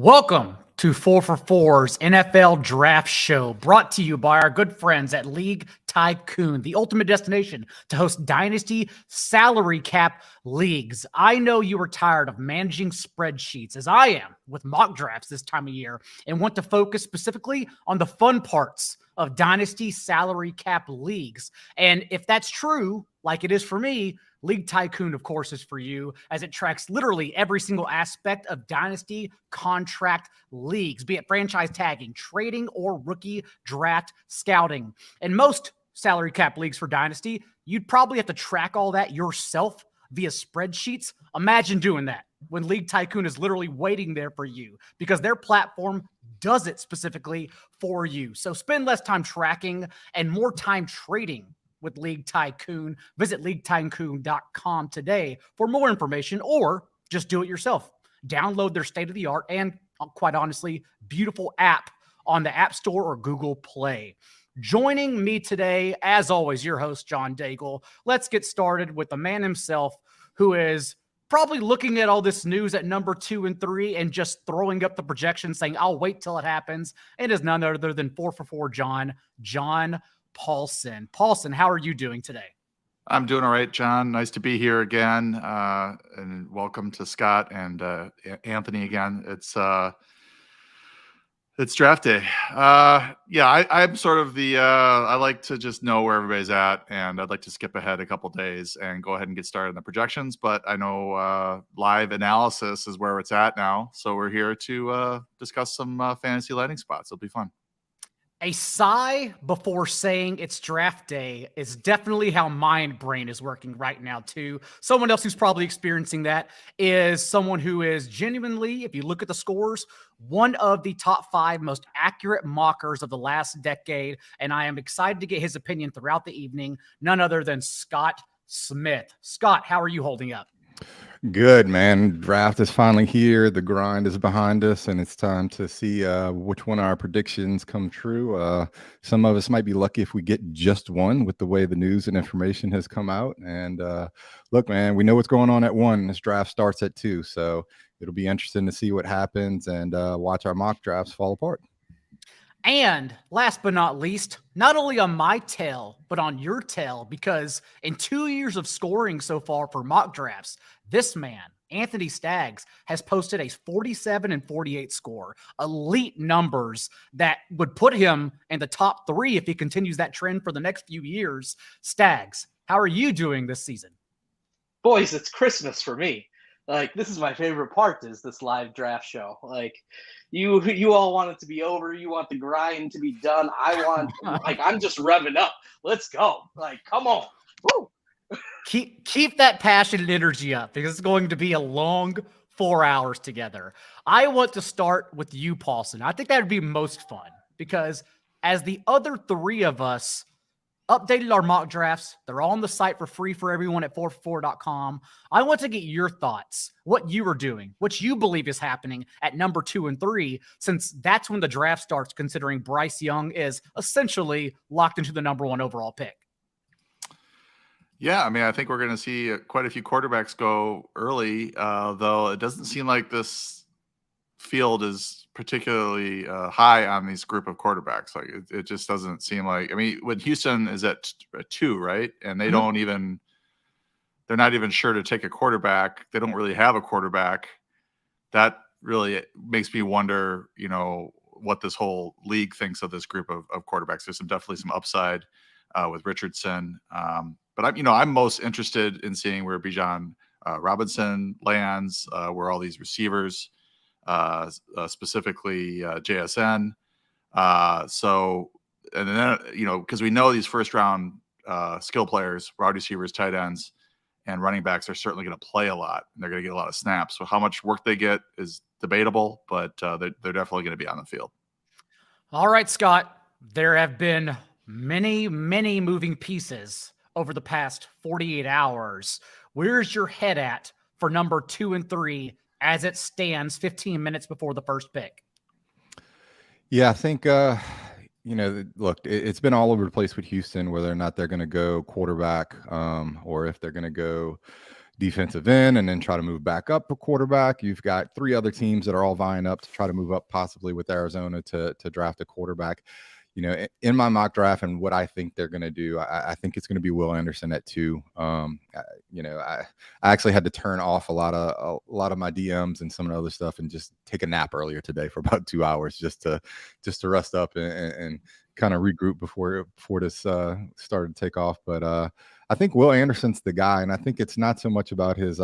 Welcome to 4 for 4's NFL Draft Show, brought to you by our good friends at League Tycoon, the ultimate destination to host dynasty salary cap leagues. I know you are tired of managing spreadsheets, as I am with mock drafts this time of year, and want to focus specifically on the fun parts of dynasty salary cap leagues. And if that's true, like it is for me, League Tycoon, of course, is for you, as it tracks literally every single aspect of dynasty contract leagues, be it franchise tagging, trading, or rookie draft scouting. And most salary cap leagues for dynasty, you'd probably have to track all that yourself via spreadsheets. Imagine doing that when League Tycoon is literally waiting there for you, because their platform does it specifically for you. So spend less time tracking and more time trading with League Tycoon. Visit leaguetycoon.com today for more information, or just do it yourself. Download their state-of-the-art and, quite honestly, beautiful app on the App Store or Google Play. Joining me today, as always, your host, John Daigle. Let's get started with the man himself, who is probably looking at all this news at number 2 and 3 and just throwing up the projection saying, I'll wait till it happens. It is none other than 4 for 4 John Paulson. Paulson, how are you doing today? I'm doing all right, John. Nice to be here again. And welcome to Scott and Anthony again. It's draft day. I'm sort of I like to just know where everybody's at, and I'd like to skip ahead a couple days and go ahead and get started on the projections. But I know live analysis is where it's at now. So we're here to discuss some fantasy landing spots. It'll be fun. A sigh before saying it's draft day is definitely how my brain is working right now, too. Someone else who's probably experiencing that is someone who is genuinely, if you look at the scores, one of the top 5 most accurate mockers of the last decade. And I am excited to get his opinion throughout the evening. None other than Scott Smith. Scott, how are you holding up? Good, man. Draft is finally here. The grind is behind us, and it's time to see which one of our predictions come true. Some of us might be lucky if we get just one with the way the news and information has come out. And look, man, we know what's going on at 1. This draft starts at 2, so it'll be interesting to see what happens and watch our mock drafts fall apart. And last but not least, not only on my tail, but on your tail, because in 2 years of scoring so far for mock drafts, this man, Anthony Staggs, has posted a 47 and 48 score, elite numbers that would put him in the top 3 if he continues that trend for the next few years. Staggs, how are you doing this season? Boys, it's Christmas for me. Like, this is my favorite part, is this live draft show. Like, you all want it to be over. You want the grind to be done. I want, I'm just revving up. Let's go. Like, come on. Woo! Keep that passion and energy up, because it's going to be a long 4 hours together. I want to start with you, Paulson. I think that would be most fun, because as the other 3 of us updated our mock drafts, they're all on the site for free for everyone at 4for4.com. I want to get your thoughts, what you were doing, what you believe is happening at number 2 and 3, since that's when the draft starts, considering Bryce Young is essentially locked into the number 1 overall pick. Yeah, I mean, I think we're going to see quite a few quarterbacks go early, though it doesn't seem like this field is particularly high on these group of quarterbacks. Like, it just doesn't seem like, I mean, when Houston is at 2, right? And they don't even, they're not even sure to take a quarterback. They don't really have a quarterback. That really makes me wonder, what this whole league thinks of this group of quarterbacks. There's definitely some upside with Richardson. But I'm most interested in seeing where Bijan Robinson lands, where all these receivers, specifically JSN. And then, because we know these first round skill players, wide receivers, tight ends, and running backs are certainly going to play a lot, and they're going to get a lot of snaps. So how much work they get is debatable, but they're definitely going to be on the field. All right, Scott, there have been many, many moving pieces over the past 48 hours. Where's your head at for number 2 and 3 as it stands 15 minutes before the first pick? Yeah, I think, look, it's been all over the place with Houston, whether or not they're going to go quarterback or if they're going to go defensive end and then try to move back up a quarterback. You've got 3 other teams that are all vying up to try to move up, possibly with Arizona to draft a quarterback. You know, in my mock draft and what I think they're going to do, I think it's going to be Will Anderson at 2. You know, I actually had to turn off a lot of my DMs and some of the other stuff and just take a nap earlier today for about 2 hours just to rest up and kind of regroup before this started to take off. But I think Will Anderson's the guy, and I think it's not so much about his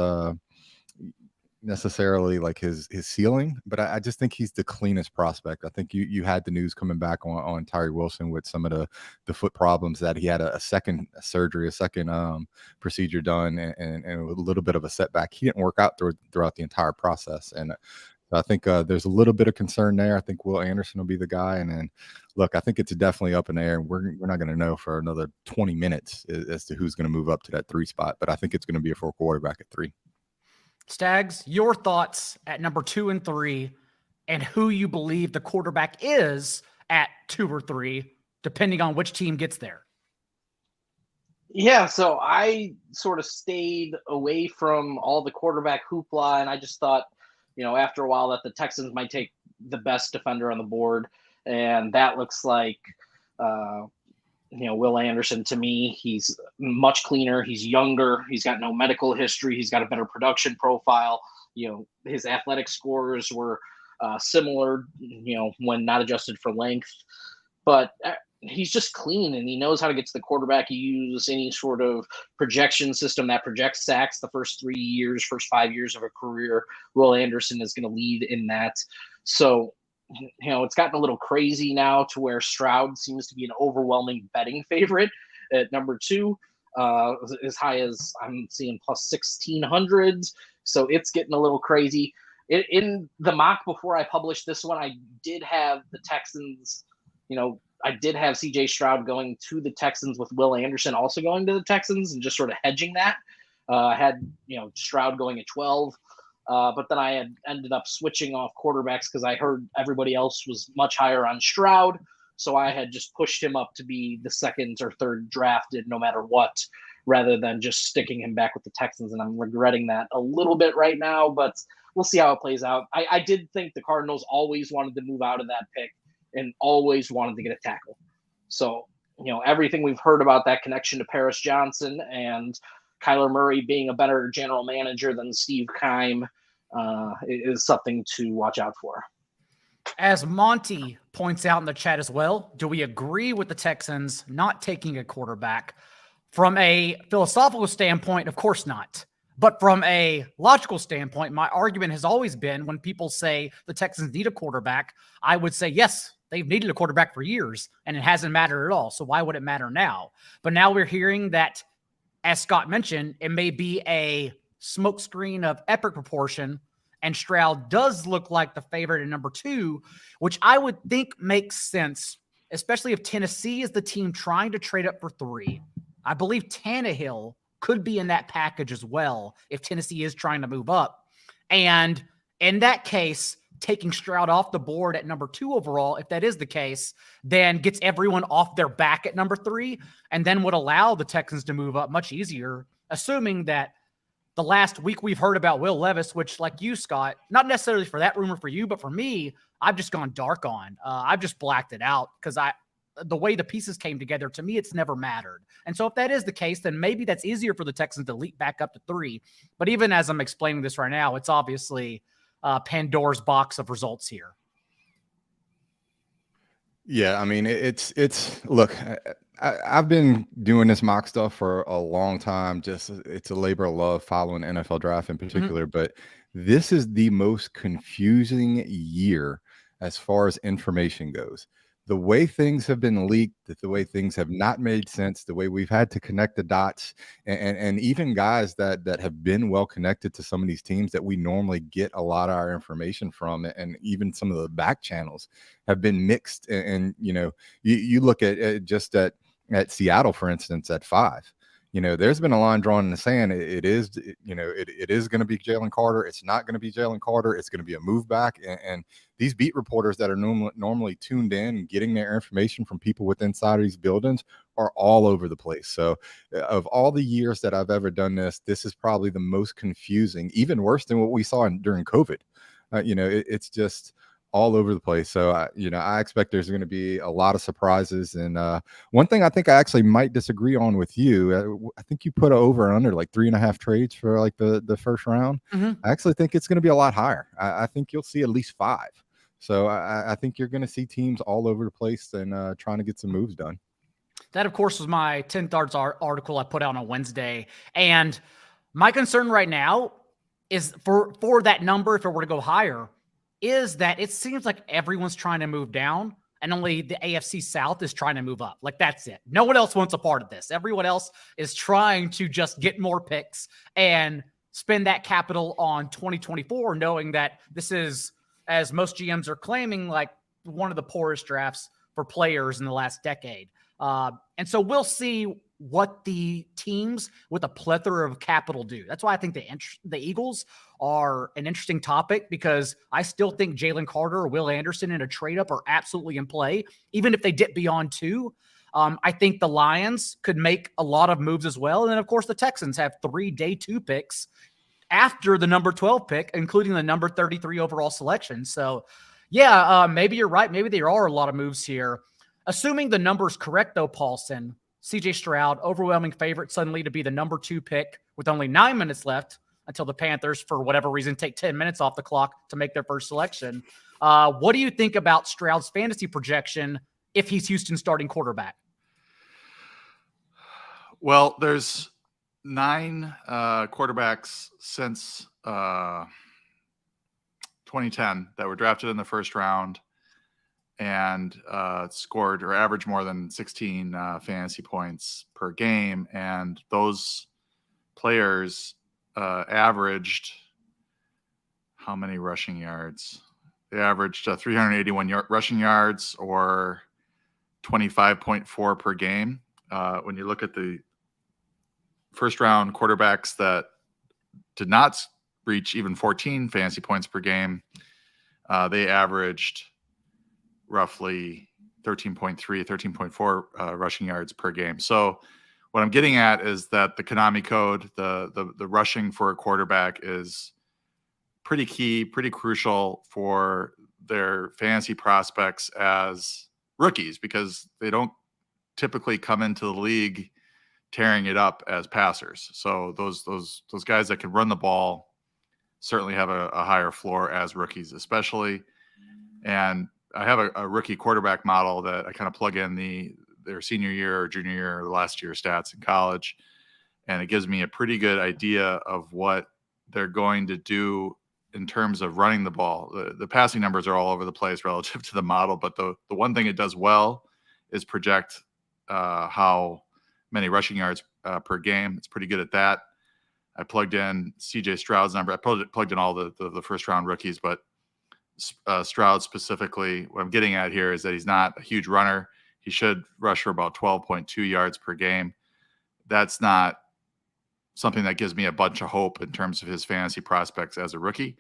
necessarily like his ceiling, but I just think he's the cleanest prospect. I think you had the news coming back on Tyree Wilson with some of the foot problems that he had a second surgery, a second procedure done, and a little bit of a setback. He didn't work out throughout the entire process, and I think there's a little bit of concern there. I think Will Anderson will be the guy, and then look, I think it's definitely up in the air, and we're not going to know for another 20 minutes as to who's going to move up to that 3 spot, but I think it's going to be for a quarterback at 3. Stags, your thoughts at number 2 and 3, and who you believe the quarterback is at 2 or 3, depending on which team gets there. Yeah, so I sort of stayed away from all the quarterback hoopla, and I just thought, you know, after a while that the Texans might take the best defender on the board, and that looks like, you know, Will Anderson to me. He's much cleaner. He's younger. He's got no medical history. He's got a better production profile. You know, his athletic scores were similar, you know, when not adjusted for length. But he's just clean, and he knows how to get to the quarterback. He uses any sort of projection system that projects sacks the first 5 years of a career. Will Anderson is going to lead in that. So, you know, it's gotten a little crazy now to where Stroud seems to be an overwhelming betting favorite at number 2, as high as I'm seeing plus 1,600. So it's getting a little crazy. In the mock before I published this one, I did have the Texans, you know, I did have CJ Stroud going to the Texans with Will Anderson also going to the Texans and just sort of hedging that. I had, you know, Stroud going at 12. But then I had ended up switching off quarterbacks because I heard everybody else was much higher on Stroud. So I had just pushed him up to be the 2nd or 3rd drafted no matter what, rather than just sticking him back with the Texans. And I'm regretting that a little bit right now, but we'll see how it plays out. I did think the Cardinals always wanted to move out of that pick and always wanted to get a tackle. So, you know, everything we've heard about that connection to Paris Johnson and Kyler Murray being a better general manager than Steve Keim is something to watch out for. As Monty points out in the chat as well, do we agree with the Texans not taking a quarterback? From a philosophical standpoint, of course not. But from a logical standpoint, my argument has always been when people say the Texans need a quarterback, I would say, yes, they've needed a quarterback for years, and it hasn't mattered at all. So why would it matter now? But now we're hearing that, as Scott mentioned, it may be a smokescreen of epic proportion, and Stroud does look like the favorite in number 2, which I would think makes sense, especially if Tennessee is the team trying to trade up for 3. I believe Tannehill could be in that package as well if Tennessee is trying to move up. And in that case, taking Stroud off the board at number 2 overall, if that is the case, then gets everyone off their back at number 3 and then would allow the Texans to move up much easier, assuming that the last week we've heard about Will Levis, which, like you, Scott, not necessarily for that rumor for you, but for me, I've just gone dark on. I've just blacked it out because the way the pieces came together, to me, it's never mattered. And so if that is the case, then maybe that's easier for the Texans to leap back up to 3. But even as I'm explaining this right now, it's obviously Pandora's box of results here. Yeah, I mean, it's look, I've been doing this mock stuff for a long time. Just it's a labor of love following NFL draft in particular, but this is the most confusing year as far as information goes. The way things have been leaked, the way things have not made sense, the way we've had to connect the dots, and even guys that have been well connected to some of these teams that we normally get a lot of our information from, and even some of the back channels have been mixed. And you know, you look at just at Seattle, for instance, at 5. there's been a line drawn in the sand. It is going to be Jalen Carter. It's not going to be Jalen Carter. It's going to be a move back. And these beat reporters that are normally tuned in and getting their information from people within inside of these buildings are all over the place. So of all the years that I've ever done this is probably the most confusing, even worse than what we saw during COVID. It's just all over the place. So, I expect there's going to be a lot of surprises. And one thing I think I actually might disagree on with you, I think you put over and under like 3.5 trades for like the first round. Mhm. I actually think it's going to be a lot higher. I think you'll see at least 5. So I think you're going to see teams all over the place and trying to get some moves done. That, of course, was my 10 Thoughts article I put out on Wednesday. And my concern right now is for that number, if it were to go higher, is that it seems like everyone's trying to move down and only the AFC South is trying to move up. Like, that's it. No one else wants a part of this. Everyone else is trying to just get more picks and spend that capital on 2024, knowing that this is, as most GMs are claiming, like one of the poorest drafts for players in the last decade. And so we'll see what the teams with a plethora of capital do. That's why I think the Eagles are an interesting topic, because I still think Jalen Carter or Will Anderson in a trade up are absolutely in play, even if they dip beyond 2. I think the Lions could make a lot of moves as well. And then, of course, the Texans have 3 day 2 picks after the number 12 pick, including the number 33 overall selection. So, yeah, maybe you're right. Maybe there are a lot of moves here. Assuming the number's correct, though, Paulson, CJ Stroud, overwhelming favorite suddenly to be the number 2 pick with only 9 minutes left until the Panthers, for whatever reason, take 10 minutes off the clock to make their first selection. What do you think about Stroud's fantasy projection if he's Houston's starting quarterback? Well, there's 9 quarterbacks since 2010 that were drafted in the first round and scored or averaged more than 16 fantasy points per game. And those players averaged how many rushing yards? They averaged 381 rushing yards, or 25.4 per game. When you look at the first round quarterbacks that did not reach even 14 fantasy points per game, they averaged roughly 13.3, 13.4 rushing yards per game. So what I'm getting at is that the Konami code, the rushing for a quarterback, is pretty key, pretty crucial for their fantasy prospects as rookies, because they don't typically come into the league tearing it up as passers. So those guys that can run the ball certainly have a higher floor as rookies, especially. And I have a rookie quarterback model that I kind of plug in their senior year or junior year or last year stats in college. And it gives me a pretty good idea of what they're going to do in terms of running the ball. The passing numbers are all over the place relative to the model, but the one thing it does well is project how many rushing yards per game. It's pretty good at that. I plugged in CJ Stroud's number. I plugged in all the first round rookies, but Stroud specifically, what I'm getting at here is that he's not a huge runner. He should rush for about 12.2 yards per game. That's not something that gives me a bunch of hope in terms of his fantasy prospects as a rookie.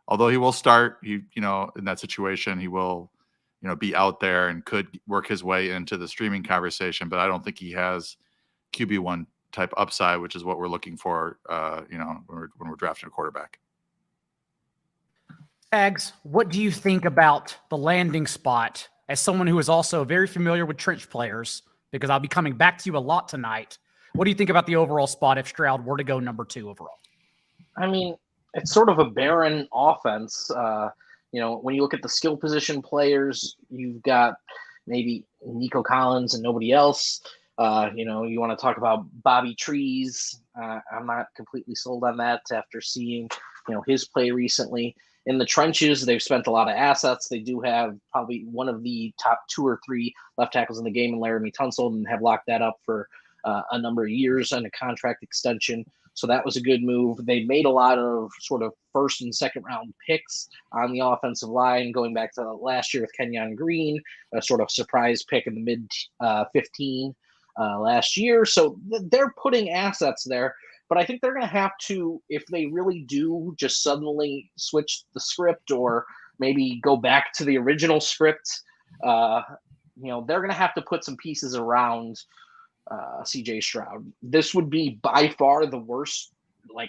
Although he will start, in that situation, he will, be out there and could work his way into the streaming conversation. But I don't think he has QB1 type upside, which is what we're looking for, when we're drafting a quarterback. Tags, what do you think about the landing spot as someone who is also very familiar with trench players, because I'll be coming back to you a lot tonight? What do you think about the overall spot if Stroud were to go number 2 overall? I mean, it's sort of a barren offense. When you look at the skill position players, you've got maybe Nico Collins and nobody else. You want to talk about Bobby Trees. I'm not completely sold on that after seeing, his play recently. In the trenches, they've spent a lot of assets. They do have probably one of the top 2 or 3 left tackles in the game in Laramie Tunsil, and have locked that up for a number of years and a contract extension. So that was a good move. They made a lot of sort of first and second round picks on the offensive line, going back to last year with Kenyon Green, a sort of surprise pick in the mid 15. last year. So they're putting assets there. But I think they're going to have to, if they really do just suddenly switch the script or maybe go back to the original script, they're going to have to put some pieces around CJ Stroud. This would be by far the worst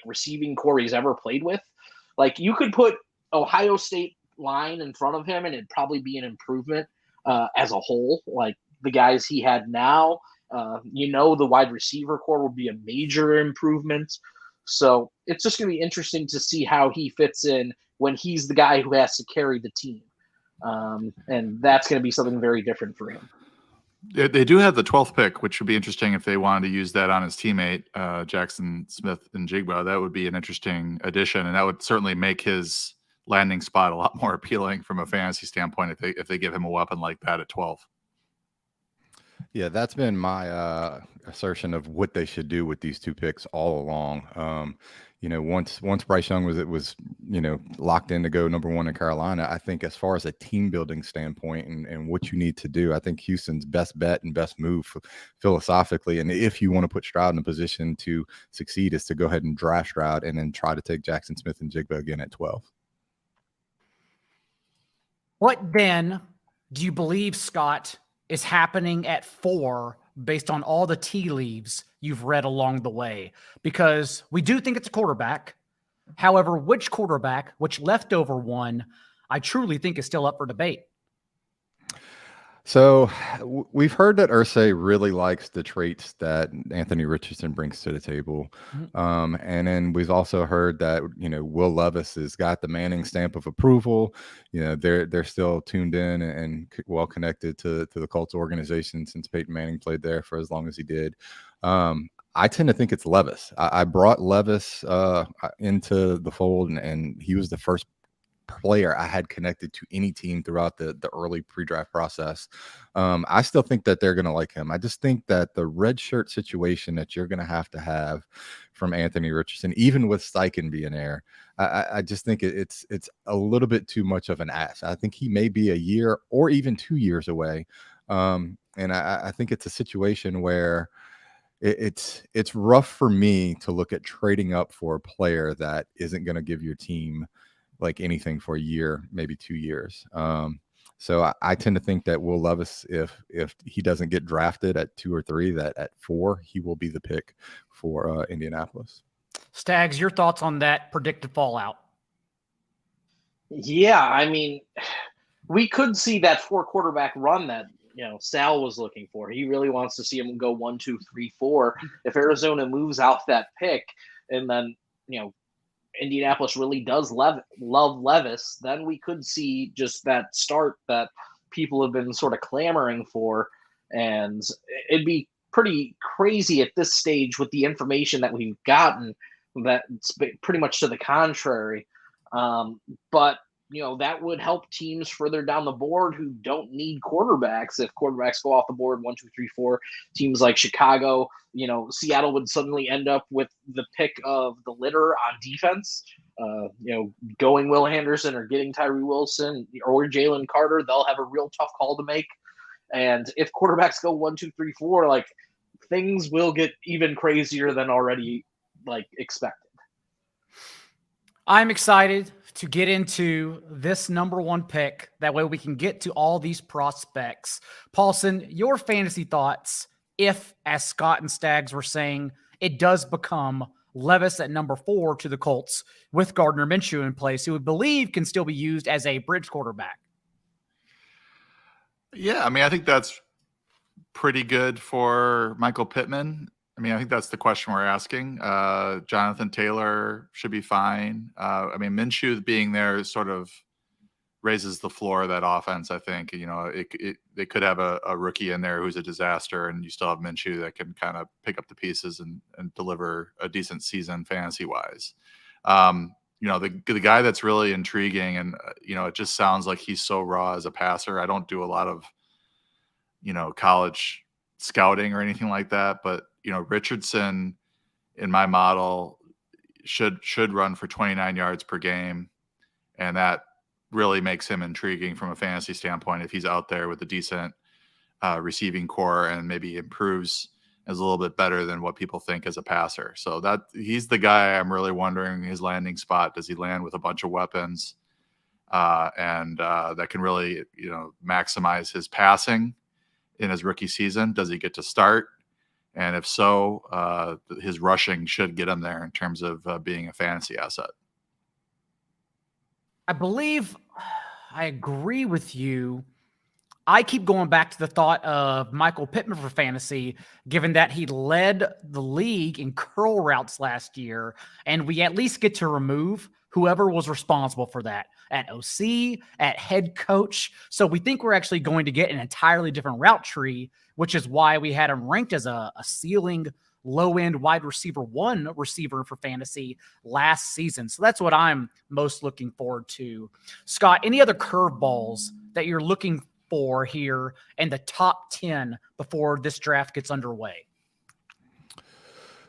receiving core he's ever played with. You could put Ohio State line in front of him and it'd probably be an improvement as a whole. The guys he had now, the wide receiver core would be a major improvement. So it's just going to be interesting to see how he fits in when he's the guy who has to carry the team. And that's going to be something very different for him. They do have the 12th pick, which would be interesting if they wanted to use that on his teammate, Jackson Smith and Jigba. That would be an interesting addition, and that would certainly make his landing spot a lot more appealing from a fantasy standpoint if they give him a weapon like that at 12. Yeah, that's been my assertion of what they should do with these two picks all along. Once Bryce Young was locked in to go number one in Carolina, I think as far as a team building standpoint and what you need to do, I think Houston's best bet and best move philosophically, and if you want to put Stroud in a position to succeed, is to go ahead and draft Stroud and then try to take Jackson Smith and Jigba again at 12. What then do you believe, Scott, is happening at 4 based on all the tea leaves you've read along the way? Because we do think it's a quarterback. However, which quarterback, which leftover one, I truly think is still up for debate. So we've heard that Irsay really likes the traits that Anthony Richardson brings to the table. And then we've also heard that, Will Levis has got the Manning stamp of approval. They're still tuned in and well connected to the Colts organization since Peyton Manning played there for as long as he did. I tend to think it's Levis. I brought Levis into the fold, and he was the first player I had connected to any team throughout the early pre-draft process. I still think that they're going to like him. I just think that the red shirt situation that you're going to have from Anthony Richardson, even with Steichen being there, I just think it's a little bit too much of an ask. I think he may be a year or even 2 years away. And I think it's a situation where it's rough for me to look at trading up for a player that isn't going to give your team anything for a year, maybe 2 years. So I tend to think that Will Levis, if he doesn't get drafted at 2 or 3, that at 4, he will be the pick for Indianapolis. Stags, your thoughts on that predicted fallout? Yeah, I mean, we could see that 4 quarterback run that Sal was looking for. He really wants to see him go 1, 2, 3, 4. If Arizona moves out that pick, and then Indianapolis really does love Levis, then we could see just that start that people have been sort of clamoring for. And it'd be pretty crazy at this stage with the information that we've gotten that's pretty much to the contrary. But that would help teams further down the board who don't need quarterbacks. If quarterbacks go off the board 1, 2, 3, 4, teams like Chicago, Seattle would suddenly end up with the pick of the litter on defense. Going Will Anderson or getting Tyree Wilson or Jalen Carter, they'll have a real tough call to make. And if quarterbacks go 1, 2, 3, 4, things will get even crazier than already expected. I'm excited to get into this number 1 pick. That way we can get to all these prospects. Paulson, your fantasy thoughts if, as Scott and Stags were saying, it does become Levis at number 4 to the Colts with Gardner Minshew in place, who we believe can still be used as a bridge quarterback. Yeah, I mean, I think that's pretty good for Michael Pittman. I mean, I think that's the question we're asking. Jonathan Taylor should be fine. I mean, Minshew being there sort of raises the floor of that offense, I think. They could have a rookie in there who's a disaster, and you still have Minshew that can kind of pick up the pieces and deliver a decent season fantasy-wise. The guy that's really intriguing, and, it just sounds like he's so raw as a passer. I don't do a lot of, college scouting or anything like that, but Richardson in my model should run for 29 yards per game. And that really makes him intriguing from a fantasy standpoint. If he's out there with a decent receiving core and maybe improves as a little bit better than what people think as a passer. So that he's the guy I'm really wondering his landing spot. Does he land with a bunch of weapons and that can really, maximize his passing in his rookie season? Does he get to start? And if so, his rushing should get him there in terms of being a fantasy asset. I believe I agree with you. I keep going back to the thought of Michael Pittman for fantasy, given that he led the league in curl routes last year, and we at least get to remove whoever was responsible for that at OC, at head coach. So we think we're actually going to get an entirely different route tree, which is why we had him ranked as a ceiling low-end wide receiver 1 receiver for fantasy last season. So that's what I'm most looking forward to. Scott, any other curveballs that you're looking for here in the top 10 before this draft gets underway?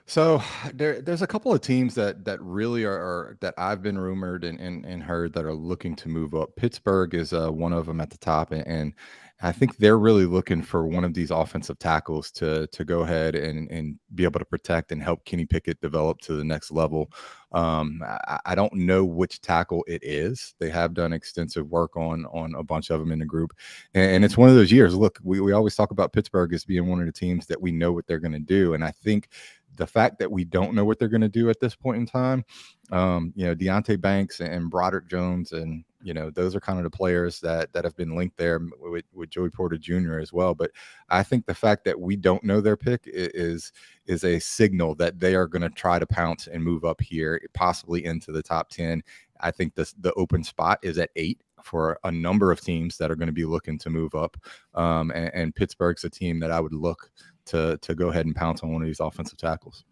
So there's a couple of teams that really are that I've been rumored and heard that are looking to move up. Pittsburgh is one of them at the top, and I think they're really looking for one of these offensive tackles to go ahead and be able to protect and help Kenny Pickett develop to the next level. I don't know which tackle it is. They have done extensive work on a bunch of them in the group, and it's one of those years. Look, we always talk about Pittsburgh as being one of the teams that we know what they're going to do, and I think the fact that we don't know what they're going to do at this point in time, Deontay Banks and Broderick Jones, and those are kind of the players that have been linked there with Joey Porter Jr. as well. But I think the fact that we don't know their pick is a signal that they are going to try to pounce and move up here, possibly into the top 10. I think the open spot is at 8 for a number of teams that are going to be looking to move up. And Pittsburgh's a team that I would look to go ahead and pounce on one of these offensive tackles.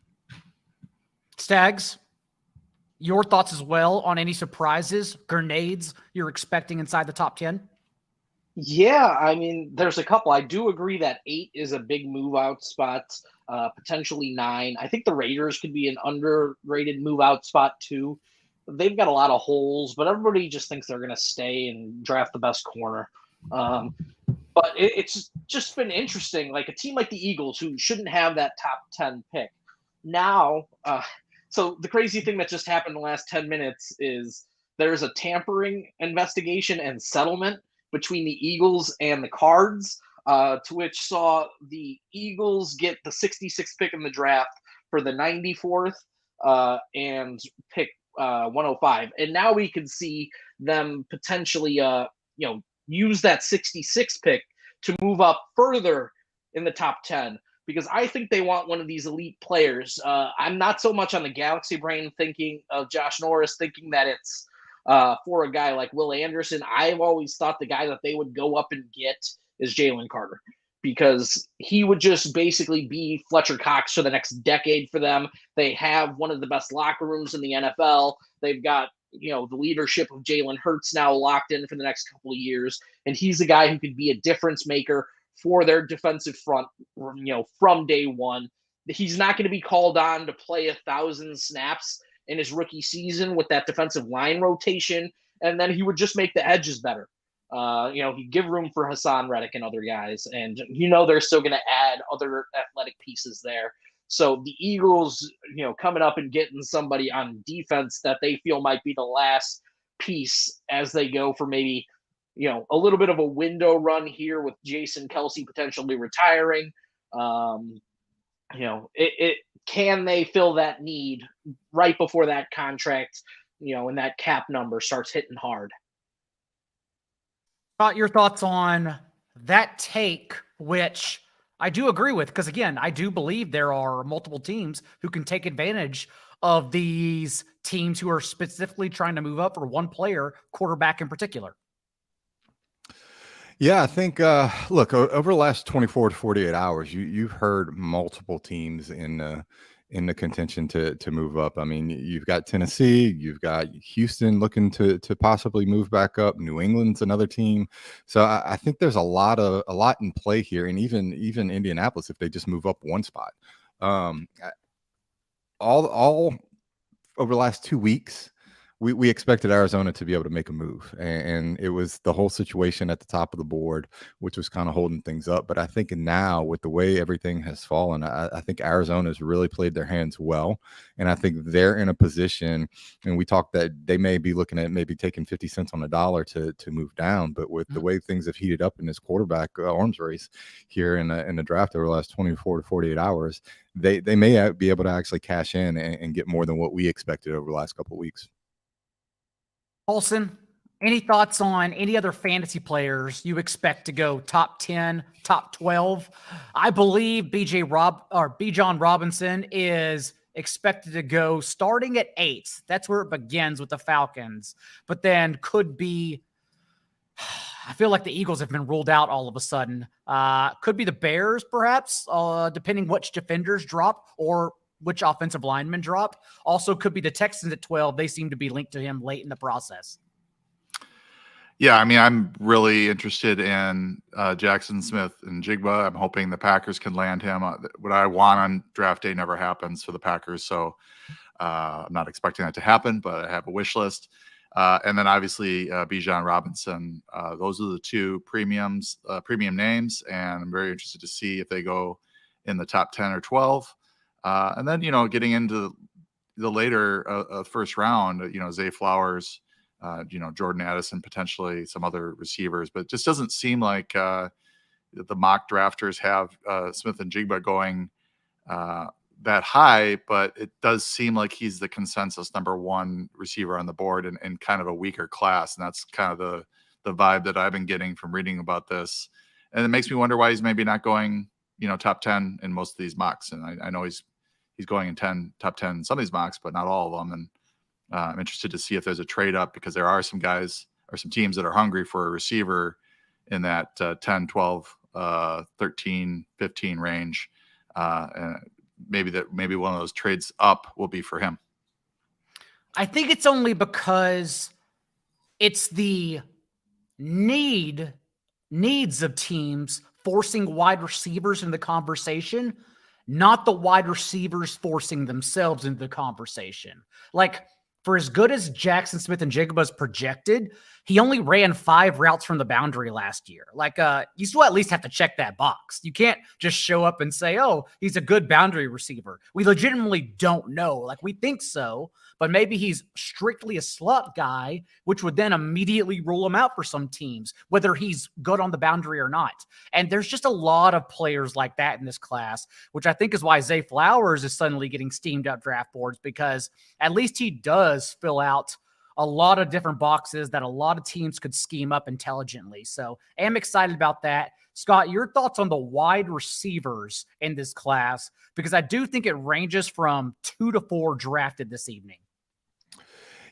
Stags, your thoughts as well on any surprises, grenades you're expecting inside the top 10? Yeah, I mean, there's a couple. I do agree that 8 is a big move out spot, potentially 9. I think the Raiders could be an underrated move out spot too. They've got a lot of holes, but everybody just thinks they're going to stay and draft the best corner. But it's just been interesting. Like a team like the Eagles, who shouldn't have that top 10 pick. Now, so the crazy thing that just happened in the last 10 minutes is there's a tampering investigation and settlement between the Eagles and the Cards, to which saw the Eagles get the 66th pick in the draft for the 94th and pick 105. And now we can see them potentially, use that 66th pick to move up further in the top 10, because I think they want one of these elite players. I'm not so much on the galaxy brain thinking of Josh Norris, thinking that it's for a guy like Will Anderson. I've always thought the guy that they would go up and get is Jalen Carter, because he would just basically be Fletcher Cox for the next decade for them. They have one of the best locker rooms in the NFL. They've got the leadership of Jalen Hurts now locked in for the next couple of years. And he's a guy who could be a difference maker for their defensive front, from day one. He's not going to be called on to play 1,000 snaps in his rookie season with that defensive line rotation. And then he would just make the edges better. He'd give room for Hassan Reddick and other guys. And, they're still going to add other athletic pieces there. So the Eagles, coming up and getting somebody on defense that they feel might be the last piece as they go for maybe, a little bit of a window run here with Jason Kelce potentially retiring. Can they fill that need right before that contract, and that cap number starts hitting hard? Your thoughts on that take, which I do agree with, because again, I do believe there are multiple teams who can take advantage of these teams who are specifically trying to move up for one player, quarterback in particular. Yeah, I think, look, over the last 24 to 48 hours, you've heard multiple teams in the contention to move up. I mean, you've got Tennessee, you've got Houston looking to possibly move back up. New England's another team. So I think there's a lot in play here, and even Indianapolis, if they just move up one spot. All over the last 2 weeks, we expected Arizona to be able to make a move, and it was the whole situation at the top of the board, which was kind of holding things up. But I think now with the way everything has fallen, I think Arizona's really played their hands well, and I think they're in a position, and we talked that they may be looking at maybe taking 50 cents on the dollar to move down. But with the way things have heated up in this quarterback arms race here in the draft over the last 24 to 48 hours, they may be able to actually cash in and get more than what we expected over the last couple of weeks. Olsen, any thoughts on any other fantasy players you expect to go top 10, top 12? I believe Bijan Robinson is expected to go starting at 8. That's where it begins with the Falcons, but then could be, I feel like the Eagles have been ruled out all of a sudden. Could be the Bears, perhaps, depending which defenders drop or which offensive linemen drop. Also could be the Texans at 12. They seem to be linked to him late in the process. Yeah, I mean, I'm really interested in Jackson Smith and Jigba. I'm hoping the Packers can land him. What I want on draft day never happens for the Packers, so I'm not expecting that to happen, but I have a wish list. And then obviously Bijan Robinson. Those are the two premium names, and I'm very interested to see if they go in the top 10 or 12. And then, getting into the later first round, Zay Flowers, Jordan Addison, potentially some other receivers, but it just doesn't seem like the mock drafters have Smith and Jigba going that high, but it does seem like he's the consensus number one receiver on the board in kind of a weaker class. And that's kind of the vibe that I've been getting from reading about this. And it makes me wonder why he's maybe not going, top 10 in most of these mocks. And I know he's going in top 10 in some of these mocks, but not all of them. And I'm interested to see if there's a trade up, because there are some guys or some teams that are hungry for a receiver in that 10, 12, 13, 15 range. And maybe one of those trades up will be for him. I think it's only because it's the needs of teams forcing wide receivers in the conversation, not the wide receivers forcing themselves into the conversation. Like, for as good as Jackson Smith and Jigba's projected, he only ran 5 routes from the boundary last year. Like, you still at least have to check that box. You can't just show up and say, oh, he's a good boundary receiver. We legitimately don't know. Like, we think so, but maybe he's strictly a slot guy, which would then immediately rule him out for some teams, whether he's good on the boundary or not. And there's just a lot of players like that in this class, which I think is why Zay Flowers is suddenly getting steamed up draft boards, because at least he does fill out a lot of different boxes that a lot of teams could scheme up intelligently. So I am excited about that. Scott, your thoughts on the wide receivers in this class, because I do think it ranges from 2 to 4 drafted this evening.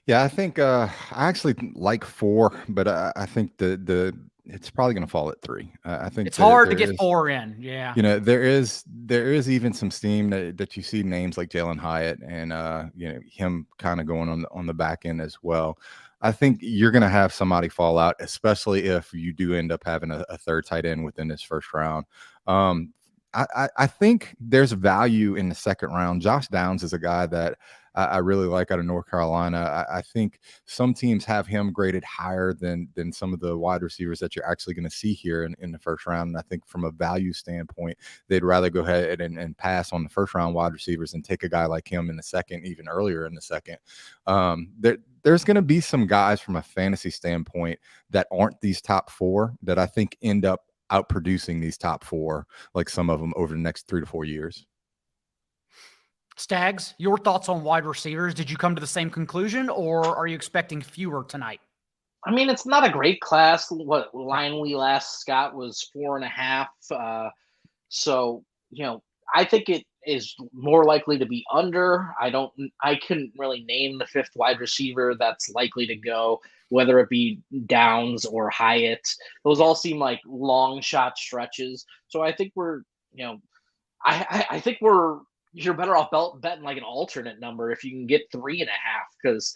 Yeah, I think I actually like 4, but I think the it's probably going to fall at 3. I think it's hard to get 4 in. Yeah, there is even some steam that you see names like Jalen Hyatt and him kind of going on the back end as well. I think you're going to have somebody fall out, especially if you do end up having a third tight end within this first round. I think there's value in the second round. Josh Downs is a guy that I really like out of North Carolina. I think some teams have him graded higher than some of the wide receivers that you're actually going to see here in the first round. And I think from a value standpoint, they'd rather go ahead and pass on the first round wide receivers and take a guy like him in the second, even earlier in the second. There's going to be some guys from a fantasy standpoint that aren't these top 4 that I think end up outproducing these top 4, like some of them over the next 3 to 4 years. Stags, your thoughts on wide receivers? Did you come to the same conclusion, or are you expecting fewer tonight? I mean, it's not a great class. What line we last got was 4.5. So, I think it is more likely to be under. I couldn't really name the 5th wide receiver that's likely to go, whether it be Downs or Hyatt. Those all seem like long shot stretches. So I think I think you're better off betting like an alternate number if you can get 3.5, because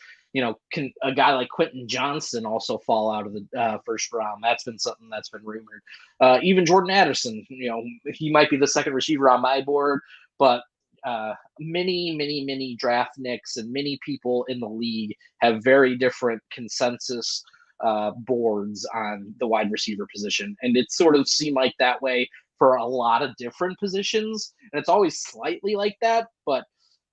can a guy like Quentin Johnston also fall out of the first round? That's been something that's been rumored. Even Jordan Addison, he might be the second receiver on my board, but many draft nicks and many people in the league have very different consensus boards on the wide receiver position. And it sort of seemed like that way for a lot of different positions. And it's always slightly like that, but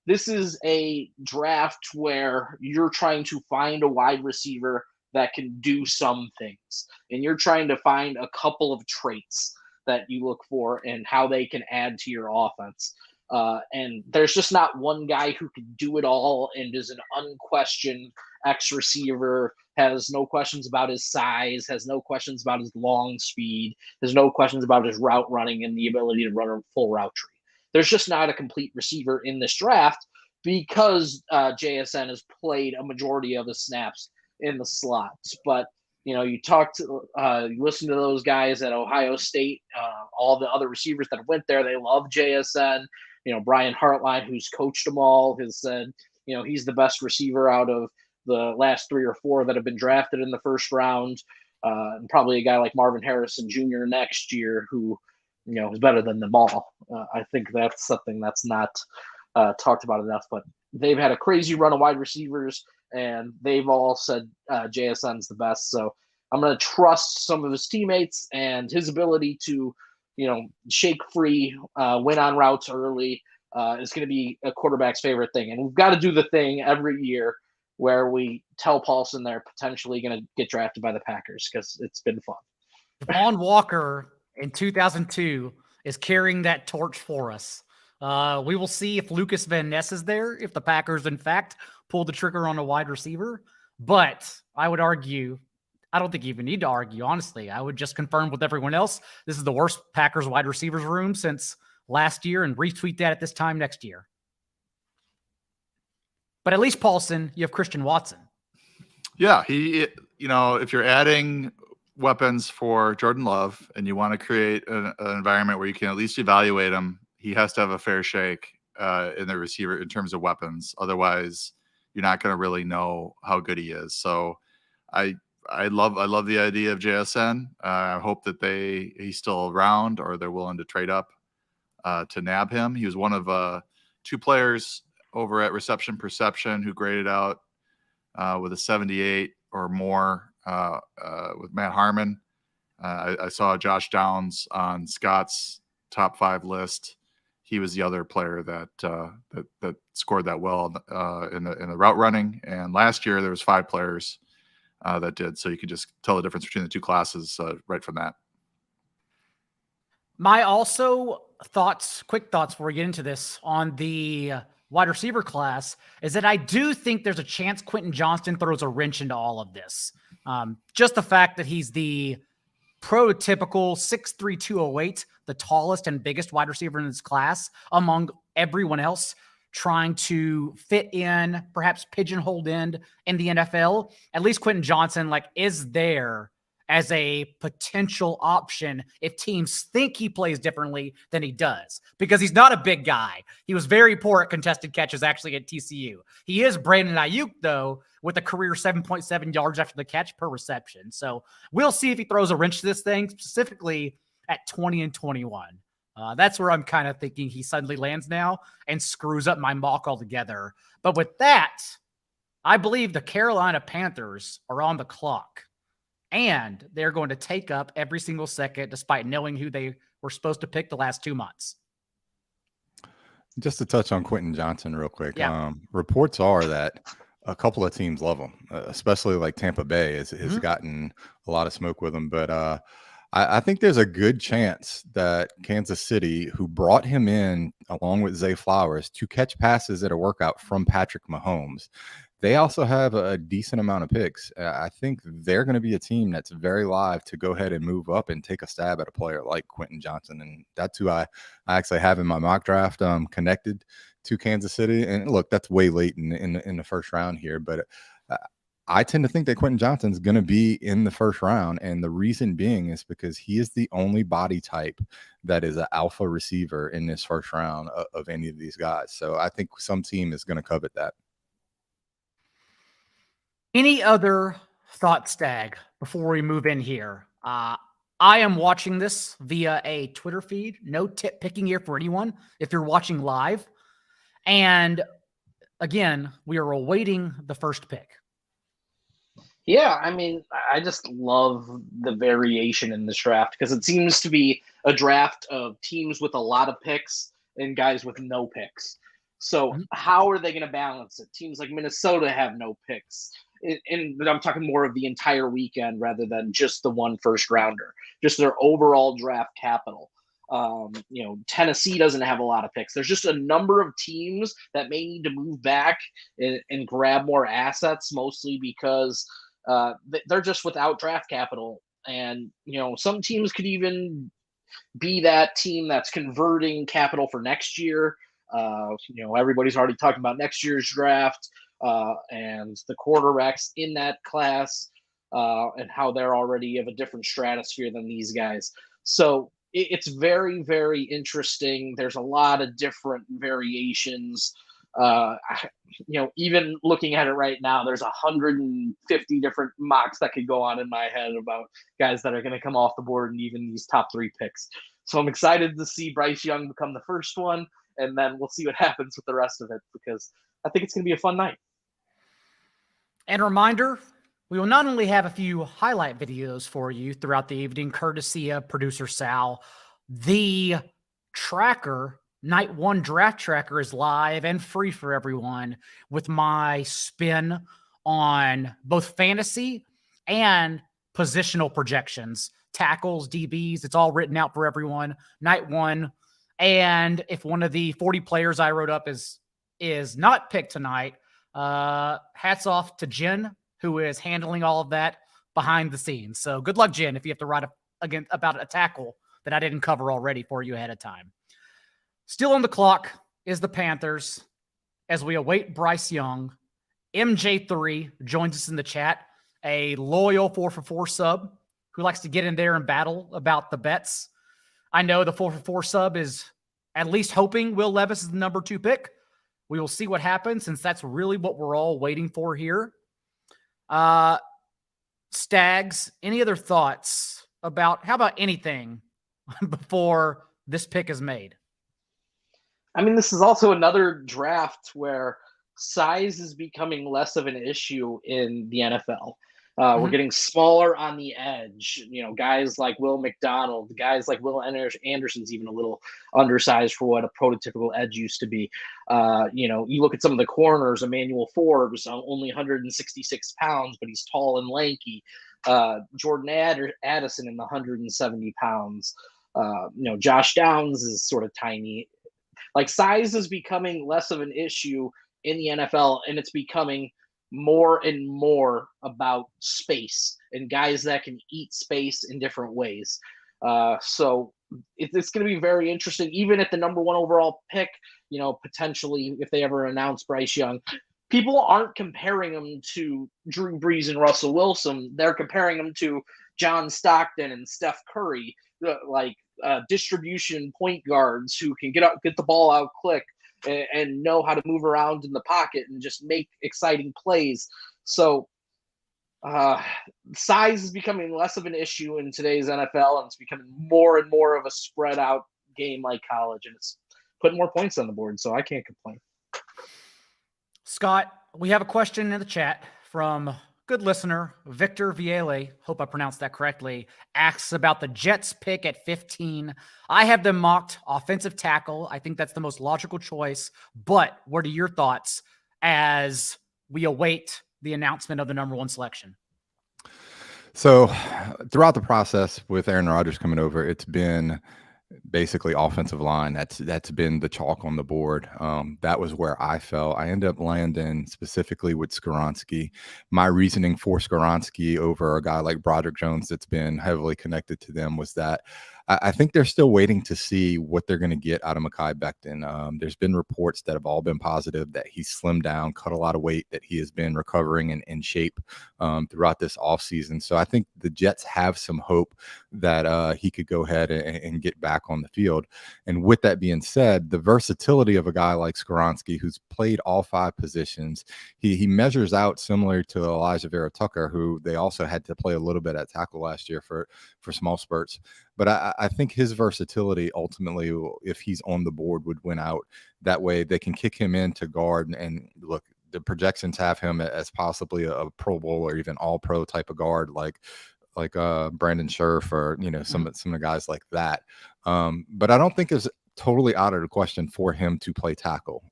this is a draft where you're trying to find a wide receiver that can do some things. And you're trying to find a couple of traits that you look for and how they can add to your offense. And there's just not one guy who can do it all and is an unquestioned X receiver, has no questions about his size, has no questions about his long speed, has no questions about his route running and the ability to run a full route tree. There's just not a complete receiver in this draft because JSN has played a majority of the snaps in the slots. But you listen to those guys at Ohio State, all the other receivers that went there, they love JSN. Brian Hartline, who's coached them all, has said, he's the best receiver out of the last 3 or 4 that have been drafted in the first round. And probably a guy like Marvin Harrison Jr. next year who, is better than them all. I think that's something that's not talked about enough, but they've had a crazy run of wide receivers and they've all said JSN's the best. So I'm going to trust some of his teammates and his ability to, shake free, win on routes early is going to be a quarterback's favorite thing. And we've got to do the thing every year where we tell Paulson they're potentially going to get drafted by the Packers because it's been fun. Devon Walker in 2002 is carrying that torch for us. We will see if Lucas Van Ness is there, if the Packers, in fact, pull the trigger on a wide receiver. But I would argue, I don't think you even need to argue, honestly. I would just confirm with everyone else, this is the worst Packers wide receivers room since last year and retweet that at this time next year. But at least, Paulson, you have Christian Watson. Yeah, if you're adding weapons for Jordan Love and you want to create an environment where you can at least evaluate him, he has to have a fair shake in the receiver in terms of weapons. Otherwise, you're not going to really know how good he is. So I love the idea of JSN. I hope that he's still around or they're willing to trade up to nab him. He was one of 2 players over at Reception Perception who graded out with a 78 or more with Matt Harmon. I saw Josh Downs on Scott's top 5 list. He was the other player that scored that well in the route running. And last year there was 5 players that did. So you could just tell the difference between the 2 classes right from that. My quick thoughts before we get into this on the wide receiver class is that I do think there's a chance Quentin Johnston throws a wrench into all of this. Just the fact that he's the prototypical 6'3", 208, the tallest and biggest wide receiver in this class among everyone else trying to fit in, perhaps pigeonholed in the NFL. At least Quentin Johnston is there as a potential option if teams think he plays differently than he does, because he's not a big guy. He was very poor at contested catches actually at TCU. He is Brandon Ayuk, though, with a career 7.7 yards after the catch per reception. So we'll see if he throws a wrench to this thing, specifically at 20 and 21. That's where I'm kind of thinking he suddenly lands now and screws up my mock altogether. But with that, I believe the Carolina Panthers are on the clock. And they're going to take up every single second despite knowing who they were supposed to pick the last 2 months. Just to touch on Quentin Johnston real quick. Yeah. Reports are that a couple of teams love him, especially like Tampa Bay has gotten a lot of smoke with him. But I think there's a good chance that Kansas City, who brought him in along with Zay Flowers to catch passes at a workout from Patrick Mahomes, they also have a decent amount of picks. I think they're going to be a team that's very live to go ahead and move up and take a stab at a player like Quentin Johnston. And that's who I actually have in my mock draft connected to Kansas City. And look, that's way late in the first round here. But I tend to think that Quentin Johnston's going to be in the first round. And the reason being is because he is the only body type that is an alpha receiver in this first round of any of these guys. So I think some team is going to covet that. Any other thoughts, Stag, before we move in here? I am watching this via a Twitter feed. No tip picking here for anyone if you're watching live. And again, we are awaiting the first pick. Yeah, I mean, I just love the variation in this draft because it seems to be a draft of teams with a lot of picks and guys with no picks. So how are they going to balance it? Teams like Minnesota have no picks. And I'm talking more of the entire weekend rather than just the one first rounder, just their overall draft capital. Tennessee doesn't have a lot of picks. There's just a number of teams that may need to move back and grab more assets, mostly because they're just without draft capital. And, some teams could even be that team that's converting capital for next year. Everybody's already talking about next year's draft and the quarterbacks in that class and how they're already of a different stratosphere than these guys. So it's very, very interesting. There's a lot of different variations. Even looking at it right now, there's 150 different mocks that could go on in my head about guys that are going to come off the board and even these top 3 picks. So I'm excited to see Bryce Young become the first one, and then we'll see what happens with the rest of it because I think it's going to be a fun night. And a reminder, we will not only have a few highlight videos for you throughout the evening, courtesy of producer Sal, the tracker, Night 1 draft tracker is live and free for everyone with my spin on both fantasy and positional projections, tackles, DBs. It's all written out for everyone. Night 1. And if one of the 40 players I wrote up is not picked tonight, hats off to Jen, who is handling all of that behind the scenes. So good luck, Jen, if you have to write again about a tackle that I didn't cover already for you ahead of time. Still on the clock is the Panthers as we await Bryce Young. MJ3 joins us in the chat, a loyal 4for4 sub who likes to get in there and battle about the bets. I know the 4for4 sub is at least hoping Will Levis is the number 2 pick. We will see what happens since that's really what we're all waiting for here. Stags, any other thoughts about anything before this pick is made? I mean, this is also another draft where size is becoming less of an issue in the NFL. We're getting smaller on the edge. Guys like Will McDonald, guys like Will Anderson's even a little undersized for what a prototypical edge used to be. You look at some of the corners, Emmanuel Forbes, only 166 pounds, but he's tall and lanky. Jordan Addison in the 170 pounds. Josh Downs is sort of tiny. Like, size is becoming less of an issue in the NFL, and it's becoming more and more about space and guys that can eat space in different ways. So it's going to be very interesting, even at the number 1 overall pick, potentially if they ever announce Bryce Young. People aren't comparing him to Drew Brees and Russell Wilson. They're comparing him to John Stockton and Steph Curry, distribution point guards who can get the ball out quick and know how to move around in the pocket and just make exciting plays. So size is becoming less of an issue in today's NFL, and it's becoming more and more of a spread out game like college, and it's putting more points on the board. So I can't complain. Scott, we have a question in the chat from good listener Victor Vielle, hope I pronounced that correctly, asks about the Jets pick at 15. I have them mocked offensive tackle. I think that's the most logical choice. But what are your thoughts as we await the announcement of the number 1 selection? So throughout the process with Aaron Rodgers coming over, it's been basically offensive line. That's been the chalk on the board. That was where I fell. I ended up landing specifically with Skoronski. My reasoning for Skoronski over a guy like Broderick Jones that's been heavily connected to them was that I think they're still waiting to see what they're going to get out of Mekhi Becton. There's been reports that have all been positive that he's slimmed down, cut a lot of weight, that he has been recovering and in shape throughout this offseason. So I think the Jets have some hope that he could go ahead and get back on on the field. And with that being said, the versatility of a guy like Skoronski, who's played all 5 positions, he measures out similar to Elijah Vera-Tucker, who they also had to play a little bit at tackle last year for small spurts. But I think his versatility ultimately, if he's on the board, would win out. That way they can kick him in to guard. And look, the projections have him as possibly a Pro Bowl or even all pro type of guard, like Brandon Scherf or, some of the guys like that. But I don't think it's totally out of the question for him to play tackle.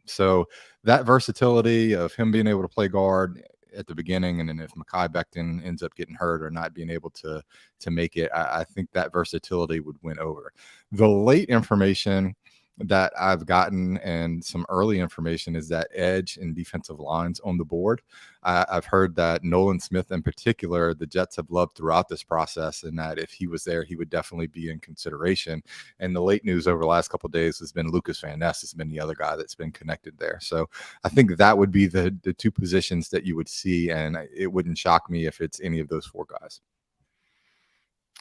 So that versatility of him being able to play guard at the beginning, and then if Mekhi Becton ends up getting hurt or not being able to make it, I think that versatility would win over. The late information that I've gotten and some early information is that edge and defensive lines on the board. I've heard that Nolan Smith in particular, the Jets have loved throughout this process, and that if he was there, he would definitely be in consideration. And the late news over the last couple of days has been Lucas Van Ness has been the other guy that's been connected there. So I think that would be the 2 positions that you would see, and it wouldn't shock me if it's any of those 4 guys.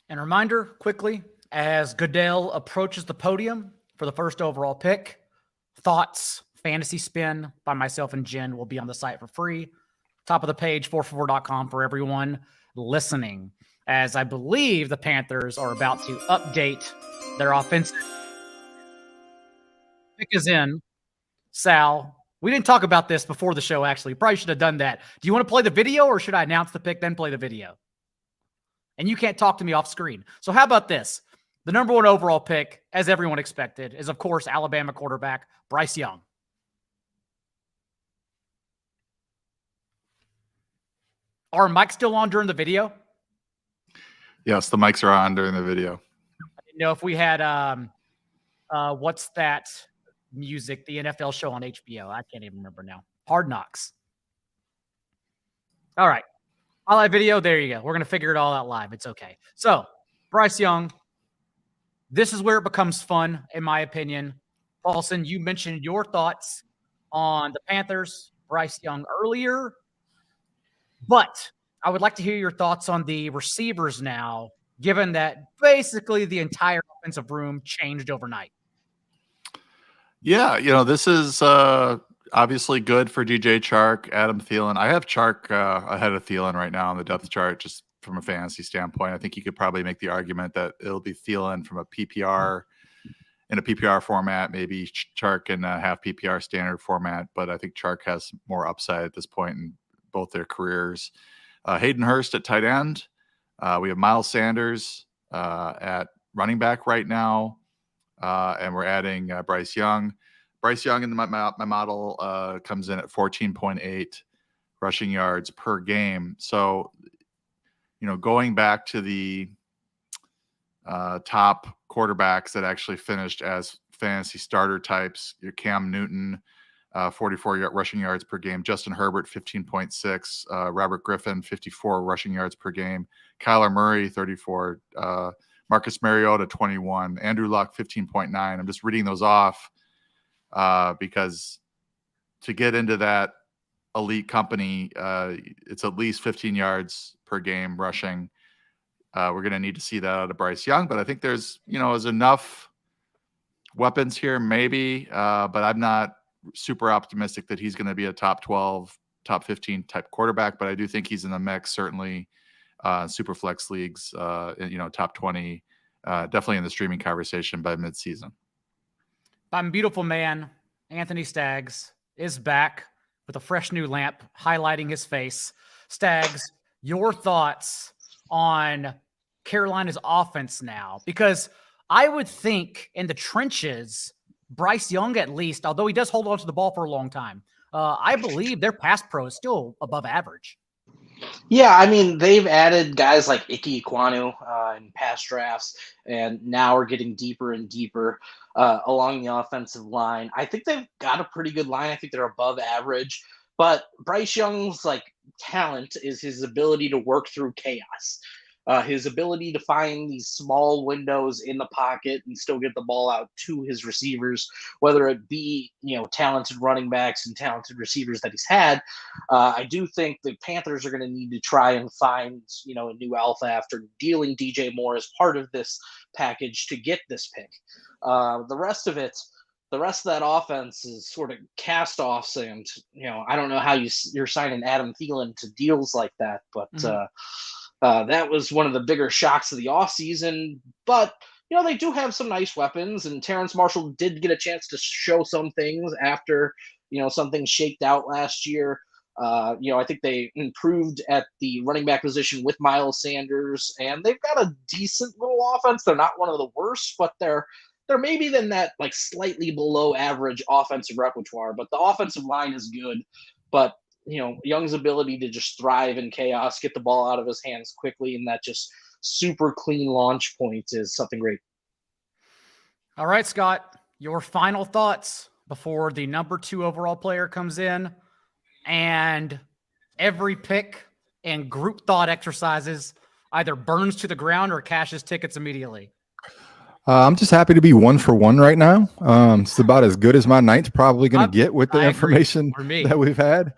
And a reminder quickly, as Goodell approaches the podium for the first overall pick, thoughts, fantasy spin by myself and Jen will be on the site for free. Top of the page, 444.com for everyone listening, as I believe the Panthers are about to update their offensive. Pick is in. Sal, we didn't talk about this before the show, actually. Probably should have done that. Do you want to play the video, or should I announce the pick, then play the video? And you can't talk to me off screen. So how about this? The number 1 overall pick, as everyone expected, is, of course, Alabama quarterback Bryce Young. Are mics still on during the video? Yes, the mics are on during the video. I didn't know if we had, what's that music, the NFL show on HBO? I can't even remember now. Hard Knocks. All right. Highlight video. There you go. We're going to figure it all out live. It's okay. So, Bryce Young. This is where it becomes fun, in my opinion. Paulson, you mentioned your thoughts on the Panthers, Bryce Young earlier, but I would like to hear your thoughts on the receivers now, given that basically the entire offensive room changed overnight. Yeah, this is obviously good for DJ Chark, Adam Thielen. I have Chark ahead of Thielen right now on the depth chart, just from a fantasy standpoint. I think you could probably make the argument that it'll be Thielen from a PPR in a PPR format, maybe Chark in a half PPR standard format, but I think Chark has more upside at this point in both their careers. Hayden Hurst at tight end. We have Miles Sanders at running back right now, and we're adding Bryce Young. Bryce Young in my model comes in at 14.8 rushing yards per game. So, going back to the top quarterbacks that actually finished as fantasy starter types, your Cam Newton, 44 rushing yards per game. Justin Herbert, 15.6. Robert Griffin, 54 rushing yards per game. Kyler Murray, 34. Marcus Mariota, 21. Andrew Luck, 15.9. I'm just reading those off because to get into that elite company, it's at least 15 yards per game rushing. We're going to need to see that out of Bryce Young, but I think there's enough weapons here, maybe, but I'm not super optimistic that he's going to be a top 12, top 15 type quarterback, but I do think he's in the mix, certainly super flex leagues, top 20, definitely in the streaming conversation by midseason. I'm beautiful man. Anthony Staggs is back with a fresh new lamp highlighting his face. Staggs, your thoughts on Carolina's offense now? Because I would think in the trenches, Bryce Young, at least, although he does hold on to the ball for a long time, I believe their pass pro is still above average. Yeah, I mean, they've added guys like Ike Ekwonu in past drafts, and now we're getting deeper and deeper along the offensive line. I think they've got a pretty good line. I think they're above average. But Bryce Young's talent is his ability to work through chaos. His ability to find these small windows in the pocket and still get the ball out to his receivers, whether it be, talented running backs and talented receivers that he's had. I do think the Panthers are going to need to try and find, a new alpha after dealing DJ Moore as part of this package to get this pick. The rest of that offense is sort of cast-offs, and I don't know how you're signing Adam Thielen to deals like that, but that was one of the bigger shocks of the offseason. But they do have some nice weapons, and Terrence Marshall did get a chance to show some things after some things shaked out last year. I think they improved at the running back position with Miles Sanders, and they've got a decent little offense. They're not one of the worst, but they're maybe than that, like, slightly below average offensive repertoire. But the offensive line is good. But Young's ability to just thrive in chaos, get the ball out of his hands quickly, and that just super clean launch point is something great. All right, Scott, your final thoughts before the number 2 overall player comes in and every pick and group thought exercises either burns to the ground or cashes tickets immediately. I'm just happy to be 1 for 1 right now. It's about as good as my night's probably going to get with the information that we've had.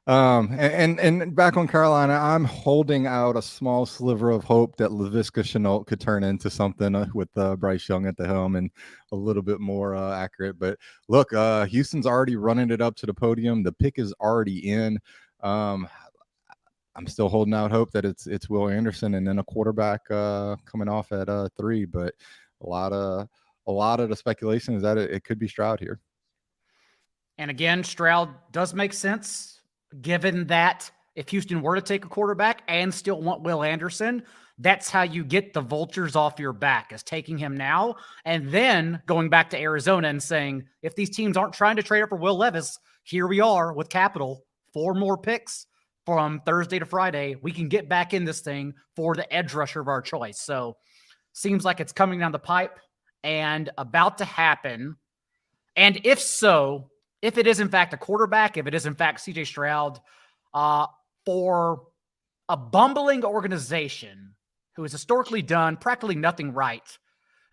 And back on Carolina, I'm holding out a small sliver of hope that Laviska Shenault could turn into something with Bryce Young at the helm and a little bit more accurate. But look, Houston's already running it up to the podium. The pick is already in. I'm still holding out hope that it's Will Anderson and then a quarterback coming off at 3. But a lot of the speculation is that it could be Stroud here. And again, Stroud does make sense, given that if Houston were to take a quarterback and still want Will Anderson, that's how you get the vultures off your back, is taking him now and then going back to Arizona and saying, if these teams aren't trying to trade up for Will Levis, here we are with capital, 4 more picks from Thursday to Friday. We can get back in this thing for the edge rusher of our choice. So seems like it's coming down the pipe and about to happen. And if so, if it is in fact a quarterback, if it is in fact CJ Stroud, for a bumbling organization who has historically done practically nothing right,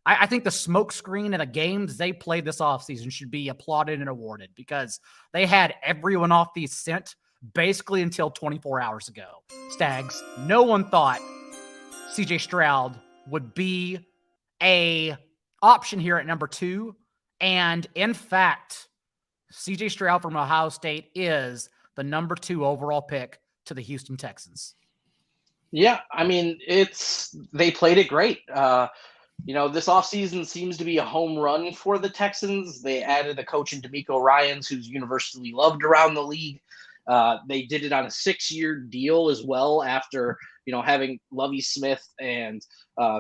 I think the smokescreen and the games they played this offseason should be applauded and awarded, because they had everyone off the scent basically until 24 hours ago. Stags, no one thought CJ Stroud would be a option here at number 2. And in fact, CJ Stroud from Ohio State is the number 2 overall pick to the Houston Texans. Yeah, I mean, they played it great. This offseason seems to be a home run for the Texans. They added a coach in D'Amico Ryans, who's universally loved around the league. They did it on a 6-year deal as well, after having Lovie Smith and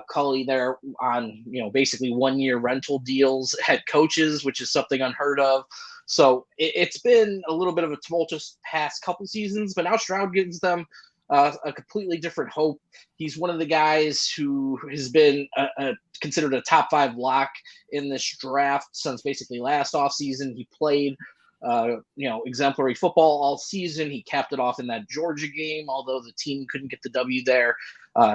Culley there on basically 1-year rental deals, head coaches, which is something unheard of. So it's been a little bit of a tumultuous past couple seasons, but now Stroud gives them a completely different hope. He's one of the guys who has been considered a top 5 lock in this draft since basically last offseason. He played exemplary football all season. He capped it off in that Georgia game, although the team couldn't get the W there.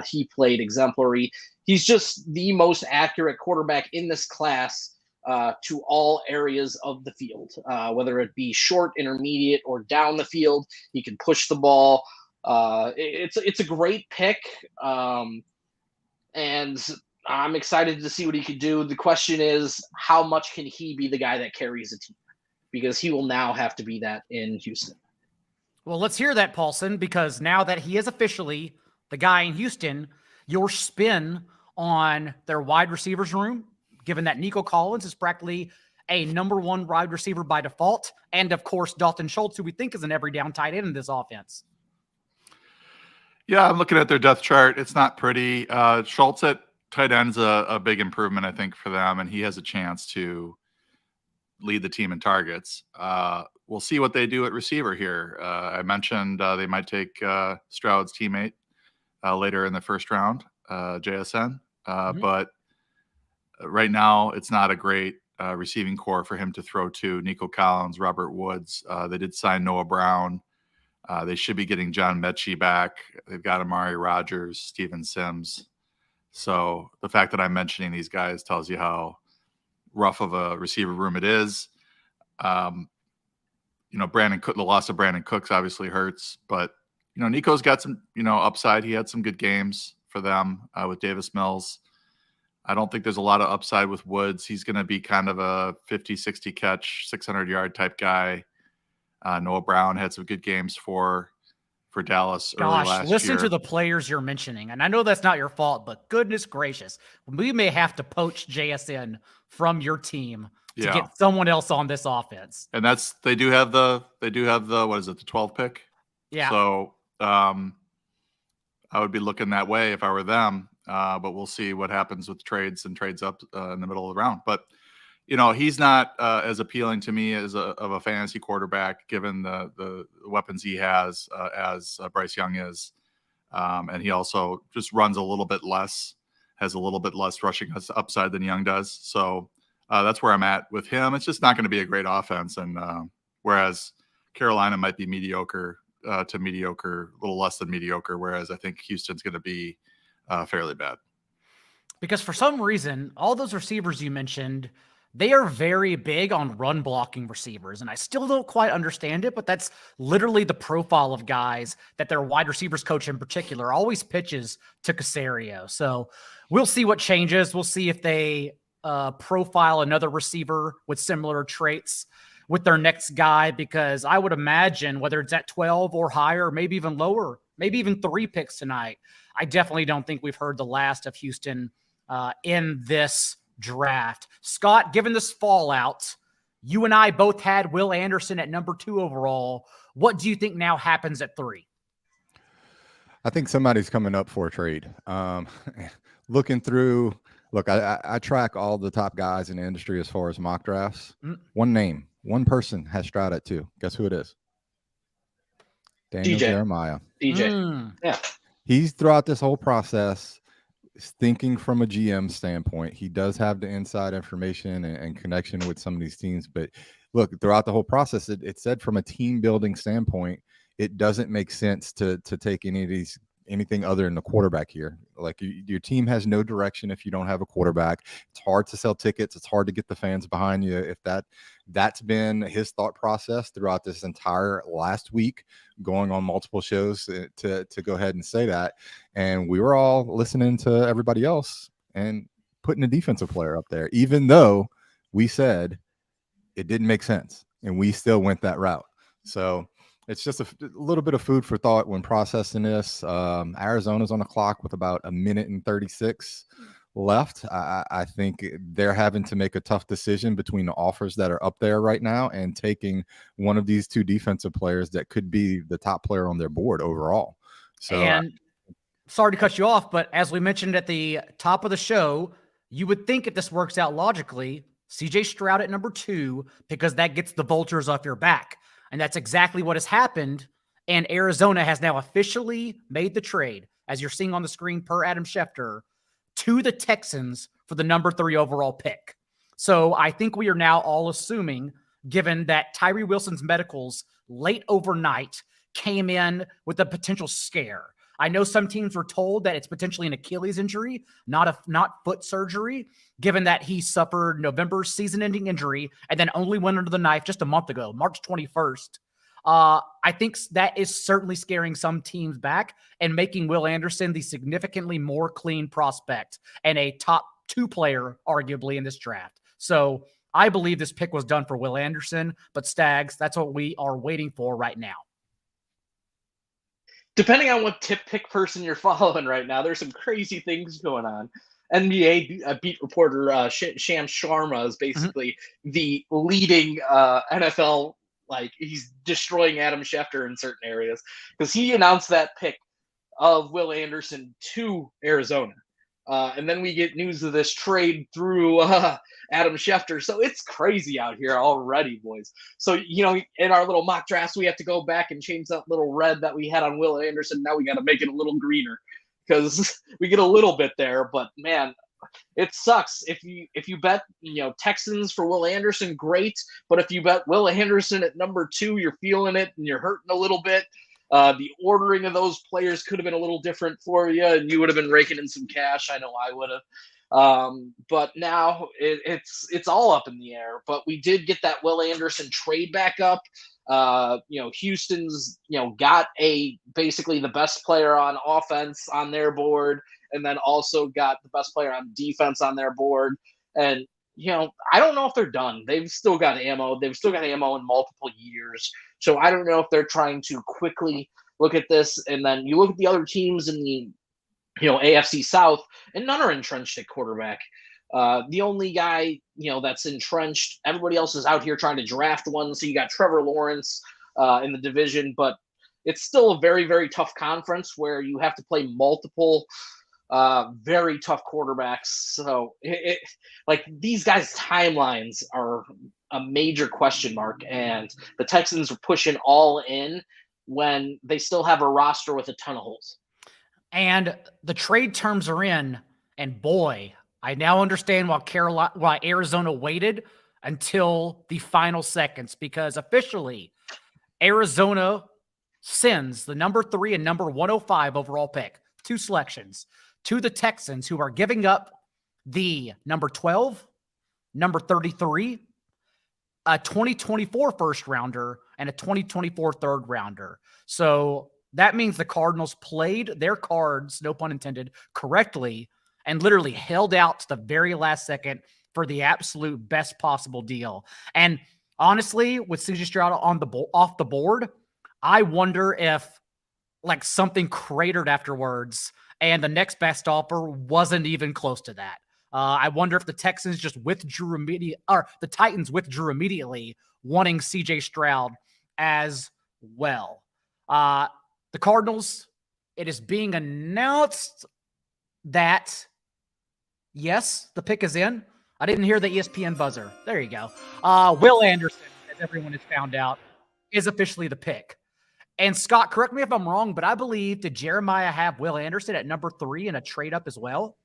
He played exemplary. He's just the most accurate quarterback in this class to all areas of the field, whether it be short, intermediate, or down the field. He can push the ball. It's a great pick, and I'm excited to see what he could do. The question is, how much can he be the guy that carries a team? Because he will now have to be that in Houston. Well, let's hear that, Paulson, because now that he is officially the guy in Houston, your spin on their wide receivers room, given that Nico Collins is practically a number 1 wide receiver by default, and of course, Dalton Schultz, who we think is an every down tight end in this offense. Yeah, I'm looking at their depth chart. It's not pretty. Schultz at tight end's a big improvement, I think, for them, and he has a chance to lead the team in targets. We'll see what they do at receiver here. I mentioned they might take Stroud's teammate later in the first round, JSN. But right now, it's not a great receiving core for him to throw to. Nico Collins, Robert Woods. They did sign Noah Brown They should be getting John Mechie back. They've got Amari Rogers, Steven Sims. So the fact that I'm mentioning these guys tells you how rough of a receiver room it is. The loss of Brandon Cooks obviously hurts, but Nico's got some, upside. He had some good games for them with Davis Mills. I don't think there's a lot of upside with Woods. He's going to be kind of a 50, 60 catch, 600-yard type guy. Noah Brown had some good games for Dallas early last year. Listen to the players you're mentioning. And I know that's not your fault, but goodness gracious, we may have to poach JSN from your team to get someone else on this offense. And they do have the what is it, the 12th pick? Yeah. So I would be looking that way if I were them. But we'll see what happens with trades up in the middle of the round. But he's not as appealing to me as of a fantasy quarterback, given the weapons he has as Bryce Young is. And he also just runs a little bit less, has a little bit less rushing upside than Young does. So that's where I'm at with him. It's just not going to be a great offense. And whereas Carolina might be mediocre to mediocre, a little less than mediocre, whereas I think Houston's going to be fairly bad. Because for some reason, all those receivers you mentioned, they are very big on run blocking receivers. And I still don't quite understand it, but that's literally the profile of guys that their wide receivers coach in particular always pitches to Caserio. So we'll see what changes. We'll see if they profile another receiver with similar traits with their next guy, because I would imagine whether it's at 12 or higher, maybe even lower, maybe even 3 picks tonight, I definitely don't think we've heard the last of Houston in this draft. Scott, given this fallout, you and I both had Will Anderson at number 2 overall. What do you think now happens at 3? I think somebody's coming up for a trade. Looking through, I track all the top guys in the industry as far as mock drafts. One person has Stroud at 2. Guess who it is? Daniel Jeremiah. DJ. Yeah. He's throughout this whole process thinking from a GM standpoint. He does have the inside information and connection with some of these teams. But look, throughout the whole process, it said from a team building standpoint, it doesn't make sense to take anything other than the quarterback here. Like your team has no direction if you don't have a quarterback. It's hard to sell tickets. It's hard to get the fans behind you. If that's been his thought process throughout this entire last week, going on multiple shows to go ahead and say that. And we were all listening to everybody else and putting a defensive player up there, even though we said it didn't make sense and we still went that route. So it's just a little bit of food for thought when processing this. Arizona's on the clock with about 1:36 left. I think they're having to make a tough decision between the offers that are up there right now and taking one of these 2 defensive players that could be the top player on their board overall. So, and sorry to cut you off, but as we mentioned at the top of the show, you would think if this works out logically, CJ Stroud at number 2, because that gets the vultures off your back. And that's exactly what has happened. And Arizona has now officially made the trade, as you're seeing on the screen per Adam Schefter, to the Texans for the number 3 overall pick. So I think we are now all assuming, given that Tyree Wilson's medicals late overnight came in with a potential scare. I know some teams were told that it's potentially an Achilles injury, not foot surgery, given that he suffered November's season-ending injury and then only went under the knife just a month ago, March 21st. I think that is certainly scaring some teams back and making Will Anderson the significantly more clean prospect and a top 2 player, arguably, in this draft. So I believe this pick was done for Will Anderson, but Stags, that's what we are waiting for right now. Depending on what tip pick person you're following right now, there's some crazy things going on. NBA beat reporter Shams Sharma is basically the leading NFL, like he's destroying Adam Schefter in certain areas, because he announced that pick of Will Anderson to Arizona. And then we get news of this trade through Adam Schefter. So it's crazy out here already, boys. So, in our little mock drafts, we have to go back and change that little red that we had on Will Anderson. Now we got to make it a little greener because we get a little bit there. But, man, it sucks. If you bet, Texans for Will Anderson, great. But if you bet Will Anderson at number 2, you're feeling it and you're hurting a little bit. The ordering of those players could have been a little different for you, and you would have been raking in some cash. I know I would have. But now it's all up in the air. But we did get that Will Anderson trade back up. Houston's got basically the best player on offense on their board, and then also got the best player on defense on their board. And I don't know if they're done. They've still got ammo. They've still got ammo in multiple years. So I don't know if they're trying to quickly look at this. And then you look at the other teams in the AFC South, and none are entrenched at quarterback. The only guy that's entrenched, everybody else is out here trying to draft one. So you got Trevor Lawrence in the division, but it's still a very, very tough conference where you have to play multiple very tough quarterbacks. So these guys' timelines are a major question mark, and the Texans are pushing all in when they still have a roster with a ton of holes. And the trade terms are in, and boy, I now understand why Arizona waited until the final seconds, because officially Arizona sends the number 3 and number 105 overall pick, 2 selections, to the Texans, who are giving up the number 12, number 33, a 2024 first rounder, and a 2024 third rounder. So that means the Cardinals played their cards, no pun intended, correctly, and literally held out to the very last second for the absolute best possible deal. And honestly, with CJ Stroud off the board, I wonder if something cratered afterwards and the next best offer wasn't even close to that. I wonder if the Texans just withdrew immediately, or the Titans withdrew immediately, wanting CJ Stroud as well. The Cardinals, it is being announced that, yes, the pick is in. I didn't hear the ESPN buzzer. There you go. Will Anderson, as everyone has found out, is officially the pick. And Scott, correct me if I'm wrong, but I believe did Jeremiah have Will Anderson at number 3 in a trade up as well?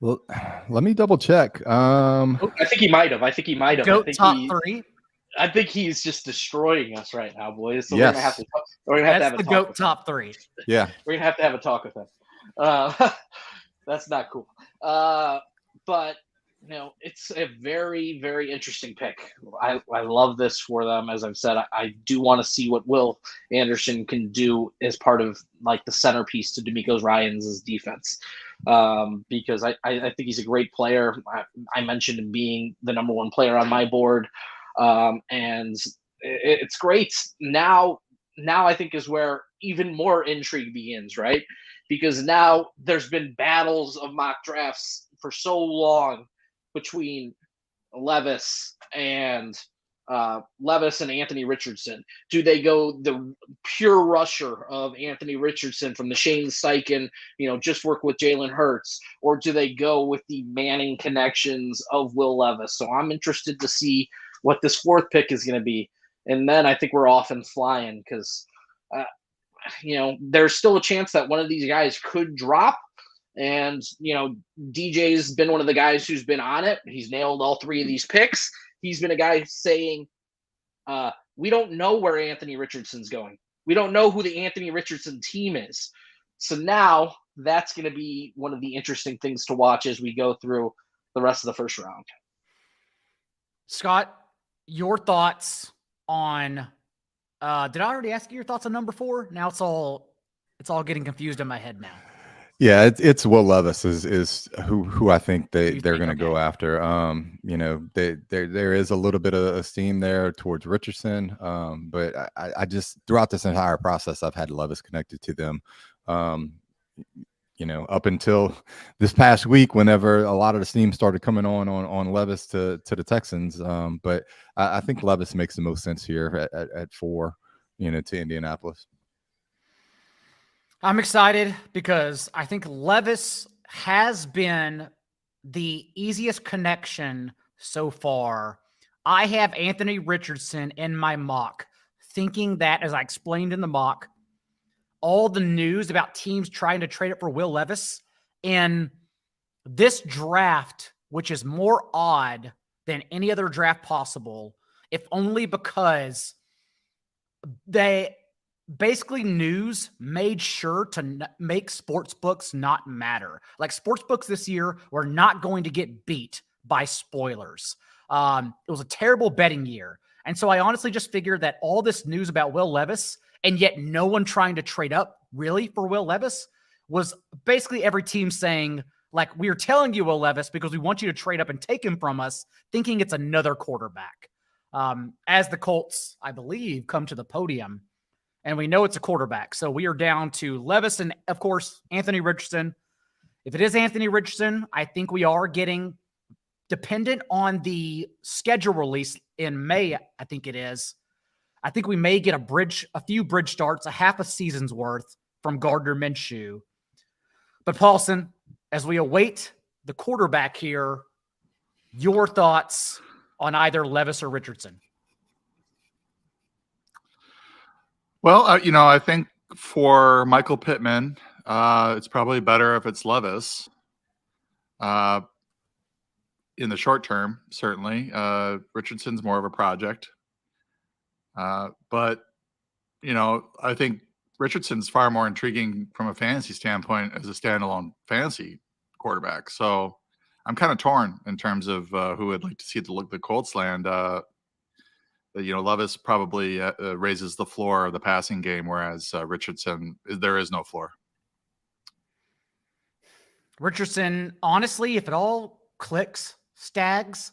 Well, let me double check. I think he might have. Goat top 3. I think he's just destroying us right now, boys. So yes. we're gonna have to have the a GOAT talk top 3. Yeah. We're gonna have to have a talk with him. That's not cool. But it's a very, very interesting pick. I love this for them. As I've said, I do want to see what Will Anderson can do as part of the centerpiece to D'Amico Ryans' defense. Because I think he's a great player. I mentioned him being the number 1 player on my board. And it's great. Now I think is where even more intrigue begins, right? Because now there's been battles of mock drafts for so long between Levis and Anthony Richardson. Do they go the pure rusher of Anthony Richardson from the Shane Steichen, just work with Jalen Hurts, or do they go with the Manning connections of Will Levis? So I'm interested to see what this 4th pick is going to be. And then I think we're off and flying because, there's still a chance that one of these guys could drop. And, DJ's been one of the guys who's been on it. He's nailed all 3 of these picks. He's been a guy saying, we don't know where Anthony Richardson's going. We don't know who the Anthony Richardson team is. So now that's going to be one of the interesting things to watch as we go through the rest of the first round. Scott, your thoughts on did I already ask you your thoughts on number 4? Now it's all getting confused in my head now. Yeah, it's Will Levis is who I think they're going to go after. There is a little bit of esteem there towards Richardson, but I just throughout this entire process I've had Levis connected to them. Up until this past week, whenever a lot of the steam started coming on Levis to the Texans. But I think Levis makes the most sense here at 4, to Indianapolis. I'm excited because I think Levis has been the easiest connection so far. I have Anthony Richardson in my mock, thinking that, as I explained in the mock, all the news about teams trying to trade it for Will Levis in this draft, which is more odd than any other draft possible, if only because basically news made sure to make sports books not matter. Like sports books this year were not going to get beat by spoilers. It was a terrible betting year. And so I honestly just figured that all this news about Will Levis and yet no one trying to trade up really for Will Levis was basically every team saying, like, we're telling you Will Levis because we want you to trade up and take him from us, thinking it's another quarterback. As the Colts, I believe, come to the podium, and we know it's a quarterback. So we are down to Levis and, of course, Anthony Richardson. If it is Anthony Richardson, I think we are getting, dependent on the schedule release in May, I think it is, I think we may get a few bridge starts, a half a season's worth from Gardner Minshew. But Paulson, as we await the quarterback here, your thoughts on either Levis or Richardson? Well, I think for Michael Pittman, it's probably better if it's Levis. In the short term, certainly. Richardson's more of a project. But, I think Richardson's far more intriguing from a fantasy standpoint as a standalone fantasy quarterback. So I'm kind of torn in terms of who I'd like to see the Colts land. Levis probably raises the floor of the passing game, whereas Richardson, there is no floor. Richardson, honestly, if it all clicks, Stags,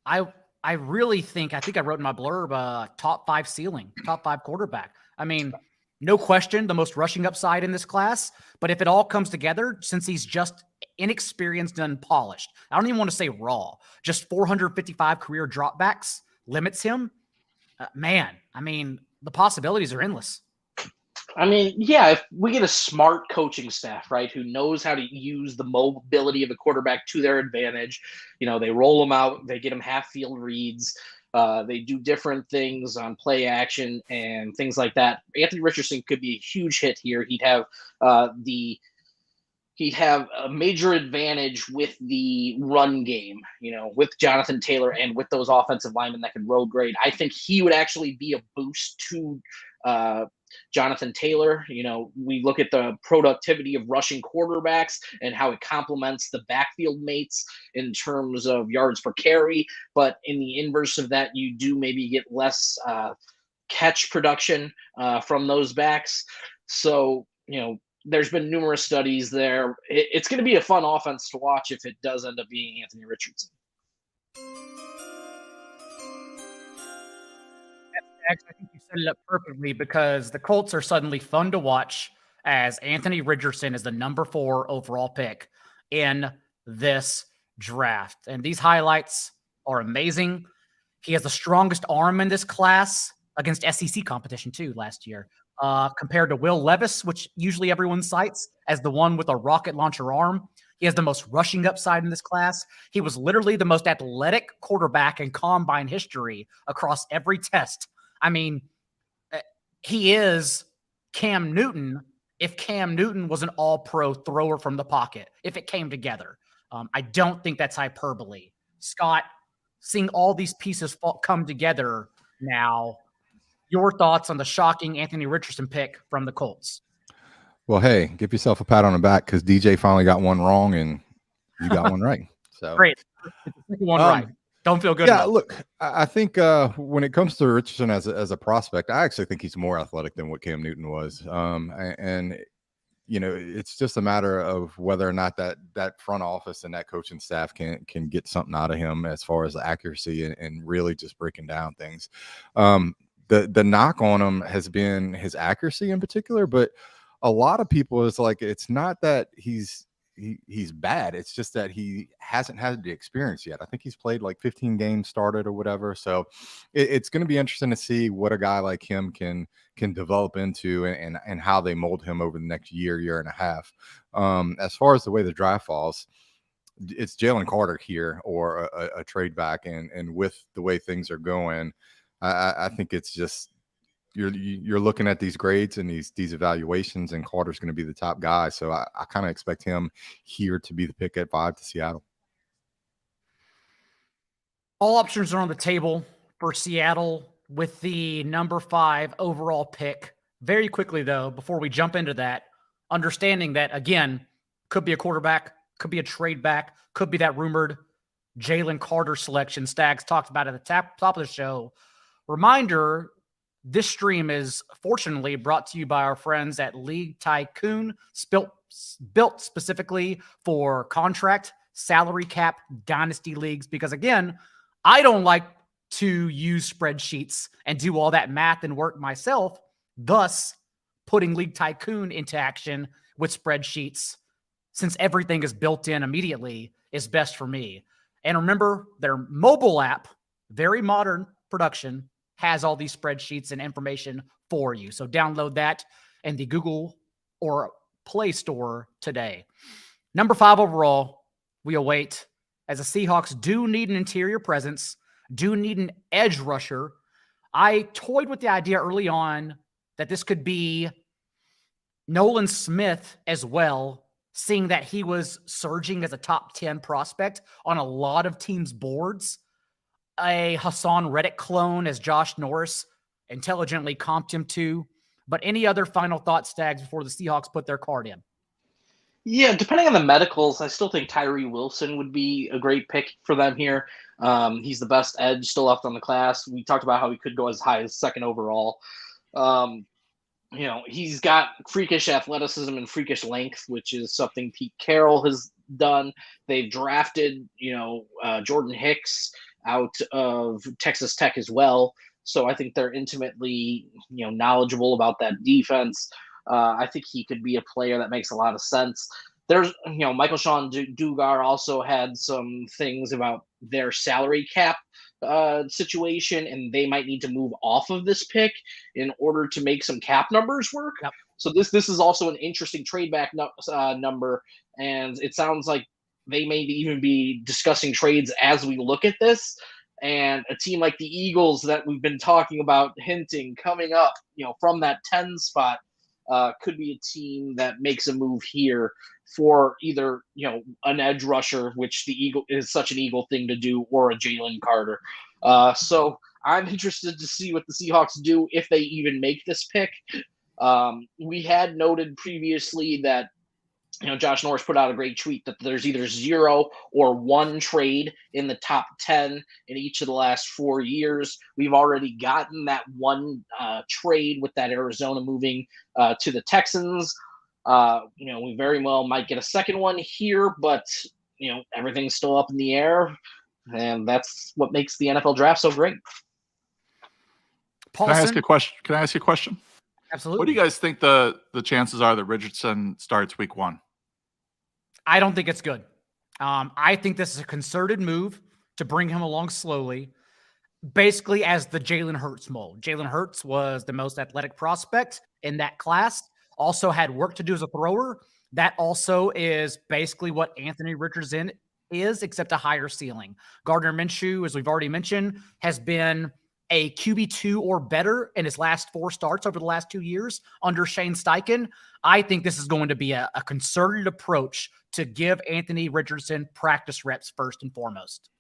I really think I wrote in my blurb, top 5 ceiling, top 5 quarterback. I mean, no question, the most rushing upside in this class. But if it all comes together, since he's just inexperienced and unpolished, I don't even want to say raw, just 455 career dropbacks limits him. Man, I mean, the possibilities are endless. I mean, yeah, if we get a smart coaching staff, right, who knows how to use the mobility of a quarterback to their advantage, they roll them out, they get them half-field reads, they do different things on play action and things like that. Anthony Richardson could be a huge hit here. He'd have a major advantage with the run game, with Jonathan Taylor and with those offensive linemen that can road grade. I think he would actually be a boost to Jonathan Taylor. We look at the productivity of rushing quarterbacks and how it complements the backfield mates in terms of yards per carry. But in the inverse of that, you do maybe get less catch production from those backs. So, there's been numerous studies there. It's going to be a fun offense to watch if it does end up being Anthony Richardson. I think you set it up perfectly because the Colts are suddenly fun to watch as Anthony Richardson is the number 4 overall pick in this draft. And these highlights are amazing. He has the strongest arm in this class against SEC competition too last year, compared to Will Levis, which usually everyone cites as the one with a rocket launcher arm. He has the most rushing upside in this class. He was literally the most athletic quarterback in combine history across every test. I mean, he is Cam Newton if Cam Newton was an all-pro thrower from the pocket, if it came together. I don't think that's hyperbole. Scott, seeing all these pieces come together now, your thoughts on the shocking Anthony Richardson pick from the Colts? Well, hey, give yourself a pat on the back because DJ finally got one wrong and you got one right. So great. One right. Don't feel good. Yeah, look, I think when it comes to Richardson as a prospect, I actually think he's more athletic than what Cam Newton was. And it's just a matter of whether or not that front office and that coaching staff can get something out of him as far as accuracy and really just breaking down things. The knock on him has been his accuracy in particular, but a lot of people is like, it's not that he's bad. It's just that he hasn't had the experience yet. I think he's played like 15 games started or whatever. So it's going to be interesting to see what a guy like him can develop into and how they mold him over the next year and a half. As far as the way the draft falls, it's Jalen Carter here or a trade back. And with the way things are going, I think it's just, you're looking at these grades and these evaluations, and Carter's going to be the top guy. So I kind of expect him here to be the pick at 5 to Seattle. All options are on the table for Seattle with the number 5 overall pick Very quickly, though, before we jump into that, understanding that, again, could be a quarterback, could be a trade back, could be that rumored Jalen Carter selection Stags talked about at the top of the show. Reminder, this stream is fortunately brought to you by our friends at League Tycoon, built specifically for contract, salary cap, dynasty leagues. Because again, I don't like to use spreadsheets and do all that math and work myself. Thus, putting League Tycoon into action with spreadsheets, since everything is built in immediately, is best for me. And remember, their mobile app, very modern production, has all these spreadsheets and information for you. So download that in the Google or Play Store today. Number 5 overall, we await, as the Seahawks do need an interior presence, do need an edge rusher. I toyed with the idea early on that this could be Nolan Smith as well, seeing that he was surging as a top 10 prospect on a lot of teams' boards. A Hassan Reddick clone, as Josh Norris intelligently comped him to. But any other final thoughts, Stags, before the Seahawks put their card in? Yeah, depending on the medicals, I still think Tyree Wilson would be a great pick for them here. He's the best edge still left on the class. We talked about how he could go as high as 2nd overall. He's got freakish athleticism and freakish length, which is something Pete Carroll has done. They've drafted, Jordan Hicks out of Texas Tech as well. So I think they're intimately, knowledgeable about that defense. I think he could be a player that makes a lot of sense. There's, Michael Sean Dugar also had some things about their salary cap situation, and they might need to move off of this pick in order to make some cap numbers work. Yep. So this is also an interesting trade back number, and it sounds like they may even be discussing trades as we look at this. And a team like the Eagles that we've been talking about, hinting coming up, from that 10 spot, could be a team that makes a move here for either, an edge rusher, which the Eagle is such an Eagle thing to do, or a Jalen Carter. So I'm interested to see what the Seahawks do if they even make this pick. We had noted previously that, Josh Norris put out a great tweet that there's either 0 or 1 trade in the top 10 in each of the last 4 years. We've already gotten that 1 trade with that Arizona moving to the Texans. We very well might get a second one here, but, everything's still up in the air. And that's what makes the NFL draft so great. Can I ask you a question? Absolutely. What do you guys think the chances are that Richardson starts week 1? I don't think it's good. I think this is a concerted move to bring him along slowly, basically as the Jalen Hurts mold. Jalen Hurts was the most athletic prospect in that class, also had work to do as a thrower. That also is basically what Anthony Richardson is, except a higher ceiling. Gardner Minshew, as we've already mentioned, has been a QB2 or better in his last 4 starts over the last 2 years under Shane Steichen. I think this is going to be a concerted approach to give Anthony Richardson practice reps first and foremost.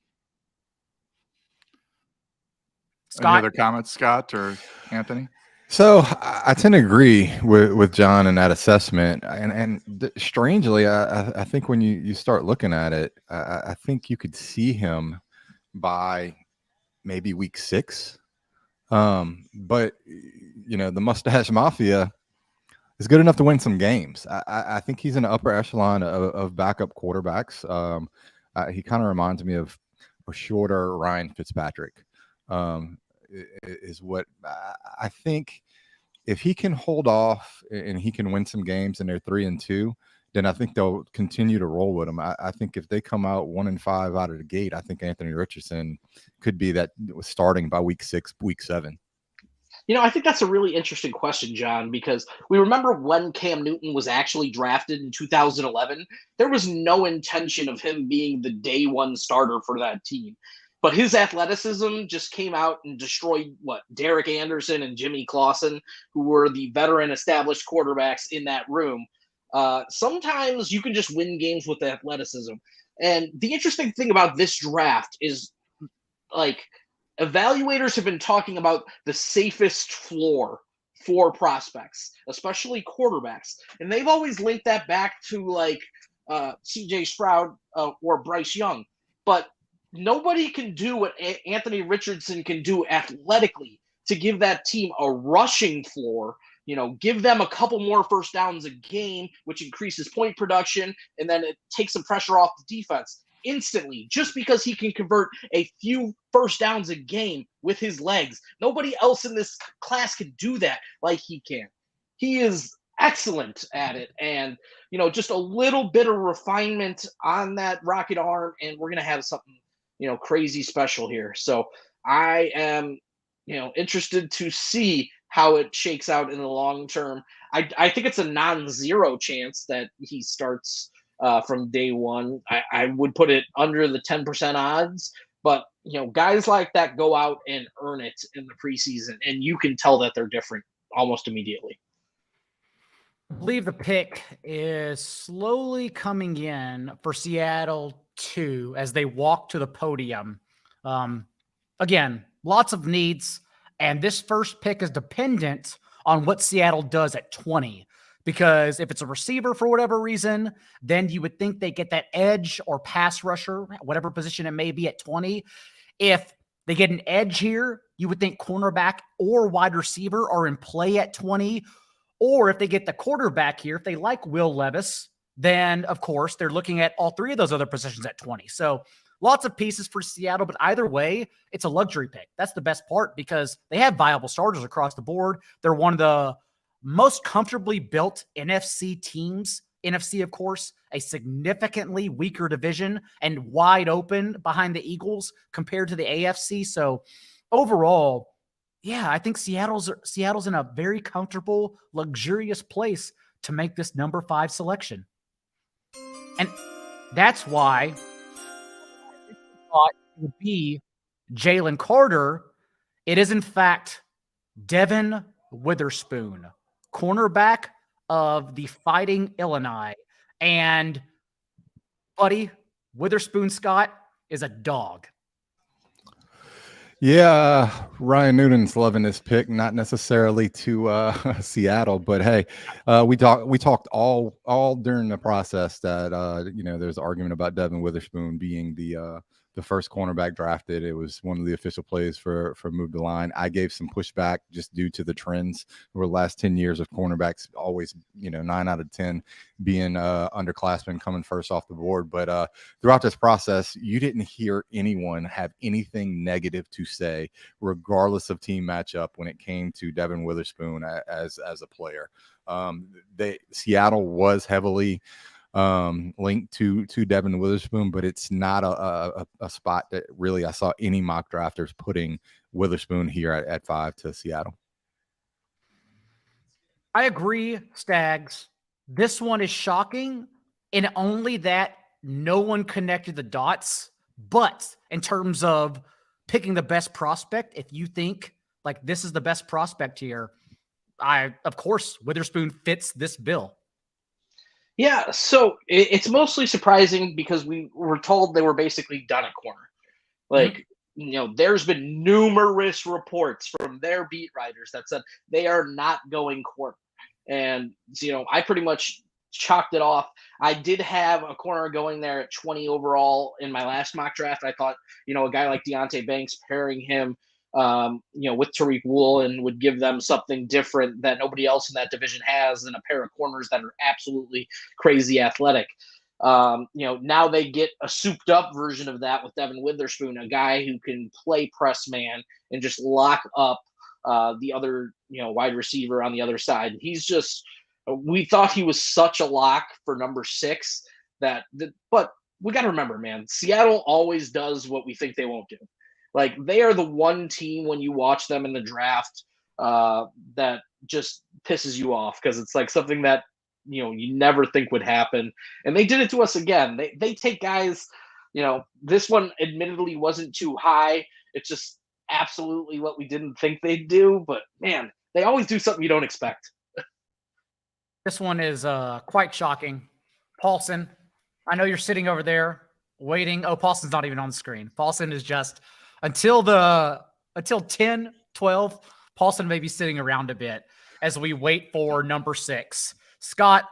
Scott? Any other comments, Scott or Anthony? So I tend to agree with John in that assessment. And strangely, I think when you start looking at it, I think you could see him by maybe week 6. But, the Mustache Mafia is good enough to win some games. I think he's in the upper echelon of backup quarterbacks. He kind of reminds me of a shorter Ryan Fitzpatrick. Is what I think. If he can hold off and he can win some games and they're 3-2, then I think they'll continue to roll with him. I think if they come out 1-5 out of the gate, I think Anthony Richardson could be that starting by week 6, week 7. I think that's a really interesting question, John, because we remember when Cam Newton was actually drafted in 2011, there was no intention of him being the day 1 starter for that team. But his athleticism just came out and destroyed Derek Anderson and Jimmy Clausen, who were the veteran established quarterbacks in that room. Sometimes you can just win games with athleticism. And the interesting thing about this draft is, evaluators have been talking about the safest floor for prospects, especially quarterbacks. And they've always linked that back to like CJ Stroud or Bryce Young. But nobody can do what Anthony Richardson can do athletically to give that team a rushing floor, give them a couple more first downs a game, which increases point production, and then it takes some pressure off the defense instantly, just because he can convert a few first downs a game with his legs. Nobody else in this class can do that like he can. He is excellent at it. And, just a little bit of refinement on that rocket arm, and we're going to have something, crazy special here. So I am, interested to see how it shakes out in the long term. I think it's a non-zero chance that he starts from day one. I would put it under the 10% odds, but guys like that go out and earn it in the preseason, and you can tell that they're different almost immediately. I believe the pick is slowly coming in for Seattle too, as they walk to the podium. Again, lots of needs, and this first pick is dependent on what Seattle does at 20. Because if it's a receiver for whatever reason, then you would think they get that edge or pass rusher, whatever position it may be at 20. If they get an edge here, you would think cornerback or wide receiver are in play at 20. Or if they get the quarterback here, if they like Will Levis, then of course they're looking at all three of those other positions at 20. So lots of pieces for Seattle, but either way, it's a luxury pick. That's the best part because they have viable starters across the board. They're one of the most comfortably built NFC teams. NFC, of course, a significantly weaker division and wide open behind the Eagles compared to the AFC. So overall, yeah, I think Seattle's in a very comfortable, luxurious place to make this number 5 selection. And that's why I thought it would be Jalen Carter. It is, in fact, Devin Witherspoon, cornerback of the Fighting Illini. And, buddy, Witherspoon Scott is a dog. Yeah, Ryan Newton's loving this pick, not necessarily to Seattle, but hey, we talked all during the process that there's argument about Devin Witherspoon being the first cornerback drafted. It was one of the official plays for Move the Line. I gave some pushback just due to the trends over the last 10 years of cornerbacks always, 9 out of 10 being underclassmen coming first off the board. But throughout this process, you didn't hear anyone have anything negative to say, regardless of team matchup, when it came to Devin Witherspoon as a player. Seattle was heavily linked to Devin Witherspoon, but it's not a spot that really I saw any mock drafters putting Witherspoon here at 5 to Seattle. I agree, Stags. This one is shocking in only that no one connected the dots. But in terms of picking the best prospect, if you think like this is the best prospect here, of course, Witherspoon fits this bill. Yeah, so it's mostly surprising because we were told they were basically done at corner. Like, there's been numerous reports from their beat writers that said they are not going corner. And, I pretty much chalked it off. I did have a corner going there at 20 overall in my last mock draft. I thought, a guy like Deontay Banks, pairing him with Tariq Woolen would give them something different that nobody else in that division has than a pair of corners that are absolutely crazy athletic. Now they get a souped up version of that with Devin Witherspoon, a guy who can play press man and just lock up the other, wide receiver on the other side. We thought he was such a lock for number 6 but we got to remember, man, Seattle always does what we think they won't do. Like, they are the one team when you watch them in the draft that just pisses you off because it's like something that, you never think would happen. And they did it to us again. They take guys, this one admittedly wasn't too high. It's just absolutely what we didn't think they'd do. But, man, they always do something you don't expect. This one is quite shocking. Paulson, I know you're sitting over there waiting. Oh, Paulson's not even on the screen. Paulson is just... Until 10, 12, Paulson may be sitting around a bit. as we wait for number 6. Scott,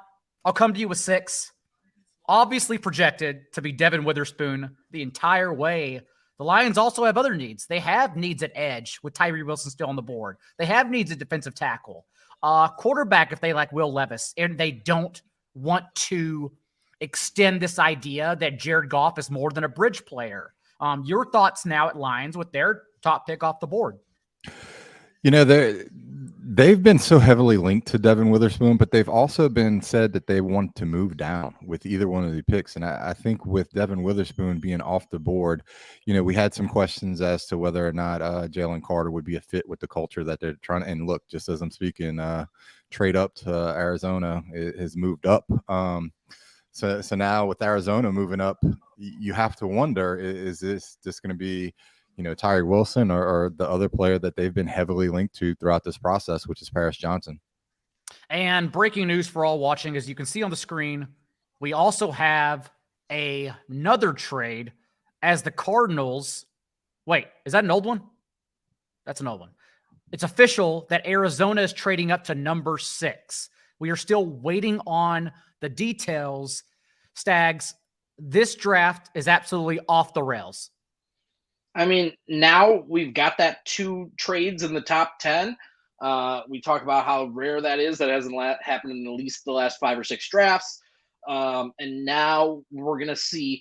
I'll come to you with 6. Obviously projected to be Devin Witherspoon the entire way. The Lions also have other needs. They have needs at edge with Tyree Wilson still on the board. They have needs at defensive tackle. Quarterback if they like Will Levis, and they don't want to extend this idea that Jared Goff is more than a bridge player. Your thoughts now at Lions with their top pick off the board? You know, they've been so heavily linked to Devin Witherspoon, but they've also been said that they want to move down with either one of the picks. And I think with Devin Witherspoon being off the board, you know, we had some questions as to whether or not Jalen Carter would be a fit with the culture that they're trying to. And look, just as I'm speaking, trade up to Arizona has moved up. So now with Arizona moving up, you have to wonder, is this just going to be, you know, Tyree Wilson or the other player that they've been heavily linked to throughout this process, which is Paris Johnson. And breaking news for all watching, as you can see on the screen, we also have another trade as the Cardinals. Wait, is that an old one? That's an old one. It's official that Arizona is trading up to number 6. We are still waiting on the details. Stags, this draft is absolutely off the rails. I mean, now we've got that 2 trades in the top 10. We talk about how rare that is. That hasn't happened in at least the last 5 or 6 drafts. And now we're going to see.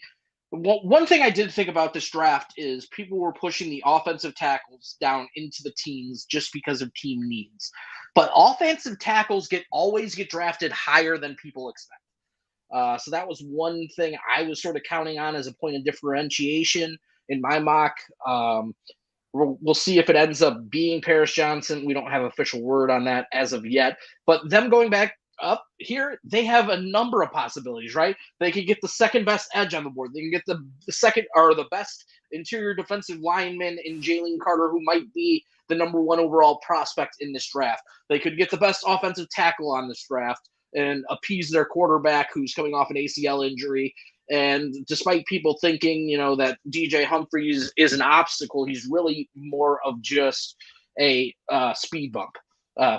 One thing I did think about this draft is people were pushing the offensive tackles down into the teens just because of team needs. But offensive tackles always get drafted higher than people expect. So that was one thing I was sort of counting on as a point of differentiation in my mock. We'll see if it ends up being Paris Johnson. We don't have official word on that as of yet. But them going back up here, they have a number of possibilities, right? They could get the second best edge on the board. They can get the second or the best interior defensive lineman in Jalen Carter, who might be the number 1 overall prospect in this draft. They could get the best offensive tackle on this draft and appease their quarterback who's coming off an ACL injury. And despite people thinking, you know, that DJ Humphries is an obstacle, he's really more of just a speed bump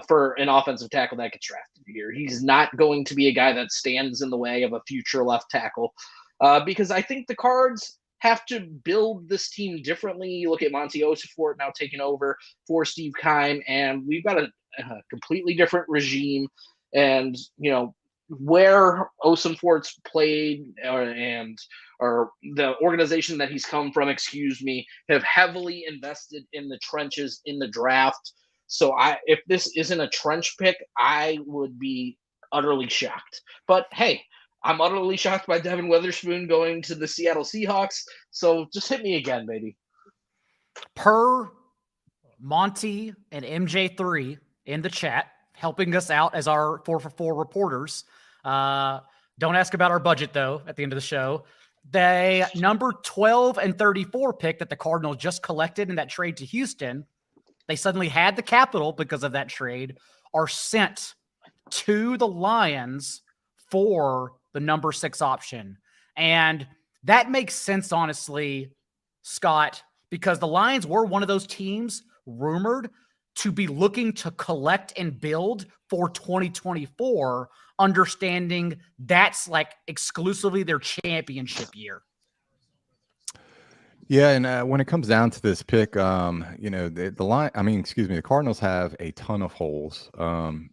for an offensive tackle that gets drafted here. He's not going to be a guy that stands in the way of a future left tackle because I think the Cards have to build this team differently. You look at Monty Osifort now taking over for Steve Keim, and we've got a completely different regime. And, you know, where Osimfort's played or the organization that he's come from, have heavily invested in the trenches in the draft. So if this isn't a trench pick, I would be utterly shocked. But hey, I'm utterly shocked by Devin Witherspoon going to the Seattle Seahawks. So just hit me again, baby. Per Monty and MJ3 in the chat, helping us out as our 4 for 4 reporters. Don't ask about our budget, though, at the end of the show. The number 12 and 34 pick that the Cardinals just collected in that trade to Houston, they suddenly had the capital because of that trade, are sent to the Lions for the number 6 option. And that makes sense, honestly, Scott, because the Lions were one of those teams rumored to be looking to collect and build for 2024, understanding that's like exclusively their championship year. Yeah, and when it comes down to this pick, you know, the Cardinals have a ton of holes.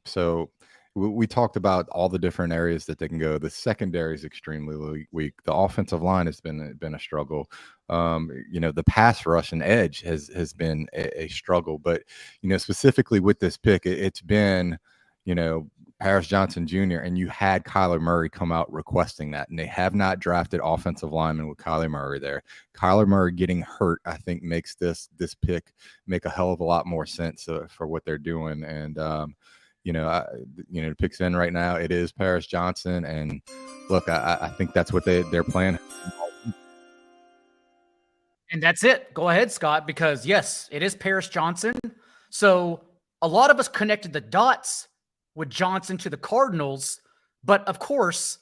So we talked about all the different areas that they can go. The secondary is extremely weak. The offensive line has been a struggle. You know, the pass rush and edge has been a struggle. But, you know, specifically with this pick, it's been, you know, Paris Johnson Jr., and you had Kyler Murray come out requesting that, and they have not drafted offensive linemen with Kyler Murray there. Kyler Murray getting hurt, I think, makes this pick make a hell of a lot more sense for what they're doing. And, the pick's in right now. It is Paris Johnson, and look, I think that's what they're playing. And that's it. Go ahead, Scott, because yes, it is Paris Johnson. So a lot of us connected the dots with Johnson to the Cardinals, but of course,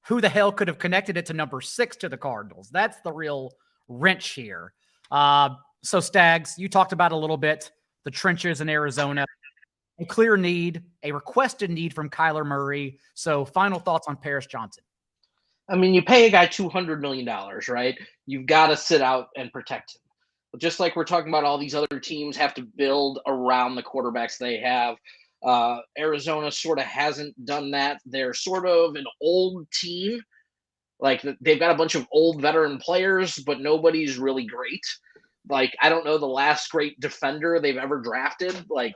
who the hell could have connected it to number 6 to the Cardinals? That's the real wrench here. So Stags, you talked about a little bit the trenches in Arizona. a clear need, a requested need from Kyler Murray. So final thoughts on Paris Johnson. I mean, you pay a guy $200 million, right? You've got to sit out and protect him. But just like we're talking about, all these other teams have to build around the quarterbacks they have. Arizona sort of hasn't done that. They're sort of an old team. Like, they've got a bunch of old veteran players, but nobody's really great. Like, I don't know the last great defender they've ever drafted. Like,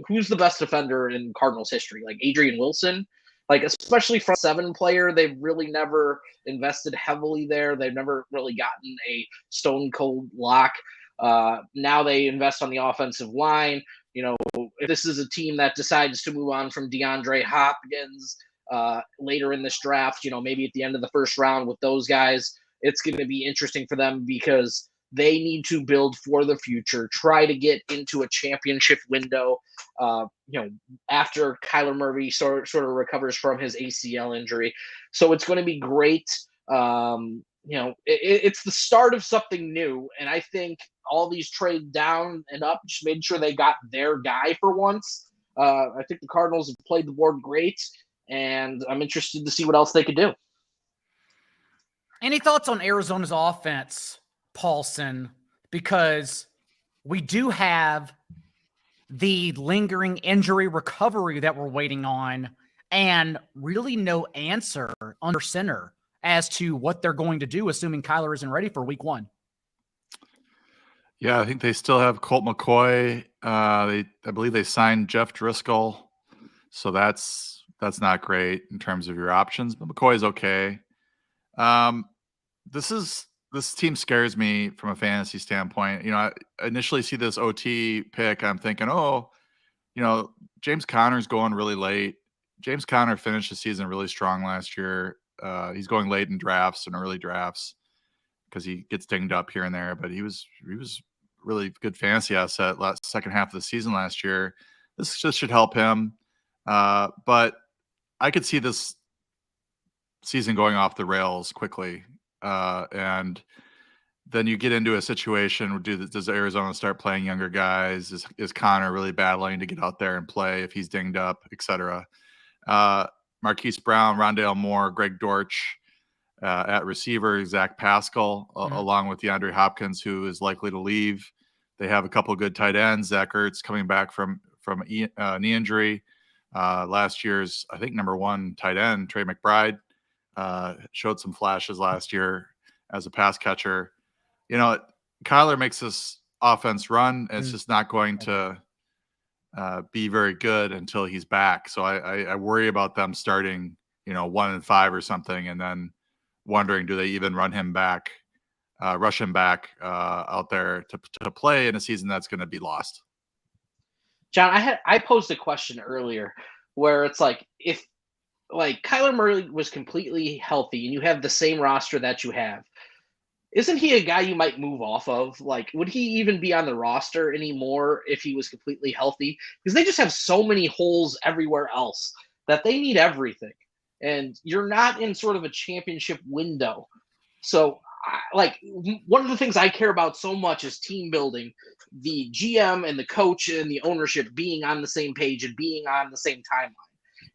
who's the best defender in Cardinals history? Like, Adrian Wilson? Like, especially front seven player, they've really never invested heavily there. They've never really gotten a stone cold lock. Now they invest on the offensive line. You know, if this is a team that decides to move on from DeAndre Hopkins later in this draft, you know, maybe at the end of the first round with those guys, it's going to be interesting for them because they need to build for the future, try to get into a championship window, you know, after Kyler Murray sort of recovers from his ACL injury. So it's going to be great. You know, it's the start of something new. And I think all these trade down and up just made sure they got their guy for once. I think the Cardinals have played the board great, and I'm interested to see what else they could do. Any thoughts on Arizona's offense, Paulson? Because we do have the lingering injury recovery that we're waiting on, and really no answer under center as to what they're going to do, assuming Kyler isn't ready for week 1. Yeah, I think they still have Colt McCoy. I believe they signed Jeff Driscoll, so that's not great in terms of your options. But McCoy is okay. This team scares me from a fantasy standpoint. You know, I initially see this OT pick, I'm thinking, oh, you know, James Conner's going really late. James Conner finished the season really strong last year. He's going late in drafts and early drafts because he gets dinged up here and there, but he was really good fantasy asset second half of the season last year. This just should help him. But I could see this season going off the rails quickly. And then you get into a situation where does Arizona start playing younger guys? Is Connor really battling to get out there and play if he's dinged up, et cetera? Marquise Brown, Rondale Moore, Greg Dortch at receiver, Zach Pascal, along with DeAndre Hopkins, who is likely to leave. They have a couple of good tight ends. Zach Ertz coming back from knee injury. Last year's, I think, number 1 tight end, Trey McBride, showed some flashes last year as a pass catcher. You know, Kyler makes this offense run. It's just not going to be very good until he's back. So I worry about them starting, you know, 1-5 or something, and then wondering, do they even rush him back out there to play in a season that's going to be lost? John, I posed a question earlier where it's like, if like Kyler Murray was completely healthy and you have the same roster that you have, isn't he a guy you might move off of? Like, would he even be on the roster anymore if he was completely healthy? Because they just have so many holes everywhere else that they need everything. And you're not in sort of a championship window. So, like, one of the things I care about so much is team building, the GM and the coach and the ownership being on the same page and being on the same timeline.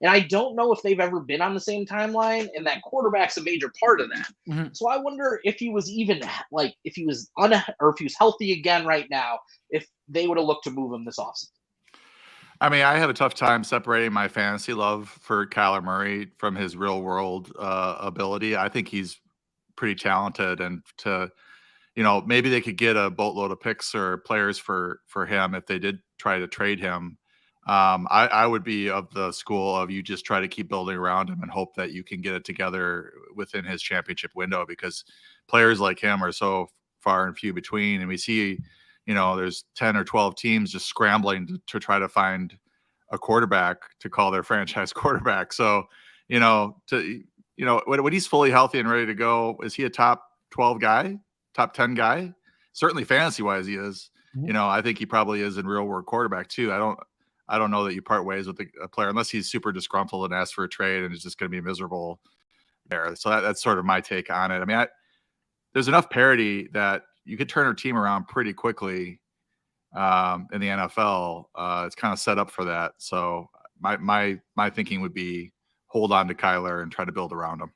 And I don't know if they've ever been on the same timeline, and that quarterback's a major part of that. Mm-hmm. So I wonder if he was even like, if he was healthy again right now, if they would have looked to move him this offseason. I mean, I have a tough time separating my fantasy love for Kyler Murray from his real world ability. I think he's pretty talented, and you know, maybe they could get a boatload of picks or players for him if they did try to trade him. I would be of the school of you just try to keep building around him and hope that you can get it together within his championship window, because players like him are so far and few between. And we see, you know, there's 10 or 12 teams just scrambling to try to find a quarterback to call their franchise quarterback. So, you know, when he's fully healthy and ready to go, is he a top 12 guy, top 10 guy? Certainly fantasy wise, he is. Mm-hmm. You know, I think he probably is in real world quarterback too. I don't know that you part ways with a player unless he's super disgruntled and asks for a trade and is just going to be miserable there. So that's sort of my take on it. I mean, there's enough parity that you could turn a team around pretty quickly in the NFL, it's kind of set up for that. So my thinking would be hold on to Kyler and try to build around him.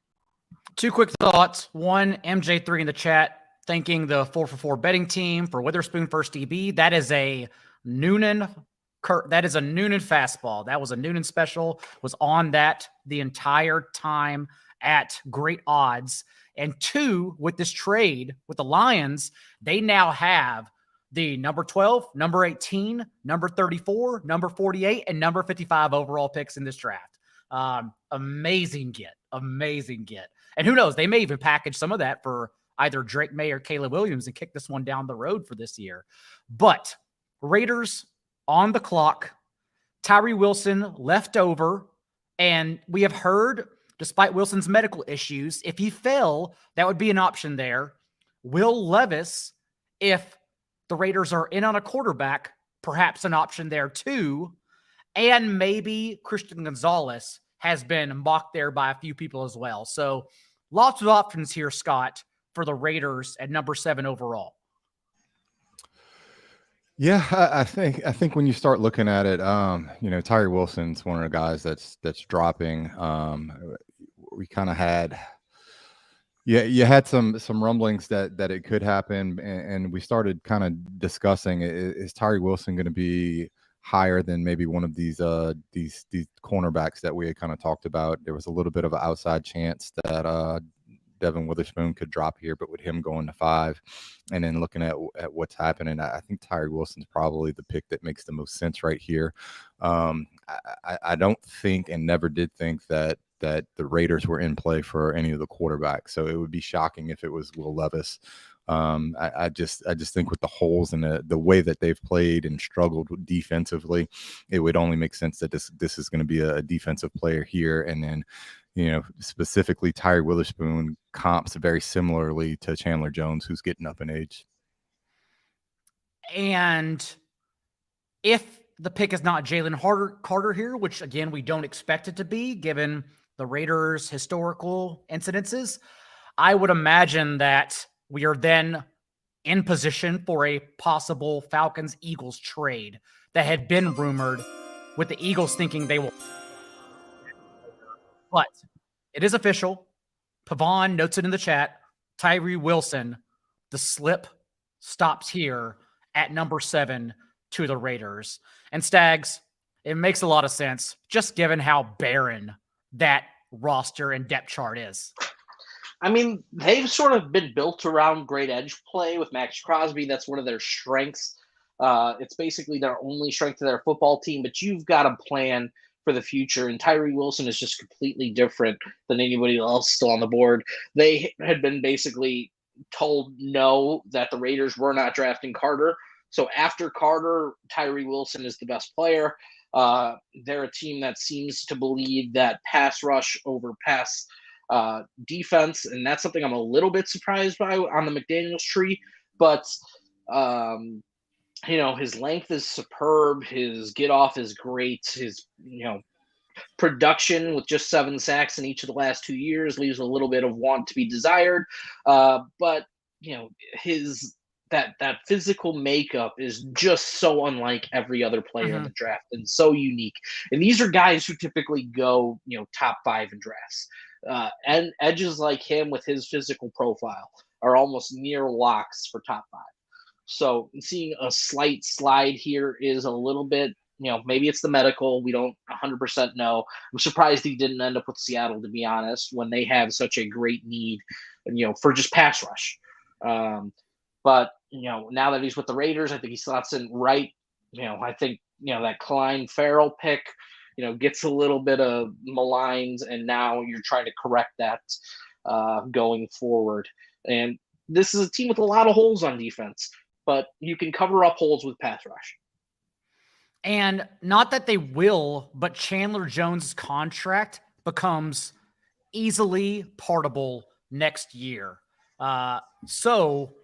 Two quick thoughts. One, MJ3 in the chat thanking the 4for4 betting team for Witherspoon first DB. That is a Noonan fastball. That was a Noonan special. Was on that the entire time at great odds. And two, with this trade with the Lions, they now have the number 12, number 18, number 34, number 48, and number 55 overall picks in this draft. Amazing get. And who knows, they may even package some of that for either Drake May or Caleb Williams and kick this one down the road for this year. But Raiders on the clock, Tyree Wilson left over, and we have heard, despite Wilson's medical issues, if he fell, that would be an option there. Will Levis, if the Raiders are in on a quarterback, perhaps an option there too. And maybe Christian Gonzalez has been mocked there by a few people as well. So lots of options here, Scott, for the Raiders at number 7 overall. Yeah, I think when you start looking at it, Tyree Wilson's one of the guys that's dropping. We kind of had, you had some rumblings that it could happen, and we started kind of discussing, is Tyree Wilson going to be higher than maybe one of these cornerbacks that we had kind of talked about? There was a little bit of an outside chance that Devin Witherspoon could drop here, but with him going to 5 and then looking at what's happening, I think Tyree Wilson's probably the pick that makes the most sense right here. I don't think, and never did think, that the Raiders were in play for any of the quarterbacks. So it would be shocking if it was Will Levis. I just think with the holes and the way that they've played and struggled defensively, it would only make sense that this is going to be a defensive player here. And then, specifically Tyree Witherspoon comps very similarly to Chandler Jones, who's getting up in age. And if the pick is not Jalen Carter here, which again, we don't expect it to be given the Raiders' historical incidences, I would imagine that we are then in position for a possible Falcons-Eagles trade that had been rumored, with the Eagles thinking they will. But it is official. Pavon notes it in the chat. Tyree Wilson, the slip stops here at number 7 to the Raiders. And Stags, it makes a lot of sense, just given how barren that roster and depth chart is. I mean, they've sort of been built around great edge play with Max Crosby. That's one of their strengths. It's basically their only strength of their football team, but you've got a plan for the future. And Tyree Wilson is just completely different than anybody else still on the board. They had been basically told no, that the Raiders were not drafting Carter. So after Carter, Tyree Wilson is the best player. They're a team that seems to believe that pass rush over pass defense, and that's something I'm a little bit surprised by on the McDaniels tree. But his length is superb, his get off is great, his production with just 7 sacks in each of the last 2 years leaves a little bit of want to be desired. But his that physical makeup is just so unlike every other player in the draft and so unique. And these are guys who typically go top 5 in drafts. And edges like him with his physical profile are almost near locks for top 5. So seeing a slight slide here is a little bit, maybe it's the medical. We don't 100% know. I'm surprised he didn't end up with Seattle, to be honest, when they have such a great need, for just pass rush. But, now that he's with the Raiders, I think he slots in right. I think, that Klein Farrell pick, gets a little bit of maligned, and now you're trying to correct that going forward. And this is a team with a lot of holes on defense, but you can cover up holes with pass rush. And not that they will, but Chandler Jones' contract becomes easily partable next year. So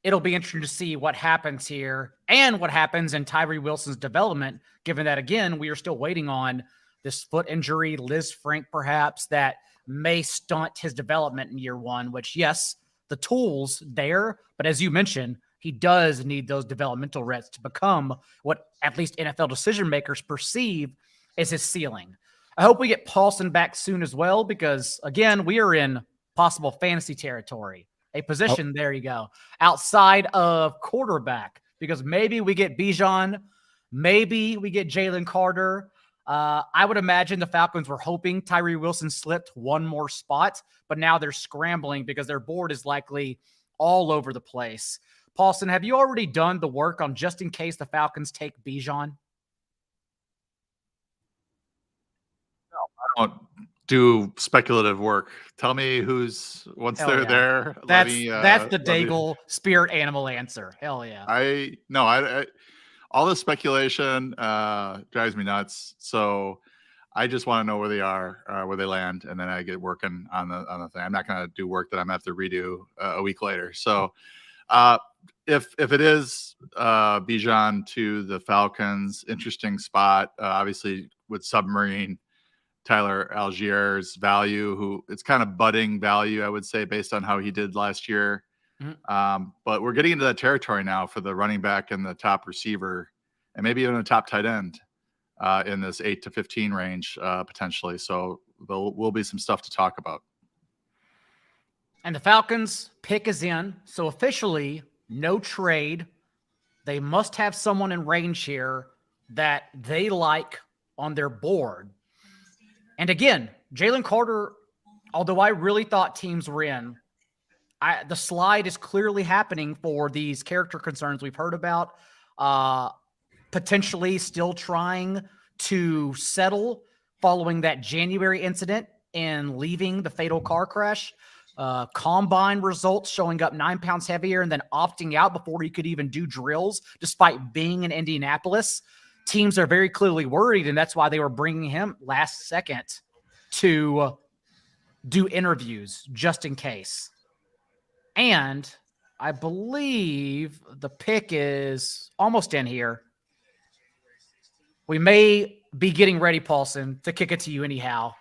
it'll be interesting to see what happens here and what happens in Tyree Wilson's development, given that, again, we are still waiting on this foot injury, Liz Frank perhaps, that may stunt his development in year 1, which, yes, the tools there, but as you mentioned, he does need those developmental reps to become what at least NFL decision makers perceive as his ceiling. I hope we get Paulson back soon as well, because again, we are in possible fantasy territory, a position, there you go, outside of quarterback, because maybe we get Bijan, maybe we get Jalen Carter. I would imagine the Falcons were hoping Tyree Wilson slipped one more spot, but now they're scrambling because their board is likely all over the place. Paulson, have you already done the work on just in case the Falcons take Bijan? No, I don't do speculative work. Tell me once they're there. That's the Daigle spirit animal answer. Hell yeah. I all the speculation drives me nuts. So I just want to know where they are, where they land, and then I get working on the thing. I'm not going to do work that I'm going to have to redo a week later. So if it is Bijan to the Falcons, interesting spot. Obviously with submarine Tyler Allgeier's value, who it's kind of budding value, I would say, based on how he did last year. But we're getting into that territory now for the running back and the top receiver, and maybe even a top tight end in this 8 to 15 range potentially. So there will be some stuff to talk about. And the Falcons pick is in. So officially, no trade. They must have someone in range here that they like on their board. And again, Jalen Carter, although I really thought teams were in, the slide is clearly happening for these character concerns we've heard about, potentially still trying to settle following that January incident and leaving the fatal car crash. Combine results showing up 9 pounds heavier and then opting out before he could even do drills, despite being in Indianapolis. Teams are very clearly worried, and that's why they were bringing him last second to do interviews just in case. And I believe the pick is almost in here. We may be getting ready, Paulson, to kick it to you anyhow.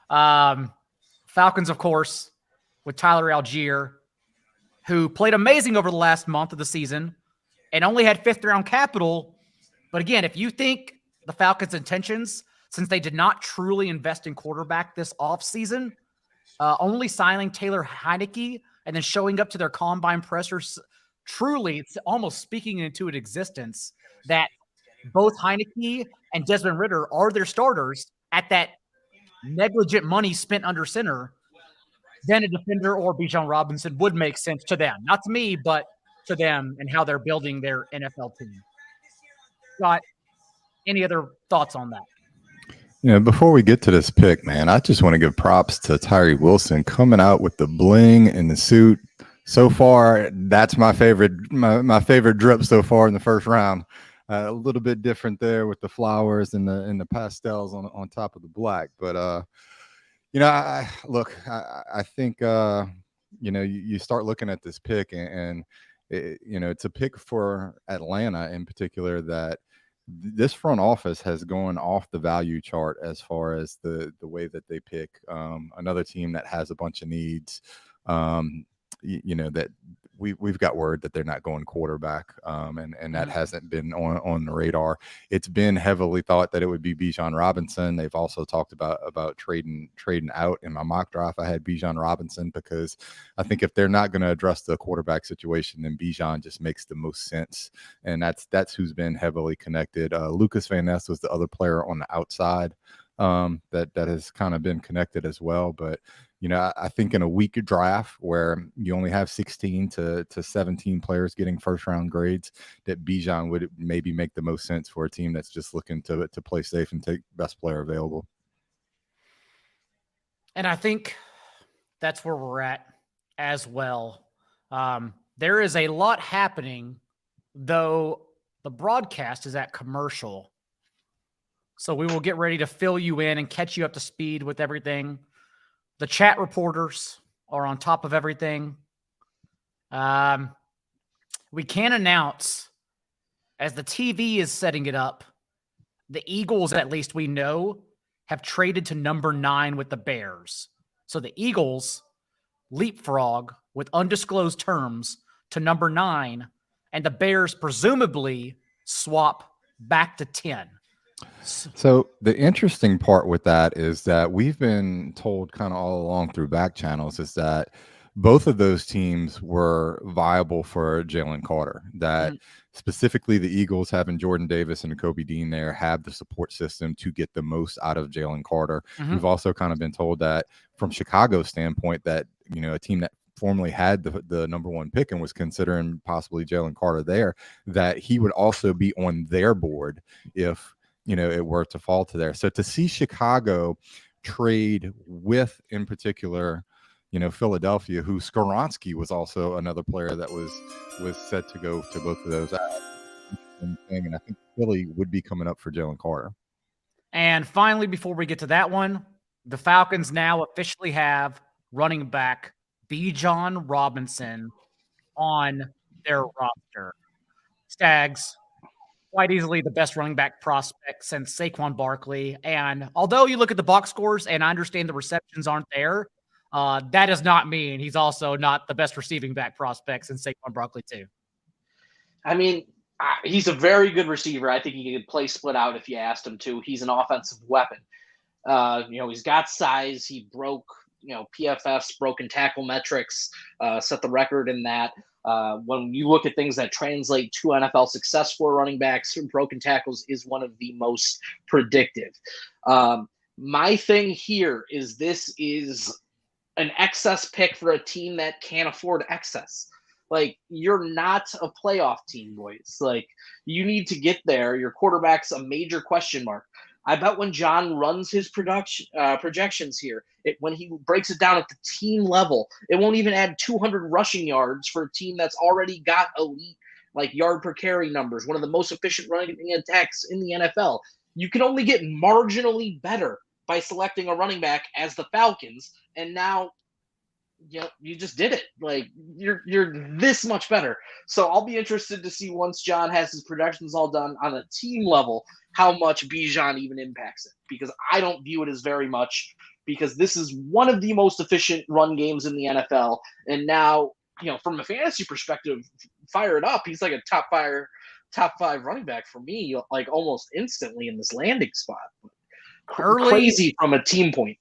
Falcons, of course, with Tyler Allgeier, who played amazing over the last month of the season and only had fifth-round capital. But again, if you think the Falcons' intentions, since they did not truly invest in quarterback this offseason, only signing Taylor Heineke and then showing up to their combine pressers, truly, it's almost speaking into an existence that both Heineke and Desmond Ridder are their starters at that negligent money spent under center, then a defender or Bijan Robinson would make sense to them. Not to me, but to them and how they're building their NFL team. Scott, any other thoughts on that? Before we get to this pick, man, I just want to give props to Tyree Wilson coming out with the bling and the suit. So far, that's my favorite drip so far in the first round. A little bit different there with the flowers and the pastels on top of the black. But, I think, you start looking at this pick and it's a pick for Atlanta in particular that this front office has gone off the value chart as far as the way that they pick. Another team that has a bunch of needs, that we've got word that they're not going quarterback, and that hasn't been on the radar. It's been heavily thought that it would be Bijan Robinson. They've also talked about trading out. In my mock draft, I had Bijan Robinson because I think if they're not going to address the quarterback situation, then Bijan just makes the most sense, and that's who's been heavily connected. Lucas Van Ness was the other player on the outside that has kind of been connected as well, but I think in a weak draft where you only have 16 to 17 players getting first round grades, that Bijan would maybe make the most sense for a team that's just looking to play safe and take best player available. And I think that's where we're at as well. There is a lot happening, though the broadcast is at commercial. So we will get ready to fill you in and catch you up to speed with everything. The chat reporters are on top of everything. We can announce, as the TV is setting it up, the Eagles, at least we know, have traded to number 9 with the Bears. So the Eagles leapfrog with undisclosed terms to number 9, and the Bears presumably swap back to 10. So the interesting part with that is that we've been told kind of all along through back channels is that both of those teams were viable for Jalen Carter. That specifically the Eagles, having Jordan Davis and Kobe Dean there, have the support system to get the most out of Jalen Carter. We've also kind of been told that from Chicago's standpoint that, you know, a team that formerly had the number one pick and was considering possibly Jalen Carter there, that he would also be on their board if, you know, it were to fall to there. So to see Chicago trade with, in particular, you know, Philadelphia, who Skoronski was also another player that was set to go to both of those. And I think Philly would be coming up for Jalen Carter. And finally, before we get to that one, the Falcons now officially have running back Bijan Robinson on their roster. Stags, quite easily the best running back prospect since Saquon Barkley. And although you look at the box scores and I understand the receptions aren't there, that does not mean he's also not the best receiving back prospect since Saquon Barkley too. I mean, he's a very good receiver. I think he could play split out if you asked him to. He's an offensive weapon. You know, he's got size. He broke, you know, PFF's broken tackle metrics, set the record in that. When you look at things that translate to NFL success for running backs, broken tackles is one of the most predictive. My thing here is this is an excess pick for a team that can't afford excess. Like, you're not a playoff team, boys. Like, you need to get there. Your quarterback's a major question mark. I bet when John runs his projections here, when he breaks it down at the team level, it won't even add 200 rushing yards for a team that's already got elite, like, yard per carry numbers, one of the most efficient running attacks in the NFL. You can only get marginally better by selecting a running back as the Falcons, and now you just did it. Like, you're this much better. So I'll be interested to see once John has his projections all done on a team level how much Bijan even impacts it, because I don't view it as very much, because this is one of the most efficient run games in the NFL. And now, you know, from a fantasy perspective, fire it up. He's like a top five running back for me, like almost instantly in this landing spot. Crazy from a team point.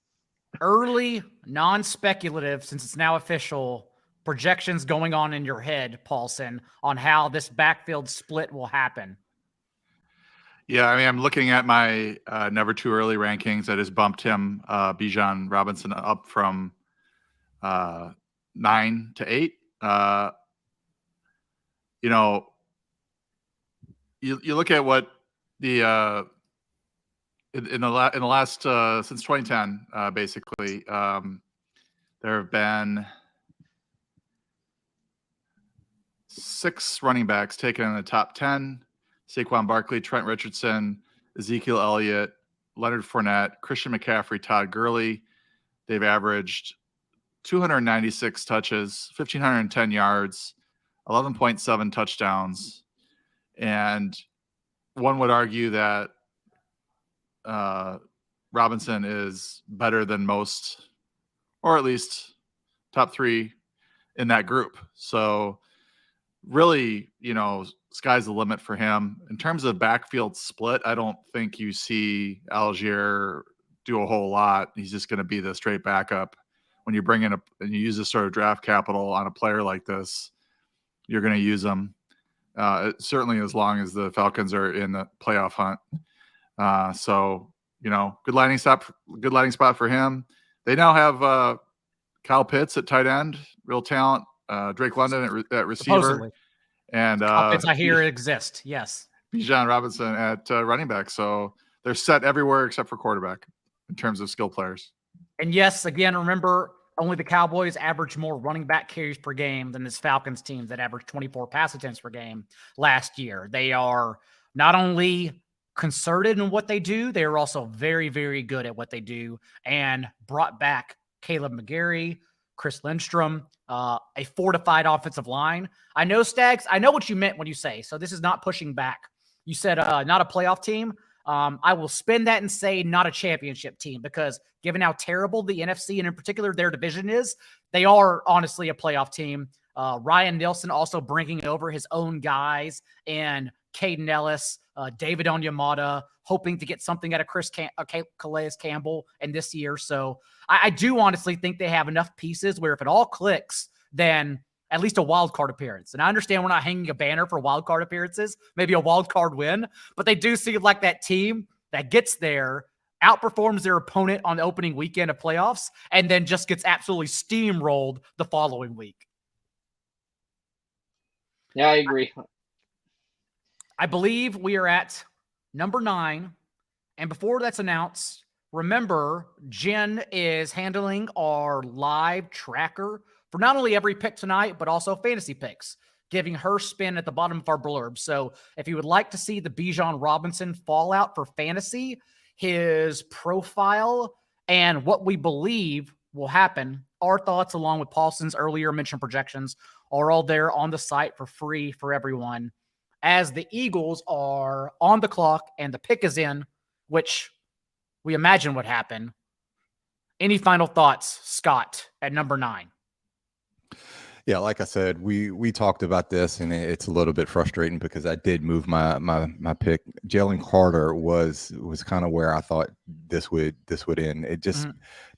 Early, non-speculative, since it's now official, projections going on in your head, Paulson, on how this backfield split will happen. Yeah, I mean, I'm looking at my never too early rankings. I just bumped him, Bijan Robinson, up from 9 to 8. You know, you look at what the in the last since 2010, basically, there have been 6 running backs taken in the top 10. Saquon Barkley, Trent Richardson, Ezekiel Elliott, Leonard Fournette, Christian McCaffrey, Todd Gurley. They've averaged 296 touches, 1,510 yards, 11.7 touchdowns. And one would argue that Robinson is better than most, or at least top 3 in that group. So really, you know, sky's the limit for him. In terms of backfield split, I don't think you see Algier do a whole lot. He's just going to be the straight backup. When you bring in and you use this sort of draft capital on a player like this, you're going to use them. Certainly as long as the Falcons are in the playoff hunt. So, you know, good landing spot for him. They now have Kyle Pitts at tight end, real talent. Drake London at receiver. Supposedly. And Pitts, I hear exist. Yes. Bijan Robinson at running back. So they're set everywhere except for quarterback in terms of skill players. And yes, again, remember, only the Cowboys average more running back carries per game than this Falcons team that averaged 24 pass attempts per game last year. They are not only concerted in what they do, they are also very, very good at what they do, and brought back Caleb McGarry, Chris Lindstrom, a fortified offensive line. I know, Stags, I know what you meant when you say, so this is not pushing back. You said not a playoff team. I will spin that and say not a championship team, because given how terrible the NFC and in particular their division is, they are honestly a playoff team. Ryan Nielsen also bringing over his own guys and Caden Ellis, David Onyemata, hoping to get something out of Calais Campbell in this year. So I do honestly think they have enough pieces where if it all clicks, then at least a wild card appearance. And I understand we're not hanging a banner for wild card appearances, maybe a wild card win, but they do seem like that team that gets there, outperforms their opponent on the opening weekend of playoffs, and then just gets absolutely steamrolled the following week. Yeah, I agree. I believe we are at number 9. And before that's announced, remember, Jen is handling our live tracker for not only every pick tonight, but also fantasy picks, giving her spin at the bottom of our blurb. So if you would like to see the Bijan Robinson fallout for fantasy, his profile, and what we believe will happen, our thoughts along with Paulson's earlier mentioned projections are all there on the site for free for everyone. As the Eagles are on the clock and the pick is in, which we imagine would happen. Any final thoughts, Scott, at number 9? Yeah, like I said, we talked about this, and it's a little bit frustrating because I did move my pick. Jalen Carter was kind of where I thought this would end. It just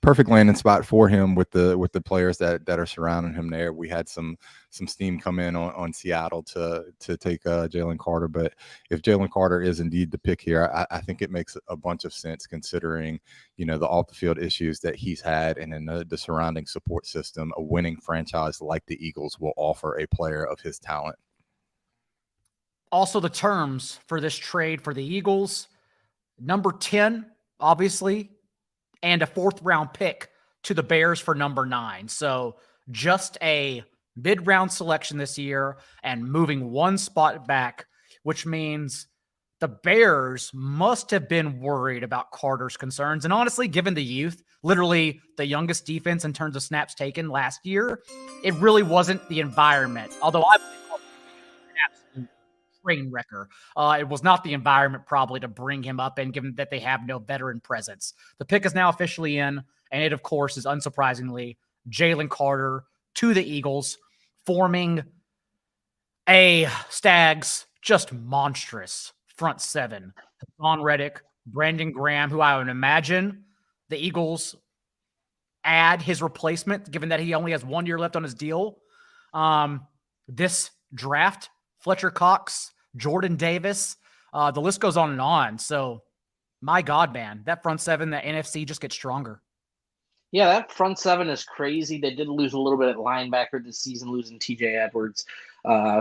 perfect landing spot for him with the players that are surrounding him there. We had some steam come in on Seattle to take Jalen Carter, but if Jalen Carter is indeed the pick here, I think it makes a bunch of sense considering the off the field issues that he's had, and then the surrounding support system. A winning franchise like the Eagles will offer a player of his talent. Also, the terms for this trade for the Eagles: number 10, obviously, and a 4th round pick to the Bears for number 9. So just a mid-round selection this year and moving one spot back, which means the Bears must have been worried about Carter's concerns. And honestly, given the youth, literally the youngest defense in terms of snaps taken last year, it really wasn't the environment. Although I would call it an absolute train wrecker. It was not the environment probably to bring him up in, given that they have no veteran presence. The pick is now officially in, and it, of course, is unsurprisingly Jalen Carter to the Eagles, forming a Stags just monstrous front 7. Hassan Reddick, Brandon Graham, who I would imagine the Eagles add his replacement, given that he only has 1 year left on his deal. This draft, Fletcher Cox, Jordan Davis, the list goes on and on. So, my God, man, that front 7, the NFC just gets stronger. Yeah, that front 7 is crazy. They did lose a little bit at linebacker this season, losing TJ Edwards.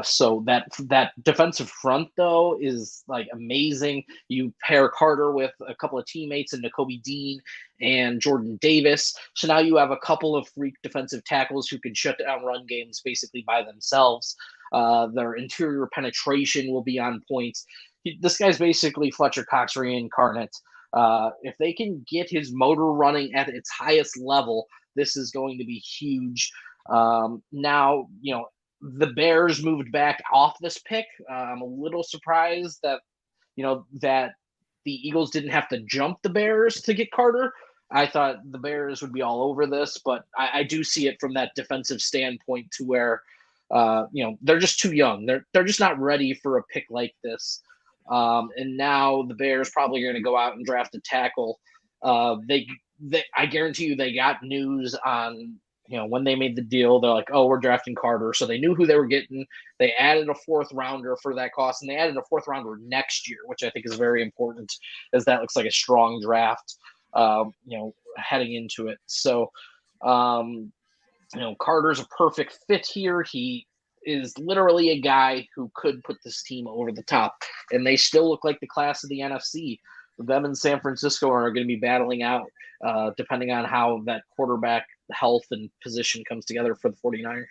So that defensive front, though, is like amazing. You pair Carter with a couple of teammates and Nakobe Dean and Jordan Davis. So now you have a couple of freak defensive tackles who can shut down run games basically by themselves. Their interior penetration will be on point. This guy's basically Fletcher Cox reincarnate. If they can get his motor running at its highest level, this is going to be huge. Now, the Bears moved back off this pick. I'm a little surprised that, that the Eagles didn't have to jump the Bears to get Carter. I thought the Bears would be all over this, but I do see it from that defensive standpoint to where, they're just too young. They're just not ready for a pick like this. And now the Bears probably are going to go out and draft a tackle. I guarantee you they got news on, when they made the deal. They're like, oh, we're drafting Carter. So they knew who they were getting. They added a 4th rounder for that cost, and they added a 4th rounder next year, which I think is very important, as that looks like a strong draft, heading into it. So, Carter's a perfect fit here. He is literally a guy who could put this team over the top, and they still look like the class of the NFC. Them and San Francisco are going to be battling out, depending on how that quarterback health and position comes together for the 49ers.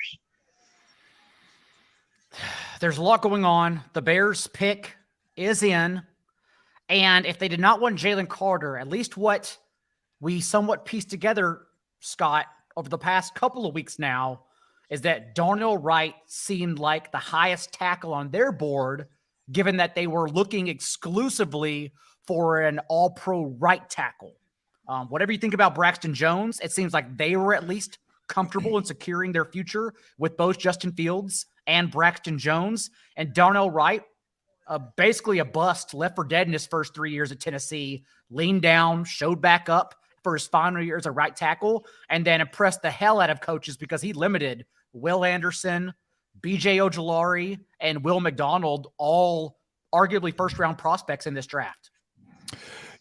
There's a lot going on. The Bears pick is in, and if they did not want Jalen Carter, at least what we somewhat pieced together, Scott, over the past couple of weeks now, is that Darnell Wright seemed like the highest tackle on their board, given that they were looking exclusively for an all-pro right tackle. Whatever you think about Braxton Jones, it seems like they were at least comfortable in securing their future with both Justin Fields and Braxton Jones. And Darnell Wright, basically a bust, left for dead in his first 3 years at Tennessee, leaned down, showed back up for his final year as a right tackle, and then impressed the hell out of coaches because he limited Will Anderson, BJ Ojulari, and Will McDonald, all arguably first-round prospects in this draft.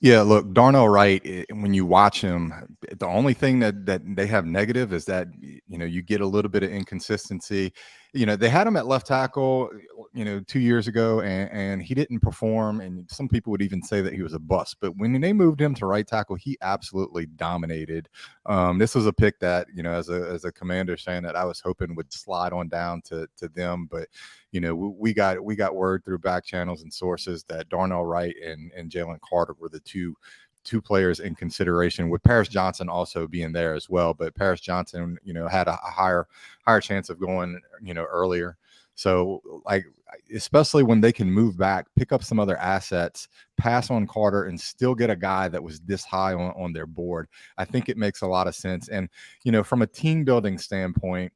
Yeah, look, Darnell Wright, when you watch him, the only thing that they have negative is that, you get a little bit of inconsistency. They had him at left tackle, 2 years ago, and he didn't perform. And some people would even say that he was a bust. But when they moved him to right tackle, he absolutely dominated. This was a pick that, as a Commanders fan, that I was hoping would slide on down to them. But, we got word through back channels and sources that Darnell Wright and Jalen Carter were the two players in consideration, with Paris Johnson also being there as well. But Paris Johnson, had a higher chance of going, earlier. So, especially when they can move back, pick up some other assets, pass on Carter, and still get a guy that was this high on their board, I think it makes a lot of sense. And, from a team building standpoint,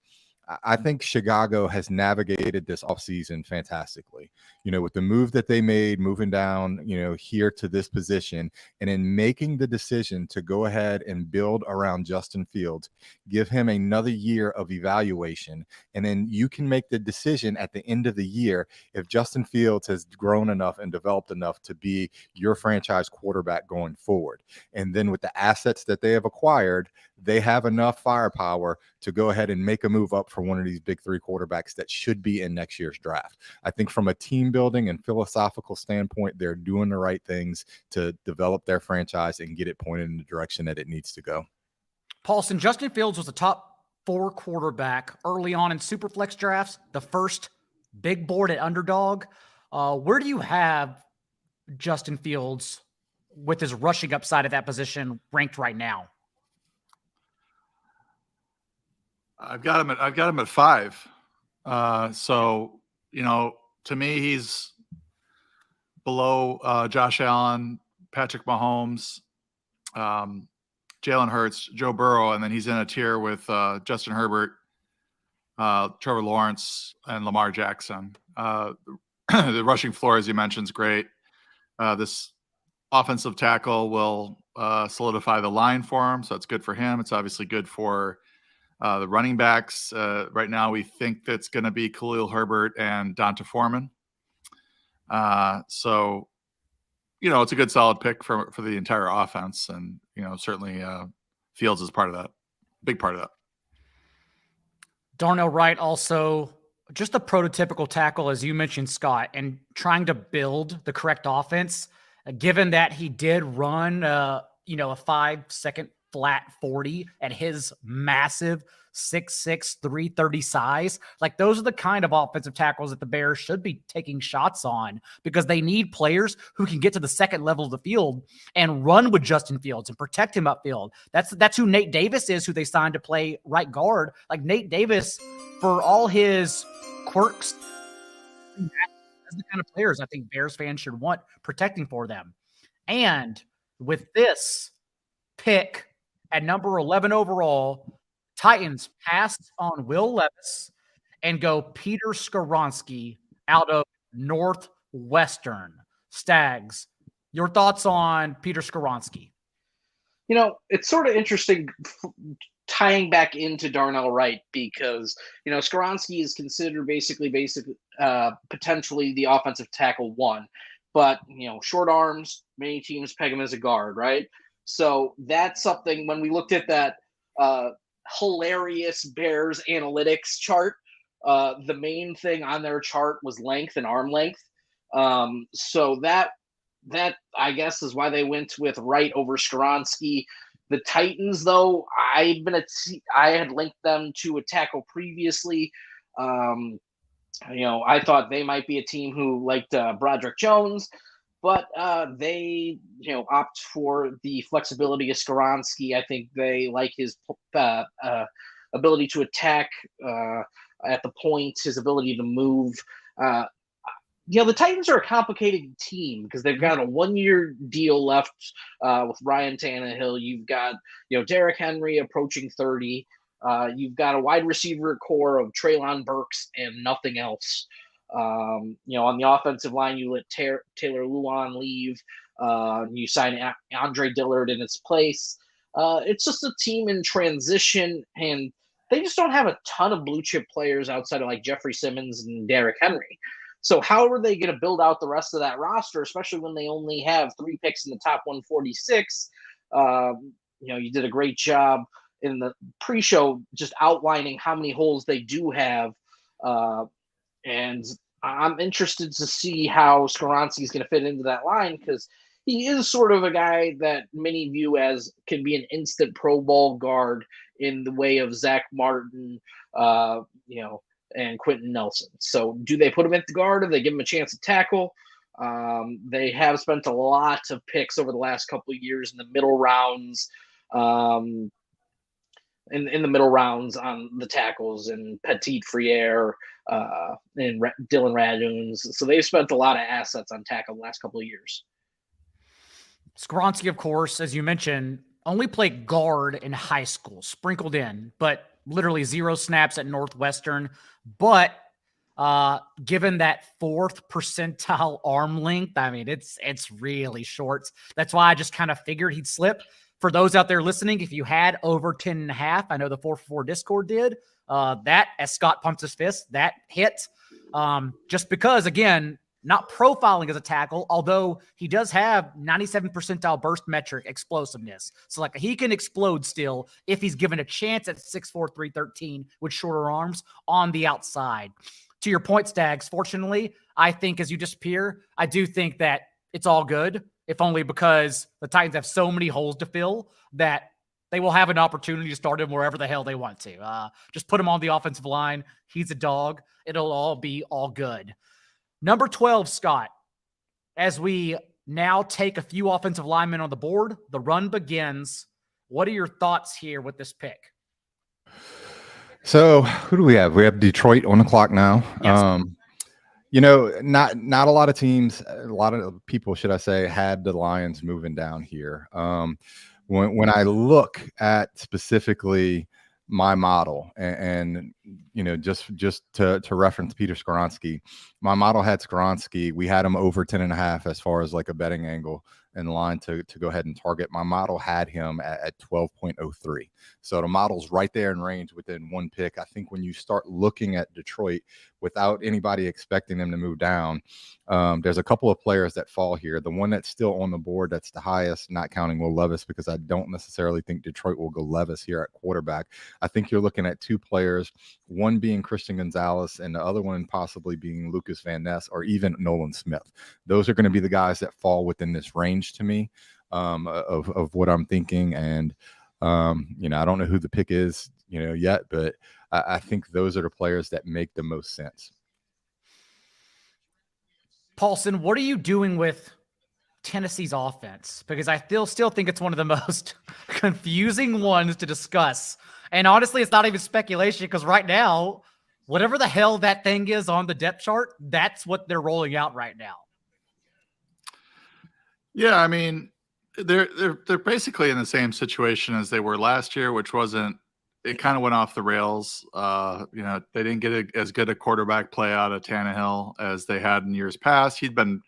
I think Chicago has navigated this offseason fantastically, with the move that they made, moving down, here to this position, and in making the decision to go ahead and build around Justin Fields, give him another year of evaluation. And then you can make the decision at the end of the year if Justin Fields has grown enough and developed enough to be your franchise quarterback going forward. And then with the assets that they have acquired, they have enough firepower to go ahead and make a move up for one of these big three quarterbacks that should be in next year's draft. I think from a team building and philosophical standpoint, they're doing the right things to develop their franchise and get it pointed in the direction that it needs to go. Paulson, Justin Fields was a top 4 quarterback early on in Superflex drafts, the first big board at Underdog. Where do you have Justin Fields with his rushing upside at that position ranked right now? I've got him at 5. So, to me, he's below Josh Allen, Patrick Mahomes, Jalen Hurts, Joe Burrow, and then he's in a tier with Justin Herbert, Trevor Lawrence, and Lamar Jackson. The rushing floor, as you mentioned, is great. This offensive tackle will solidify the line for him, so it's good for him. It's obviously good for the running backs. Right now, we think that's going to be Khalil Herbert and Donta Foreman. So, it's a good solid pick for the entire offense. And, certainly Fields is part of that, big part of that. Darnell Wright also just a prototypical tackle, as you mentioned, Scott, and trying to build the correct offense, given that he did run, a 5-second flat 40 at his massive 6'6", 330 size. Like, those are the kind of offensive tackles that the Bears should be taking shots on, because they need players who can get to the second level of the field and run with Justin Fields and protect him upfield. That's who Nate Davis is, who they signed to play right guard. Like, Nate Davis, for all his quirks, that's the kind of players I think Bears fans should want protecting for them. And with this pick at number 11 overall, Titans pass on Will Levis and go Peter Skoronski out of Northwestern. Stags, your thoughts on Peter Skoronski? It's sort of interesting tying back into Darnell Wright, because, Skoronski is considered basically potentially the offensive tackle 1. But, short arms, many teams peg him as a guard, right? So that's something, when we looked at that hilarious Bears analytics chart, the main thing on their chart was length and arm length. So that I guess is why they went with Wright over Skoronski. The Titans, though, I had linked them to a tackle previously. I thought they might be a team who liked Broderick Jones, but they, opt for the flexibility of Skoronski. I think they like his ability to attack at the point, his ability to move. The Titans are a complicated team because they've got a 1-year deal left with Ryan Tannehill. You've got, Derrick Henry approaching 30. You've got a wide receiver core of Treylon Burks and nothing else. On the offensive line, you let Taylor Luan leave. You sign Andre Dillard in its place. It's just a team in transition, and they just don't have a ton of blue chip players outside of like Jeffrey Simmons and Derrick Henry. So how are they going to build out the rest of that roster, especially when they only have 3 picks in the top 146? You did a great job in the pre-show just outlining how many holes they do have. And I'm interested to see how Skoronski is going to fit into that line, because he is sort of a guy that many view as can be an instant Pro Bowl guard in the way of Zach Martin, and Quentin Nelson. So do they put him at the guard, or they give him a chance to tackle? They have spent a lot of picks over the last couple of years in the middle rounds, in the middle rounds on the tackles, and Petit Friere, and Dylan Raduns. So they've spent a lot of assets on tackle the last couple of years. Skoronski, of course, as you mentioned, only played guard in high school, sprinkled in, but literally 0 snaps at Northwestern. But given that 4th percentile arm length, I mean, it's really short. That's why I just kind of figured he'd slip. For those out there listening, if you had over 10.5, I know the 444 Discord did, that, as Scott pumps his fist, that hit. Just because, again, not profiling as a tackle, although he does have 97 percentile burst metric explosiveness. So like he can explode still if he's given a chance at 6'4", 313 with shorter arms on the outside. To your point, Stags, fortunately, I think as you disappear, I do think that it's all good, if only because the Titans have so many holes to fill that they will have an opportunity to start him wherever the hell they want to. Just put him on the offensive line. He's a dog. It'll all be all good. Number 12, Scott, as we now take a few offensive linemen on the board, the run begins. What are your thoughts here with this pick? So who do we have? We have Detroit on the clock now. Yes. Not a lot of teams, a lot of people, should I say, had the Lions moving down here. When I look at specifically my model, and just to reference Peter Skoronski, my model had Skoronski. We had him over 10.5 as far as like a betting angle in line to go ahead and target. My model had him at 12.03. So the model's right there in range within 1 pick. I think when you start looking at Detroit without anybody expecting them to move down, there's a couple of players that fall here. The one that's still on the board that's the highest, not counting Will Levis, because I don't necessarily think Detroit will go Levis here at quarterback. I think you're looking at 2 players, one being Christian Gonzalez and the other one possibly being Lucas Van Ness or even Nolan Smith. Those are going to be the guys that fall within this range to me, of what I'm thinking. And I don't know who the pick is yet, but I think those are the players that make the most sense. Paulson, what are you doing with Tennessee's offense? Because I still think it's one of the most confusing ones to discuss. And honestly, it's not even speculation, because right now, whatever the hell that thing is on the depth chart, that's what they're rolling out right now. Yeah, I mean, they're basically in the same situation as they were last year, which wasn't. It kind of went off the rails. They didn't get as good a quarterback play out of Tannehill as they had in years past. He'd been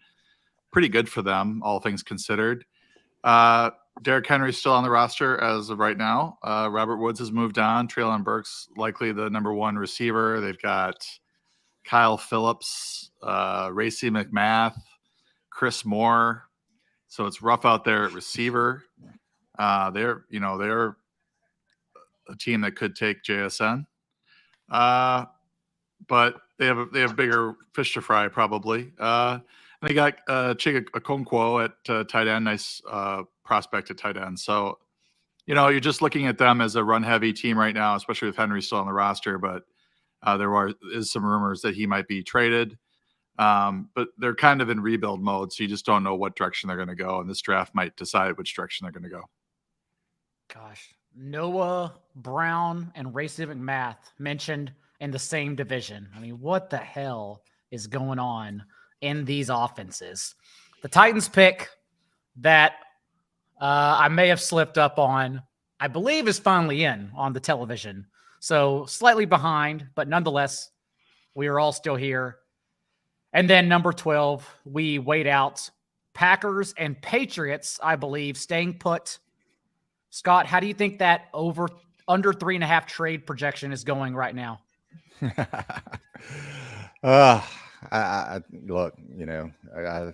pretty good for them, all things considered. Derrick Henry's still on the roster as of right now. Robert Woods has moved on. Treylon Burks likely the number 1 receiver. They've got Kyle Phillips, Racey McMath, Chris Moore. So it's rough out there at receiver. They're a team that could take JSN, but they have bigger fish to fry probably. And they got Chig Okonkwo at tight end, nice prospect at tight end. So you're just looking at them as a run heavy team right now, especially with Henry still on the roster. But there is some rumors that he might be traded. But they're kind of in rebuild mode, so you just don't know what direction they're going to go, and this draft might decide which direction they're going to go. Gosh, Noah Brown and Racey McMath mentioned in the same division. I mean, what the hell is going on in these offenses? The Titans pick that I may have slipped up on, I believe is finally in on the television. So slightly behind, but nonetheless, we are all still here. And then number 12, we wait out Packers and Patriots, I believe, staying put. Scott, how do you think that under 3.5 trade projection is going right now? Look, I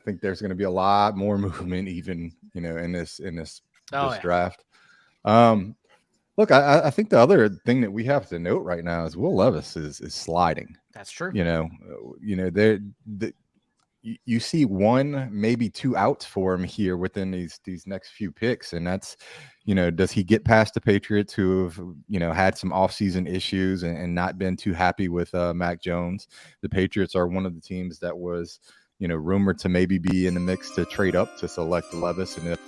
think there's going to be a lot more movement, even in this draft. Look, I think the other thing that we have to note right now is Will Levis is sliding. That's true. You see one, maybe two outs for him here within these next few picks, and that's, does he get past the Patriots who have had some offseason issues and not been too happy with Mac Jones? The Patriots are one of the teams that was rumored to maybe be in the mix to trade up to select Levis, and if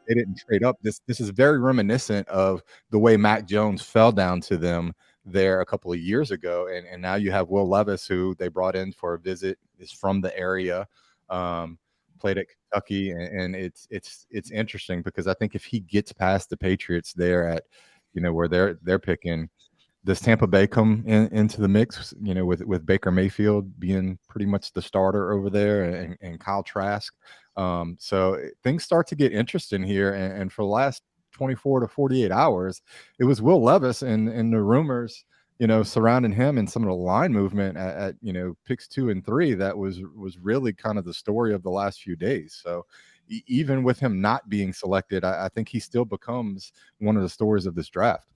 they didn't trade up, this is very reminiscent of the way Mac Jones fell down to them there a couple of years ago, and now you have Will Levis, who they brought in for a visit, is from the area, played at Kentucky, and it's interesting because I think if he gets past the Patriots there at where they're picking, does Tampa Bay come into the mix, with Baker Mayfield being pretty much the starter over there, and Kyle Trask, so things start to get interesting here, and for the last 24 to 48 hours, it was Will Levis and the rumors, surrounding him and some of the line movement at picks 2 and 3 that was really kind of the story of the last few days. So even with him not being selected, I think he still becomes one of the stories of this draft.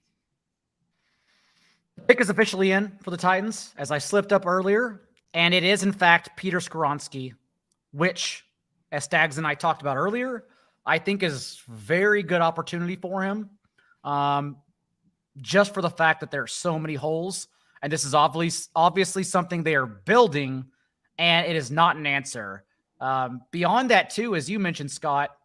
The pick is officially in for the Titans, as I slipped up earlier, and it is in fact Peter Skoronski, which, as Stags and I talked about earlier, I think is very good opportunity for him, just for the fact that there are so many holes, and this is obviously something they are building, and it is not an answer. Beyond that, too, as you mentioned, Scott,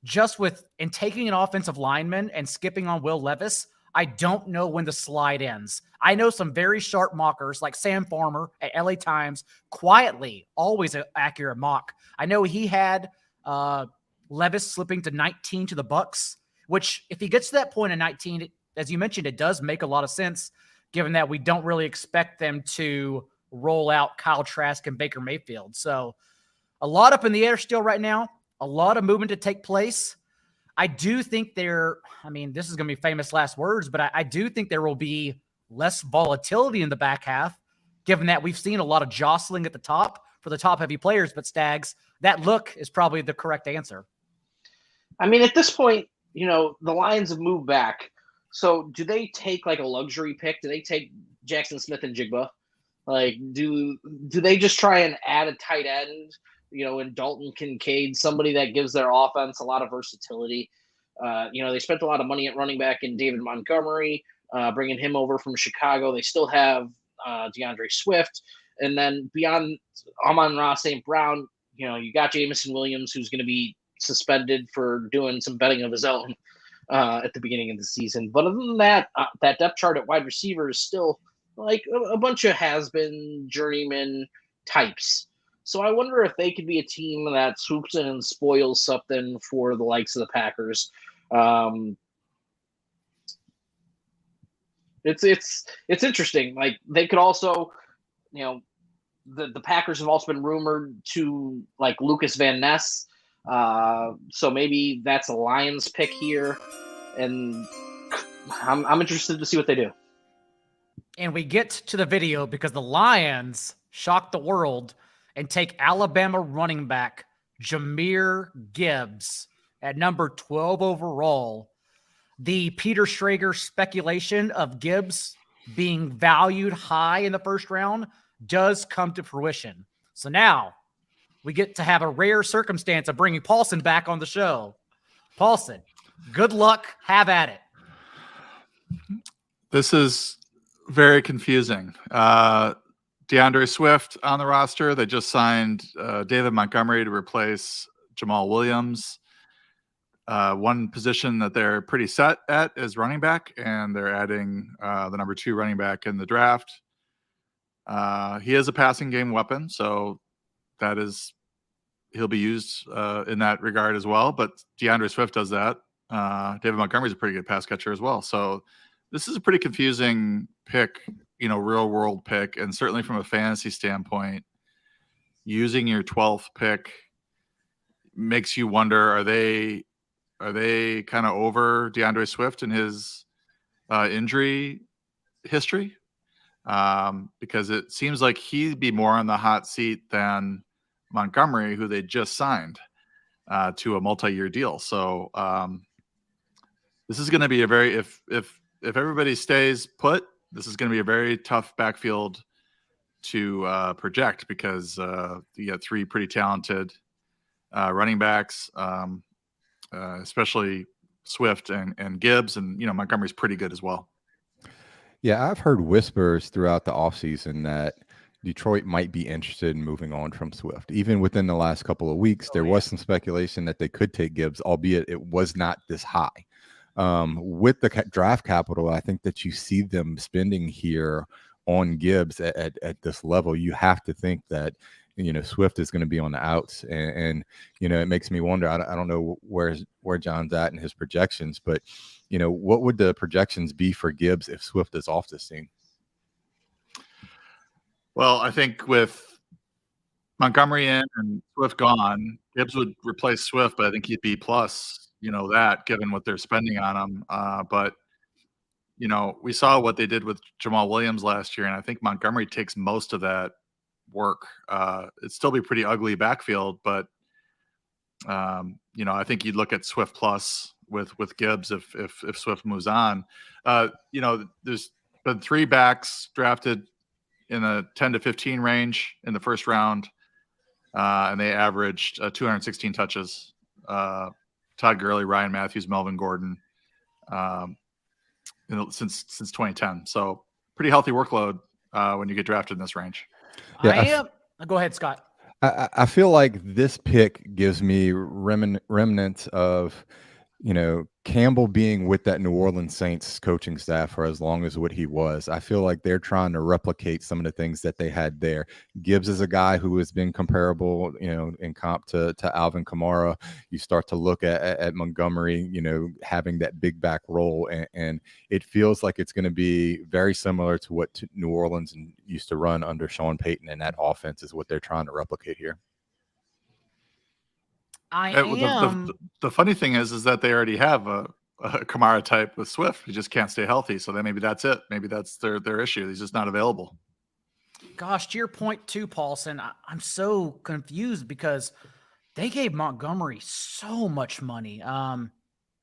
just in taking an offensive lineman and skipping on Will Levis, I don't know when the slide ends. I know some very sharp mockers like Sam Farmer at LA Times, quietly, always an accurate mock. I know he had Levis slipping to 19 to the Bucks, which if he gets to that point in 19, as you mentioned, it does make a lot of sense, given that we don't really expect them to roll out Kyle Trask and Baker Mayfield. So a lot up in the air still right now, a lot of movement to take place. I do think this is going to be famous last words, but I do think there will be less volatility in the back half, given that we've seen a lot of jostling at the top for the top heavy players. But Stags, that look is probably the correct answer. I mean, at this point, the Lions have moved back. So do they take like a luxury pick? Do they take Jackson Smith and Jigba? Like, do they just try and add a tight end, in Dalton, Kincaid, somebody that gives their offense a lot of versatility? They spent a lot of money at running back in David Montgomery, bringing him over from Chicago. They still have DeAndre Swift. And then beyond Amon-Ra St. Brown, you got Jameson Williams, who's going to be suspended for doing some betting of his own at the beginning of the season. But other than that, that depth chart at wide receiver is still like a bunch of has-been journeyman types. So I wonder if they could be a team that swoops in and spoils something for the likes of the Packers. It's interesting. Like, they could also, the Packers have also been rumored to like Lucas Van Ness. So maybe that's a Lions pick here, and I'm interested to see what they do. And we get to the video because the Lions shocked the world and take Alabama running back Jahmyr Gibbs at number 12 overall. The Peter Schrager speculation of Gibbs being valued high in the first round does come to fruition. So now we get to have a rare circumstance of bringing Paulson back on the show. Paulson, good luck. Have at it. This is very confusing. DeAndre Swift on the roster. They just signed David Montgomery to replace Jamal Williams. One position that they're pretty set at is running back, and they're adding the number 2 running back in the draft. He is a passing game weapon, so he'll be used in that regard as well. But DeAndre Swift does that. David Montgomery's a pretty good pass catcher as well. So this is a pretty confusing pick, real world pick. And certainly from a fantasy standpoint, using your 12th pick makes you wonder, are they kind of over DeAndre Swift and his injury history? Because it seems like he'd be more on the hot seat than Montgomery, who they just signed to a multi-year deal. So this is going to be a very, if everybody stays put, this is going to be a very tough backfield to project, because you got three pretty talented running backs, especially Swift and Gibbs, and Montgomery's pretty good as well. Yeah, I've heard whispers throughout the offseason that Detroit might be interested in moving on from Swift. Even within the last couple of weeks, there was some speculation that they could take Gibbs, albeit it was not this high. With the draft capital, I think that you see them spending here on Gibbs at this level. You have to think that Swift is going to be on the outs, and it makes me wonder. I don't know where John's at in his projections, but what would the projections be for Gibbs if Swift is off this team? Well, I think with Montgomery in and Swift gone, Gibbs would replace Swift, but I think he'd be plus, that given what they're spending on him. But we saw what they did with Jamal Williams last year, and I think Montgomery takes most of that work. It'd still be pretty ugly backfield, but I think you'd look at Swift plus with Gibbs if Swift moves on. There's been three backs drafted in a 10 to 15 range in the first round, and they averaged 216 touches. Todd Gurley, Ryan Matthews, Melvin Gordon, since 2010. So pretty healthy workload when you get drafted in this range. Yeah, Go ahead, Scott. I feel like this pick gives me remnants of, Campbell being with that New Orleans Saints coaching staff for as long as what he was. I feel like they're trying to replicate some of the things that they had there. Gibbs is a guy who has been comparable, in comp to Alvin Kamara. You start to look at Montgomery, having that big back role, and it feels like it's going to be very similar to what New Orleans used to run under Sean Payton, and that offense is what they're trying to replicate here. The funny thing is that they already have a Kamara type with Swift. He just can't stay healthy. So then maybe that's it. Maybe that's their issue. He's just not available. Gosh, to your point too, Paulson, I'm so confused because they gave Montgomery so much money. And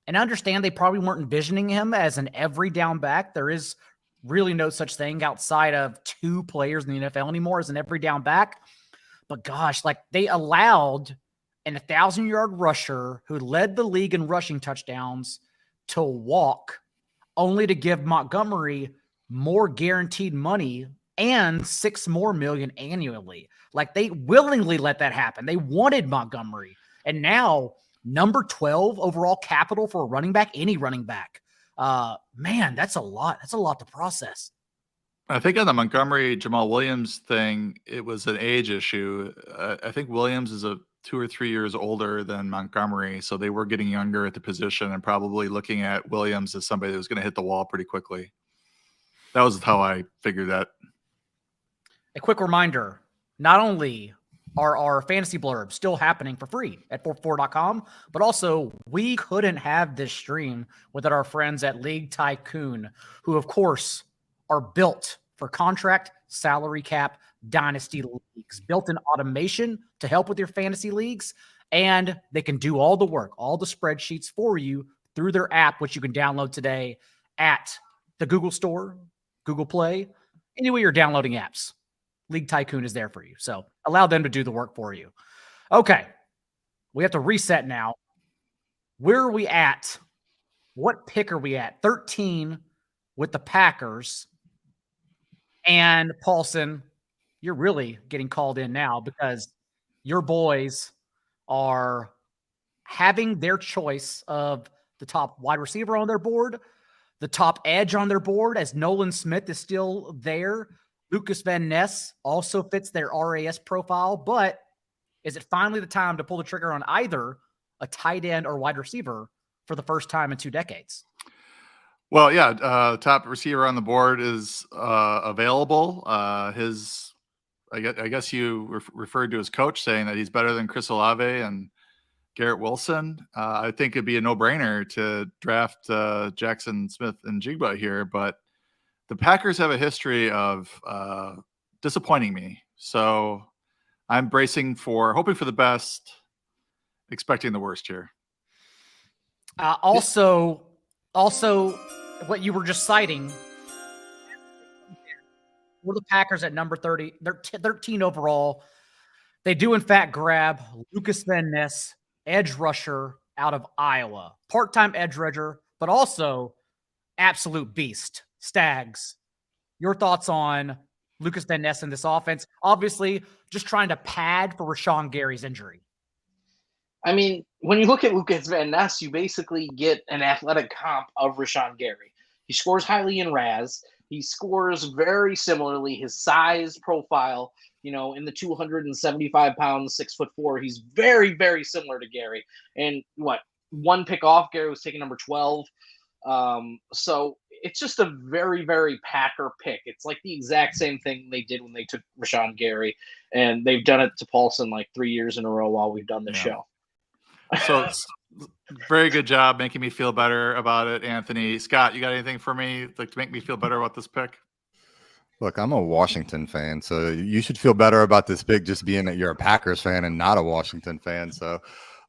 I understand they probably weren't envisioning him as an every down back. There is really no such thing outside of two players in the NFL anymore as an every down back. But gosh, they allowed an 1,000-yard rusher who led the league in rushing touchdowns to walk, only to give Montgomery more guaranteed money and $6 more million annually. They willingly let that happen. They wanted Montgomery. And now number 12 overall capital for a running back, any running back. Man, that's a lot. That's a lot to process. I think on the Montgomery Jamal Williams thing, it was an age issue. I think Williams is 2 or 3 years older than Montgomery, so they were getting younger at the position and probably looking at Williams as somebody that was going to hit the wall pretty quickly. That was how I figured that. A quick reminder, not only are our fantasy blurbs still happening for free at 44.com, but also we couldn't have this stream without our friends at League Tycoon, who of course are built for contract, salary cap, dynasty leagues, built-in automation to help with your fantasy leagues, and they can do all the work, all the spreadsheets for you through their app, which you can download today at the Google Store, Google Play, anywhere you're downloading apps. League Tycoon is there for you, so allow them to do the work for you. Okay, we have to reset now. Where are we at? What pick are we at? 13 with the Packers. And Paulson, you're really getting called in now because your boys are having their choice of the top wide receiver on their board, the top edge on their board, as Nolan Smith is still there. Lucas Van Ness also fits their RAS profile, but is it finally the time to pull the trigger on either a tight end or wide receiver for the first time in 2 decades? Well, yeah, top receiver on the board is available. I guess you referred to his coach saying that he's better than Chris Olave and Garrett Wilson. I think it'd be a no-brainer to draft Jackson Smith and Jigba here, but the Packers have a history of disappointing me. So I'm hoping for the best, expecting the worst here. Also, what you were just citing were the Packers at number 30. They're 13 overall. They do, in fact, grab Lucas Van Ness, edge rusher out of Iowa, part-time edge rusher, but also absolute beast. Stags, your thoughts on Lucas Van Ness in this offense? Obviously, just trying to pad for Rashawn Gary's injury. I mean, when you look at Lucas Van Ness, you basically get an athletic comp of Rashawn Gary. He scores highly in RAS. He scores very similarly. His size profile, in the 275 pounds, 6'4", he's very, very similar to Gary. And one pick off, Gary was taking number 12. So it's just a very, very Packer pick. It's like the exact same thing they did when they took Rashawn Gary, and they've done it to Paulson like 3 years in a row while we've done this show. So very good job making me feel better about it, Anthony. Scott, you got anything for me to make me feel better about this pick? Look, I'm a Washington fan, so you should feel better about this pick just being that you're a Packers fan and not a Washington fan. So,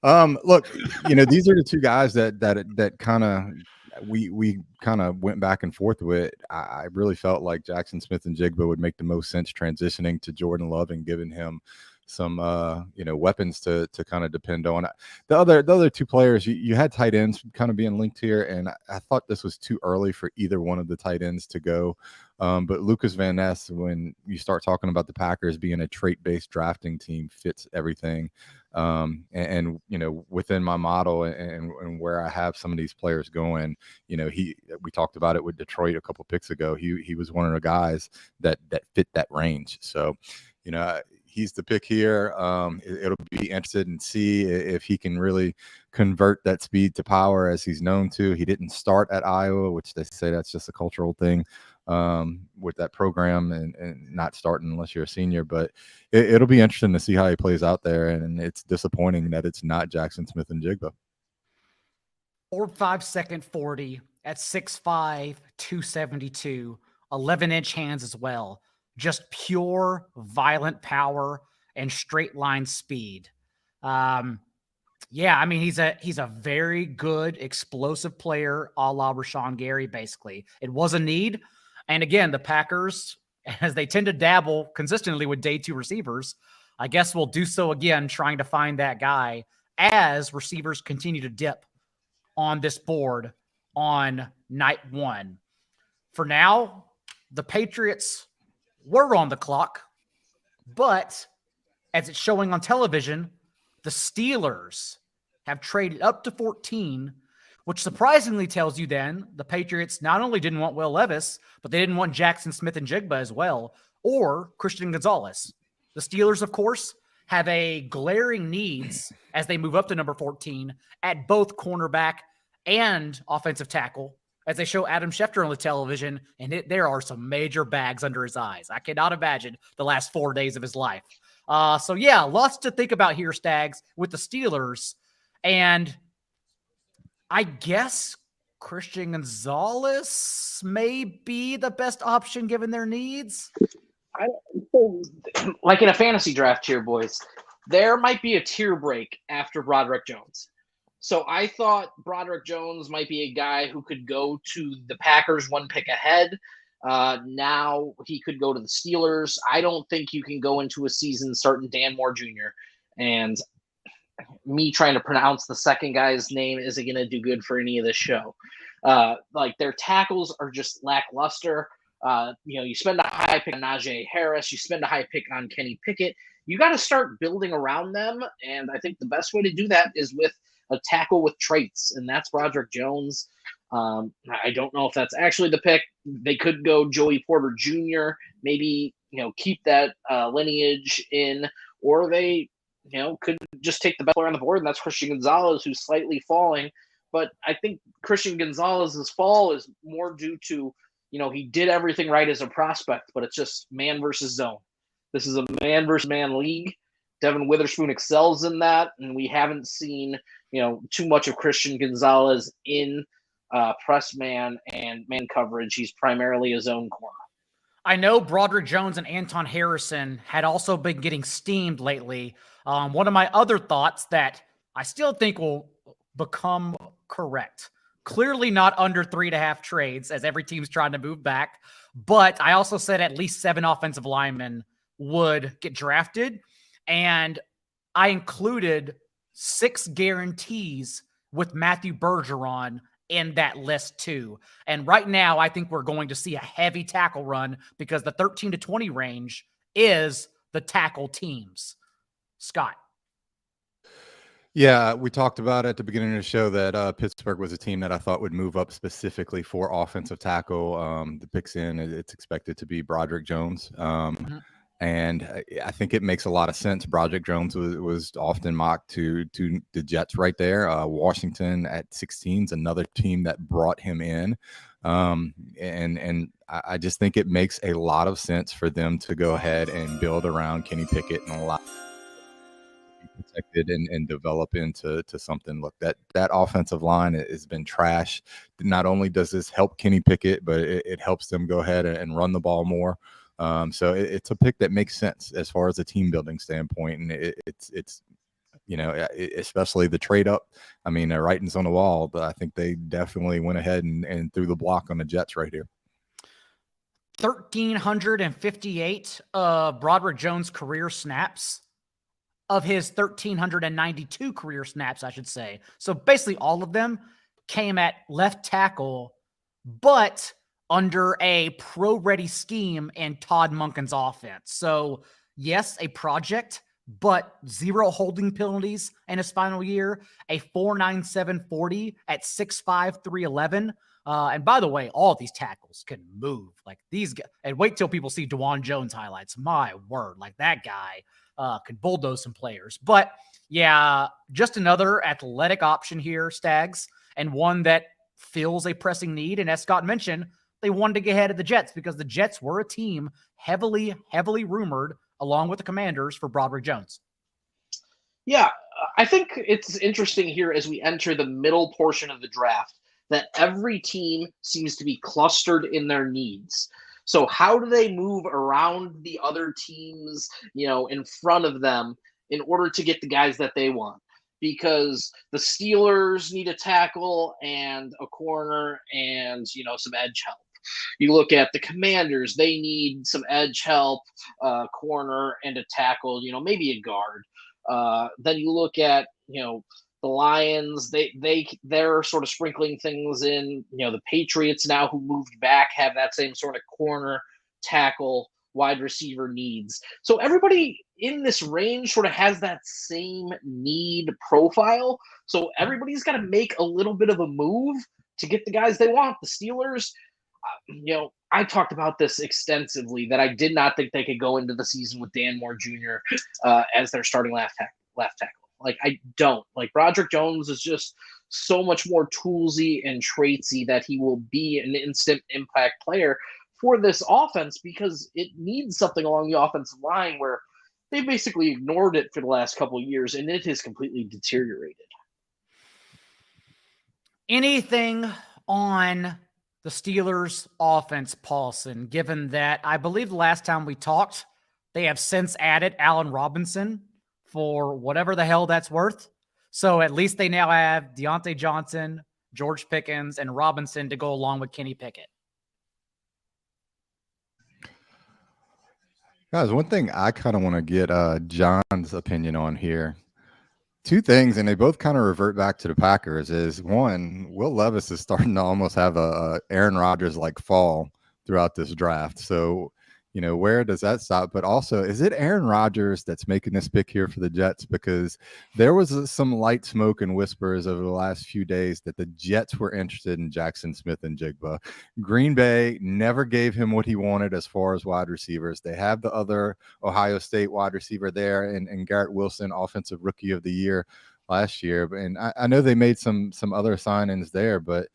look, these are the two guys that kind of we kind of went back and forth with. I really felt like Jackson Smith and Jigba would make the most sense transitioning to Jordan Love and giving him some weapons to kind of depend on. The other two players, you had tight ends kind of being linked here, and I thought this was too early for either one of the tight ends to go. But Lucas Van Ness, when you start talking about the Packers being a trait-based drafting team, fits everything. And within my model and where I have some of these players going, we talked about it with Detroit a couple picks ago. He was one of the guys that fit that range. So, he's the pick here. It'll be interested and see if he can really convert that speed to power as he's known to. He didn't start at Iowa, which they say that's just a cultural thing with that program and not starting unless you're a senior. But it'll be interesting to see how he plays out there. And it's disappointing that it's not Jackson Smith and Jigba. 4.5 second 40 at 6'5", 272, 11-inch hands as well. Just pure violent power and straight line speed. He's a very good explosive player, a la Rashawn Gary, basically. It was a need. And again, the Packers, as they tend to dabble consistently with day two receivers, I guess will do so again, trying to find that guy as receivers continue to dip on this board on night one. For now, the Patriots were on the clock, but as it's showing on television, the Steelers have traded up to 14, which surprisingly tells you then the Patriots not only didn't want Will Levis, but they didn't want Jackson Smith and Jigba as well, or Christian Gonzalez. The Steelers, of course, have a glaring needs as they move up to number 14 at both cornerback and offensive tackle, as they show Adam Schefter on the television, and there are some major bags under his eyes. I cannot imagine the last 4 days of his life. Lots to think about here, Stags, with the Steelers. And I guess Christian Gonzalez may be the best option given their needs. Like in a fantasy draft here, boys, there might be a tier break after Broderick Jones. So I thought Broderick Jones might be a guy who could go to the Packers one pick ahead. Now he could go to the Steelers. I don't think you can go into a season starting Dan Moore Jr. And me trying to pronounce the second guy's name isn't going to do good for any of this show. Their tackles are just lackluster. You spend a high pick on Najee Harris. You spend a high pick on Kenny Pickett. You got to start building around them. And I think the best way to do that is with a tackle with traits, and that's Broderick Jones. I don't know if that's actually the pick. They could go Joey Porter Jr., maybe, keep that lineage in, or they, could just take the best player on the board, and that's Christian Gonzalez, who's slightly falling. But I think Christian Gonzalez's fall is more due to, he did everything right as a prospect, but it's just man versus zone. This is a man versus man league. Devin Witherspoon excels in that, and we haven't seen, too much of Christian Gonzalez in press man and man coverage. He's primarily a zone corner. I know Broderick Jones and Anton Harrison had also been getting steamed lately. One of my other thoughts that I still think will become correct. Clearly not under 3.5 trades, as every team's trying to move back. But I also said at least 7 offensive linemen would get drafted. And I included 6 guarantees with Matthew Bergeron in that list too. And right now, I think we're going to see a heavy tackle run because the 13 to 20 range is the tackle teams. Scott. Yeah, we talked about at the beginning of the show that Pittsburgh was a team that I thought would move up specifically for offensive tackle. The picks in, it's expected to be Broderick Jones. And I think it makes a lot of sense. Broderick Jones was often mocked to the Jets right there. Washington at 16 is another team that brought him in. And I just think it makes a lot of sense for them to go ahead and build around Kenny Pickett and allow protected and develop into something. Look, that offensive line has been trash. Not only does this help Kenny Pickett, but it helps them go ahead and run the ball more. So it's a pick that makes sense as far as a team building standpoint, and it's especially the trade up. I mean, writing's on the wall, but I think they definitely went ahead and threw the block on the Jets right here. 1,358 Broderick Jones career snaps of his 1,392 career snaps, I should say. So basically all of them came at left tackle, but under a pro-ready scheme and Todd Monken's offense. So yes, a project, but 0 holding penalties in his final year, a 4.97 40 at 6'5", 311. And by the way, all of these tackles can move like these guys. And wait till people see DeJuan Jones highlights. My word, like that guy could bulldoze some players. But yeah, just another athletic option here, Stags, and one that fills a pressing need. And as Scott mentioned, they wanted to get ahead of the Jets because the Jets were a team heavily rumored along with the Commanders for Broderick Jones. Yeah, I think it's interesting here as we enter the middle portion of the draft that every team seems to be clustered in their needs. So how do they move around the other teams, in front of them in order to get the guys that they want? Because the Steelers need a tackle and a corner and, some edge help. You look at the Commanders, they need some edge help, corner and a tackle, maybe a guard. Then you look at, the Lions, they're sort of sprinkling things in. The Patriots now who moved back have that same sort of corner, tackle, wide receiver needs. So everybody in this range sort of has that same need profile. So everybody's got to make a little bit of a move to get the guys they want. The Steelers, I talked about this extensively that I did not think they could go into the season with Dan Moore Jr. As their starting left tackle. Like, I don't. Like, Broderick Jones is just so much more toolsy and traitsy that he will be an instant impact player for this offense because it needs something along the offensive line where they basically ignored it for the last couple of years, and it has completely deteriorated. Anything on the Steelers' offense, Paulson, given that I believe the last time we talked, they have since added Allen Robinson for whatever the hell that's worth. So at least they now have Deontay Johnson, George Pickens, and Robinson to go along with Kenny Pickett. Guys, one thing I kind of want to get John's opinion on here. 2 things, and they both kind of revert back to the Packers, is one, Will Levis is starting to almost have a Aaron Rodgers-like fall throughout this draft. So, where does that stop? But also, is it Aaron Rodgers that's making this pick here for the Jets? Because there was some light smoke and whispers over the last few days that the Jets were interested in Jackson Smith and Jigba. Green Bay never gave him what he wanted as far as wide receivers. They have the other Ohio State wide receiver there and Garrett Wilson, offensive rookie of the year. last year. And I know they made some other signings there, but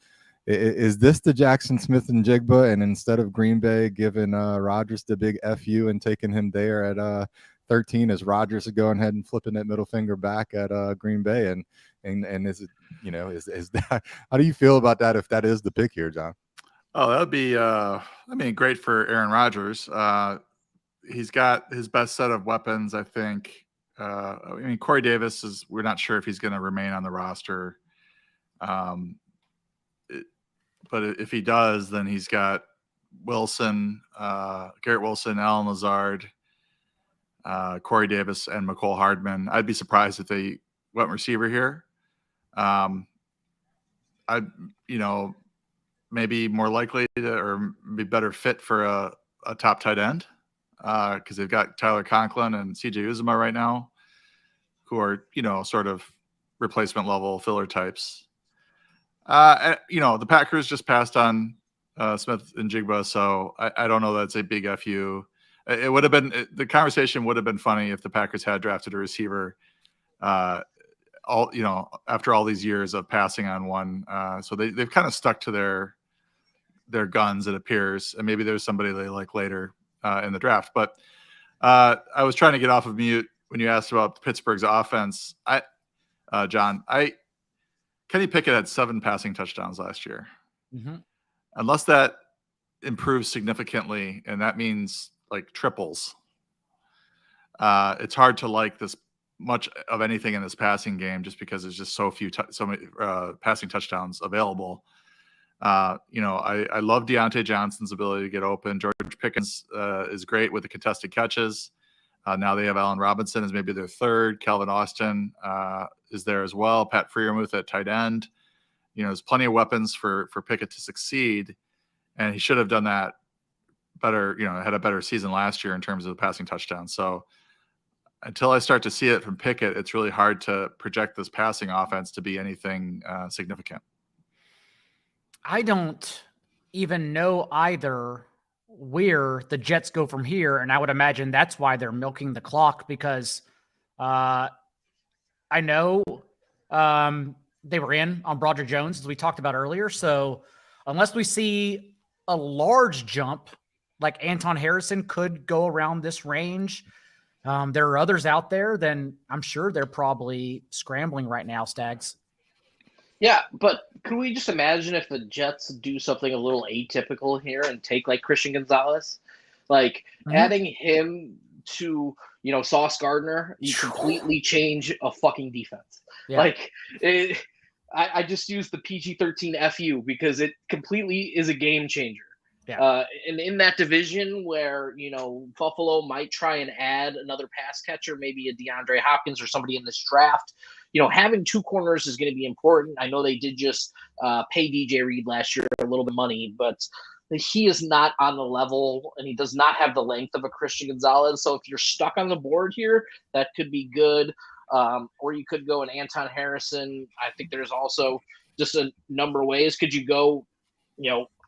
is this the Jackson Smith and Jigba? And instead of Green Bay giving Rodgers the big FU and taking him there at 13, is Rodgers going ahead and flipping that middle finger back at Green Bay? And is it, is that, how do you feel about that if that is the pick here, John? Oh, that would be, great for Aaron Rodgers. He's got his best set of weapons, I think. Corey Davis we're not sure if he's going to remain on the roster. But if he does, then he's got Wilson, Garrett Wilson, Allen Lazard, Corey Davis, and McCole Hardman. I'd be surprised if they went receiver here. Maybe more likely or be better fit for a top tight end because they've got Tyler Conklin and CJ Uzomah right now, who are, sort of replacement level filler types. The Packers just passed on Smith and Jigba, so I don't know that's a big FU. It would have been the conversation would have been funny if the Packers had drafted a receiver, after all these years of passing on one. So they've kind of stuck to their guns, it appears, and maybe there's somebody they like later in the draft. But I was trying to get off of mute when you asked about Pittsburgh's offense. John, Kenny Pickett had 7 passing touchdowns last year. Mm-hmm. Unless that improves significantly, and that means like triples, it's hard to like this much of anything in this passing game just because there's just so many passing touchdowns available. I love Deontay Johnson's ability to get open. George Pickens is great with the contested catches. Now they have Allen Robinson as maybe their third. Calvin Austin is there as well. Pat Freiermuth at tight end. There's plenty of weapons for Pickett to succeed, and he should have done that better. Had a better season last year in terms of the passing touchdowns. So until I start to see it from Pickett, it's really hard to project this passing offense to be anything significant. I don't even know either where the Jets go from here, and I would imagine that's why they're milking the clock, because I know they were in on Broderick Jones, as we talked about earlier. So unless we see a large jump, like Anton Harrison could go around this range, there are others out there, then I'm sure they're probably scrambling right now, Stags. Yeah, but could we just imagine if the Jets do something a little atypical here and take like Christian Gonzalez, like adding him to, Sauce Gardner, you completely change a fucking defense. Yeah. Like I just use the PG-13 FU because it completely is a game changer. Yeah. And in that division where, Buffalo might try and add another pass catcher, maybe a DeAndre Hopkins or somebody in this draft, having 2 corners is going to be important. I know they did just pay DJ Reed last year a little bit of money, but he is not on the level and he does not have the length of a Christian Gonzalez. So if you're stuck on the board here, that could be good. Or you could go an Anton Harrison. I think there's also just a number of ways. Could you go,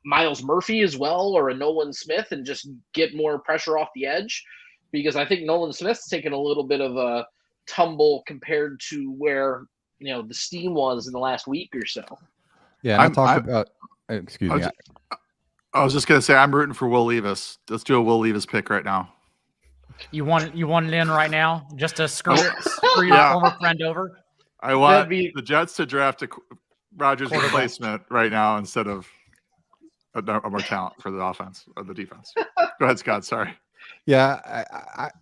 Miles Murphy as well, or a Nolan Smith, and just get more pressure off the edge? Because I think Nolan Smith's taken a little bit of a tumble compared to where, the steam was in the last week or so. Yeah, and excuse me. I was just going to say, I'm rooting for Will Levis. Let's do a Will Levis pick right now. You want it in right now just to screw your former friend over? I want the Jets to draft a Rodgers replacement right now instead of more talent for the offense or the defense. Go ahead, Scott. Sorry. Yeah,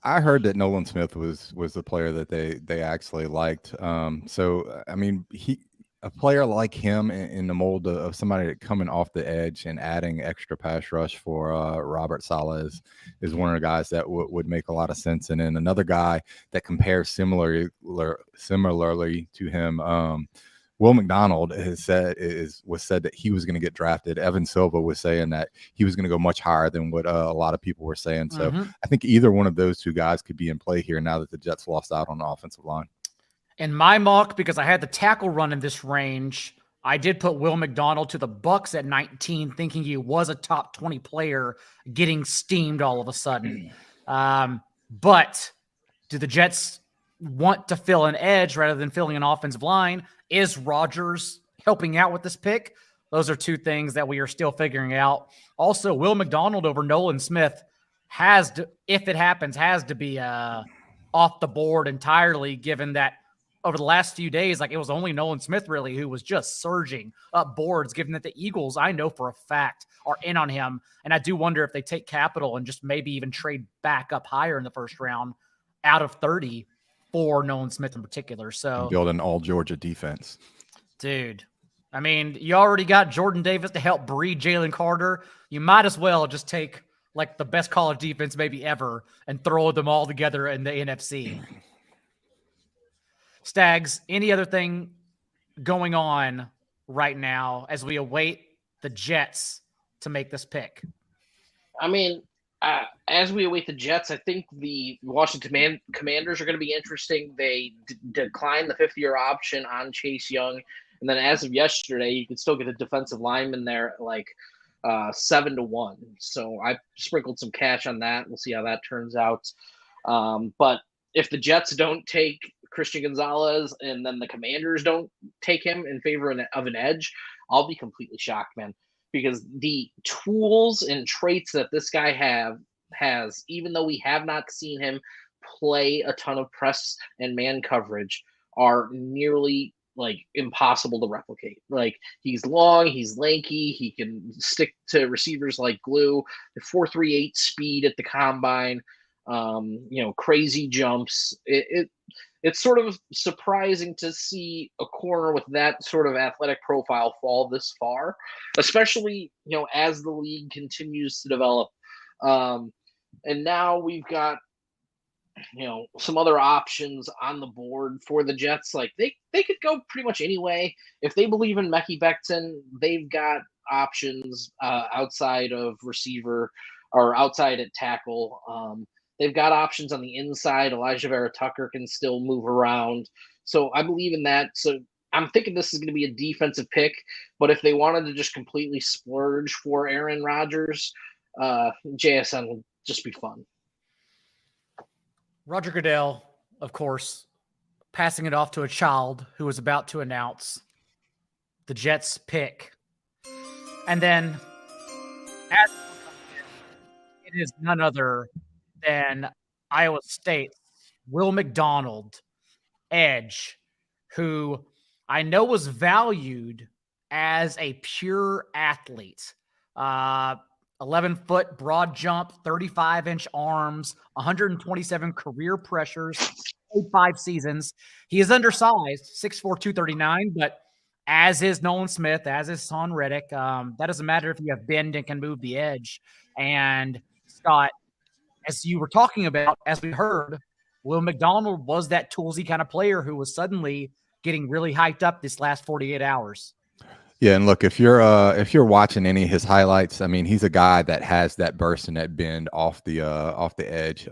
I heard that Nolan Smith was the player that they actually liked. So I mean, a player like him in the mold of somebody coming off the edge and adding extra pass rush for Robert Saleh is one of the guys that would make a lot of sense. And then another guy that compares similarly to him, Will McDonald was said that he was going to get drafted. Evan Silva was saying that he was going to go much higher than what a lot of people were saying. So I think either one of those 2 guys could be in play here now that the Jets lost out on the offensive line. In my mock, because I had the tackle run in this range, I did put Will McDonald to the Bucks at 19, thinking he was a top 20 player getting steamed all of a sudden. But do the Jets want to fill an edge rather than filling an offensive line. Is Rodgers helping out with this pick? Those are two things that we are still figuring out. Also, Will McDonald over Nolan Smith has to, if it happens, has to be off the board entirely, given that over the last few days, like, it was only Nolan Smith really who was just surging up boards, given that the Eagles, I know for a fact, are in on him. And I do wonder if they take capital and just maybe even trade back up higher in the first round out of 30 for Nolan Smith in particular. So build an all Georgia defense. Dude, I mean, you already got Jordan Davis to help breed Jalen Carter. You might as well just take like the best college defense maybe ever and throw them all together in the NFC. Stags, any other thing going on right now as we await the Jets to make this pick? I mean, as we await the Jets, I think the Washington Commanders are going to be interesting. They declined the fifth-year option on Chase Young. And then as of yesterday, you could still get a defensive lineman there at like 7-1. So I sprinkled some cash on that. We'll see how that turns out. But if the Jets don't take Christian Gonzalez and then the Commanders don't take him in favor of an edge, I'll be completely shocked, man. Because the tools and traits that this guy has, even though we have not seen him play a ton of press and man coverage, are nearly like impossible to replicate. Like, he's long, he's lanky, he can stick to receivers like glue. The 4.38 speed at the combine, crazy jumps. It's sort of surprising to see a corner with that sort of athletic profile fall this far, especially, as the league continues to develop. And now we've got, some other options on the board for the Jets. Like, they could go pretty much anyway. If they believe in Mekhi Becton, they've got options outside of receiver or outside at tackle. They've got options on the inside. Elijah Vera Tucker can still move around. So I believe in that. So I'm thinking this is going to be a defensive pick. But if they wanted to just completely splurge for Aaron Rodgers, JSN would just be fun. Roger Goodell, of course, passing it off to a child who was about to announce the Jets pick. And then, as it is none other than Iowa State's Will McDonald, edge, who I know was valued as a pure athlete. 11-foot broad jump, 35-inch arms, 127 career pressures, 5 seasons. He is undersized, 6'4", 239, but as is Nolan Smith, as is Son Reddick, that doesn't matter if you have bend and can move the edge. And Scott, as you were talking about, as we heard, Will McDonald was that toolsy kind of player who was suddenly getting really hyped up this last 48 hours. Yeah, and look, if you're watching any of his highlights, I mean, he's a guy that has that burst and that bend off the edge.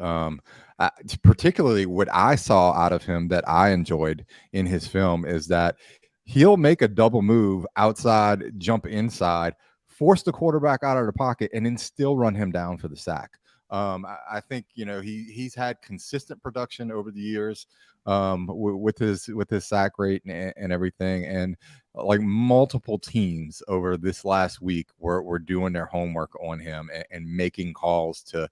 Particularly what I saw out of him that I enjoyed in his film is that he'll make a double move outside, jump inside, force the quarterback out of the pocket, and then still run him down for the sack. I think he's had consistent production over the years with his sack rate and everything, and like multiple teams over this last week were doing their homework on him and making calls to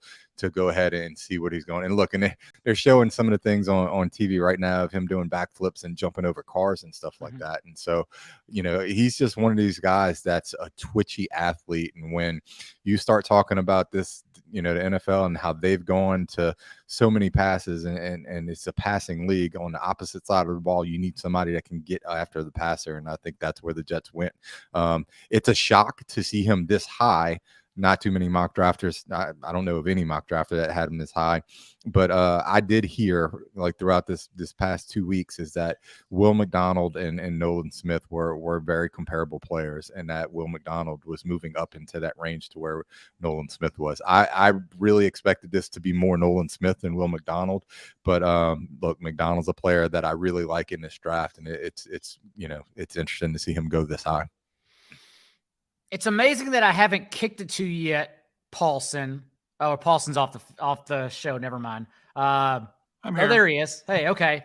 go ahead and see what he's going. And look, and they're showing some of the things on TV right now of him doing backflips and jumping over cars and stuff like that. And so, he's just one of these guys that's a twitchy athlete. And when you start talking about this, the NFL and how they've gone to so many passes and it's a passing league on the opposite side of the ball, you need somebody that can get after the passer. And I think that's where the Jets went. It's a shock to see him this high. Not too many mock drafters. I don't know of any mock drafter that had him this high, but I did hear like throughout this past 2 weeks is that Will McDonald and Nolan Smith were very comparable players, and that Will McDonald was moving up into that range to where Nolan Smith was. I really expected this to be more Nolan Smith than Will McDonald, but look, McDonald's a player that I really like in this draft, and it's interesting to see him go this high. It's amazing that I haven't kicked it to you yet, Paulson. Oh, Paulson's off the show. Never mind. I I'm here. Oh, there he is. Hey, okay.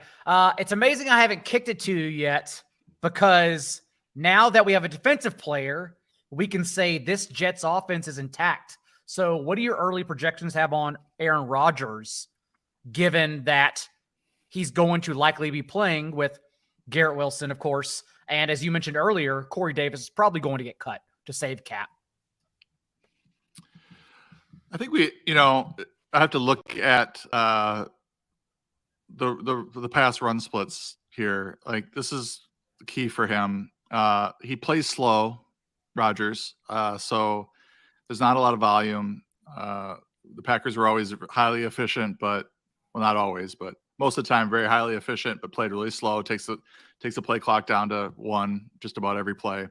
It's amazing I haven't kicked it to you yet because now that we have a defensive player, we can say this Jets offense is intact. So what do your early projections have on Aaron Rodgers, given that he's going to likely be playing with Garrett Wilson, of course, and as you mentioned earlier, Corey Davis is probably going to get cut to save cap. I think I have to look at the pass run splits here. Like, this is the key for him. He plays slow, Rodgers, so there's not a lot of volume. The Packers were always highly efficient, but not always, but most of the time very highly efficient, but played really slow. Takes the play clock down to 1 just about every play.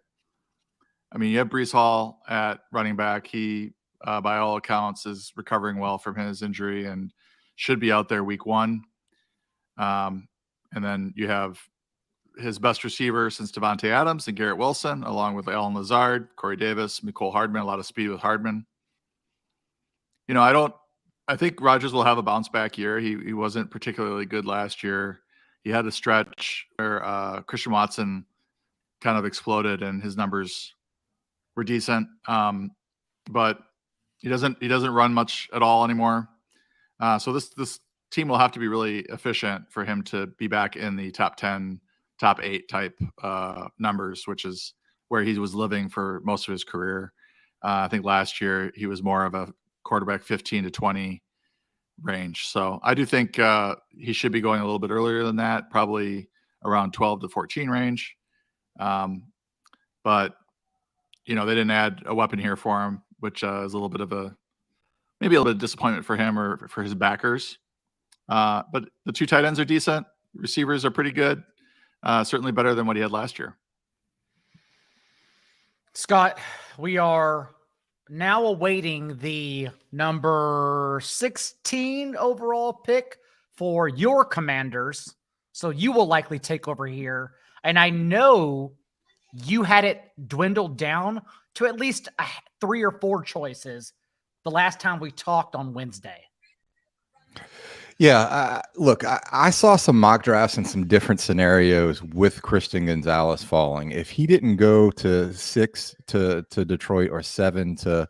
I mean, you have Breece Hall at running back. He, by all accounts, is recovering well from his injury and should be out there week 1. And then you have his best receiver since Devontae Adams and Garrett Wilson, along with Allen Lazard, Corey Davis, Mecole Hardman, a lot of speed with Hardman. I think Rodgers will have a bounce back year. He wasn't particularly good last year. He had a stretch where Christian Watson kind of exploded and his numbers were decent. But he doesn't run much at all anymore. So this team will have to be really efficient for him to be back in the top 10, top 8 type numbers, which is where he was living for most of his career. I think last year he was more of a quarterback 15 to 20 range. So I do think he should be going a little bit earlier than that, probably around 12 to 14 range. But they didn't add a weapon here for him, which is maybe a little bit of disappointment for him or for his backers. But the 2 tight ends are decent. Receivers are pretty good. Certainly better than what he had last year. Scott, we are now awaiting the number 16 overall pick for your Commanders. So you will likely take over here. And I know you had it dwindled down to at least 3 or 4 the last time we talked on Wednesday. Yeah, look, I saw some mock drafts and some different scenarios with Christian Gonzalez falling. If he didn't go to 6 to Detroit or 7 to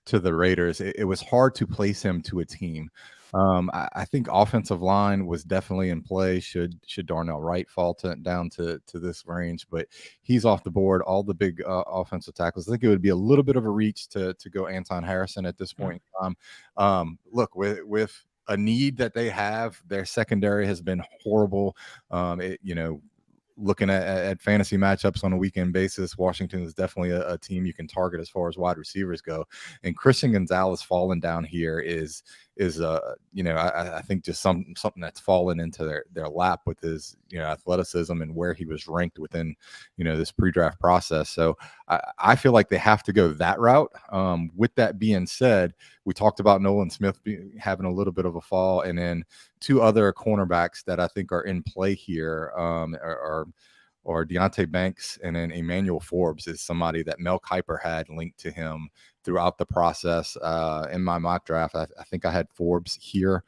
the Raiders, it was hard to place him to a team. I think offensive line was definitely in play. Should Darnell Wright fall down to this range, but he's off the board. All the big offensive tackles. I think it would be a little bit of a reach to go Anton Harrison at this point in time. Look, with a need that they have, their secondary has been horrible. Looking at fantasy matchups on a weekend basis, Washington is definitely a team you can target as far as wide receivers go. And Christian Gonzalez falling down here is I think just something that's fallen into their lap with his athleticism and where he was ranked within this pre-draft process. So I feel like they have to go that route. With that being said, we talked about Nolan Smith having a little bit of a fall, and then 2 other cornerbacks that I think are in play here or Deontay Banks, and then Emmanuel Forbes is somebody that Mel Kiper had linked to him throughout the process. In my mock draft, I think I had Forbes here.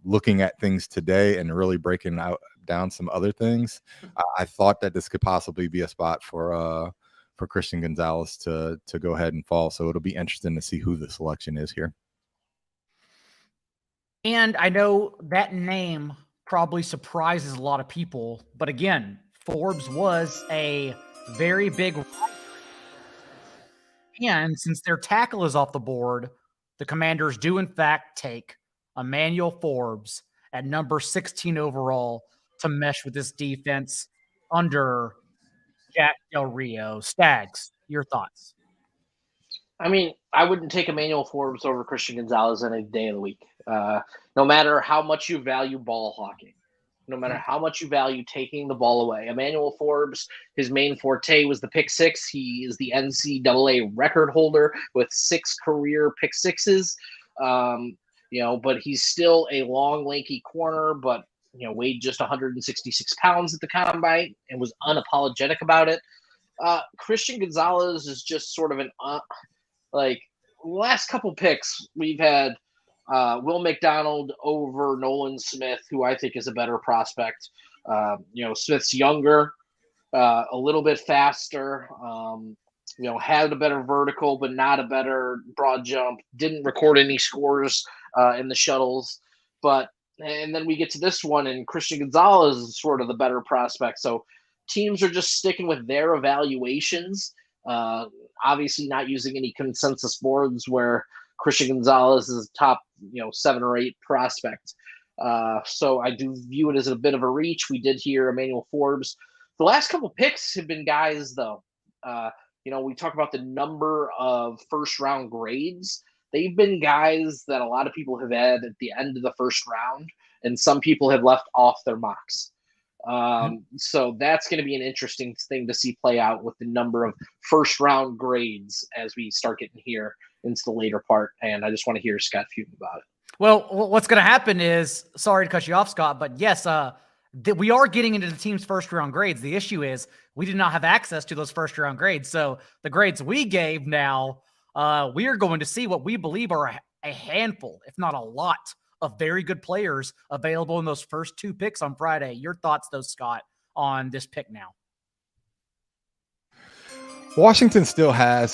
Looking at things today and really breaking down some other things, I thought that this could possibly be a spot for Christian Gonzalez to go ahead and fall. So it'll be interesting to see who the selection is here. And I know that name probably surprises a lot of people, but again, Forbes was a very big. And since their tackle is off the board, the Commanders do in fact take Emmanuel Forbes at number 16 overall to mesh with this defense under Jack Del Rio. Stags, your thoughts? I mean, I wouldn't take Emmanuel Forbes over Christian Gonzalez any day of the week. No matter how much you value ball hawking, no matter how much you value taking the ball away. Emmanuel Forbes, his main forte was the pick 6. He is the NCAA record holder with 6 career pick 6s. But he's still a long, lanky corner, but weighed just 166 pounds at the combine and was unapologetic about it. Christian Gonzalez is just sort of last couple picks we've had Will McDonald over Nolan Smith, who I think is a better prospect. Smith's younger, a little bit faster, had a better vertical, but not a better broad jump. Didn't record any scores in the shuttles. And then we get to this one, and Christian Gonzalez is sort of the better prospect. So teams are just sticking with their evaluations, obviously not using any consensus boards where Christian Gonzalez is top, 7 or 8 prospect. So I do view it as a bit of a reach. We did hear Emmanuel Forbes. The last couple picks have been guys, though. We talk about the number of first-round grades. They've been guys that a lot of people have had at the end of the first round, and some people have left off their mocks. So that's going to be an interesting thing to see play out with the number of first-round grades as we start getting here into the later part. And I just want to hear Scott Fume about it. Well, what's going to happen is, sorry to cut you off, Scott, but yes, we are getting into the team's first-round grades. The issue is we did not have access to those first-round grades. So the grades we gave now, we are going to see what we believe are a handful, if not a lot, of very good players available in those first 2 picks on Friday. Your thoughts, though, Scott, on this pick now? Washington still has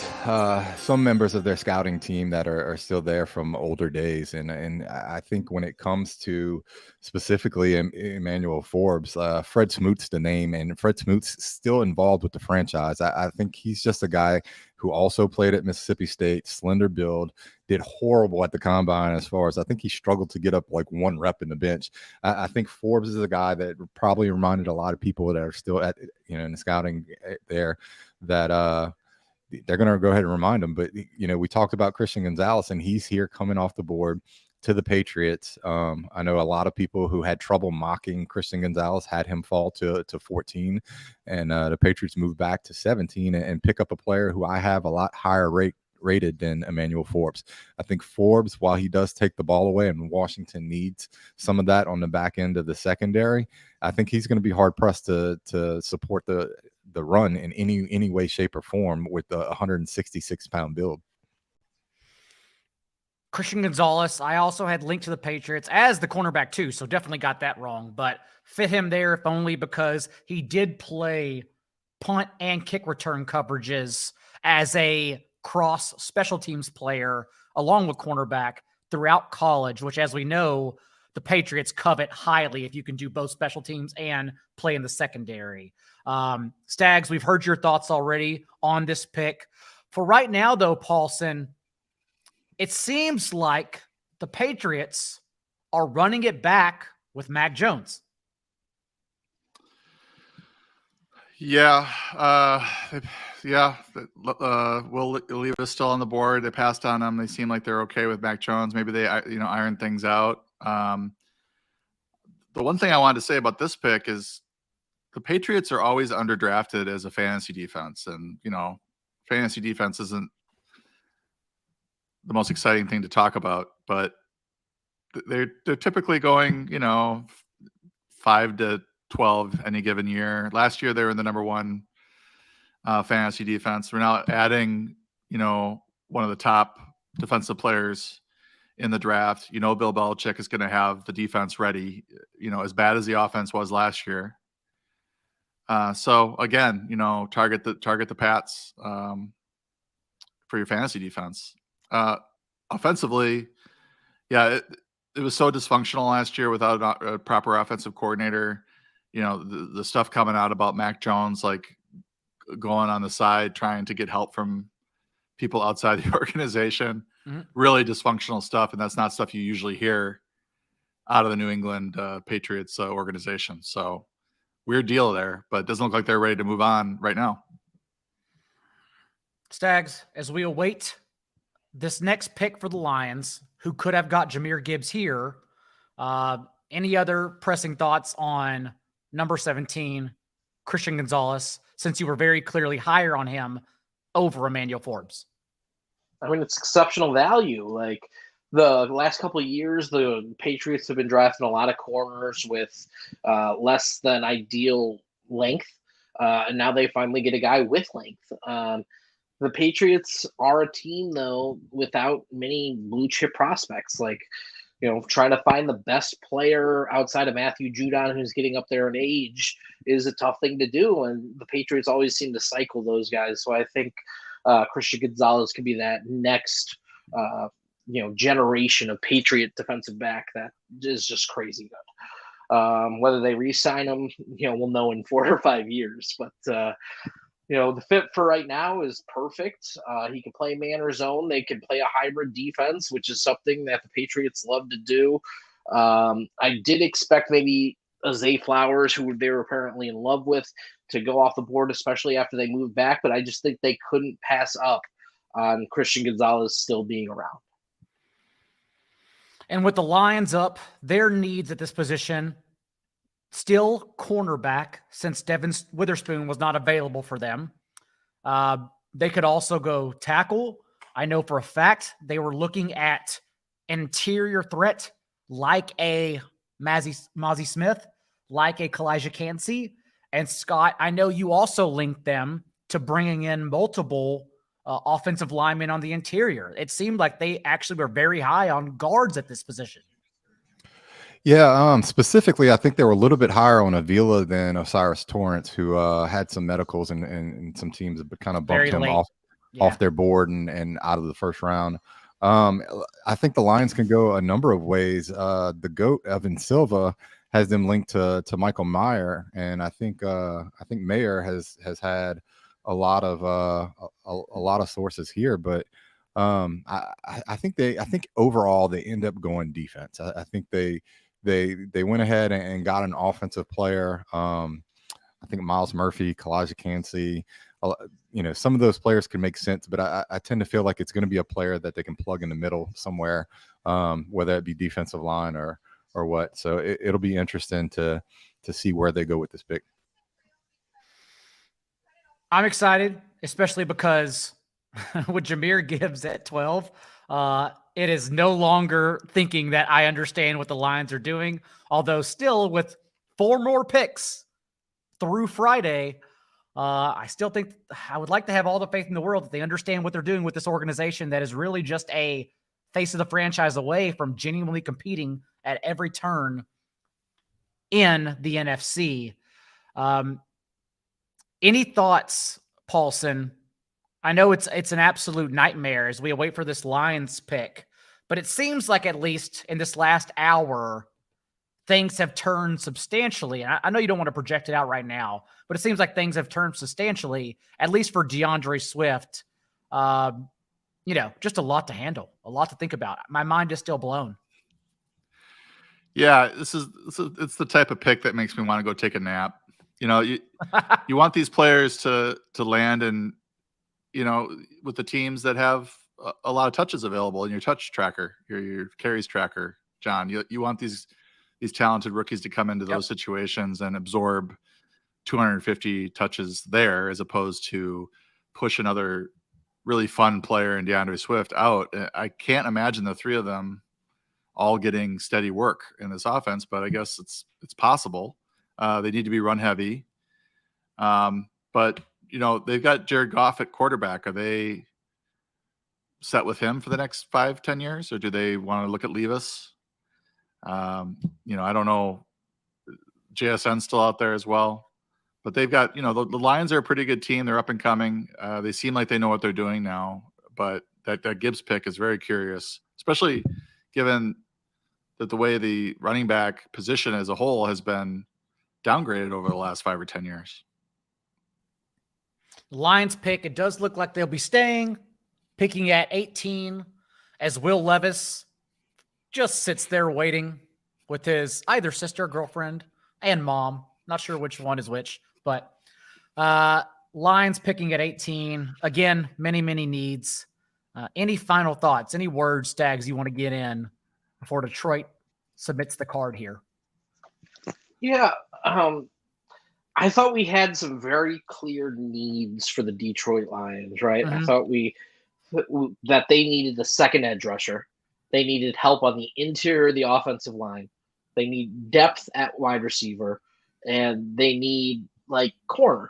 some members of their scouting team that are still there from older days. And I think when it comes to specifically Emmanuel Forbes, Fred Smoot's the name, and Fred Smoot's still involved with the franchise. I think he's just a guy who also played at Mississippi State, slender build, did horrible at the combine as far as I think he struggled to get up like 1 rep in the bench. I think Forbes is a guy that probably reminded a lot of people that are still at, in the scouting there, that they're going to go ahead and remind him. But, we talked about Christian Gonzalez, and he's here coming off the board to the Patriots. I know a lot of people who had trouble mocking Christian Gonzalez had him fall to 14, and the Patriots moved back to 17 and pick up a player who I have a lot higher rated than Emmanuel Forbes. I think Forbes, while he does take the ball away, and Washington needs some of that on the back end of the secondary, I think he's going to be hard pressed to support the run in any way, shape, or form with the 166-pound build. Christian Gonzalez, I also had linked to the Patriots as the cornerback too, so definitely got that wrong, but fit him there if only because he did play punt and kick return coverages as a cross special teams player along with cornerback throughout college, which, as we know, the Patriots covet highly if you can do both special teams and play in the secondary. Stags, we've heard your thoughts already on this pick. For right now, though, Paulson, it seems like the Patriots are running it back with Mac Jones. Yeah. Will leave us still on the board. They passed on him. They seem like they're okay with Mac Jones. Maybe they, iron things out. The one thing I wanted to say about this pick is the Patriots are always underdrafted as a fantasy defense. And, fantasy defense isn't the most exciting thing to talk about, but they're typically going, 5 to 12 any given year. Last year, they were in the number 1 fantasy defense. We're now adding, one of the top defensive players in the draft. Bill Belichick is going to have the defense ready, as bad as the offense was last year. So again, target the Pats for your fantasy defense. Offensively, yeah, it was so dysfunctional last year without a proper offensive coordinator. The stuff coming out about Mac Jones, like going on the side, trying to get help from people outside the organization, really dysfunctional stuff. And that's not stuff you usually hear out of the New England Patriots organization. So weird deal there, but it doesn't look like they're ready to move on right now. Stags, as we await this next pick for the Lions, who could have got Jahmyr Gibbs here, any other pressing thoughts on number 17, Christian Gonzalez, since you were very clearly higher on him over Emmanuel Forbes? I mean, it's exceptional value. Like the last couple of years, the Patriots have been drafting a lot of corners with less than ideal length. And now they finally get a guy with length. the Patriots are a team, though, without many blue chip prospects. Like, trying to find the best player outside of Matthew Judon, who's getting up there in age, is a tough thing to do. And the Patriots always seem to cycle those guys. So I think Christian Gonzalez could be that next, generation of Patriot defensive back that is just crazy good. Whether they re-sign him, we'll know in 4 or 5 years. But the fit for right now is perfect. He can play man or zone. They can play a hybrid defense, which is something that the Patriots love to do. I did expect maybe a Zay Flowers, who they were apparently in love with, to go off the board, especially after they moved back. But I just think they couldn't pass up on Christian Gonzalez still being around. And with the Lions up, their needs at this position, still cornerback, since Devin Witherspoon was not available for them. They could also go tackle. I know for a fact they were looking at interior threat like a Mazi Smith, like a Kalijah Kancey. And Scott, I know you also linked them to bringing in multiple offensive linemen on the interior. It seemed like they actually were very high on guards at this position. Yeah, specifically, I think they were a little bit higher on Avila than Osiris Torrance, who had some medicals and some teams have kind of bumped him off their board and out of the first round. I think the Lions can go a number of ways. The GOAT, Evan Silva, has them linked to Michael Mayer, and I think Mayer has had a lot of sources here, but I think overall they end up going defense. I think they went ahead and got an offensive player. I think Miles Murphy, Kalijah Kancey, some of those players can make sense, but I tend to feel like it's going to be a player that they can plug in the middle somewhere, whether it be defensive line or what. So it'll be interesting to see where they go with this pick. I'm excited, especially because with Jahmyr Gibbs at 12, it is no longer thinking that I understand what the Lions are doing, although still with 4 more picks through Friday, I still think I would like to have all the faith in the world that they understand what they're doing with this organization that is really just a face of the franchise away from genuinely competing at every turn in the NFC. Any thoughts, Paulson? I know it's an absolute nightmare as we wait for this Lions pick, but it seems like at least in this last hour, things have turned substantially. And I know you don't want to project it out right now, but it seems like things have turned substantially, at least for DeAndre Swift. Just a lot to handle, a lot to think about. My mind is still blown. Yeah, it's the type of pick that makes me want to go take a nap. You want these players to land in, with the teams that have a lot of touches available in your touch tracker, your carries tracker, John. You want these talented rookies to come into those situations and absorb 250 touches there, as opposed to push another really fun player in DeAndre Swift out. I can't imagine the 3 of them all getting steady work in this offense, but I guess it's possible. They need to be run heavy. But they've got Jared Goff at quarterback. Are they set with him for the next 5-10 years, or do they want to look at Levis? I don't know. JSN's still out there as well, but they've got, the Lions are a pretty good team. They're up and coming. They seem like they know what they're doing now, but that Gibbs pick is very curious, especially given that the way the running back position as a whole has been downgraded over the last 5 or 10 years. Lions pick, it does look like they'll be staying, picking at 18, as Will Levis just sits there waiting with his either sister, girlfriend, and mom. Not sure which one is which, but Lions picking at 18. Again, many, many needs. Any final thoughts, any word Stags you want to get in before Detroit submits the card here? Yeah, I thought we had some very clear needs for the Detroit Lions, right? Mm-hmm. I thought that they needed a second edge rusher. They needed help on the interior of the offensive line. They need depth at wide receiver, and they need corner.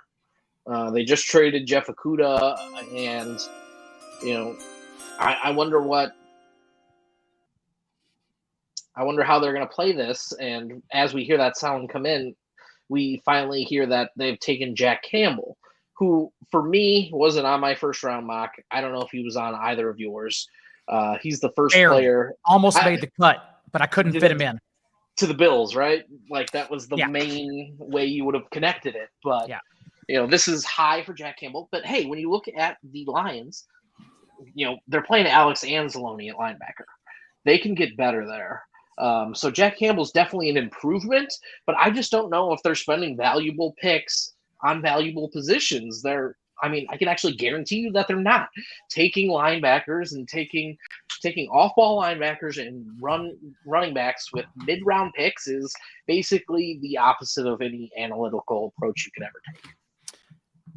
They just traded Jeff Okudah, and I wonder how they're going to play this. And as we hear that sound come in, we finally hear that they've taken Jack Campbell, who for me wasn't on my first round mock. I don't know if he was on either of yours. He's the first player. Almost made the cut, but I couldn't fit him in. To the Bills, right? Like that was the main way you would have connected it. But this is high for Jack Campbell. But hey, when you look at the Lions, they're playing Alex Anzalone at linebacker. They can get better there. So Jack Campbell's definitely an improvement, but I just don't know if they're spending valuable picks on valuable positions. I can actually guarantee you that they're not taking linebackers and taking off-ball linebackers and running backs with mid-round picks is basically the opposite of any analytical approach you could ever take.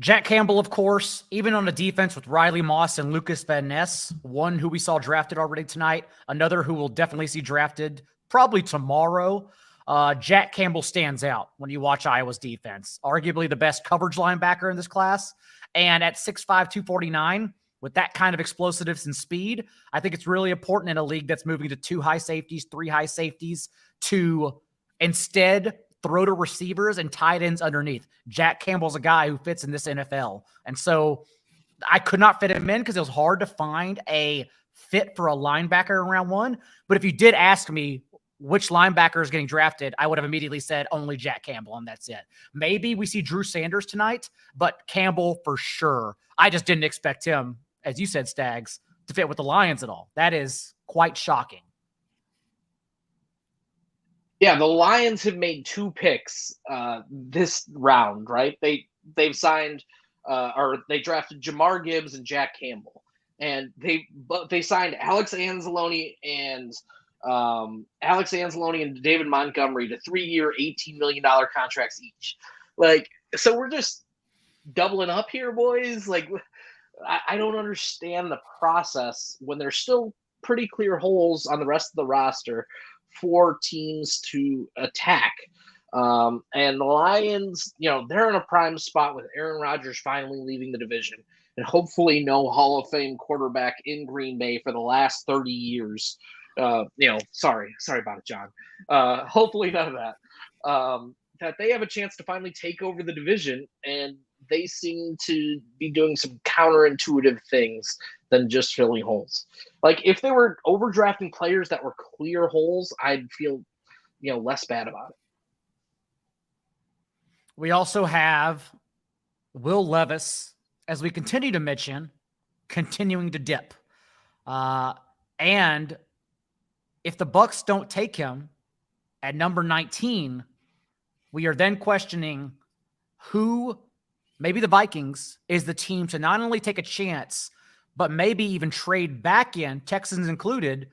Jack Campbell, of course, even on the defense with Riley Moss and Lucas Van Ness, one who we saw drafted already tonight, another who we'll definitely see drafted probably tomorrow. Jack Campbell stands out when you watch Iowa's defense, arguably the best coverage linebacker in this class. And at 6'5", 249, with that kind of explosiveness and speed, I think it's really important in a league that's moving to 2 high safeties, 3 high safeties, to instead throw to receivers and tight ends underneath. Jack Campbell's a guy who fits in this NFL. And so I could not fit him in because it was hard to find a fit for a linebacker in round 1. But if you did ask me which linebacker is getting drafted, I would have immediately said only Jack Campbell, and that's it. Maybe we see Drew Sanders tonight, but Campbell for sure. I just didn't expect him, as you said, Stags, to fit with the Lions at all. That is quite shocking. Yeah, the Lions have made 2 picks this round, right? They've signed or they drafted Jamar Gibbs and Jack Campbell, and they signed Alex Anzalone and David Montgomery to 3-year, $18 million contracts each. So we're just doubling up here, boys. I don't understand the process when there's still pretty clear holes on the rest of the roster for teams to attack. And the Lions, they're in a prime spot with Aaron Rodgers finally leaving the division and hopefully no Hall of Fame quarterback in Green Bay for the last 30 years. Sorry about it, John. Hopefully none of that. That they have a chance to finally take over the division, and they seem to be doing some counterintuitive things than just filling holes. If they were overdrafting players that were clear holes, I'd feel, less bad about it. We also have Will Levis, as we continue to mention, continuing to dip. And if the Bucks don't take him at number 19, we are then questioning who, maybe the Vikings, is the team to not only take a chance, but maybe even trade back in, Texans included,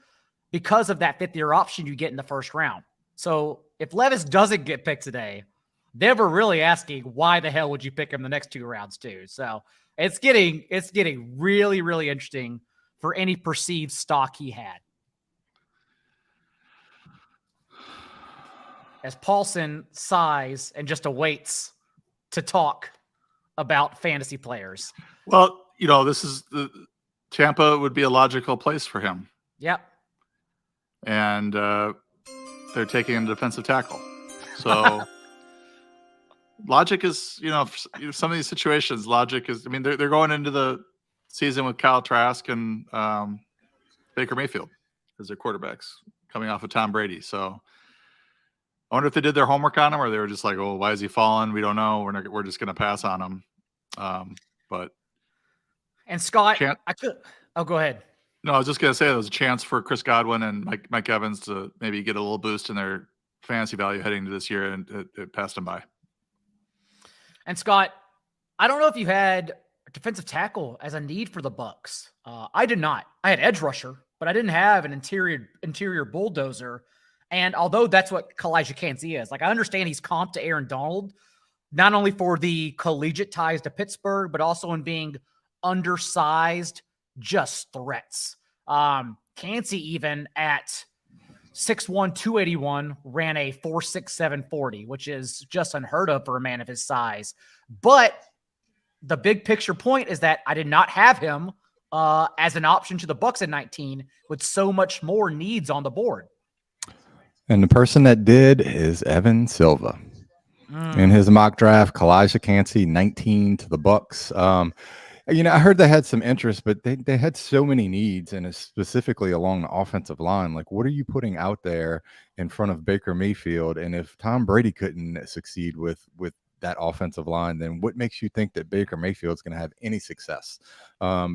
because of that 5th-year option you get in the first round. So if Levis doesn't get picked today, they were really asking, why the hell would you pick him the next 2 rounds too? So it's getting really, really interesting for any perceived stock he had. As Paulson sighs and just awaits to talk about fantasy players. Well, this is Tampa would be a logical place for him. Yep. And they're taking a defensive tackle. So logic is, some of these situations, logic is, they're going into the season with Kyle Trask and Baker Mayfield as their quarterbacks coming off of Tom Brady. So I wonder if they did their homework on him, or they were just like, "Oh, why is he falling? We don't know. We're just going to pass on him." And Scott, go ahead. No, I was just going to say there was a chance for Chris Godwin and Mike Evans to maybe get a little boost in their fantasy value heading into this year, and it passed them by. And Scott, I don't know if you had a defensive tackle as a need for the Bucks. I did not. I had edge rusher, but I didn't have an interior bulldozer. And although that's what Kalijah Kancey is, I understand he's comped to Aaron Donald, not only for the collegiate ties to Pittsburgh, but also in being undersized, just threats. Kancey, even at 6'1", 281, ran a 4.67 40, which is just unheard of for a man of his size. But the big picture point is that I did not have him as an option to the Bucs at 19 with so much more needs on the board. And the person that did is Evan Silva. In his mock draft, Kancey 19 to the Bucs. I heard they had some interest, but they had so many needs, and specifically along the offensive line. Like, what are you putting out there in front of Baker Mayfield? And if Tom Brady couldn't succeed with that offensive line, then what makes you think that Baker Mayfield's going to have any success?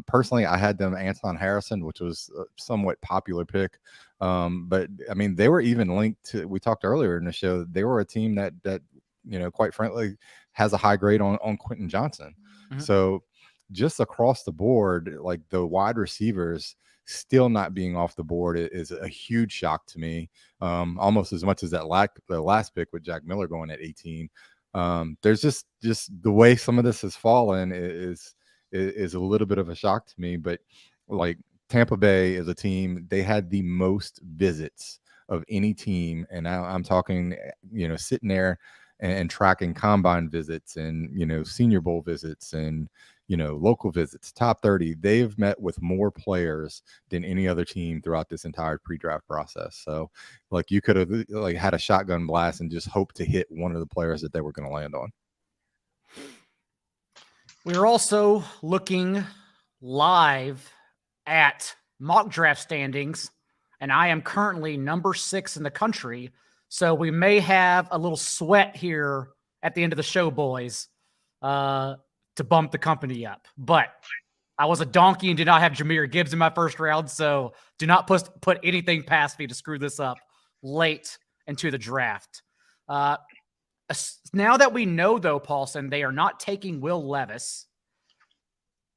Personally, I had them Anton Harrison, which was a somewhat popular pick. But I mean, they were even linked to, we talked earlier in the show, they were a team that quite frankly, has a high grade on Quentin Johnston. Mm-hmm. So just across the board, like the wide receivers still not being off the board is a huge shock to me. Almost as much as the last pick with Jack Miller going at 18. There's just the way some of this has fallen is a little bit of a shock to me. But like Tampa Bay is a team, they had the most visits of any team. And now I'm talking, sitting there and tracking combine visits and, Senior Bowl visits and, local visits, top 30. They've met with more players than any other team throughout this entire pre-draft process. So like you could have had a shotgun blast and just hoped to hit one of the players that they were going to land on. We're also looking live at mock draft standings, and I am currently number 6 in the country. So we may have a little sweat here at the end of the show, boys, to bump the company up. But I was a donkey and did not have Jahmyr Gibbs in my first round, so do not put anything past me to screw this up late into the draft. Now that we know, though, Paulson, they are not taking Will Levis,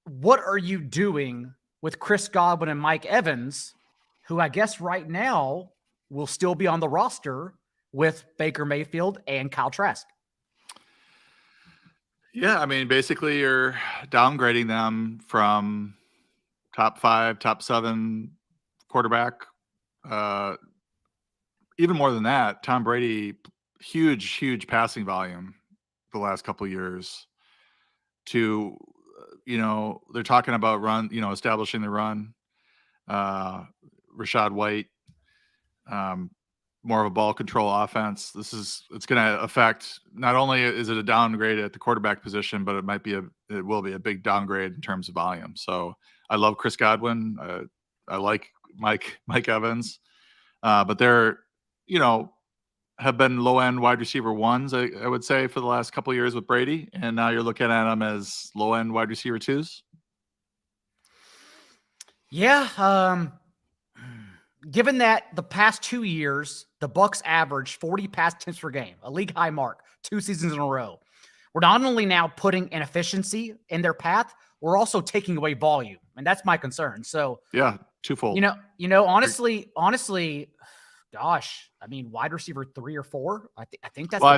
what are you doing with Chris Godwin and Mike Evans, who I guess right now will still be on the roster with Baker Mayfield and Kyle Trask? Yeah, I mean, basically you're downgrading them from top 5, top 7 quarterback. Even more than that, Tom Brady, huge passing volume the last couple of years. To, they're talking about run, establishing the run. Rashad White, more of a ball control offense. It's going to affect, not only is it a downgrade at the quarterback position, but it will be a big downgrade in terms of volume. So I love Chris Godwin. I like Mike Evans, but they're, have been low end wide receiver ones, I would say, for the last couple of years with Brady. And now you're looking at them as low end wide receiver 2s. Yeah. Given that the past 2 years, the Bucs averaged 40 pass attempts per game, a league high mark, 2 seasons in a row. We're not only now putting inefficiency in their path, we're also taking away volume. And that's my concern. So yeah, twofold. Honestly, gosh, I mean, wide receiver 3 or 4. I think that's. Well,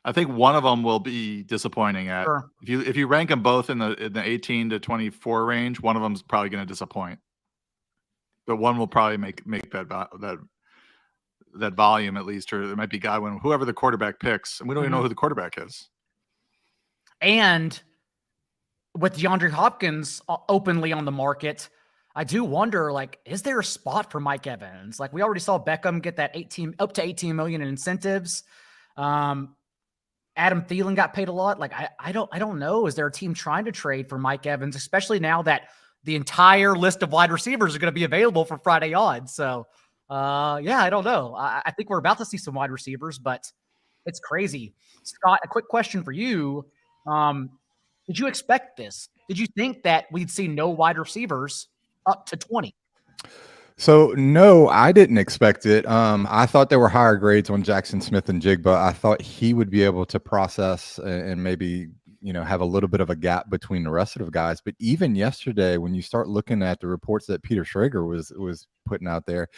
I think one of them will be disappointing at. Sure. If you rank them both in the 18 to 24 range, one of them is probably going to disappoint. But one will probably make that volume at least, or there might be Godwin, whoever the quarterback picks, and we don't even know who the quarterback is. And with DeAndre Hopkins openly on the market, I do wonder, is there a spot for Mike Evans? We already saw Beckham get that up to 18 million in incentives. Adam Thielen got paid a lot. I don't know. Is there a team trying to trade for Mike Evans, especially now that the entire list of wide receivers are going to be available for Friday odds? So, I don't know. I think we're about to see some wide receivers, but it's crazy. Scott, a quick question for you. Did you expect this? Did you think that we'd see no wide receivers up to 20? So, no, I didn't expect it. I thought there were higher grades on Jackson Smith and Jigba. I thought he would be able to process and maybe have a little bit of a gap between the rest of the guys. But even yesterday, when you start looking at the reports that Peter Schrager was putting out there,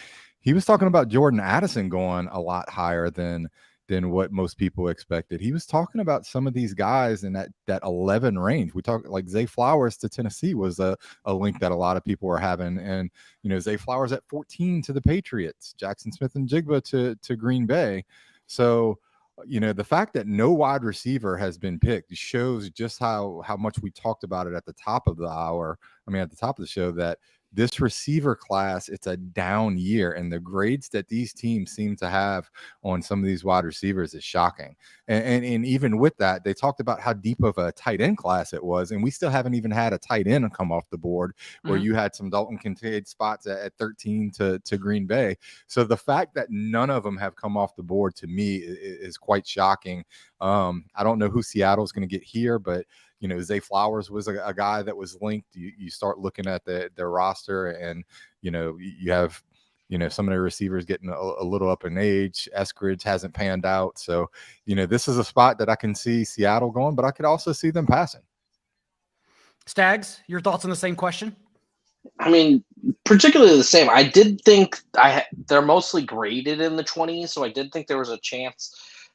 he was talking about Jordan Addison going a lot higher than what most people expected. He was talking about some of these guys in that 11 range. We talk like Zay Flowers to Tennessee was a link that a lot of people were having. And, Zay Flowers at 14 to the Patriots, Jackson Smith and Jigba to Green Bay. So the fact that no wide receiver has been picked shows just how much we talked about it at the top of the hour. I mean, at the top of the show, that this receiver class, it's a down year, and the grades that these teams seem to have on some of these wide receivers is shocking. And even with that, they talked about how deep of a tight end class it was, and we still haven't even had a tight end come off the board, where you had some Dalton Kincaid spots at 13 to Green Bay. So the fact that none of them have come off the board, to me, is quite shocking. I don't know who Seattle's going to get here, but Zay Flowers was a guy that was linked. You start looking at their roster, and you have some of the receivers getting a little up in age. Eskridge hasn't panned out, so this is a spot that I can see Seattle going, but I could also see them passing. Stags, your thoughts on the same question? I mean, particularly the same. I did think they're mostly graded in the 20s, so I did think there was a chance.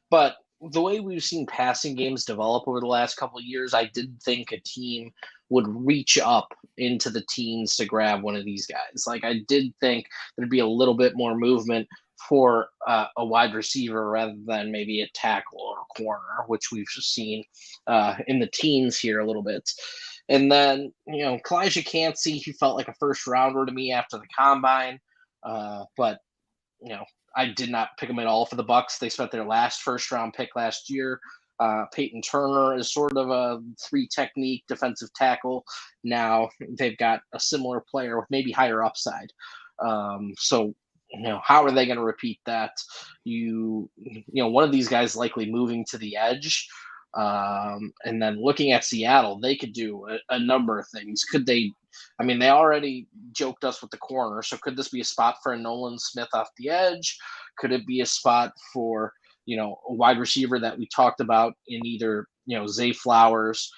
But the way we've seen passing games develop over the last couple of years, I did think a team would reach up into the teens to grab one of these guys. Like, I did think there'd be a little bit more movement for a wide receiver rather than maybe a tackle or a corner, which we've just seen in the teens here a little bit. And then, Kalijah Kancey, he felt like a first rounder to me after the combine. But, I did not pick him at all for the Bucs. They spent their last first round pick last year. Peyton Turner is sort of a 3-technique defensive tackle. Now they've got a similar player with maybe higher upside. So, how are they going to repeat that? One of these guys likely moving to the edge. And then looking at Seattle, they could do a number of things. Could they? I mean, they already joked us with the corner. So could this be a spot for a Nolan Smith off the edge? Could it be a spot for, a wide receiver that we talked about in either, Zay Flowers,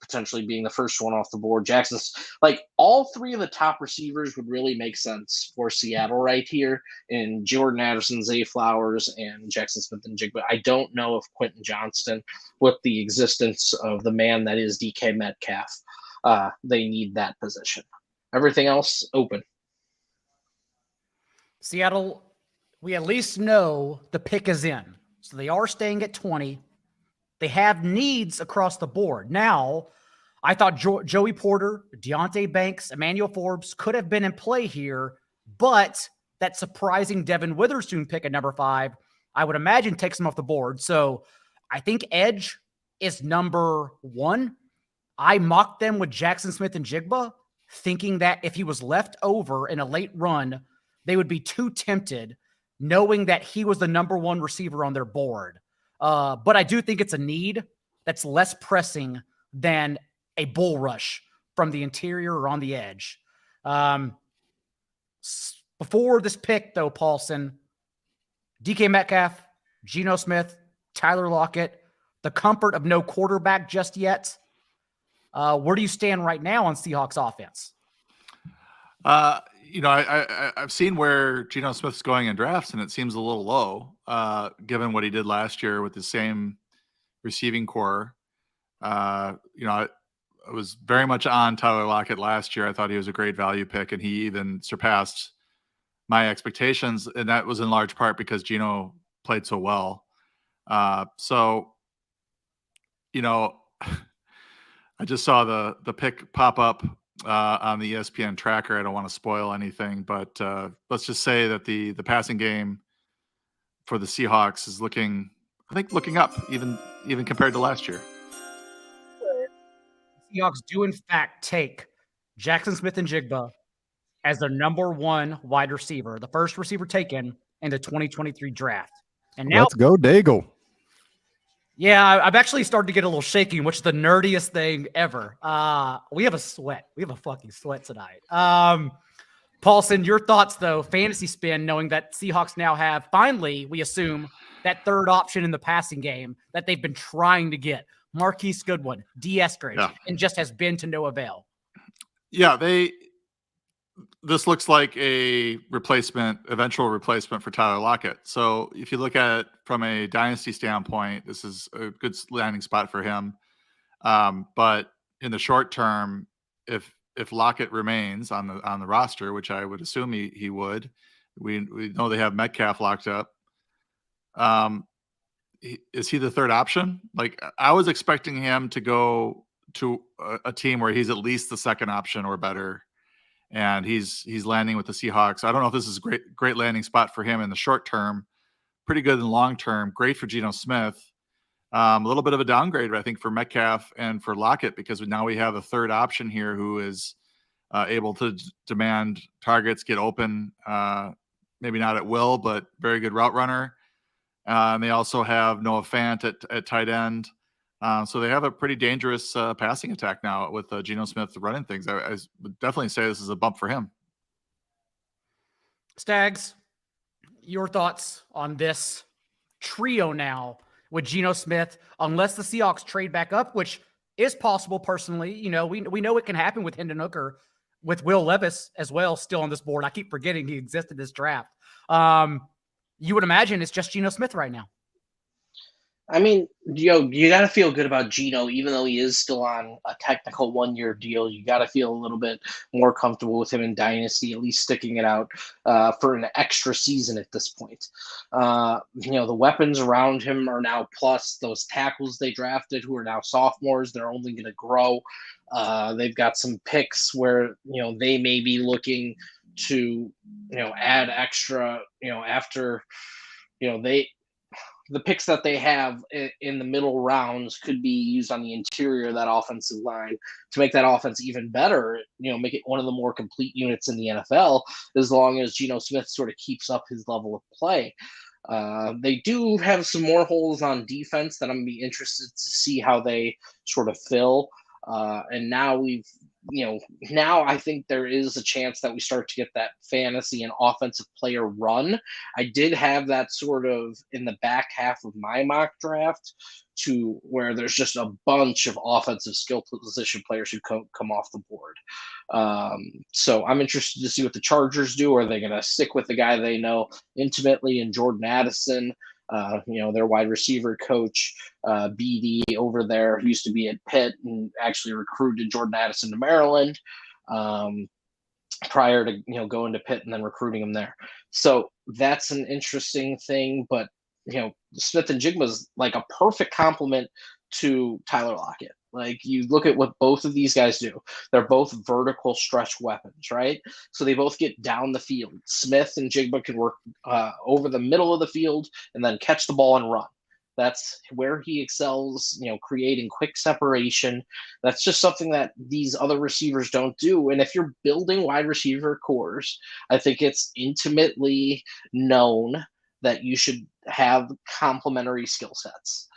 potentially being the first one off the board? Jackson's, like, all three of the top receivers would really make sense for Seattle right here, in Jordan Addison, Zay Flowers, and Jackson Smith-Njigba. I don't know if Quentin Johnston, with the existence of the man that is DK Metcalf, they need that position. Everything else open. Seattle, we at least know the pick is in. So they are staying at 20. They have needs across the board. Now, I thought Joey Porter, Deontay Banks, Emmanuel Forbes could have been in play here, but that surprising Devin Witherspoon pick at number 5, I would imagine takes him off the board. So I think edge is number 1. I mocked them with Jackson Smith-Njigba, thinking that if he was left over in a late run, they would be too tempted, knowing that he was the number 1 receiver on their board. But I do think it's a need that's less pressing than a bull rush from the interior or on the edge. Before this pick, though, Paulson, DK Metcalf, Geno Smith, Tyler Lockett, the comfort of no quarterback just yet. Where do you stand right now on Seahawks offense? I've seen where Geno Smith's going in drafts, and it seems a little low, given what he did last year with the same receiving core. I was very much on Tyler Lockett last year. I thought he was a great value pick, and he even surpassed my expectations, and that was in large part because Geno played so well. I just saw the pick pop up on the ESPN tracker. I don't want to spoil anything, but let's just say that the passing game for the Seahawks is looking up, even compared to last year. Seahawks do in fact take Jackson Smith-Njigba as their number 1 wide receiver, the first receiver taken in the 2023 draft. And now, let's go Daigle. Yeah, I've actually started to get a little shaky, which is the nerdiest thing ever. We have a sweat. We have a fucking sweat tonight. Paulson, your thoughts, though, fantasy spin, knowing that Seahawks now have, finally, we assume, that third option in the passing game that they've been trying to get. Marquise Goodwin, Eskridge, and just has been to no avail. Yeah, this looks like a eventual replacement for Tyler Lockett. So if you look at it from a dynasty standpoint, this is a good landing spot for him. But in the short term, if Lockett remains on the roster, which I would assume he would, we know they have Metcalf locked up. is he the third option? Like, I was expecting him to go to a team where he's at least the second option or better, and he's landing with the Seahawks. I don't know if this is a great landing spot for him in the short term. Pretty good in the long term. Great for Geno Smith. A little bit of a downgrade, I think, for Metcalf and for Lockett, because now we have a third option here who is able to demand targets, get open, maybe not at will, but very good route runner. And they also have Noah Fant at tight end. So they have a pretty dangerous passing attack now with Geno Smith running things. I would definitely say this is a bump for him. Stags, your thoughts on this trio now with Geno Smith, unless the Seahawks trade back up, which is possible personally. You know, we know it can happen with Hendon Hooker, with Will Levis as well, still on this board. I keep forgetting he existed in this draft. You would imagine it's just Geno Smith right now. I mean, you got to feel good about Geno, even though he is still on a technical 1-year deal. You got to feel a little bit more comfortable with him in Dynasty, at least sticking it out for an extra season at this point. The weapons around him are now plus. Those tackles they drafted, who are now sophomores, they're only going to grow. They've got some picks where, they may be looking to, add extra, after, the picks that they have in the middle rounds could be used on the interior of that offensive line to make that offense even better, make it one of the more complete units in the NFL, as long as Geno Smith sort of keeps up his level of play. They do have some more holes on defense that I'm going to be interested to see how they sort of fill. And now now I think there is a chance that we start to get that fantasy and offensive player run. I did have that sort of in the back half of my mock draft, to where there's just a bunch of offensive skill position players who come off the board. So I'm interested to see what the Chargers do. Are they going to stick with the guy they know intimately in Jordan Addison? Their wide receiver coach, BD over there, who used to be at Pitt and actually recruited Jordan Addison to Maryland prior to, going to Pitt and then recruiting him there. So that's an interesting thing. But, Smith and Jigma is like a perfect complement to Tyler Lockett. Like, you look at what both of these guys do. They're both vertical stretch weapons, right? So they both get down the field. Smith and Jigba can work over the middle of the field and then catch the ball and run. That's where he excels, creating quick separation. That's just something that these other receivers don't do. And if you're building wide receiver cores, I think it's intimately known that you should have complementary skill sets.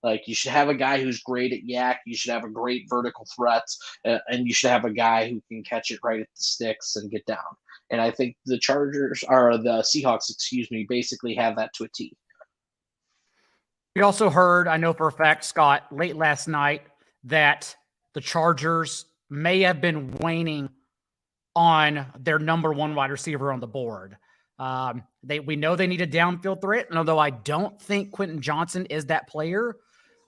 Like, you should have a guy who's great at yak. You should have a great vertical threat, and you should have a guy who can catch it right at the sticks and get down. And I think the Seahawks, basically have that to a T. We also heard, I know for a fact, Scott, late last night, that the Chargers may have been waning on their number one wide receiver on the board. We know they need a downfield threat, and although I don't think Quentin Johnston is that player,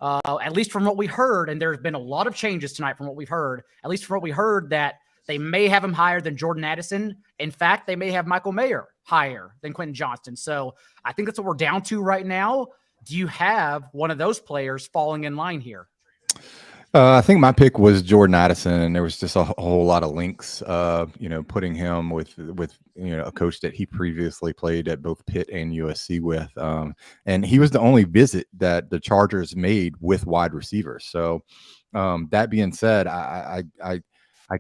at least from what we heard, and there's been a lot of changes tonight from what we've heard, at least from what we heard, that they may have him higher than Jordan Addison. In fact, they may have Michael Mayer higher than Quentin Johnston. So I think that's what we're down to right now. Do you have one of those players falling in line here? I think my pick was Jordan Addison, and there was just a whole lot of links, putting him with a coach that he previously played at both Pitt and USC with. And he was the only visit that the Chargers made with wide receivers. So that being said, I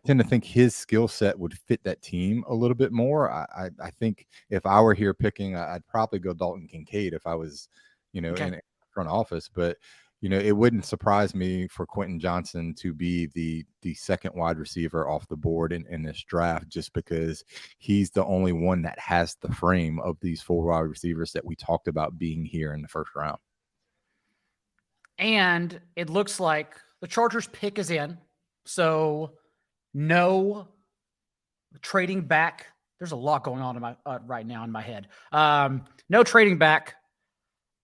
tend to think his skill set would fit that team a little bit more. I think if I were here picking, I'd probably go Dalton Kincaid if I was, Okay. in front office, but it wouldn't surprise me for Quentin Johnston to be the second wide receiver off the board in this draft, just because he's the only one that has the frame of these four wide receivers that we talked about being here in the first round. And it looks like the Chargers pick is in, so no trading back. There's a lot going on in my right now in my head. No trading back.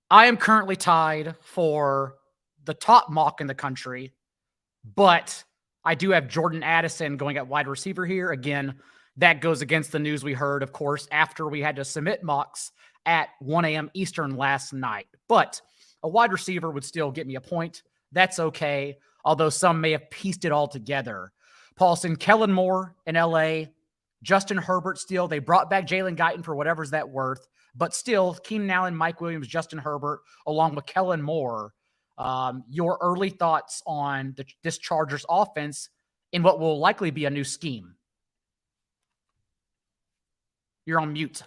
I am currently tied for the top mock in the country, but I do have Jordan Addison going at wide receiver here. Again, that goes against the news we heard, of course, after we had to submit mocks at 1 a.m. Eastern last night. But A wide receiver would still get me a point. That's okay, although some may have pieced it all together. Paulson, Kellen Moore in LA, Justin Herbert still. They brought back Jalen Guyton for whatever's that worth, but still, Keenan Allen, Mike Williams, Justin Herbert, along with Kellen Moore. Your early thoughts on this Chargers offense in what will likely be a new scheme? You're on mute.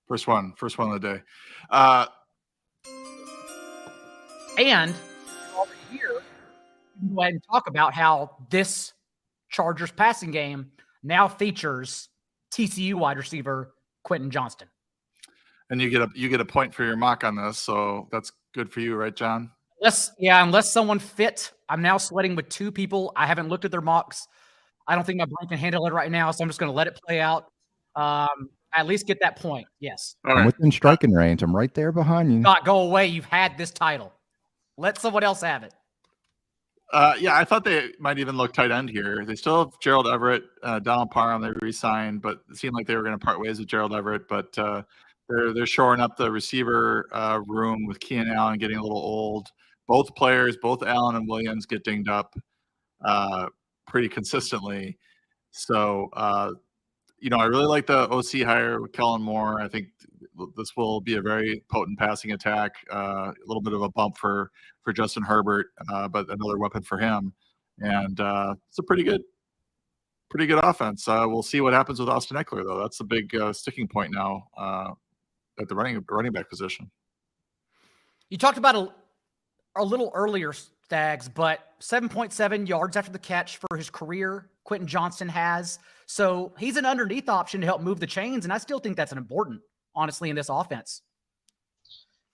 First one of the day. And over here, you can go ahead and talk about how this Chargers passing game now features TCU wide receiver Quentin Johnston. And you get a point for your mock on this, so that's good for you, right, John? Unless someone fit. I'm now sweating with two people. I haven't looked at their mocks. I don't think my brain can handle it right now, so I'm just going to let it play out. At least get that point. Yes. I'm within striking range. I'm right there behind you. Not go away. You've had this title. Let someone else have it. I thought they might even look tight end here. They still have Gerald Everett, Donald Parham. They re-signed, but it seemed like they were going to part ways with Gerald Everett. But they're shoring up the receiver room with Keenan Allen getting a little old. Both players, both Allen and Williams, get dinged up pretty consistently. So, I really like the OC hire with Kellen Moore. I think this will be a very potent passing attack. A little bit of a bump for Justin Herbert, but another weapon for him. And it's a pretty good offense. We'll see what happens with Austin Eckler, though. That's the big sticking point now at the running back position. You talked about a little earlier, Stags, but 7.7 yards after the catch for his career, Quentin Johnston has. So he's an underneath option to help move the chains, and I still think that's an important, honestly, in this offense.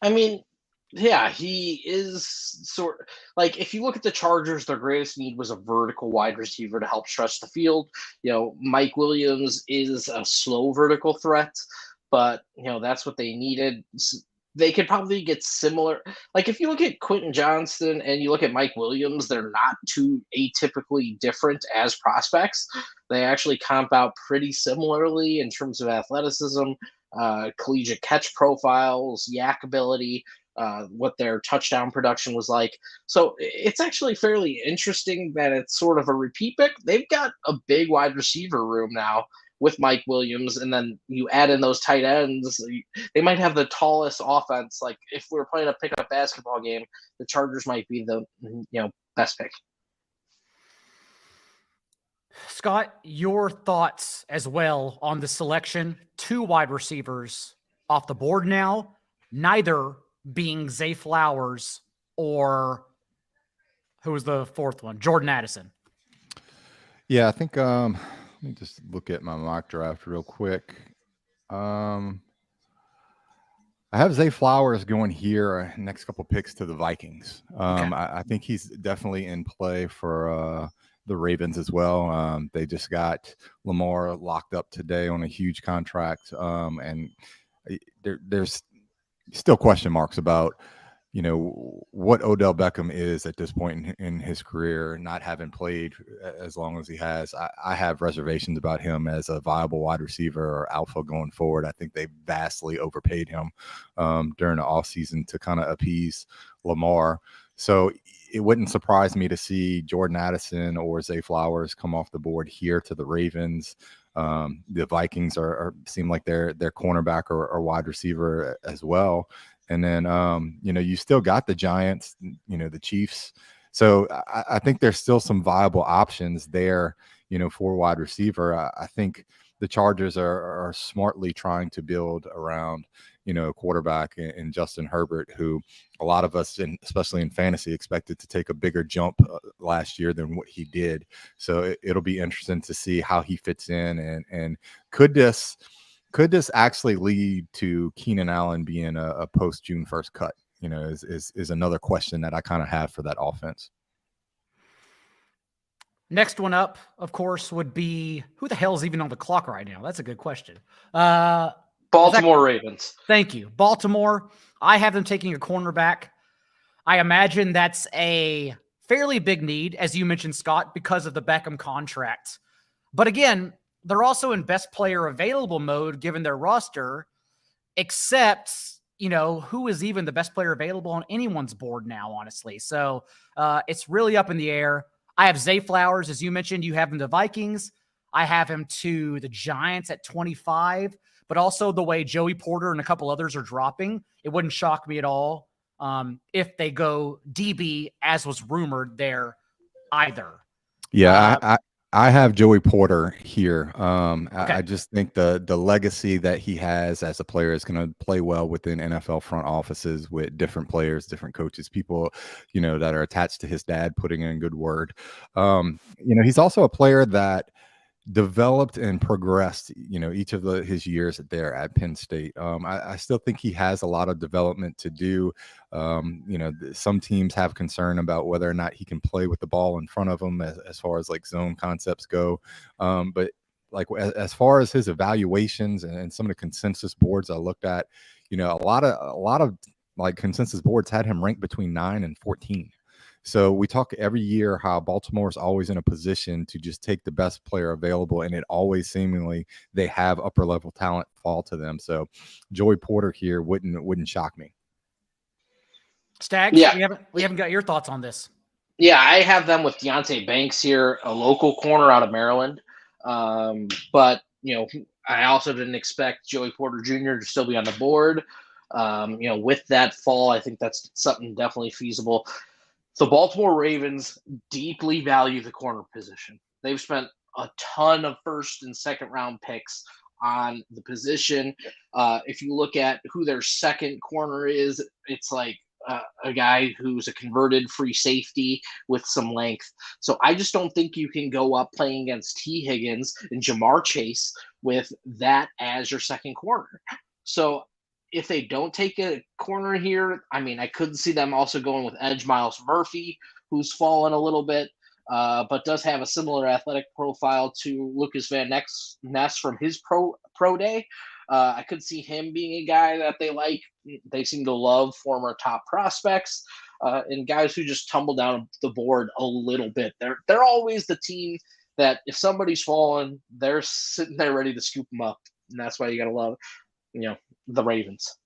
I mean, yeah, he is sort like, if you look at the Chargers, their greatest need was a vertical wide receiver to help stretch the field. Mike Williams is a slow vertical threat, but that's what they needed. They could probably get similar. Like, if you look at Quentin Johnston and you look at Mike Williams, they're not too atypically different as prospects. They actually comp out pretty similarly in terms of athleticism, collegiate catch profiles, yak ability, what their touchdown production was like. So it's actually fairly interesting that it's sort of a repeat pick. They've got a big wide receiver room now with Mike Williams, and then you add in those tight ends, they might have the tallest offense. Like, if we were playing a pickup basketball game, the Chargers might be the best pick. Scott, your thoughts as well on the selection. 2 wide receivers off the board now, neither being Zay Flowers or who was the fourth one? Jordan Addison. Yeah, I think let me just look at my mock draft real quick. I have Zay Flowers going here next couple picks to the Vikings. Okay. I think he's definitely in play for the Ravens as well. They just got Lamar locked up today on a huge contract, and there's still question marks about what Odell Beckham is at this point in his career, not having played as long as he has. I have reservations about him as a viable wide receiver or alpha going forward. I think they vastly overpaid him during the offseason to kind of appease Lamar. So it wouldn't surprise me to see Jordan Addison or Zay Flowers come off the board here to the Ravens. The Vikings seem like their cornerback or wide receiver as well. And then, you still got the Giants, the Chiefs. So I think there's still some viable options there, for wide receiver. I think the Chargers are smartly trying to build around, a quarterback in Justin Herbert, who a lot of us, especially in fantasy, expected to take a bigger jump last year than what he did. So it'll be interesting to see how he fits in, and could this actually lead to Keenan Allen being a post June 1st cut? Is another question that I kind of have for that offense. Next one up, of course, would be who the hell is even on the clock right now? That's a good question. Baltimore Ravens. Thank you. Baltimore. I have them taking a cornerback. I imagine that's a fairly big need, as you mentioned, Scott, because of the Beckham contract. But again, they're also in best player available mode given their roster, except who is even the best player available on anyone's board now, honestly. So it's really up in the air. I have Zay Flowers, as you mentioned. You have him to Vikings. I have him to the Giants at 25, but also the way Joey Porter and a couple others are dropping, it wouldn't shock me at all if they go DB, as was rumored there either. Yeah, I have Joey Porter here. Okay. I just think the legacy that he has as a player is going to play well within NFL front offices with different players, different coaches, people, that are attached to his dad, putting in a good word. He's also a player that developed and progressed, each of his years there at Penn State. I still think he has a lot of development to do. Some teams have concern about whether or not he can play with the ball in front of him as far as like zone concepts go. But like as far as his evaluations and some of the consensus boards I looked at, a lot of like consensus boards had him ranked between 9 and 14. So we talk every year how Baltimore is always in a position to just take the best player available, and it always seemingly they have upper level talent fall to them. So Joey Porter here wouldn't shock me. Stags, yeah. we haven't got your thoughts on this. Yeah, I have them with Deontay Banks here, a local corner out of Maryland. But I also didn't expect Joey Porter Jr. to still be on the board. With that fall, I think that's something definitely feasible. The Baltimore Ravens deeply value the corner position. They've spent a ton of first and second round picks on the position. If you look at who their second corner is, it's like a guy who's a converted free safety with some length. So I just don't think you can go up playing against T. Higgins and Jamar Chase with that as your second corner. So if they don't take a corner here, I couldn't see them also going with edge Myles Murphy, who's fallen a little bit, but does have a similar athletic profile to Lucas Van Ness from his pro day. I could see him being a guy that they like. They seem to love former top prospects and guys who just tumble down the board a little bit. They're always the team that if somebody's fallen, they're sitting there ready to scoop them up, and that's why you got to love the Ravens.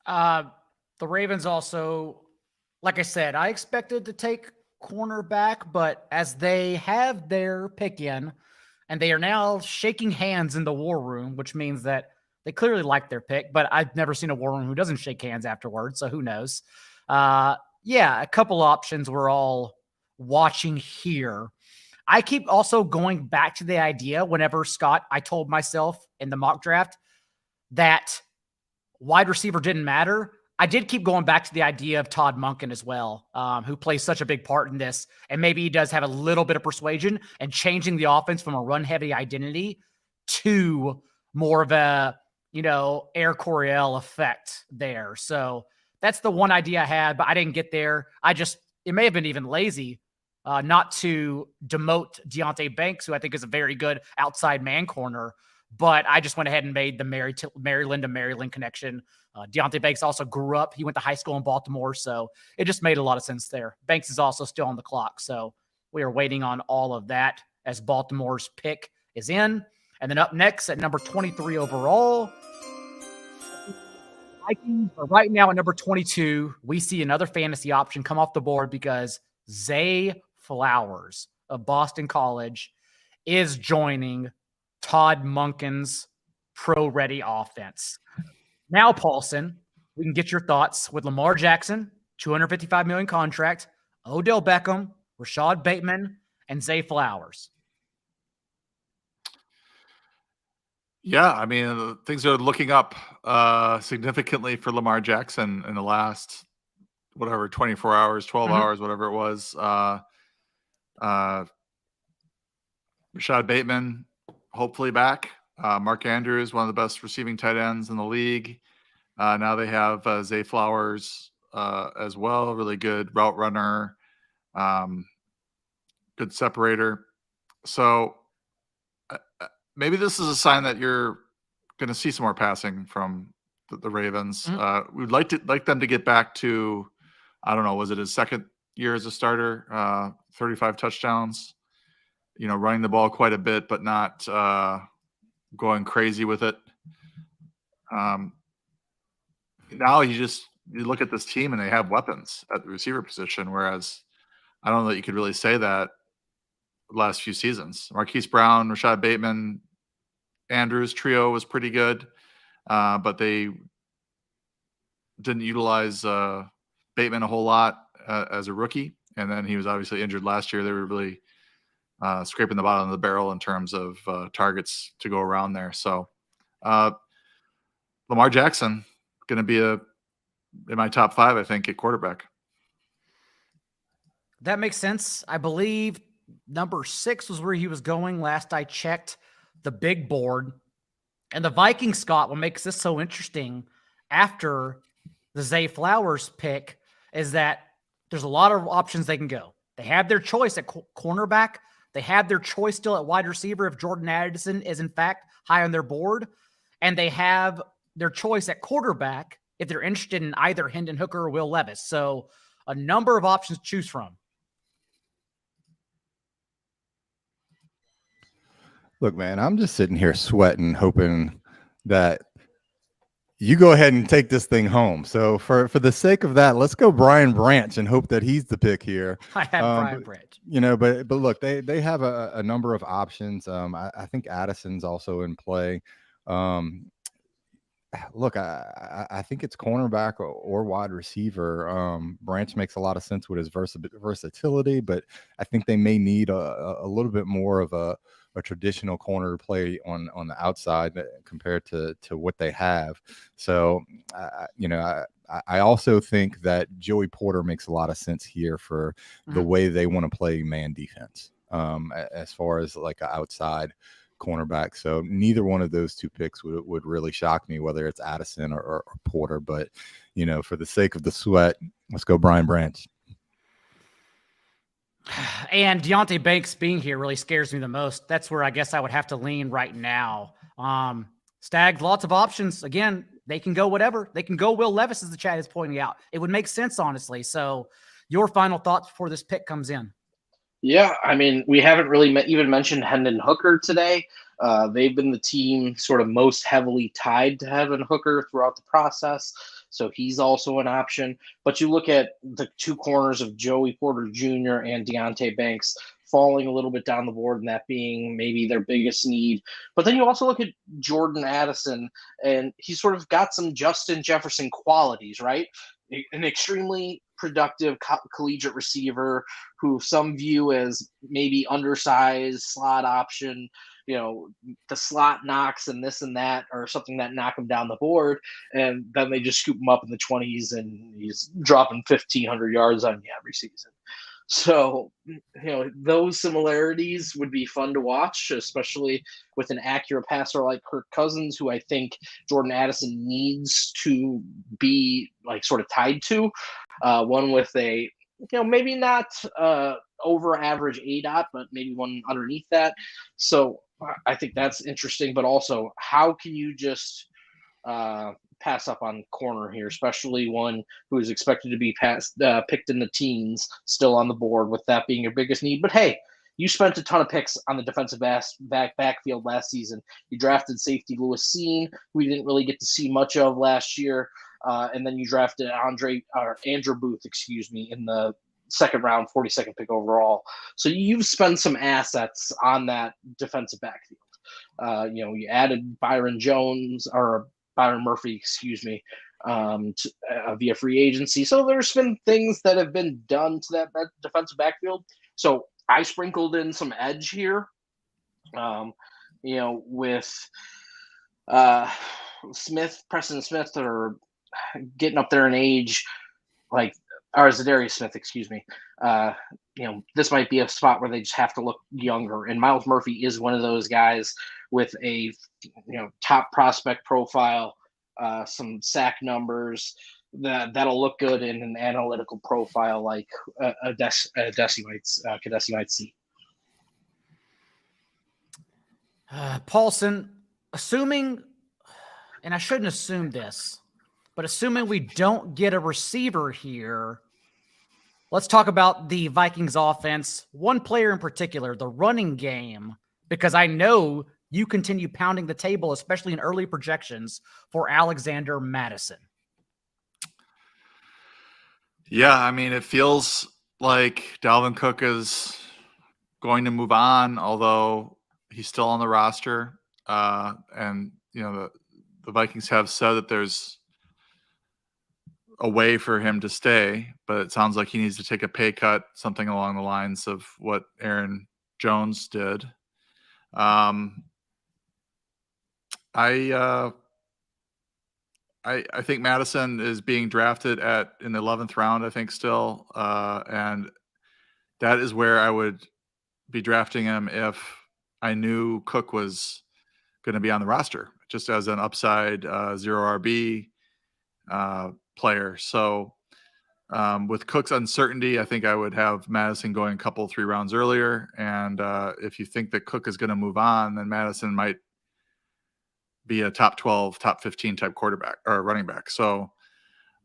The Ravens also, like I said, I expected to take cornerback, but as they have their pick in, and they are now shaking hands in the war room, which means that they clearly like their pick, but I've never seen a war room who doesn't shake hands afterwards, so who knows? A couple options we're all watching here. I keep also going back to the idea whenever I told myself in the mock draft that wide receiver didn't matter. I did keep going back to the idea of Todd Monken as well, who plays such a big part in this. And maybe he does have a little bit of persuasion and changing the offense from a run-heavy identity to more of a, Air Coryell effect there. So that's the one idea I had, but I didn't get there. It may have been even lazy not to demote Deontay Banks, who I think is a very good outside man corner. But I just went ahead and made the Maryland to Maryland connection. Deontay Banks also grew up. He went to high school in Baltimore, so it just made a lot of sense there. Banks is also still on the clock, so we are waiting on all of that as Baltimore's pick is in. And then up next at number 23 overall, Vikings are right now at number 22. We see another fantasy option come off the board because Zay Flowers of Boston College is joining Todd Monken's pro-ready offense. Now, Paulson, we can get your thoughts with Lamar Jackson, $255 million contract, Odell Beckham, Rashad Bateman, and Zay Flowers. Yeah, things are looking up significantly for Lamar Jackson in the last, 24 hours, 12 hours, whatever it was. Rashad Bateman, hopefully back. Mark Andrews, one of the best receiving tight ends in the league. Now they have Zay Flowers as well, really good route runner, good separator. So maybe this is a sign that you're going to see some more passing from the Ravens. We'd like them to get back to, I don't know, was it his second year as a starter? 35 touchdowns. Running the ball quite a bit, but not going crazy with it. now you look at this team and they have weapons at the receiver position, whereas I don't know that you could really say that the last few seasons. Marquise Brown, Rashad Bateman, Andrews trio was pretty good, but they didn't utilize Bateman a whole lot as a rookie, and then he was obviously injured last year. They were really scraping the bottom of the barrel in terms of targets to go around there. So Lamar Jackson going to be in my top 5, I think, at quarterback. That makes sense. I believe number 6 was where he was going last I checked the big board. And the Vikings, Scott, what makes this so interesting after the Zay Flowers pick is that there's a lot of options they can go. They have their choice at cornerback. They have their choice still at wide receiver if Jordan Addison is, in fact, high on their board. And they have their choice at quarterback if they're interested in either Hendon Hooker or Will Levis. So a number of options to choose from. Look, man, I'm just sitting here sweating, hoping that you go ahead and take this thing home. So for the sake of that, let's go Brian Branch and hope that he's the pick here. I have Brian Branch. You know, but look, they have a number of options. I think Addison's also in play. Look, I think it's cornerback or wide receiver. Branch makes a lot of sense with his versatility, but I think they may need a little bit more of a traditional corner play on the outside compared to what they have. So, I also think that Joey Porter makes a lot of sense here for the way they want to play man defense, as far as like an outside cornerback. So neither one of those two picks would really shock me, whether it's Addison or Porter. But, for the sake of the sweat, let's go Brian Branch. And Deontay Banks being here really scares me the most. That's where I guess I would have to lean right now. Stag, lots of options. Again, they can go whatever. They can go Will Levis, as the chat is pointing out. It would make sense, honestly. So your final thoughts before this pick comes in. Yeah, I mean, we haven't really even mentioned Hendon Hooker today. They've been the team sort of most heavily tied to Hendon Hooker throughout the process. So he's also an option. But you look at the two corners of Joey Porter Jr. and Deontay Banks falling a little bit down the board, and that being maybe their biggest need. But then you also look at Jordan Addison, and he's sort of got some Justin Jefferson qualities, right? An extremely productive collegiate receiver who some view as maybe undersized slot option. The slot knocks and this and that or something that knock him down the board, and then they just scoop him up in the 20s and he's dropping 1,500 yards on you every season. So, those similarities would be fun to watch, especially with an accurate passer like Kirk Cousins, who I think Jordan Addison needs to be like sort of tied to. One with a, maybe not over average ADOT, but maybe one underneath that. So I think that's interesting, but also how can you just pass up on corner here, especially one who is expected to be picked in the teens, still on the board, with that being your biggest need. But hey, you spent a ton of picks on the defensive backfield last season. You drafted safety Lewis Seen, who we didn't really get to see much of last year, and then you drafted Andrew Booth, in the second round, 42nd pick overall. So you've spent some assets on that defensive backfield. You added Byron Murphy, via free agency. So there's been things that have been done to that defensive backfield. So I sprinkled in some edge here, with Preston Smith, that are getting up there in age, or Zadarius Smith, this might be a spot where they just have to look younger. And Myles Murphy is one of those guys with a, top prospect profile, some sack numbers that'll look good in an analytical profile like Kadesi might see. Paulson, assuming, and I shouldn't assume this, but assuming we don't get a receiver here, let's talk about the Vikings offense. One player in particular, the running game, because I know you continue pounding the table, especially in early projections, for Alexander Mattison. Yeah, I mean, it feels like Dalvin Cook is going to move on, although he's still on the roster. And the Vikings have said that there's a way for him to stay, but it sounds like he needs to take a pay cut, something along the lines of what Aaron Jones did. I think Madison is being drafted in the 11th round, I think still. And that is where I would be drafting him if I knew Cook was going to be on the roster, just as an upside zero RB player. So with Cook's uncertainty, I think I would have Madison going a couple 3 rounds earlier. And if you think that Cook is going to move on, then Madison might be a top 12, top 15 type quarterback or running back. So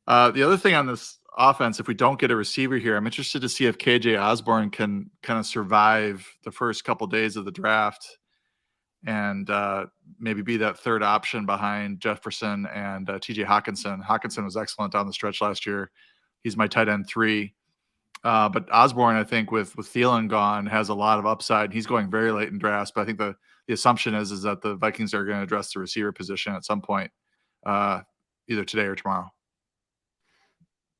the other thing on this offense, if we don't get a receiver here, I'm interested to see if KJ Osborne can kind of survive the first couple days of the draft and maybe be that third option behind Jefferson and TJ Hawkinson. Hawkinson was excellent down the stretch last year. He's my tight end 3. But Osborne, I think with Thielen gone, has a lot of upside. He's going very late in drafts, but I think the assumption is that the Vikings are going to address the receiver position at some point, either today or tomorrow.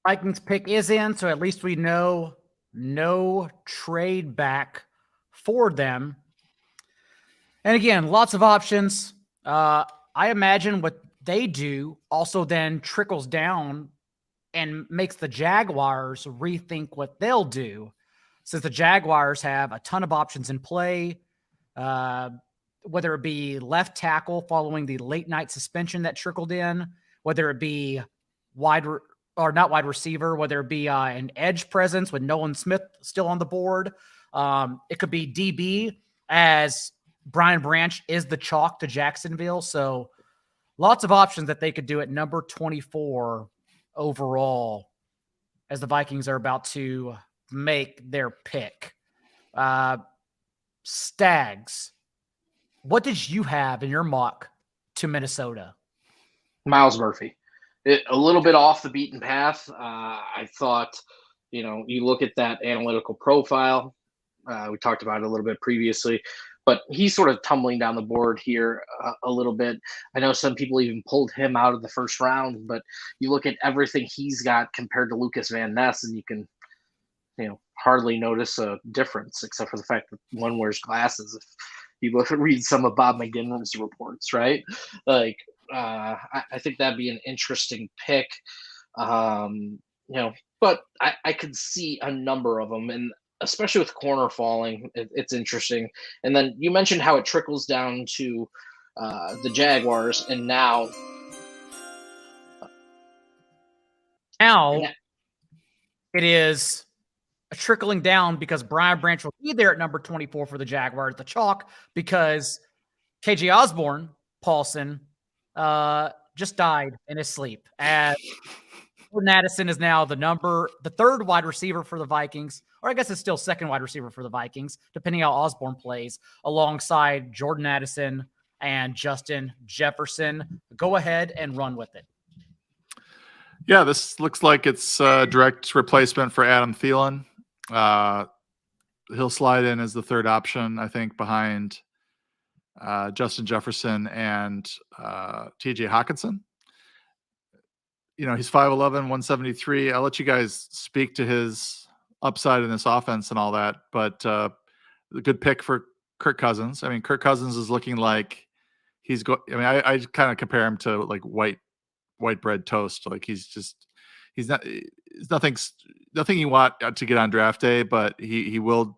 Vikings pick is in, so at least we know no trade back for them. And again, lots of options. I imagine what they do also then trickles down and makes the Jaguars rethink what they'll do, since the Jaguars have a ton of options in play, whether it be left tackle following the late night suspension that trickled in, whether it be not wide receiver, whether it be an edge presence with Nolan Smith still on the board. It could be DB, as Brian Branch is the chalk to Jacksonville. So lots of options that they could do at number 24 overall as the Vikings are about to make their pick. Stags, what did you have in your mock to Minnesota? Miles Murphy. A little bit off the beaten path. I thought, you look at that analytical profile. We talked about it a little bit previously, but he's sort of tumbling down the board here a little bit. I know some people even pulled him out of the first round, but you look at everything he's got compared to Lucas Van Ness, and you can, hardly notice a difference, except for the fact that one wears glasses. If you read some of Bob McGinnis reports, right? Like, I think that'd be an interesting pick, but I could see a number of them, and especially with corner falling, it's interesting. And then you mentioned how it trickles down to the Jaguars, and now it is trickling down because Brian Branch will be there at number 24 for the Jaguars, the chalk, because KJ Osborne, Paulson, just died in his sleep. And Addison is now the third wide receiver for the Vikings, or I guess it's still second wide receiver for the Vikings, depending how Osborne plays, alongside Jordan Addison and Justin Jefferson. Go ahead and run with it. Yeah, this looks like it's a direct replacement for Adam Thielen. He'll slide in as the third option, I think, behind Justin Jefferson and TJ Hawkinson. He's 5'11", 173. I'll let you guys speak to his upside in this offense and all that, but a good pick for Kirk Cousins. I mean, Kirk Cousins is looking like I kind of compare him to like white bread toast. Like he's nothing you want to get on draft day, but he will.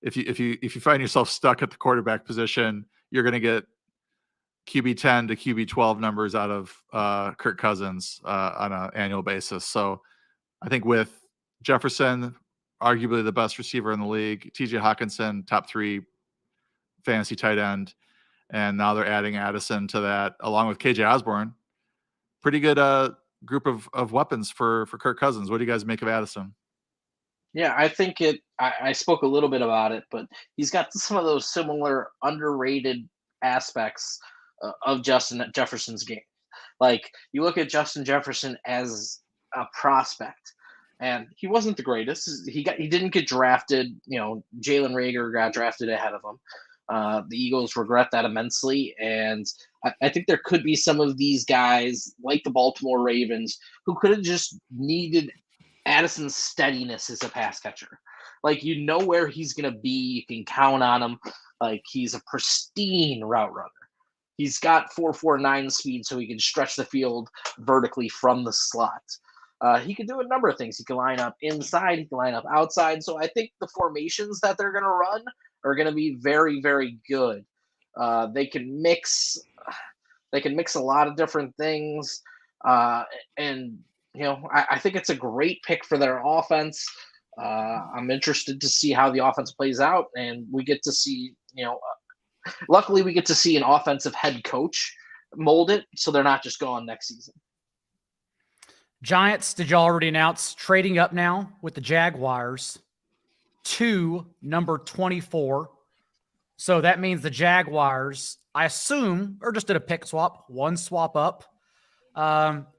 If you find yourself stuck at the quarterback position, you're going to get QB 10 to QB 12 numbers out of Kirk Cousins on an annual basis. So I think with Jefferson, arguably the best receiver in the league, TJ Hawkinson, top 3 fantasy tight end, and now they're adding Addison to that, along with KJ Osborne. Pretty good group of weapons for Kirk Cousins. What do you guys make of Addison? Yeah, I think I spoke a little bit about it, but he's got some of those similar underrated aspects of Justin Jefferson's game. Like, you look at Justin Jefferson as a prospect, and he wasn't the greatest. He didn't get drafted. Jalen Reagor got drafted ahead of him. The Eagles regret that immensely, and I think there could be some of these guys like the Baltimore Ravens who could have just needed Addison's steadiness as a pass catcher. Like, where he's going to be. You can count on him. Like, he's a pristine route runner. He's got 4.49 speed, so he can stretch the field vertically from the slot. He can do a number of things. He can line up inside. He can line up outside. So I think the formations that they're going to run are going to be very, very good. They can mix a lot of different things. And I think it's a great pick for their offense. I'm interested to see how the offense plays out, and we get to see, luckily we get to see an offensive head coach mold it, so they're not just gone next season. Giants, did y'all already announce trading up now with the Jaguars to number 24? So that means the Jaguars, I assume, are just at a pick swap, one swap up.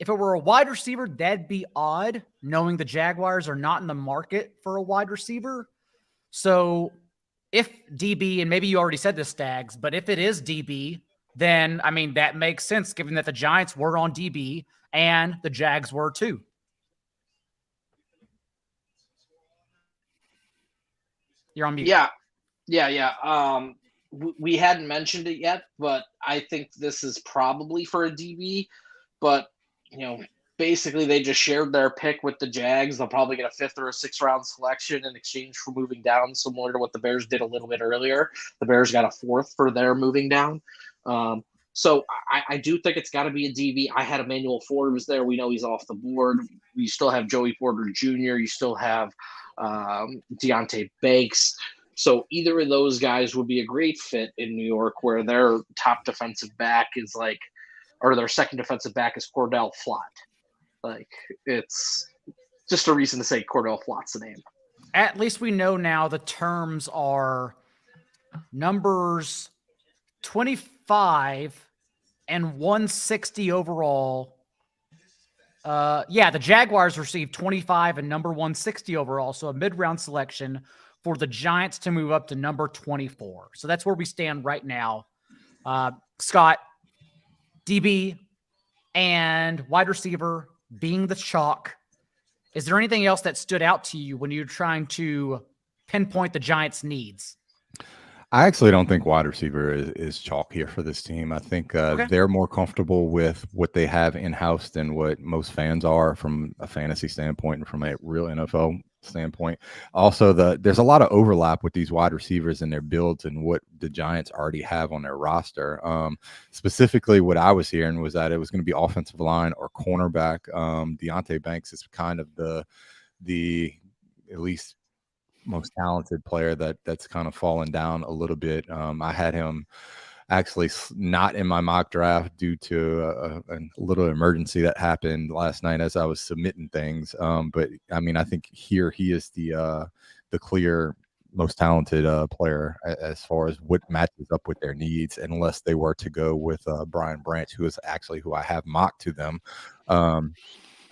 If it were a wide receiver, that'd be odd, knowing the Jaguars are not in the market for a wide receiver. So if DB, and maybe you already said this, Stags, but if it is DB, then, I mean, that makes sense given that the Giants were on DB and the Jags were too. You're on mute. Yeah. We hadn't mentioned it yet, but I think this is probably for a DB. But, basically they just shared their pick with the Jags. They'll probably get a 5th or a 6th round selection in exchange for moving down, similar to what the Bears did a little bit earlier. The Bears got a 4th for their moving down. So I do think it's got to be a DB. I had Emmanuel Forbes there. We know he's off the board. You still have Joey Porter Jr. You still have Deontay Banks. So either of those guys would be a great fit in New York, where their top defensive back is or their second defensive back is Cordell Flott. Like, it's just a reason to say Cordell Flott's the name. At least we know now the terms are numbers 25 and 160 overall. The Jaguars received 25 and number 160 overall, so a mid-round selection for the Giants to move up to number 24. So that's where we stand right now. Scott, DB and wide receiver being the chalk. Is there anything else that stood out to you when you're trying to pinpoint the Giants' needs? I actually don't think wide receiver is chalk here for this team. I think they're more comfortable with what they have in-house than what most fans are from a fantasy standpoint and from a real NFL standpoint. Also, there's a lot of overlap with these wide receivers and their builds and what the Giants already have on their roster. Specifically, what I was hearing was that it was going to be offensive line or cornerback. Deontay Banks is kind of the at least most talented player that's kind of fallen down a little bit. I had him actually not in my mock draft due to a little emergency that happened last night as I was submitting things. But I mean, I think here he is the clear most talented player as far as what matches up with their needs, unless they were to go with Brian Branch, who is actually who I have mocked to them. I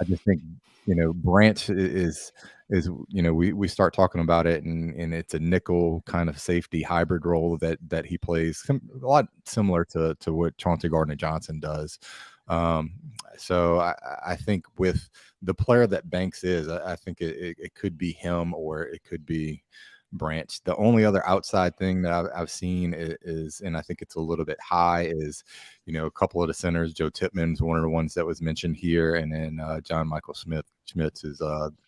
just think, Branch is we start talking about it and it's a nickel kind of safety hybrid role that he plays, a lot similar to what Chauncey Gardner-Johnson does. So I think with the player that Banks is, I think it could be him or it could be Branch. The only other outside thing that I've seen is, and I think it's a little bit high, is a couple of the centers. Joe Tippmann's one of the ones that was mentioned here, and then John Michael Schmitz is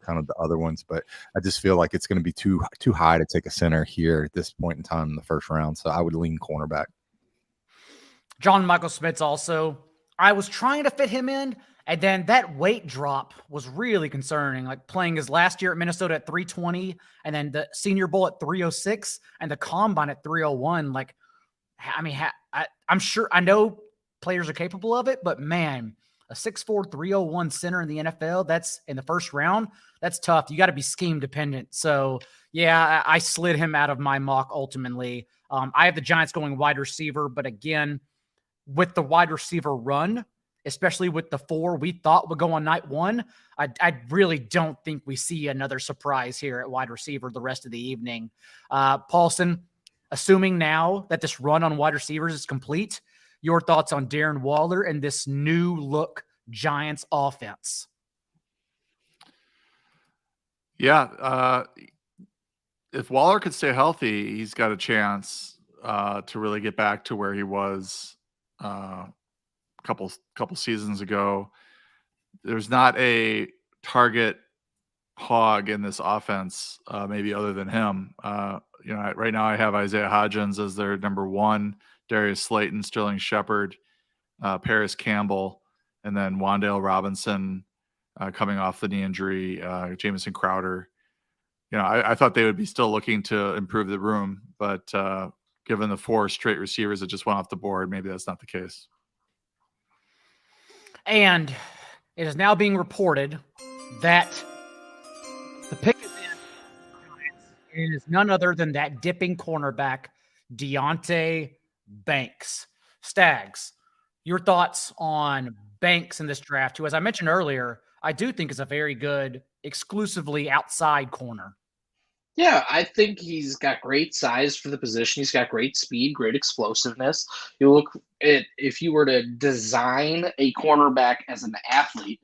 kind of the other ones. But I just feel like it's going to be too high to take a center here at this point in time in the first round. So I would lean cornerback. John Michael Schmitz also. I was trying to fit him in, and then that weight drop was really concerning, like playing his last year at Minnesota at 320 and then the Senior Bowl at 306 and the Combine at 301. Like, I mean, I'm sure I know players are capable of it, but man, a 6'4", 301 center in the NFL, that's in the first round, that's tough. You got to be scheme dependent. So, yeah, I slid him out of my mock ultimately. I have the Giants going wide receiver, but again, with the wide receiver run, especially with the 4 we thought would go on night 1. I really don't think we see another surprise here at wide receiver the rest of the evening. Paulson, assuming now that this run on wide receivers is complete, your thoughts on Darren Waller and this new look Giants offense? Yeah. If Waller could stay healthy, he's got a chance to really get back to where he was a couple seasons ago. There's not a target hog in this offense, maybe other than him. Right now I have Isaiah Hodgins as their number 1, Darius Slayton, Sterling Shepard, Paris Campbell, and then Wan'Dale Robinson coming off the knee injury, Jamison Crowder. I thought they would be still looking to improve the room, but given the 4 straight receivers that just went off the board, maybe that's not the case. And it is now being reported that the pick is none other than that dipping cornerback, Deontay Banks. Stags, your thoughts on Banks in this draft, who, as I mentioned earlier, I do think is a very good exclusively outside corner. Yeah, I think he's got great size for the position. He's got great speed, great explosiveness. You look at, if you were to design a cornerback as an athlete,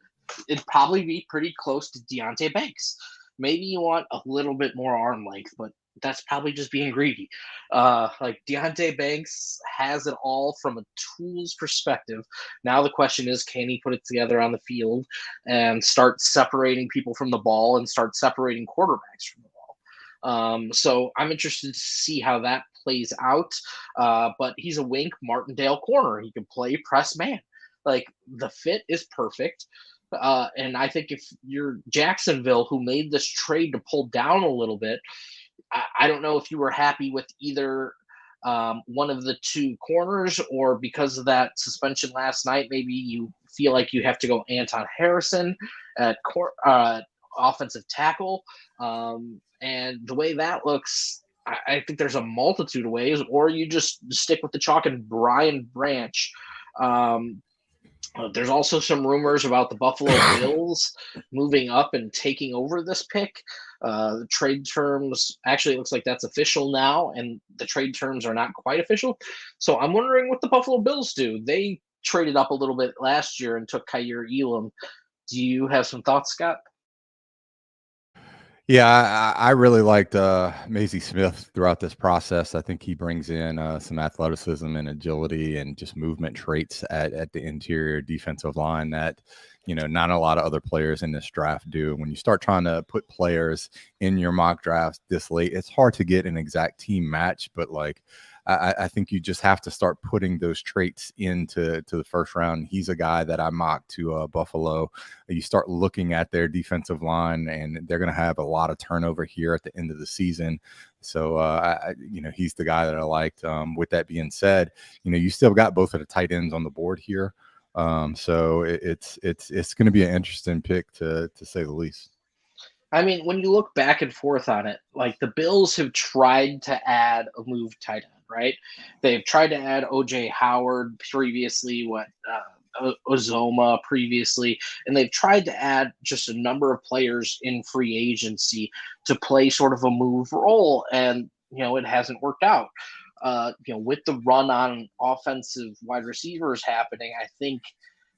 it'd probably be pretty close to Deontay Banks. Maybe you want a little bit more arm length, but that's probably just being greedy. Like Deontay Banks has it all from a tools perspective. Now the question is, can he put it together on the field and start separating people from the ball and start separating quarterbacks from the ball? So I'm interested to see how that plays out. But he's a wink Martindale corner. He can play press man. Like the fit is perfect. And I think if you're Jacksonville, who made this trade to pull down a little bit, I don't know if you were happy with either one of the 2 corners, or because of that suspension last night, maybe you feel like you have to go Anton Harrison at offensive tackle. And the way that looks, I think there's a multitude of ways, or you just stick with the chalk and Bryan Branch. There's also some rumors about the Buffalo Bills moving up and taking over this pick. The trade terms, actually, it looks like that's official now, and the trade terms are not quite official. So I'm wondering what the Buffalo Bills do. They traded up a little bit last year and took Kaiir Elam. Do you have some thoughts, Scott? Yeah, I really liked Mazie Smith throughout this process. I think he brings in some athleticism and agility and just movement traits at the interior defensive line that, not a lot of other players in this draft do. When you start trying to put players in your mock drafts this late, it's hard to get an exact team match, but I think you just have to start putting those traits into the first round. He's a guy that I mocked to Buffalo. You start looking at their defensive line, and they're going to have a lot of turnover here at the end of the season. So, he's the guy that I liked. With that being said, you still got both of the tight ends on the board here. So it's going to be an interesting pick to say the least. I mean, when you look back and forth on it, like the Bills have tried to add a move tight end, right? They've tried to add OJ Howard previously, Ozoma previously, and they've tried to add just a number of players in free agency to play sort of a move role, and it hasn't worked out. With the run on offensive wide receivers happening, I think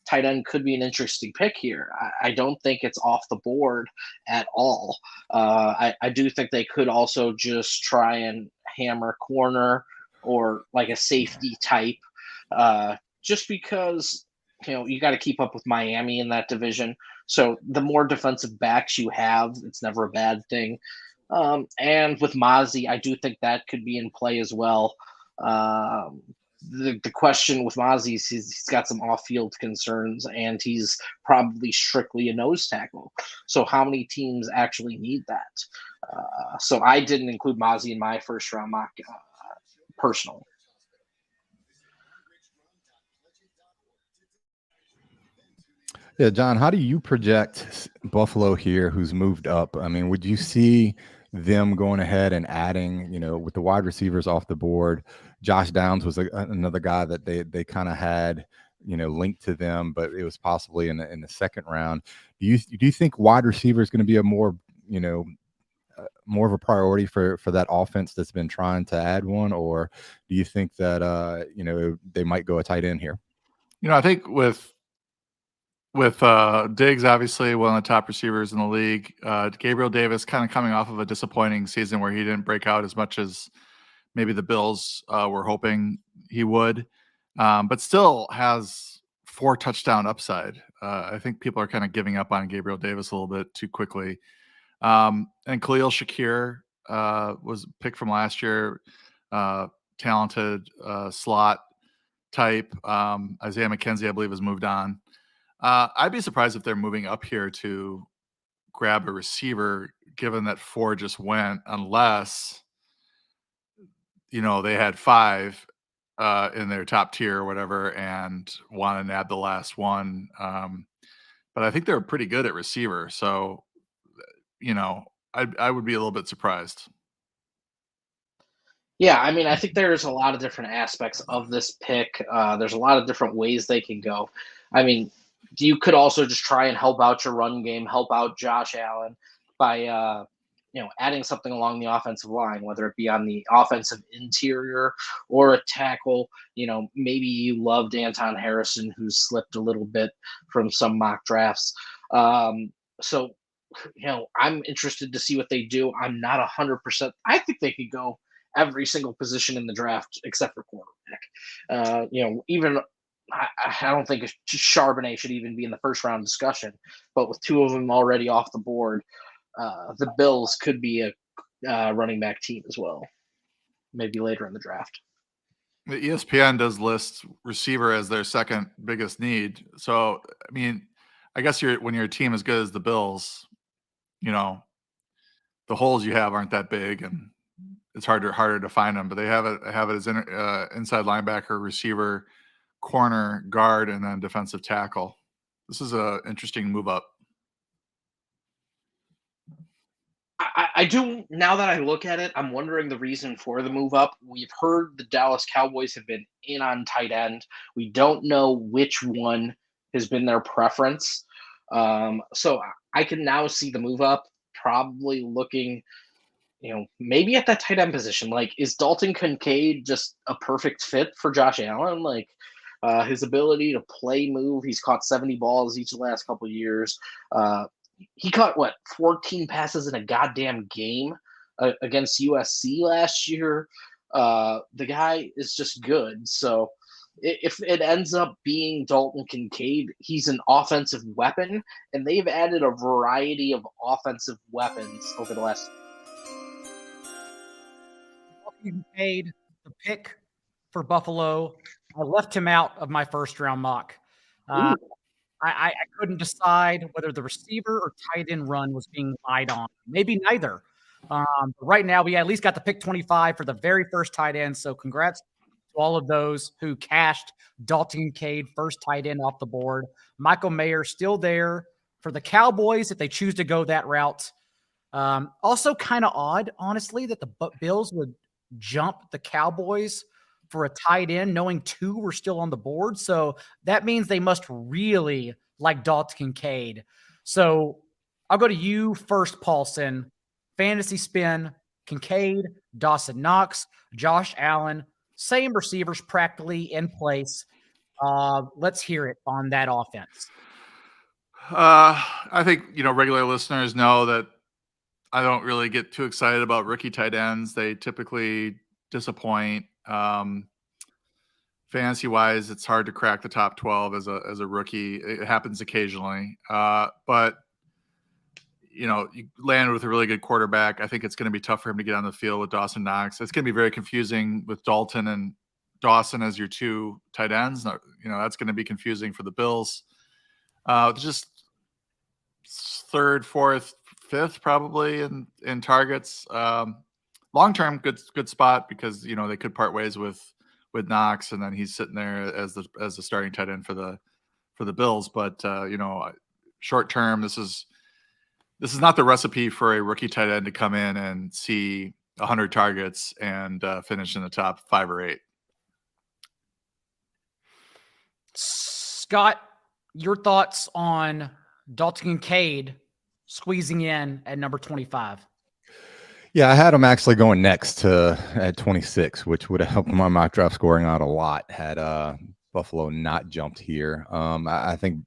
tight end could be an interesting pick here. I don't think it's off the board at all. I do think they could also just try and hammer corner or like a safety type, just because, you got to keep up with Miami in that division. So the more defensive backs you have, it's never a bad thing. And with Mozzie, I do think that could be in play as well. The question with Mozzie is he's got some off-field concerns, and he's probably strictly a nose tackle. So how many teams actually need that? So I didn't include Mozzie in my first-round mock personally. Yeah, John, how do you project Buffalo here, who's moved up? I mean, would you see them going ahead and adding, with the wide receivers off the board? Josh Downs was another guy that they kind of had, linked to them, but it was possibly in the second round. Do you think wide receiver is going to be a more of a priority for that offense that's been trying to add one, or do you think that they might go a tight end here? I think with Diggs, obviously one of the top receivers in the league, Gabriel Davis kind of coming off of a disappointing season where he didn't break out as much as maybe the Bills were hoping he would, but still has 4 touchdown upside. I think people are kind of giving up on Gabriel Davis a little bit too quickly. And Khalil Shakir was picked from last year, talented slot type. Isaiah McKenzie, I believe, has moved on. I'd be surprised if they're moving up here to grab a receiver, given that 4 just went, unless they had 5 in their top tier or whatever and want to nab the last one. But I think they're pretty good at receiver, so I would be a little bit surprised. Yeah, I mean, I think there's a lot of different aspects of this pick. There's a lot of different ways they can go. I mean, you could also just try and help out your run game, help out Josh Allen by adding something along the offensive line, whether it be on the offensive interior or a tackle. Maybe you love Anton Harrison, who's slipped a little bit from some mock drafts. So I'm interested to see what they do. I'm not 100%. I think they could go every single position in the draft except for quarterback. Even I don't think Charbonnet should even be in the first round discussion, but with 2 of them already off the board, the Bills could be a running back team as well, maybe later in the draft. The ESPN does list receiver as their second biggest need. So, I mean, I guess when you're a team as good as the Bills, the holes you have aren't that big, and it's harder to find them. But they have it as inside linebacker, receiver, corner, guard, and then defensive tackle. This is an interesting move up. I do, now that I look at it, I'm wondering the reason for the move up. We've heard the Dallas Cowboys have been in on tight end. We don't know which one has been their preference. So I can now see the move up, probably looking, maybe at that tight end position. Like, is Dalton Kincaid just a perfect fit for Josh Allen? Like, his ability to play move, he's caught 70 balls each of the last couple of years. He caught 14 passes in a goddamn game against USC last year. The guy is just good. So if it ends up being Dalton Kincaid, he's an offensive weapon, and they've added a variety of offensive weapons over the last. Kincaid, the pick for Buffalo. I left him out of my first round mock. I couldn't decide whether the receiver or tight end run was being eyed on. Maybe neither. But right now, we at least got the pick 25 for the very first tight end. So congrats to all of those who cashed Dalton Kincaid, first tight end off the board. Michael Mayer still there for the Cowboys if they choose to go that route. Also kind of odd, honestly, that the Bills would jump the Cowboys for a tight end, knowing 2 were still on the board. So that means they must really like Dalton Kincaid. So I'll go to you first, Paulson. Fantasy spin, Kincaid, Dawson Knox, Josh Allen, same receivers practically in place. Let's hear it on that offense. I think, regular listeners know that I don't really get too excited about rookie tight ends. They typically disappoint. Fantasy wise, it's hard to crack the top 12 as a rookie. It happens occasionally. But you land with a really good quarterback. I think it's going to be tough for him to get on the field with Dawson Knox. It's going to be very confusing with Dalton and Dawson as your 2 tight ends. That's going to be confusing for the Bills. Just 3rd, 4th, 5th probably in targets. Long term, good spot because they could part ways with Knox, and then he's sitting there as the starting tight end for the Bills. But short term, this is not the recipe for a rookie tight end to come in and see 100 targets and finish in the top 5 or 8. Scott, your thoughts on Dalton Kincaid squeezing in at number 25? Yeah, I had him actually going next at 26, which would have helped my mock draft scoring out a lot had Buffalo not jumped here. I think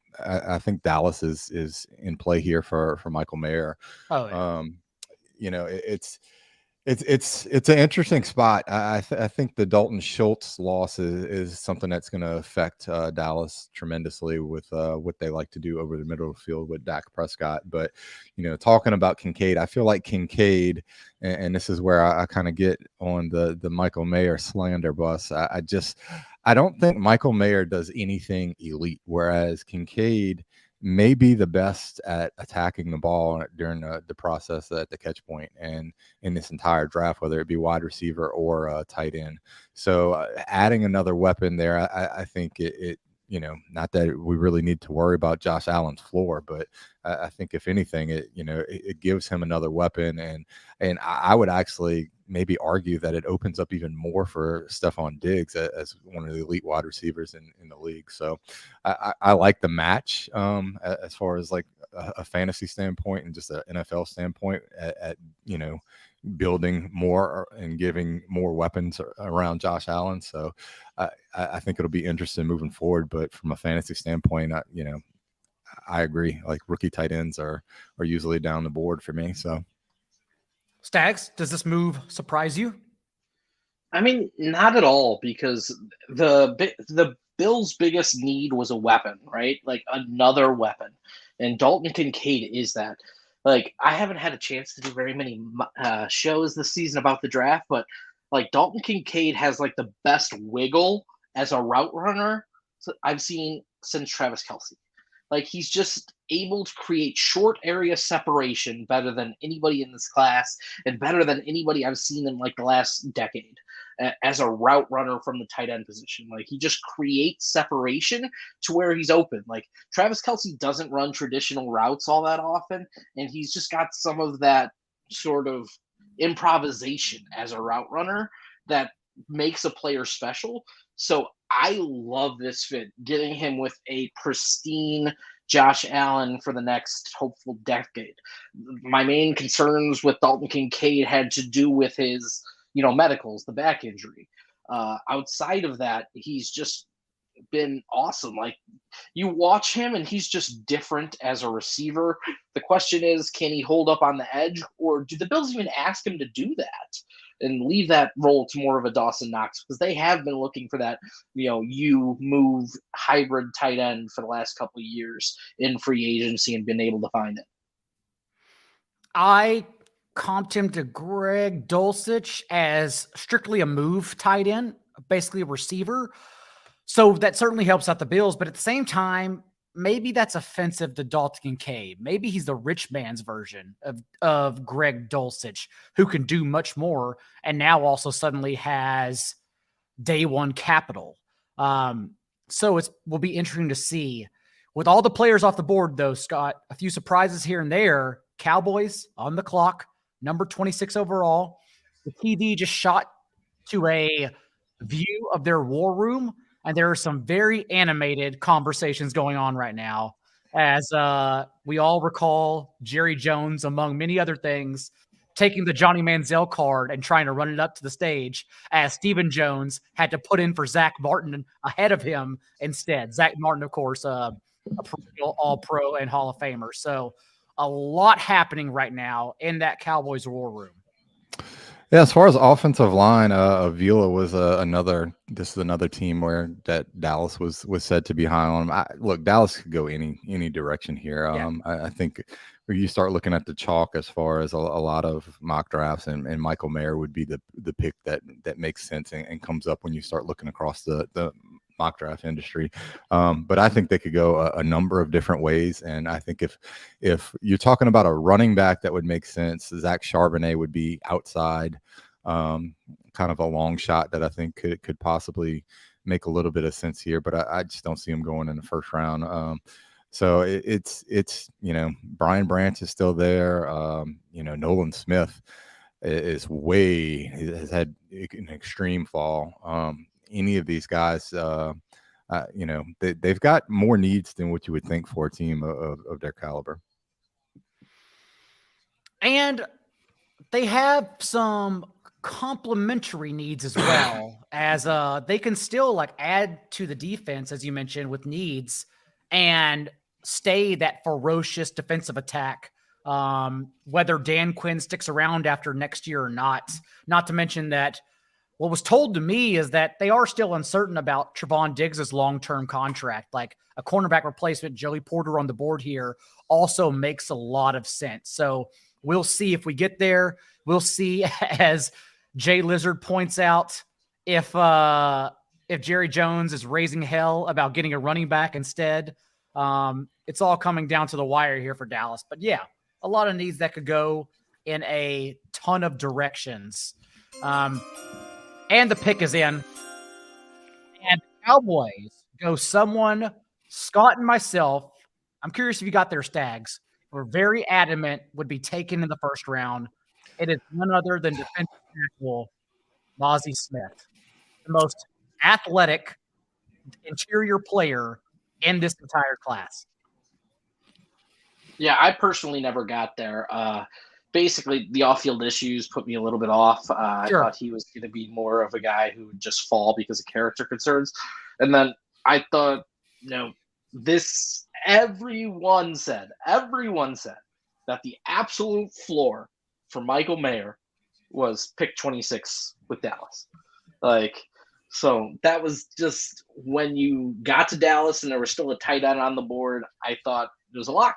Dallas is in play here for Michael Mayer. Oh, yeah. It's an interesting spot. I think the Dalton Schultz loss is something that's going to affect Dallas tremendously with what they like to do over the middle of the field with Dak Prescott. But talking about Kincaid, I feel like Kincaid, and this is where I kind of get on the Michael Mayer slander bus. I don't think Michael Mayer does anything elite, whereas Kincaid may be the best at attacking the ball during the process at the catch point and in this entire draft, whether it be wide receiver or tight end. So adding another weapon there, I think it not that we really need to worry about Josh Allen's floor, but I think if anything, it gives him another weapon. And I would actually maybe argue that it opens up even more for Stephon Diggs as one of the elite wide receivers in the league. So I like the match as far as like a fantasy standpoint and just an NFL standpoint at building more and giving more weapons around Josh Allen. So I think it'll be interesting moving forward. But from a fantasy standpoint, I agree. Like rookie tight ends are usually down the board for me. So. Stags, does this move surprise you? I mean, not at all, because the Bills' biggest need was a weapon, right? Like another weapon. And Dalton Kincaid is that. Like, I haven't had a chance to do very many shows this season about the draft, but like Dalton Kincaid has like the best wiggle as a route runner I've seen since Travis Kelce. Like, he's just able to create short area separation better than anybody in this class and better than anybody I've seen in like the last decade as a route runner from the tight end position. Like, he just creates separation to where he's open. Like, Travis Kelce doesn't run traditional routes all that often, and he's just got some of that sort of improvisation as a route runner that makes a player special. So I love this fit, getting him with a pristine Josh Allen for the next hopeful decade. My main concerns with Dalton Kincaid had to do with his, medicals, the back injury. Outside of that, he's just been awesome. Like, you watch him and he's just different as a receiver. The question is, can he hold up on the edge, or do the Bills even ask him to do that and leave that role to more of a Dawson Knox? Because they have been looking for that, you move hybrid tight end for the last couple of years in free agency and been able to find it. I comped him to Greg Dulcich as strictly a move tight end, basically a receiver. So that certainly helps out the Bills. But at the same time, maybe that's offensive to Dalton Kincaid. Maybe he's the rich man's version of Greg Dulcich, who can do much more and now also suddenly has day one capital. So it will be interesting to see. With all the players off the board, though, Scott, a few surprises here and there. Cowboys on the clock, number 26 overall. The TV just shot to a view of their war room, and there are some very animated conversations going on right now. As we all recall, Jerry Jones, among many other things, taking the Johnny Manziel card and trying to run it up to the stage, as Stephen Jones had to put in for Zach Martin ahead of him instead. Zach Martin, of course, a All-Pro and Hall of Famer. So a lot happening right now in that Cowboys war room. Yeah, as far as offensive line, Avila was another team where that Dallas was said to be high on. Look, Dallas could go any direction here. Yeah. I think when you start looking at the chalk as far as a lot of mock drafts, and Michael Mayer would be the pick that makes sense and comes up when you start looking across the mock draft industry. But I think they could go a number of different ways. And I think if you're talking about a running back that would make sense, Zach Charbonnet would be outside, kind of a long shot that I think could possibly make a little bit of sense here, but I just don't see him going in the first round. So it's Brian Branch is still there. Nolan Smith has had an extreme fall. Any of these guys, they've got more needs than what you would think for a team of their caliber. And they have some complementary needs as well, as they can still like add to the defense, as you mentioned, with needs and stay that ferocious defensive attack. Whether Dan Quinn sticks around after next year or not. Not to mention that what was told to me is that they are still uncertain about Trevon Diggs' long-term contract. Like a cornerback replacement, Joey Porter on the board here also makes a lot of sense. So we'll see if we get there. We'll see, as Jay Lizard points out, if Jerry Jones is raising hell about getting a running back instead. It's all coming down to the wire here for Dallas. But yeah, a lot of needs that could go in a ton of directions. And the pick is in. And Cowboys go someone, Scott and myself. I'm curious if you got their Stags. We're very adamant would be taken in the first round. It is none other than defensive tackle Mazi Smith, the most athletic interior player in this entire class. Yeah, I personally never got there. Basically, the off-field issues put me a little bit off. Sure. I thought he was going to be more of a guy who would just fall because of character concerns. And then I thought, everyone said that the absolute floor for Michael Mayer was pick 26 with Dallas. So that was just when you got to Dallas and there was still a tight end on the board, I thought it was a lock.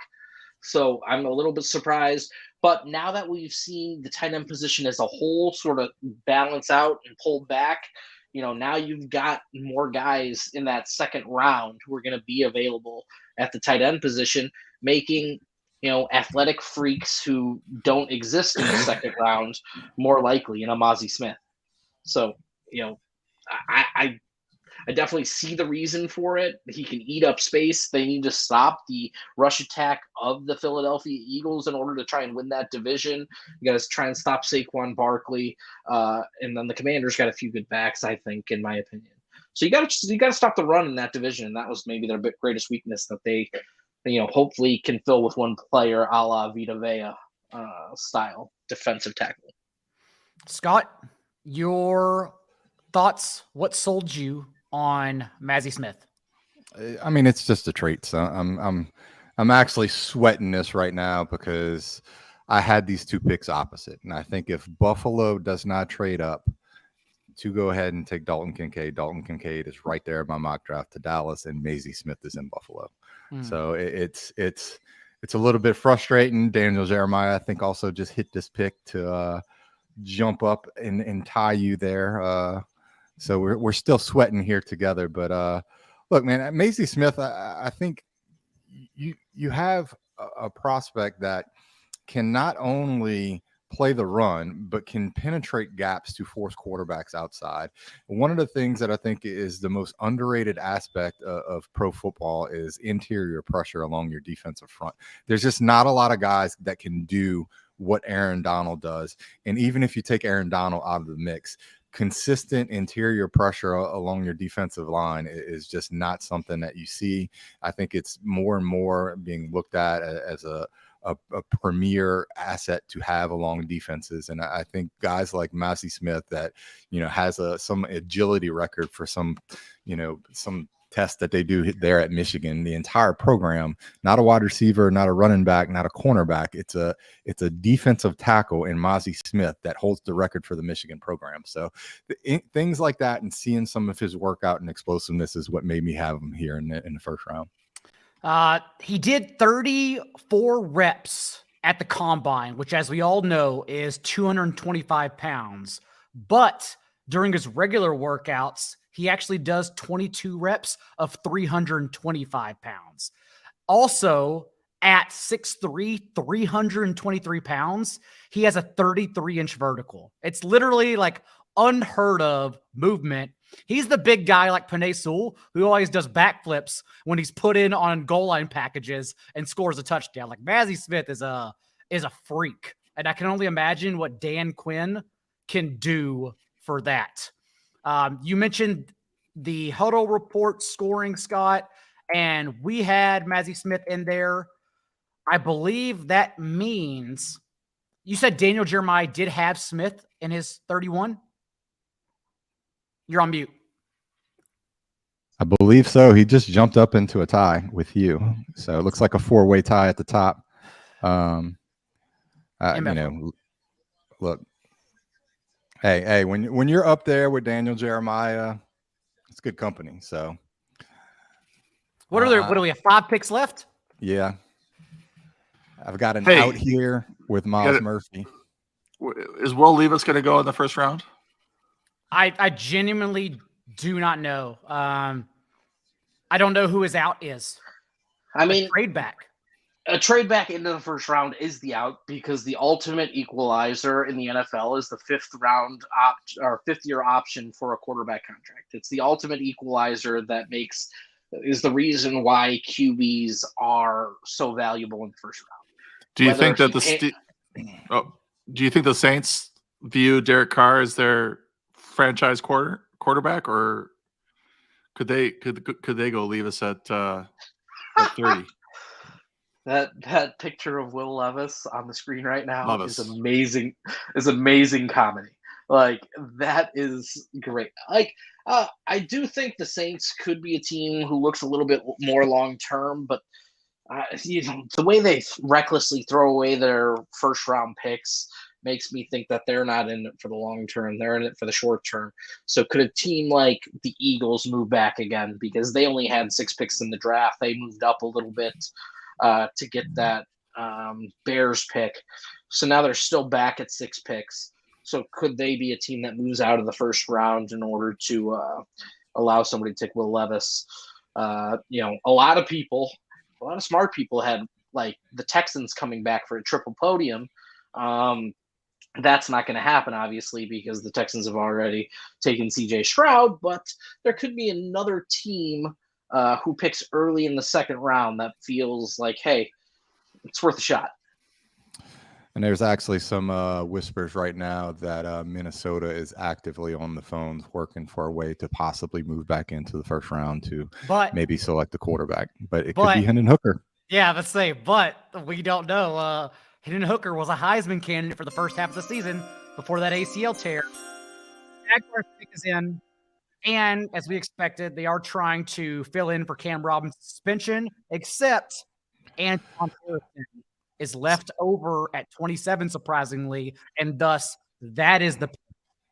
So I'm a little bit surprised. But now that we've seen the tight end position as a whole sort of balance out and pull back, now you've got more guys in that second round who are going to be available at the tight end position, making, athletic freaks who don't exist in the second round more likely in Mazi Smith. So, I definitely see the reason for it. He can eat up space. They need to stop the rush attack of the Philadelphia Eagles in order to try and win that division. You got to try and stop Saquon Barkley. And then the Commanders got a few good backs, I think, in my opinion. So you got to stop the run in that division. And that was maybe their greatest weakness that they, hopefully can fill with one player a la Vita Vea style defensive tackle. Scott, your thoughts? What sold you on Mazi Smith? I mean, it's just a trait. So I'm actually sweating this right now because I had these two picks opposite. And I think if Buffalo does not trade up to go ahead and take Dalton Kincaid is right there in my mock draft to Dallas, and Mazi Smith is in Buffalo. So it's a little bit frustrating. Daniel Jeremiah, I think, also just hit this pick to jump up and tie you there. So we're still sweating here together. But look, man, Mazi Smith, I think you have a prospect that can not only play the run, but can penetrate gaps to force quarterbacks outside. One of the things that I think is the most underrated aspect of pro football is interior pressure along your defensive front. There's just not a lot of guys that can do what Aaron Donald does. And even if you take Aaron Donald out of the mix, consistent interior pressure along your defensive line is just not something that you see. I think it's more and more being looked at as a premier asset to have along defenses. And I think guys like Mazi Smith that, has some agility record for some test that they do there at Michigan, the entire program, not a wide receiver, not a running back, not a cornerback. It's a defensive tackle in Mazi Smith that holds the record for the Michigan program. So things like that and seeing some of his workout and explosiveness is what made me have him here in the first round. He did 34 reps at the combine, which, as we all know, is 225 pounds. But during his regular workouts, he actually does 22 reps of 325 pounds. Also, at 6'3", 323 pounds, he has a 33-inch vertical. It's literally like unheard of movement. He's the big guy like Penei Sewell, who always does backflips when he's put in on goal line packages and scores a touchdown. Like Mazi Smith is a freak. And I can only imagine what Dan Quinn can do for that. You mentioned the huddle report scoring, Scott, and we had Mazi Smith in there. I believe that means you said Daniel Jeremiah did have Smith in his 31. You're on mute. I believe so. He just jumped up into a tie with you. So it looks like a 4-way tie at the top. Look, hey, when you're up there with Daniel Jeremiah, it's good company. So what do we have? 5 picks left? Yeah. I've got an out here with Miles Murphy. Is Will Levis going to go in the first round? I genuinely do not know. I don't know who his out is. I mean, a trade back into the first round is the out, because the ultimate equalizer in the NFL is the 5th-year option for a quarterback contract. It's the ultimate equalizer that is the reason why QBs are so valuable in the first round. Do you think that do you think the Saints view Derek Carr as their franchise quarterback, or could they go leave us at 30? That picture of Will Levis on the screen right now is amazing. Is amazing comedy. Like, that is great. Like, I do think the Saints could be a team who looks a little bit more long term, but the way they recklessly throw away their first round picks makes me think that they're not in it for the long term. They're in it for the short term. So could a team like the Eagles move back again? Because they only had 6 picks in the draft. They moved up a little bit to get that Bears pick. So now they're still back at 6 picks. So could they be a team that moves out of the first round in order to allow somebody to take Will Levis? A lot of smart people had like the Texans coming back for a triple podium. That's not going to happen, obviously, because the Texans have already taken CJ Stroud, but there could be another team who picks early in the second round that feels like, hey, it's worth a shot. And there's actually some whispers right now that Minnesota is actively on the phones working for a way to possibly move back into the first round to maybe select the quarterback. But it could be Hendon Hooker. Yeah, let's say, but we don't know. Hendon Hooker was a Heisman candidate for the first half of the season before that ACL tear. Jaguars pick is in, and as we expected, they are trying to fill in for Cam Robinson's suspension, except Anton Harrison is left over at 27, surprisingly, and thus that is the pick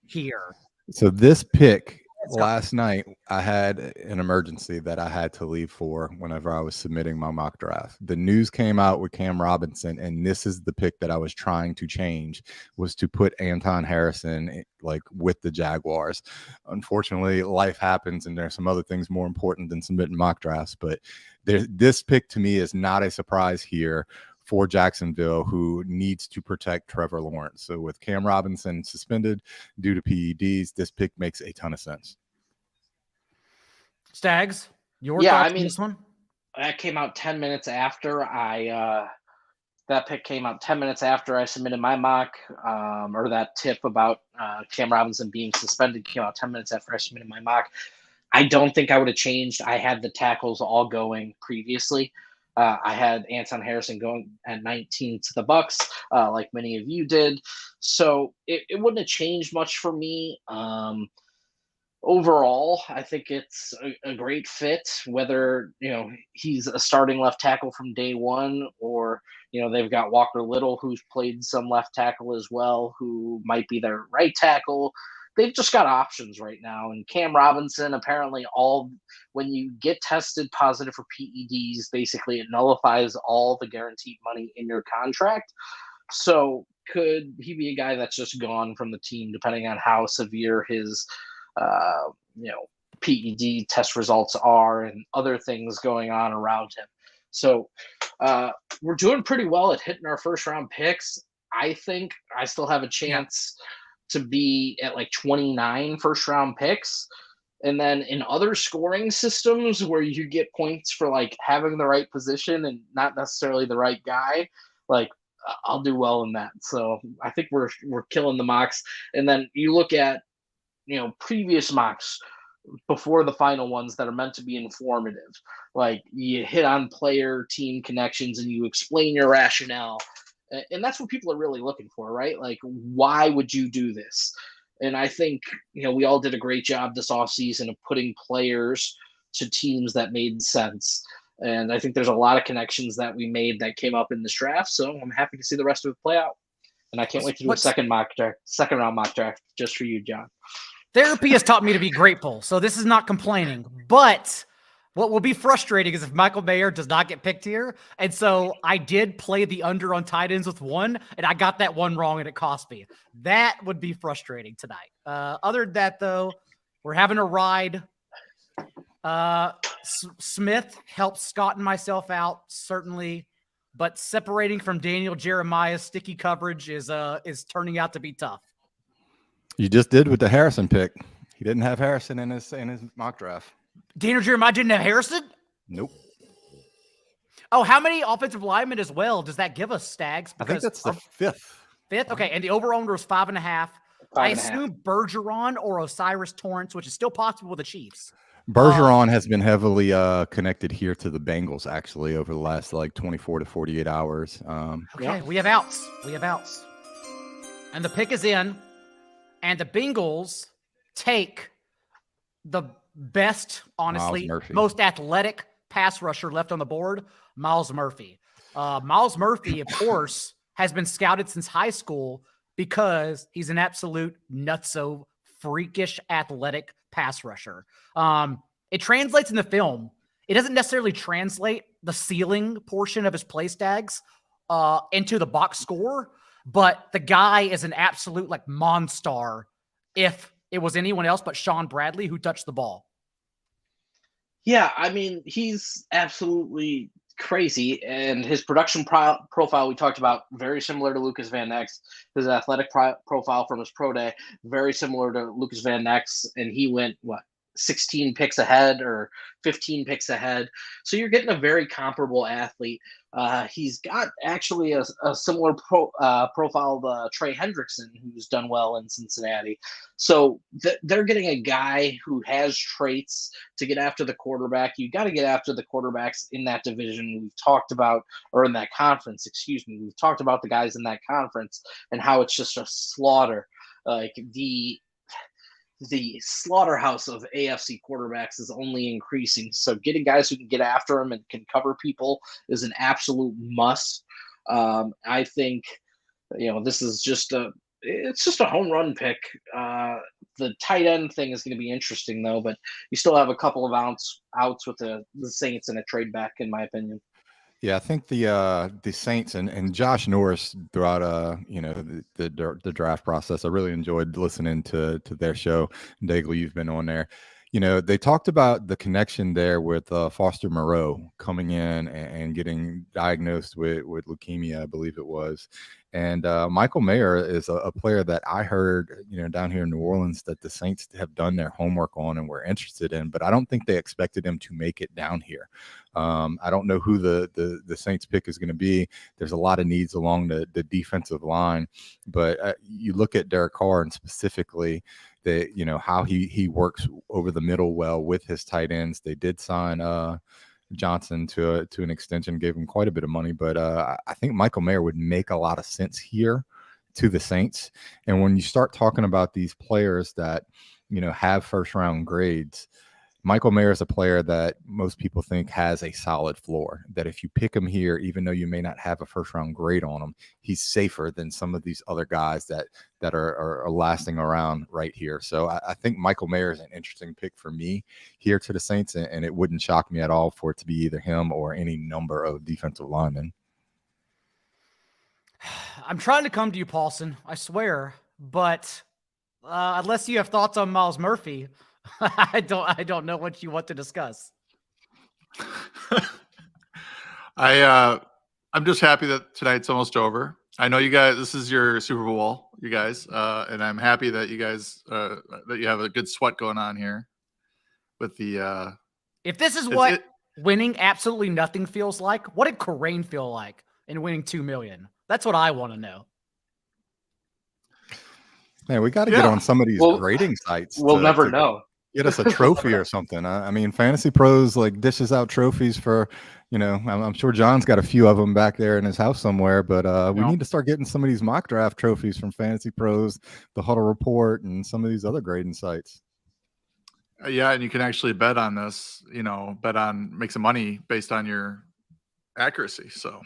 here. So this pick last night, I had an emergency that I had to leave for whenever I was submitting my mock draft. The news came out with Cam Robinson, and this is the pick that I was trying to change, was to put Anton Harrison like with the Jaguars. Unfortunately, life happens, and there's some other things more important than submitting mock drafts. But this pick to me is not a surprise here for Jacksonville, who needs to protect Trevor Lawrence. So with Cam Robinson suspended due to PEDs, this pick makes a ton of sense. Stags, your thoughts on this one? That came out 10 minutes after that pick came out 10 minutes after I submitted my mock, or that tip about Cam Robinson being suspended came out 10 minutes after I submitted my mock. I don't think I would have changed. I had the tackles all going previously. I had Anton Harrison going at 19 to the Bucks, like many of you did. So it wouldn't have changed much for me. Overall, I think it's a great fit, whether, he's a starting left tackle from day one, or, they've got Walker Little, who's played some left tackle as well, who might be their right tackle. They've just got options right now. And Cam Robinson, apparently when you get tested positive for PEDs, basically it nullifies all the guaranteed money in your contract. So could he be a guy that's just gone from the team, depending on how severe his, PED test results are and other things going on around him. So we're doing pretty well at hitting our first round picks. I think I still have a chance to be at like 29 first round picks. And then in other scoring systems where you get points for like having the right position and not necessarily the right guy, like I'll do well in that. So I think we're killing the mocks. And then you look at, previous mocks, before the final ones that are meant to be informative. Like you hit on player team connections and you explain your rationale. And that's what people are really looking for, right? Like, why would you do this? And I think, we all did a great job this offseason of putting players to teams that made sense. And I think there's a lot of connections that we made that came up in this draft. So I'm happy to see the rest of it play out. And I can't wait to do a second round mock draft just for you, John. Therapy has taught me to be grateful. So this is not complaining, but what will be frustrating is if Michael Mayer does not get picked here. And so I did play the under on tight ends with one, and I got that one wrong, and it cost me. That would be frustrating tonight. Other than that, though, we're having a ride. Smith helps Scott and myself out, certainly. But separating from Daniel Jeremiah's sticky coverage is turning out to be tough. You just did with the Harrison pick. He didn't have Harrison in his mock draft. Daniel Jeremiah didn't have Harrison? Nope. Oh, how many offensive linemen as well does that give us, Stags? I think that's the fifth. Fifth? Okay, and the over-under was 5.5. I assume Bergeron or Osiris Torrance, which is still possible with the Chiefs. Bergeron has been heavily connected here to the Bengals, actually, over the last 24 to 48 hours. Okay, we have outs. And the pick is in, and the Bengals take the best, honestly, most athletic pass rusher left on the board, Myles Murphy. Myles Murphy, of course, has been scouted since high school because he's an absolute nutso, freakish, athletic pass rusher. It translates in the film. It doesn't necessarily translate the ceiling portion of his play stags into the box score, but the guy is an absolute monster if it was anyone else but Sean Bradley who touched the ball. Yeah, I mean, he's absolutely crazy, and his production profile we talked about, very similar to Lucas Van Ness. His athletic profile from his pro day, very similar to Lucas Van Ness, and he went, 16 picks ahead or 15 picks ahead. So you're getting a very comparable athlete. He's got actually a similar profile to Trey Hendrickson, who's done well in Cincinnati. So they're getting a guy who has traits to get after the quarterback. You got to get after the quarterbacks in that division we've talked about, or in that conference, excuse me. We've talked about the guys in that conference and how it's just a slaughter. Like the slaughterhouse of AFC quarterbacks is only increasing. So getting guys who can get after them and can cover people is an absolute must. I think, this is just a home run pick. The tight end thing is going to be interesting though, but you still have a couple of outs with the Saints and a trade back, in my opinion. Yeah, I think the Saints and Josh Norris throughout the draft process, I really enjoyed listening to their show. Daigle, you've been on there. They talked about the connection there with Foster Moreau coming in and getting diagnosed with leukemia, I believe it was. And Michael Mayer is a player that I heard, down here in New Orleans that the Saints have done their homework on and were interested in, but I don't think they expected him to make it down here. I don't know who the Saints pick is going to be. There's a lot of needs along the defensive line, but you look at Derek Carr and specifically how he works over the middle well with his tight ends. They did sign Johnson to an extension, gave him quite a bit of money, but I think Michael Mayer would make a lot of sense here to the Saints. And when you start talking about these players that have first round grades, Michael Mayer is a player that most people think has a solid floor, that if you pick him here, even though you may not have a first round grade on him, he's safer than some of these other guys that are lasting around right here. So I think Michael Mayer is an interesting pick for me here to the Saints, and it wouldn't shock me at all for it to be either him or any number of defensive linemen. I'm trying to come to you, Paulson, I swear, but unless you have thoughts on Myles Murphy, I don't know what you want to discuss. I'm just happy that tonight's almost over. I know you guys, this is your Super Bowl, you guys, and I'm happy that you guys that you have a good sweat going on here with the. If this is what winning absolutely nothing feels like, what did Corain feel like in winning $2 million? That's what I want to know. Man, we got to get on some of these grading sites. We'll never know. Get us a trophy or something. I mean, Fantasy Pros like dishes out trophies for, I'm sure John's got a few of them back there in his house somewhere, but we need to start getting some of these mock draft trophies from Fantasy Pros, the Huddle Report, and some of these other grading sites. Yeah, and you can actually bet on this, make some money based on your accuracy. So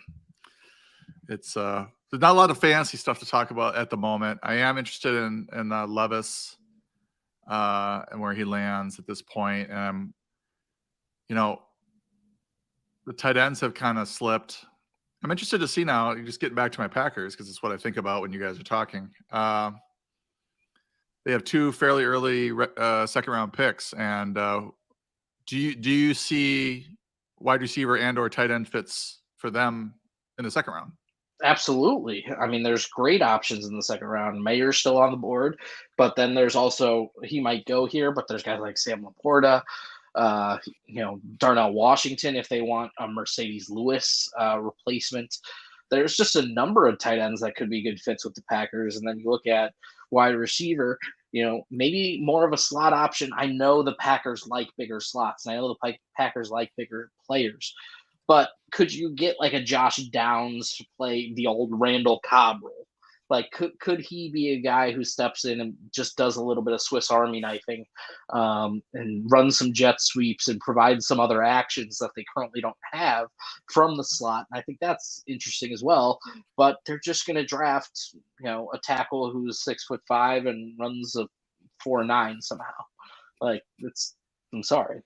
it's there's not a lot of fancy stuff to talk about at the moment. I am interested in Levis and where he lands at this point. The tight ends have kind of slipped. I'm interested to see now, just getting back to my Packers, because it's what I think about when you guys are talking. They have two fairly early second-round picks, and do you see wide receiver and or tight end fits for them in the second round? Absolutely. I mean, there's great options in the second round. Mayer's still on the board, but then there's also, he might go here, but there's guys like Sam Laporta, Darnell Washington, if they want a Mercedes Lewis replacement. There's just a number of tight ends that could be good fits with the Packers. And then you look at wide receiver, maybe more of a slot option. I know the Packers like bigger slots, and I know the Packers like bigger players. But could you get like a Josh Downs to play the old Randall Cobb role? Like, could he be a guy who steps in and just does a little bit of Swiss Army knifing and runs some jet sweeps and provides some other actions that they currently don't have from the slot? And I think that's interesting as well. But they're just going to draft, a tackle who's 6'5" and runs a 4.9 somehow. Like, I'm sorry.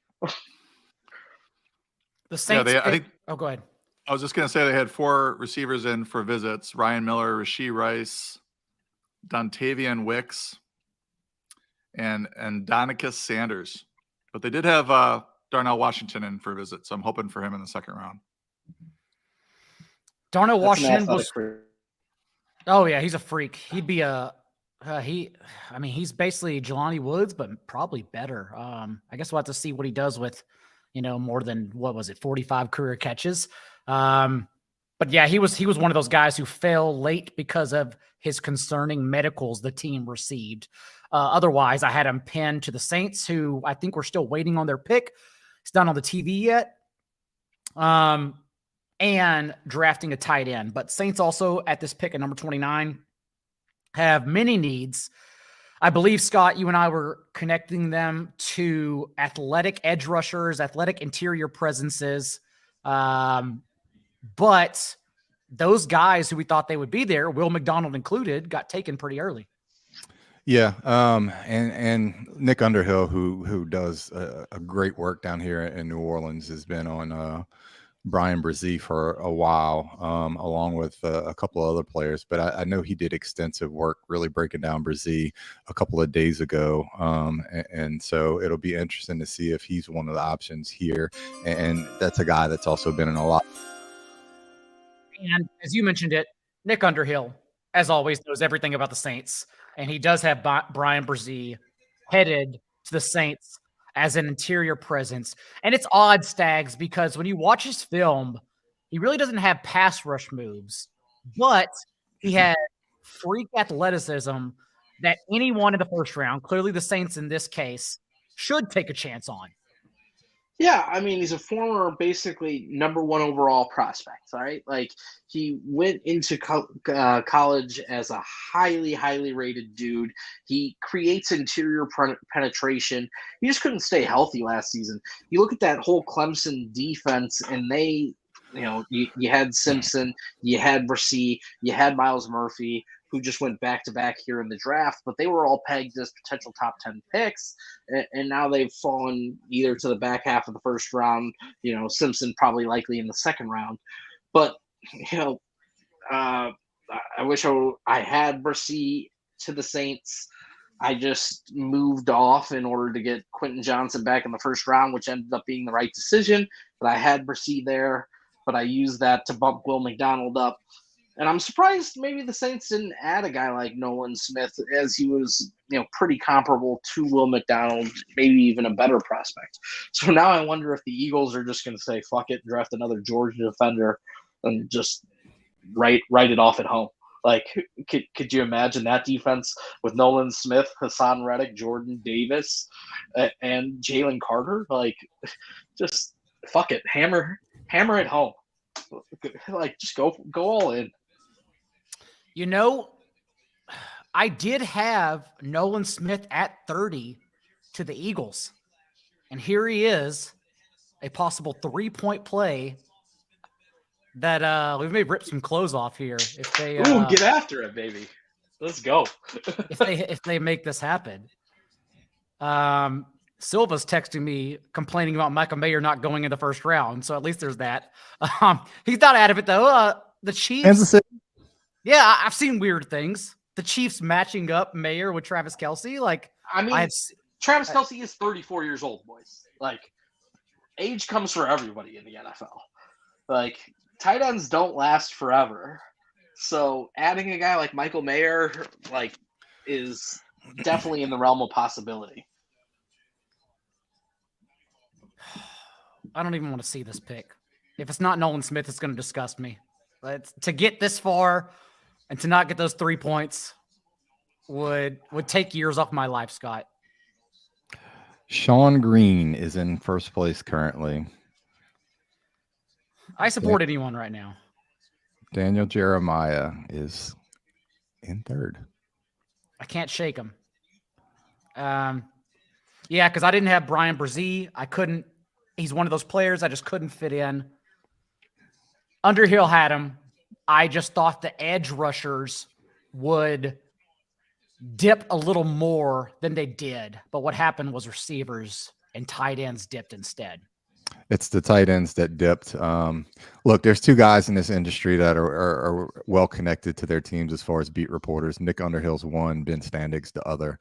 The Saints. Yeah, I think. Oh, go ahead. I was just going to say they had 4 receivers in for visits: Ryan Miller, Rashee Rice, Dontavian Wicks, and Donicus Sanders. But they did have Darnell Washington in for visit, so I'm hoping for him in the second round. Darnell Washington was. Oh yeah, he's a freak. He'd be he's basically Jelani Woods, but probably better. I guess we'll have to see what he does with, more than 45 career catches. But yeah, he was one of those guys who fell late because of his concerning medicals the team received. Otherwise, I had him pinned to the Saints, who I think we're still waiting on their pick. It's not on the TV yet. And drafting a tight end. But Saints also at this pick at number 29 have many needs. I believe, Scott, you and I were connecting them to athletic edge rushers, athletic interior presences. But those guys who we thought they would be there, Will McDonald included, got taken pretty early. Yeah. And Nick Underhill, who does a great work down here in New Orleans, has been on Bryan Bresee for a while, along with a couple of other players. But I know he did extensive work really breaking down Bresee a couple of days ago. And so it'll be interesting to see if he's one of the options here. And that's a guy that's also been in a lot. And as you mentioned it, Nick Underhill, as always, knows everything about the Saints. And he does have Bryan Bresee headed to the Saints as an interior presence. And it's odd, Stags, because when you watch his film, he really doesn't have pass rush moves, but he had freak athleticism that anyone in the first round, clearly the Saints in this case, should take a chance on. Yeah, I mean, he's a former, basically, number 1 overall prospect, all right? Like, he went into college as a highly, highly rated dude. He creates interior penetration. He just couldn't stay healthy last season. You look at that whole Clemson defense, and they, you had Simpson, you had Bresee, you had Miles Murphy, who just went back-to-back here in the draft, but they were all pegged as potential top 10 picks, and now they've fallen either to the back half of the first round, Simpson probably likely in the second round. But, I wish I had Bresee to the Saints. I just moved off in order to get Quentin Johnston back in the first round, which ended up being the right decision. But I had Bresee there, but I used that to bump Will McDonald up. And I'm surprised maybe the Saints didn't add a guy like Nolan Smith, as he was, pretty comparable to Will McDonald, maybe even a better prospect. So now I wonder if the Eagles are just going to say, fuck it, draft another Georgia defender and just write it off at home. Like, could you imagine that defense with Nolan Smith, Hassan Reddick, Jordan Davis, and Jalen Carter? Like, just fuck it, hammer it home. Like, just go all in. You know, I did have Nolan Smith at 30 to the Eagles. And here he is, a possible 3-point play that we may rip some clothes off here if they get after it, baby. Let's go. if they make this happen. Silva's texting me complaining about Michael Mayer not going in the first round, so at least there's that. He's not out of it though. The Chiefs. Yeah, I've seen weird things. The Chiefs matching up Mayer with Travis Kelce. Like, I mean, Travis Kelce is 34 years old, boys. Like, age comes for everybody in the NFL. Like, tight ends don't last forever. So adding a guy like Michael Mayer, like, is definitely in the realm of possibility. I don't even want to see this pick. If it's not Nolan Smith, it's going to disgust me. To get this far and to not get those 3 points would take years off my life, Scott. Sean Green is in first place currently. I support anyone right now. Daniel Jeremiah is in third. I can't shake him. Yeah, because I didn't have Bryan Bresee. I couldn't. He's one of those players I just couldn't fit in. Underhill had him. I just thought the edge rushers would dip a little more than they did. But what happened was receivers and tight ends dipped instead. It's the tight ends that dipped. Look, there's two guys in this industry that are well connected to their teams as far as beat reporters. Nick Underhill's one, Ben Standig's the other.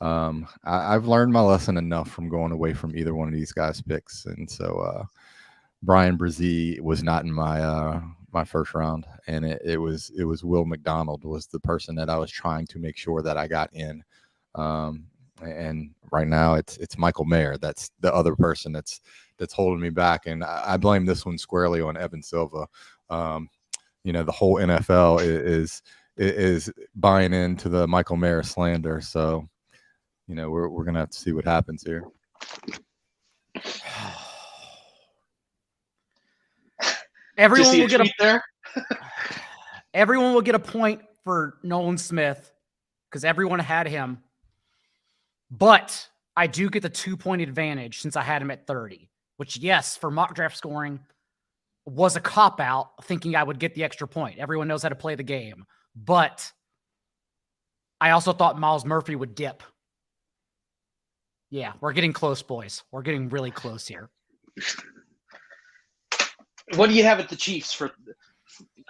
I've learned my lesson enough from going away from either one of these guys' picks. And so Bryan Bresee was not in my my first round, and it was Will McDonald was the person that I was trying to make sure that I got in. And right now it's Michael Mayer. That's the other person that's holding me back. And I blame this one squarely on Evan Silva. The whole NFL is buying into the Michael Mayer slander. So, we're going to have to see what happens here. Everyone will get a point for Nolan Smith because everyone had him. But I do get the 2-point advantage since I had him at 30, which, yes, for mock draft scoring was a cop-out thinking I would get the extra point. Everyone knows how to play the game. But I also thought Miles Murphy would dip. Yeah, we're getting close, boys. We're getting really close here. What do you have at the Chiefs for?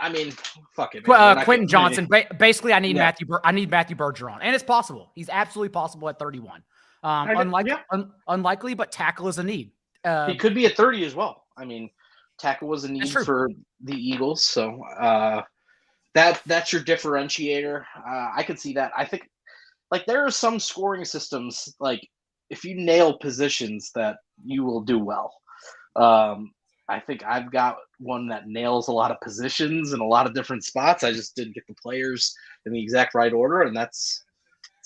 I mean, fuck it. Quentin Johnston. Basically, I need Matthew Bergeron, and it's possible. He's absolutely possible at 31. Unlikely, but tackle is a need. He could be at 30 as well. I mean, tackle was a need for the Eagles, so that's your differentiator. I could see that. I think, like, there are some scoring systems, like, if you nail positions, that you will do well. I think I've got one that nails a lot of positions in a lot of different spots. I just didn't get the players in the exact right order, and it's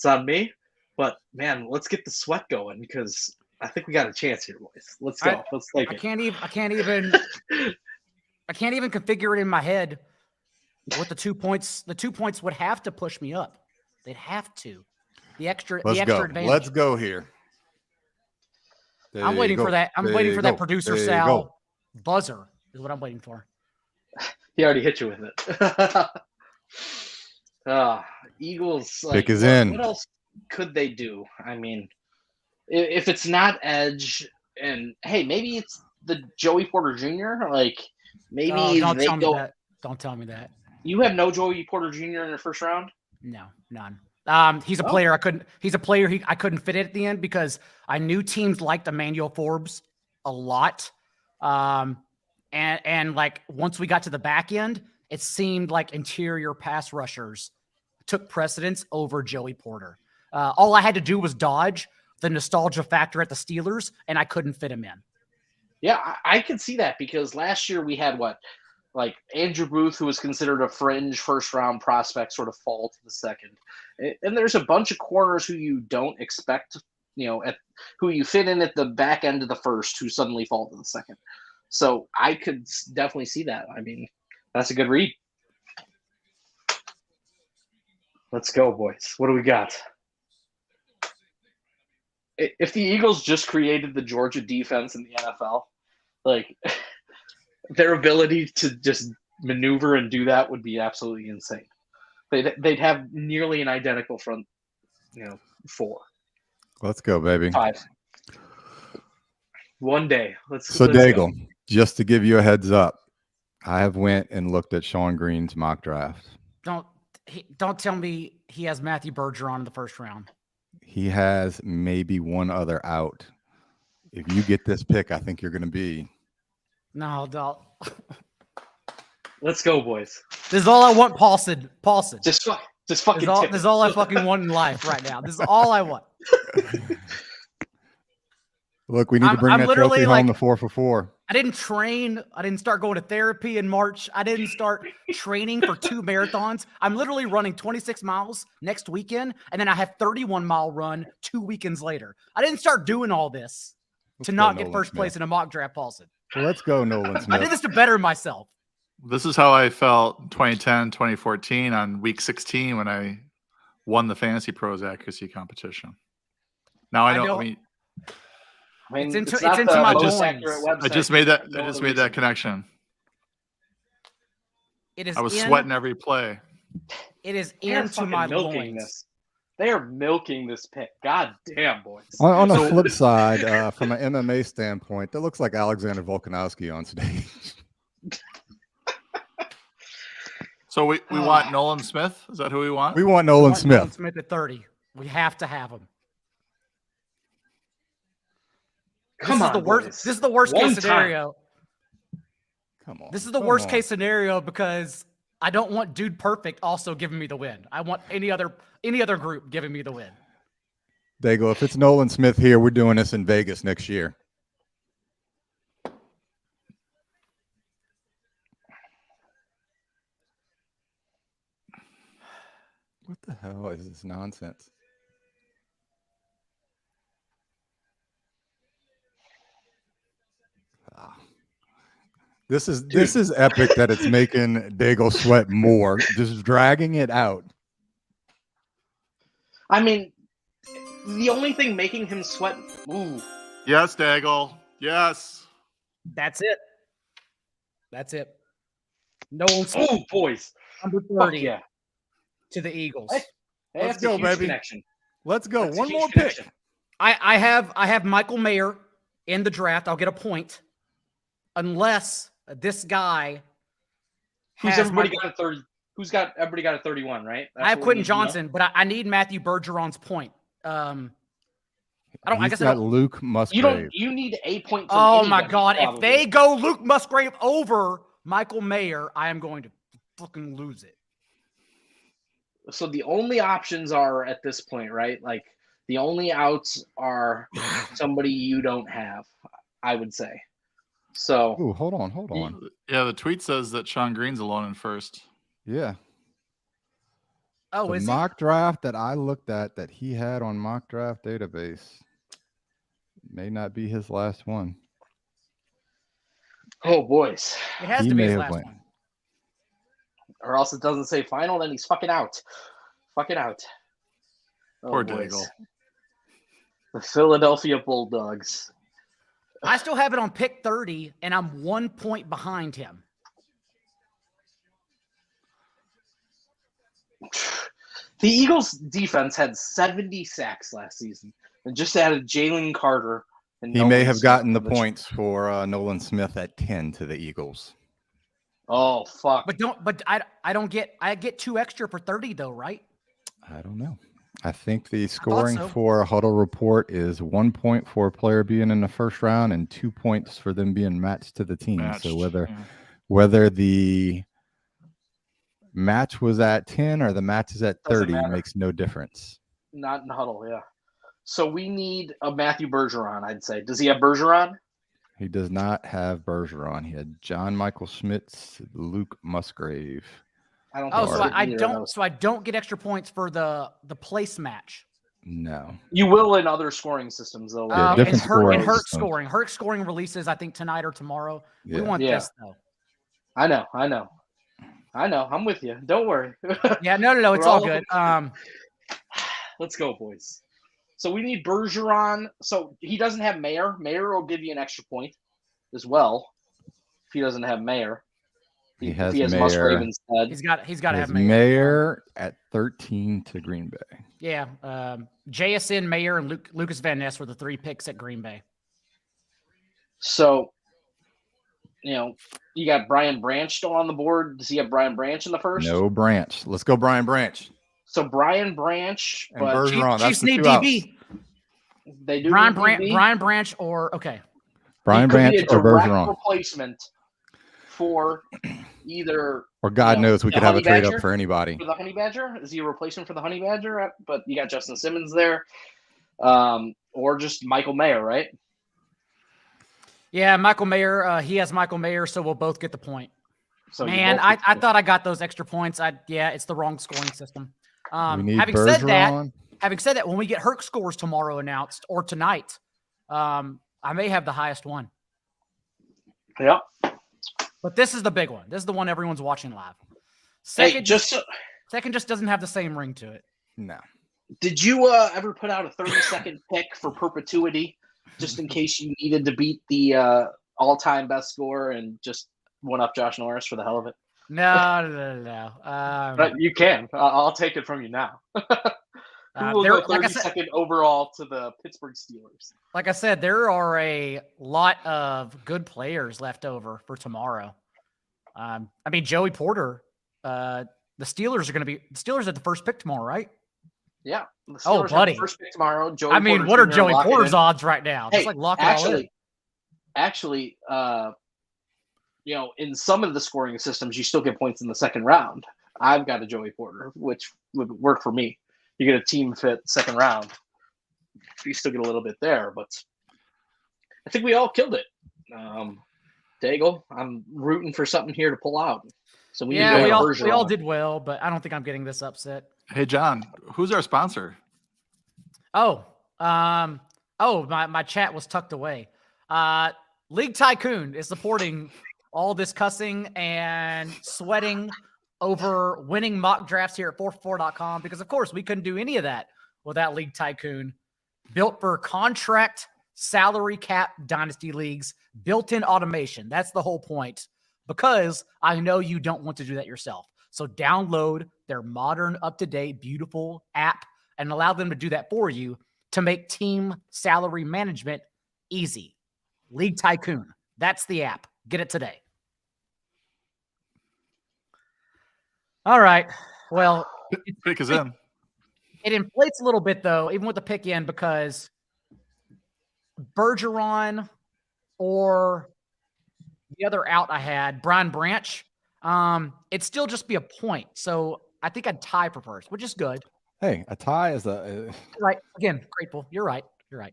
on me. But man, let's get the sweat going because I think we got a chance here, boys. Let's go. Let's take it. I can't even configure it in my head what the 2 points. The 2 points would have to push me up. They'd have to. The extra advantage. Let's go here. I'm waiting for that. I'm waiting for that producer Sal buzzer is what I'm waiting for. He already hit you with it. Eagles. Pick is in. What else could they do? I mean, if it's not edge, and hey, maybe it's the Joey Porter Jr. Like maybe don't tell me that. Don't tell me that. You have no Joey Porter Jr. in your first round? No, none. He's a player I couldn't fit it at the end because I knew teams liked Emmanuel Forbes a lot. And like once we got to the back end, it seemed like interior pass rushers took precedence over Joey Porter. All I had to do was dodge the nostalgia factor at the Steelers, and I couldn't fit him in. Yeah, I could see that because last year we had like Andrew Booth, who was considered a fringe first-round prospect, sort of fall to the second. And there's a bunch of corners who you don't expect, who you fit in at the back end of the first, who suddenly fall to the second. So I could definitely see that. I mean, that's a good read. Let's go, boys. What do we got? If the Eagles just created the Georgia defense in the NFL, like their ability to just maneuver and do that would be absolutely insane. They'd have nearly an identical front, four. Let's go, baby. 5. One day. Let's Daigle, go. just to give you a heads up, I have went and looked at Sean Green's mock draft. Don't tell me he has Matthew Bergeron in the first round. He has maybe one other out. If you get this pick, I think you're going to be. No, don't. Let's go, boys. This is all I want, Paulson. Just fucking this is all I fucking want in life right now. This is all I want. Look, we need to bring that trophy home to 4 for 4. I didn't train. I didn't start going to therapy in March. I didn't start training for 2 marathons. I'm literally running 26 miles next weekend, and then I have 31-mile run 2 weekends later. I didn't start doing all this to not get first place in a mock draft, Paulson. Well, let's go, Nolan Smith. I did this to better myself. This is how I felt 2010, 2014 on week 16 when I won the Fantasy Pros accuracy competition. Now I know. I mean, it's into my bones. I just made that connection. I was sweating every play. It is into my loins. They are milking this pick. God damn, boys. On the flip side, from an MMA standpoint, that looks like Alexander Volkanovski on stage. So we want Nolan Smith? Is that who we want? We want Nolan Smith. Nolan Smith at 30. We have to have him. This is the worst case scenario. Come on. This is the worst case scenario because I don't want Dude Perfect also giving me the win. I want any other group giving me the win. Daigle, if it's Nolan Smith here, we're doing this in Vegas next year. What the hell is this nonsense? This is epic that it's making Daigle sweat more, just dragging it out. I mean, the only thing making him sweat. Ooh. Yes, Daigle. Yes. That's it. Nolan Smith. Oh, boys. Number 30 to the Eagles. Hey, let's go, baby. Connection. Let's go. That's one more pick. I have Michael Mayer in the draft. I'll get a point. Unless this guy who's everybody got a 30. Everybody got a 31, right? I have Quentin Johnston, but I need Matthew Bergeron's point. I guess got Luke Musgrave. You need a point. Oh my God! Probably. If they go Luke Musgrave over Michael Mayer, I am going to fucking lose it. So the only options are at this point, right? Like the only outs are somebody you don't have. I would say. So. Ooh, hold on. Yeah, the tweet says that Sean Green's alone in first. Yeah. Oh, the mock draft that I looked at that he had on mock draft database may not be his last one. Oh, boys. It has to be his last one. Or else it doesn't say final, then he's fucking out. Fucking out. Poor Daigle. The Philadelphia Bulldogs. I still have it on pick 30, and I'm 1 point behind him. The Eagles' defense had 70 sacks last season and just added Jalen Carter. And he may have gotten the points for Nolan Smith at 10 to the Eagles. Oh, fuck. But I get 2 extra for 30 though, right? I don't know. I think the scoring for a huddle report is 1 point for a player being in the first round and 2 points for them being matched to the team. So whether the match was at 10 or the match is at 30 makes no difference. Not in the huddle, yeah. So we need a Matthew Bergeron, I'd say. Does he have Bergeron? He does not have Bergeron. He had John Michael Schmitz, Luke Musgrave. I don't. Oh, think so I either of don't. those. So I don't get extra points for the place match. No. You will in other scoring systems though. Yeah, like different scoring Hurt systems. scoring. Hurt scoring releases, I think, tonight or tomorrow. We Yeah. want Yeah. this though. I know. I'm with you. Don't worry. Yeah, no. It's We're all all- good. Let's go, boys. So we need Bergeron. So he doesn't have Mayer. Mayer will give you an extra point as well if he doesn't have Mayer. He If has he has Mayer. Musgrave instead. he's got to He have has Mayer. Mayer at 13 to Green Bay. Yeah, JSN, Mayer, and Lucas Van Ness were the 3 picks at Green Bay. So, you got Brian Branch still on the board. Does he have Brian Branch in the first? No Branch. Let's go, Brian Branch. So Brian Branch, And but Bergeron. That's Chiefs the need 2 outs. DB. they do Brian need DB. Branch, or okay. Brian He could Branch be a or direct Bergeron. replacement for either Or God knows we the could have a Honey trade Badger up for anybody. for the Honey Badger. Is he a replacement for the Honey Badger? But you got Justin Simmons there, or just Michael Mayer, right? Yeah, Michael Mayer. He has Michael Mayer, so we'll both get the point. So you Man, both I get- thought I got those extra points. It's the wrong scoring system. We need Having Bergeron. said that, when we get Herc scores tomorrow announced or tonight, I may have the highest one. yeah. But this is the big one. This is the one everyone's watching live. Hey, Second, just second just doesn't have the same ring to it. No. did you ever put out a 30-second pick for perpetuity, just in case you needed to beat the all-time best score and just one up Josh Norris for the hell of it? No. But you can. I'll take it from you now. Who will go like I 30 said, second overall to the Pittsburgh Steelers? like I said, there are a lot of good players left over for tomorrow. Joey Porter. The Steelers at the first pick tomorrow, right? Yeah. The Oh, Steelers have buddy. the first pick tomorrow. Joey Porter What are Jr. Joey lock it Porter's in. odds right now? Just Hey, lock it all in. actually, in some of the scoring systems, you still get points in the second round. I've got a Joey Porter, which would work for me. You get a team fit second round. You still get a little bit there, but I think we all killed it. Daigle, I'm rooting for something here to pull out. So we need to we go all Bergeron. did well, but I don't think I'm getting this upset. Hey, John, who's our sponsor? My chat was tucked away. League Tycoon is supporting all this cussing and sweating over winning mock drafts here at 4for4.com because, of course, we couldn't do any of that without League Tycoon. Built for contract, salary cap, dynasty leagues, built-in automation. That's the whole point, because I know you don't want to do that yourself. So download their modern, up-to-date, beautiful app and allow them to do that for you to make team salary management easy. League Tycoon. That's the app. Get it today. All right. Well, Pick is in. it inflates a little bit, though, even with the pick in, because Bergeron or the other out I had, Brian Branch, it'd still just be a point. So I think I'd tie for first, which is good. Hey, a tie is a. Right. Again, grateful. You're right.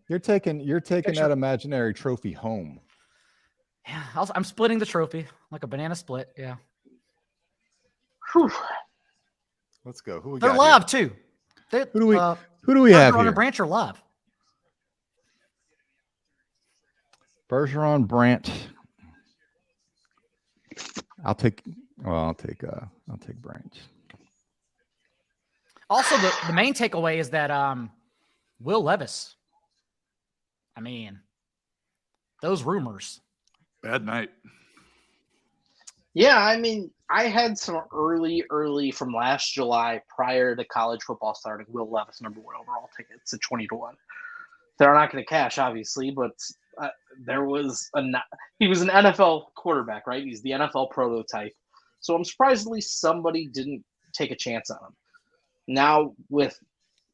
You're taking Picture. that imaginary trophy home. Yeah, I'm splitting the trophy like a banana split. Yeah. Whew. Let's go. Who we They're got love, too. Who do we have Bergeron here? and Branch are love. Bergeron, Branch. I'll take Branch. Also, the main takeaway is that Will Levis. I mean, those rumors. Bad night. Yeah, I mean, I had some early from last July prior to college football starting. Will Levis #1 overall tickets at 20-1. They're not going to cash, obviously, but he was an NFL quarterback, right? He's the NFL prototype. So I'm surprised at least somebody didn't take a chance on him. Now with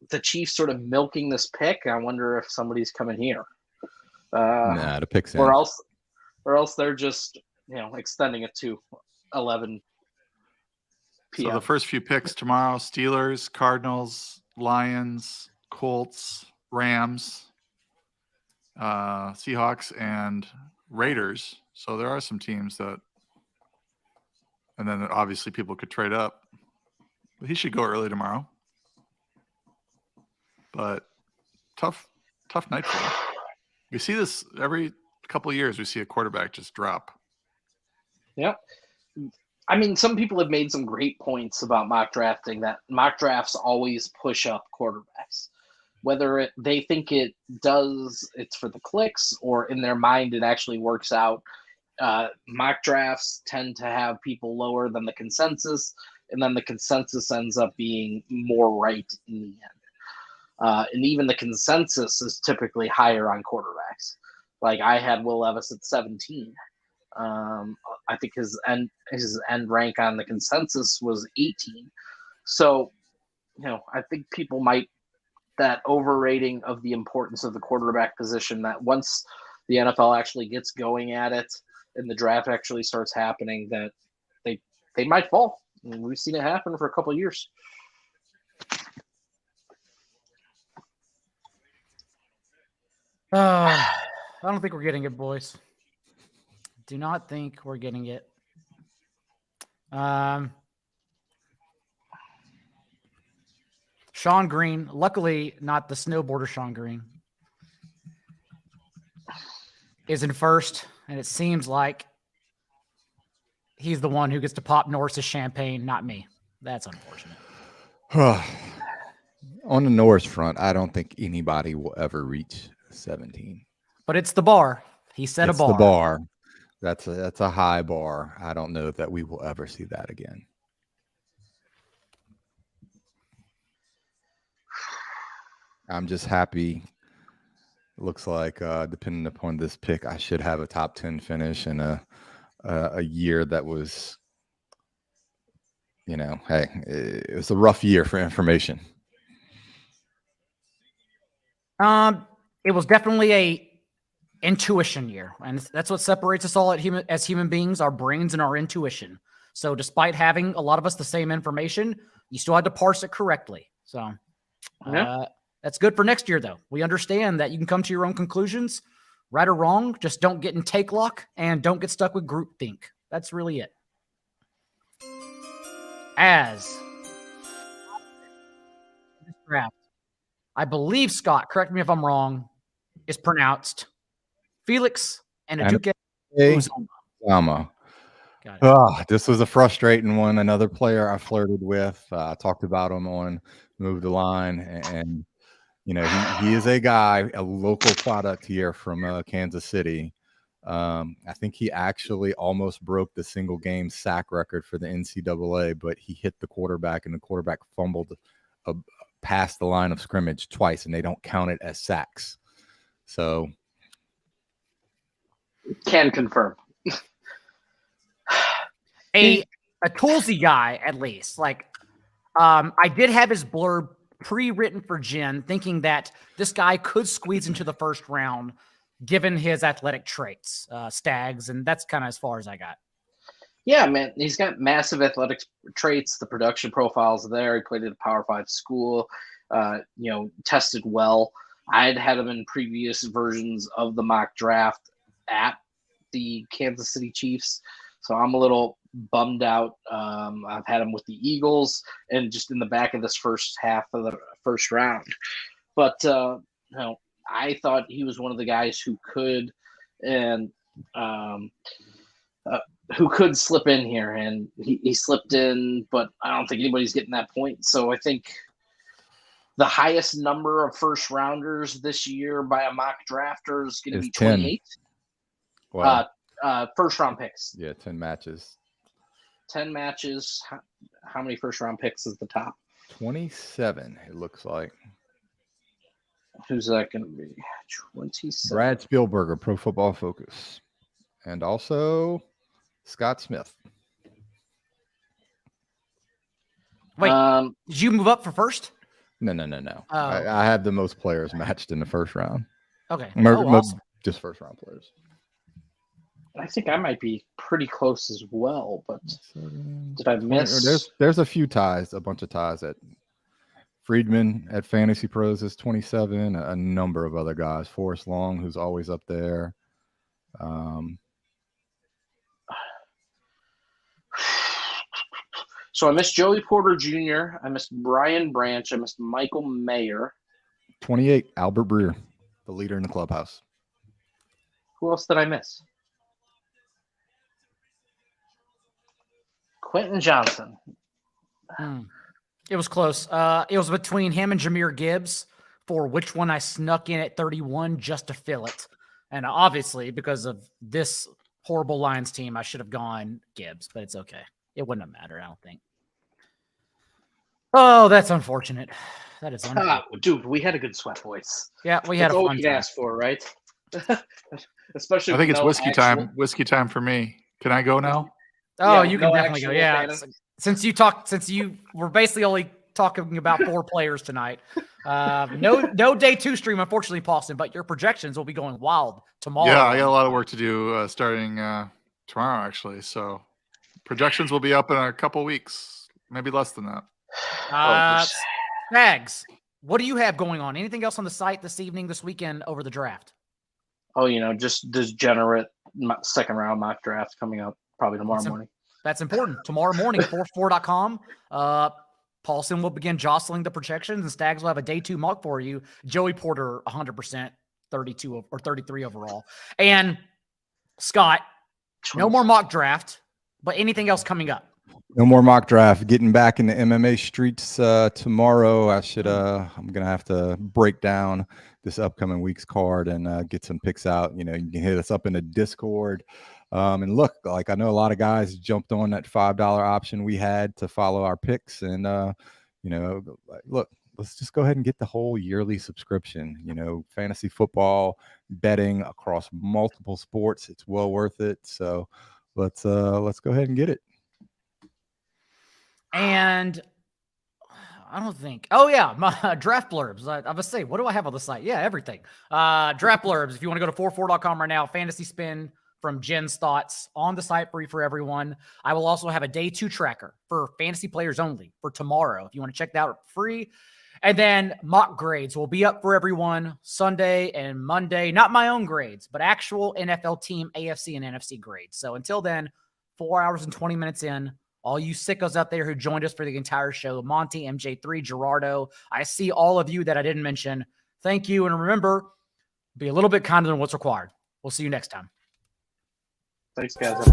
the Chiefs sort of milking this pick, I wonder if somebody's coming here. Nah, the pick's in. Or else they're just extending it to 11 p.m. So the first few picks tomorrow: Steelers, Cardinals, Lions, Colts, Rams, Seahawks, and Raiders. So there are some teams that, and then obviously people could trade up. But he should go early tomorrow. But tough night for him. We see this every couple of years. We see a quarterback just drop. Yep. I mean, some people have made some great points about mock drafting, that mock drafts always push up quarterbacks. Whether they think it's for the clicks, or in their mind it actually works out. Mock drafts tend to have people lower than the consensus, and then the consensus ends up being more right in the end. And even the consensus is typically higher on quarterbacks. Like I had Will Levis at 17. I think his end rank on the consensus was 18. So, I think people might, that overrating of the importance of the quarterback position, that once the NFL actually gets going at it and the draft actually starts happening, that they might fall. And we've seen it happen for a couple of years. I don't think we're getting it, boys. Do not think we're getting it. Sean Green, luckily not the snowboarder Sean Green, is in first, and it seems like he's the one who gets to pop Norris's champagne, not me. That's unfortunate. On the Norris front, I don't think anybody will ever reach 17. But it's the bar. He set a bar. The bar. That's a high bar. I don't know that we will ever see that again. I'm just happy. It looks like depending upon this pick, I should have a top 10 finish in a year that was, hey, it was a rough year for information. It was definitely a intuition year, and that's what separates us all as human beings, our brains and our intuition. So despite having a lot of us the same information, you still had to parse it correctly. So that's good for next year, though. We understand that you can come to your own conclusions, right or wrong. Just don't get in take lock and don't get stuck with groupthink. That's really it. As this draft, I believe, Scott, correct me if I'm wrong, is pronounced Felix and Aduke Uzama. This was a frustrating one. Another player I flirted with. I talked about him on Move the Line, and he is a guy, a local product here from Kansas City. I think he actually almost broke the single game sack record for the NCAA, but he hit the quarterback, and the quarterback fumbled past the line of scrimmage twice, and they don't count it as sacks. So can confirm. a toolsy guy, at least. Like, I did have his blurb pre-written for Jen, thinking that this guy could squeeze into the first round given his athletic traits, Stags, and that's kind of as far as I got. Yeah, man, he's got massive athletic traits. The production profile's there. He played at a Power 5 school, tested well. I'd had him in previous versions of the mock draft at the Kansas City Chiefs, so I'm a little bummed out. I've had him with the Eagles and just in the back of this first half of the first round. But I thought he was one of the guys who could slip in here, and he slipped in, but I don't think anybody's getting that point. So I think the highest number of first rounders this year by a mock drafter is going to be 28. Wow. First round picks. Yeah, 10 matches. 10 matches. How many first round picks is the top? 27, it looks like. Who's that going to be? 27. Brad Spielberger, Pro Football Focus. And also Scott Smith. Wait, did you move up for first? No. Oh. I have the most players matched in the first round. Okay. Awesome. Just first round players. I think I might be pretty close as well, but did I miss? There's a few ties, a bunch of ties at Friedman at Fantasy Pros is 27. A number of other guys. Forrest Long, who's always up there. So I missed Joey Porter Jr., I missed Brian Branch, I missed Michael Mayer. 28, Albert Breer, the leader in the clubhouse. Who else did I miss? Quentin Johnston. It was close. It was between him and Jahmyr Gibbs for which one I snuck in at 31 just to fill it. And obviously, because of this horrible Lions team, I should have gone Gibbs, but it's okay. It wouldn't have mattered, I don't think. Oh, that's unfortunate. That is unfortunate. Dude, we had a good sweat, boys. Yeah, we had That's a all fun we could time. ask for, right? Especially I think with it's no whiskey actual- time. Whiskey time for me. Can I go now? Oh, Yeah, you can no definitely go. actual Yeah. fantasy. Since you were basically only talking about 4 players tonight. No day 2 stream, unfortunately, Paulson, but your projections will be going wild tomorrow. Yeah, I got a lot of work to do starting tomorrow, actually. So projections will be up in a couple weeks, maybe less than that. Spags, what do you have going on? Anything else on the site this evening, this weekend over the draft? Oh, just degenerate second round mock draft coming up probably tomorrow morning. That's important. Tomorrow morning, 44.com. Paulson will begin jostling the projections, and Stags will have a day 2 mock for you. Joey Porter, 100%, 32 or 33 overall. And Scott, no more mock draft, but anything else coming up? No more mock draft. Getting back in the MMA streets tomorrow. I'm gonna have to break down this upcoming week's card and get some picks out. You can hit us up in the Discord. And look, like I know a lot of guys jumped on that $5 option we had to follow our picks, and look, let's just go ahead and get the whole yearly subscription. Fantasy football betting across multiple sports, it's well worth it. So let's go ahead and get it. And I don't think. Oh yeah, my draft blurbs. I was say, what do I have on the site? Yeah, everything. Draft blurbs. If you want to go to 44.com right now, fantasy spin from Jen's thoughts on the site, free for everyone. I will also have a day 2 tracker for fantasy players only for tomorrow. If you want to check that out, free. And then mock grades will be up for everyone Sunday and Monday. Not my own grades, but actual NFL team AFC and NFC grades. So until then, 4 hours and 20 minutes in. All you sickos out there who joined us for the entire show, Monty, MJ3, Gerardo, I see all of you that I didn't mention. Thank you. And remember, be a little bit kinder than what's required. We'll see you next time. Thanks, guys.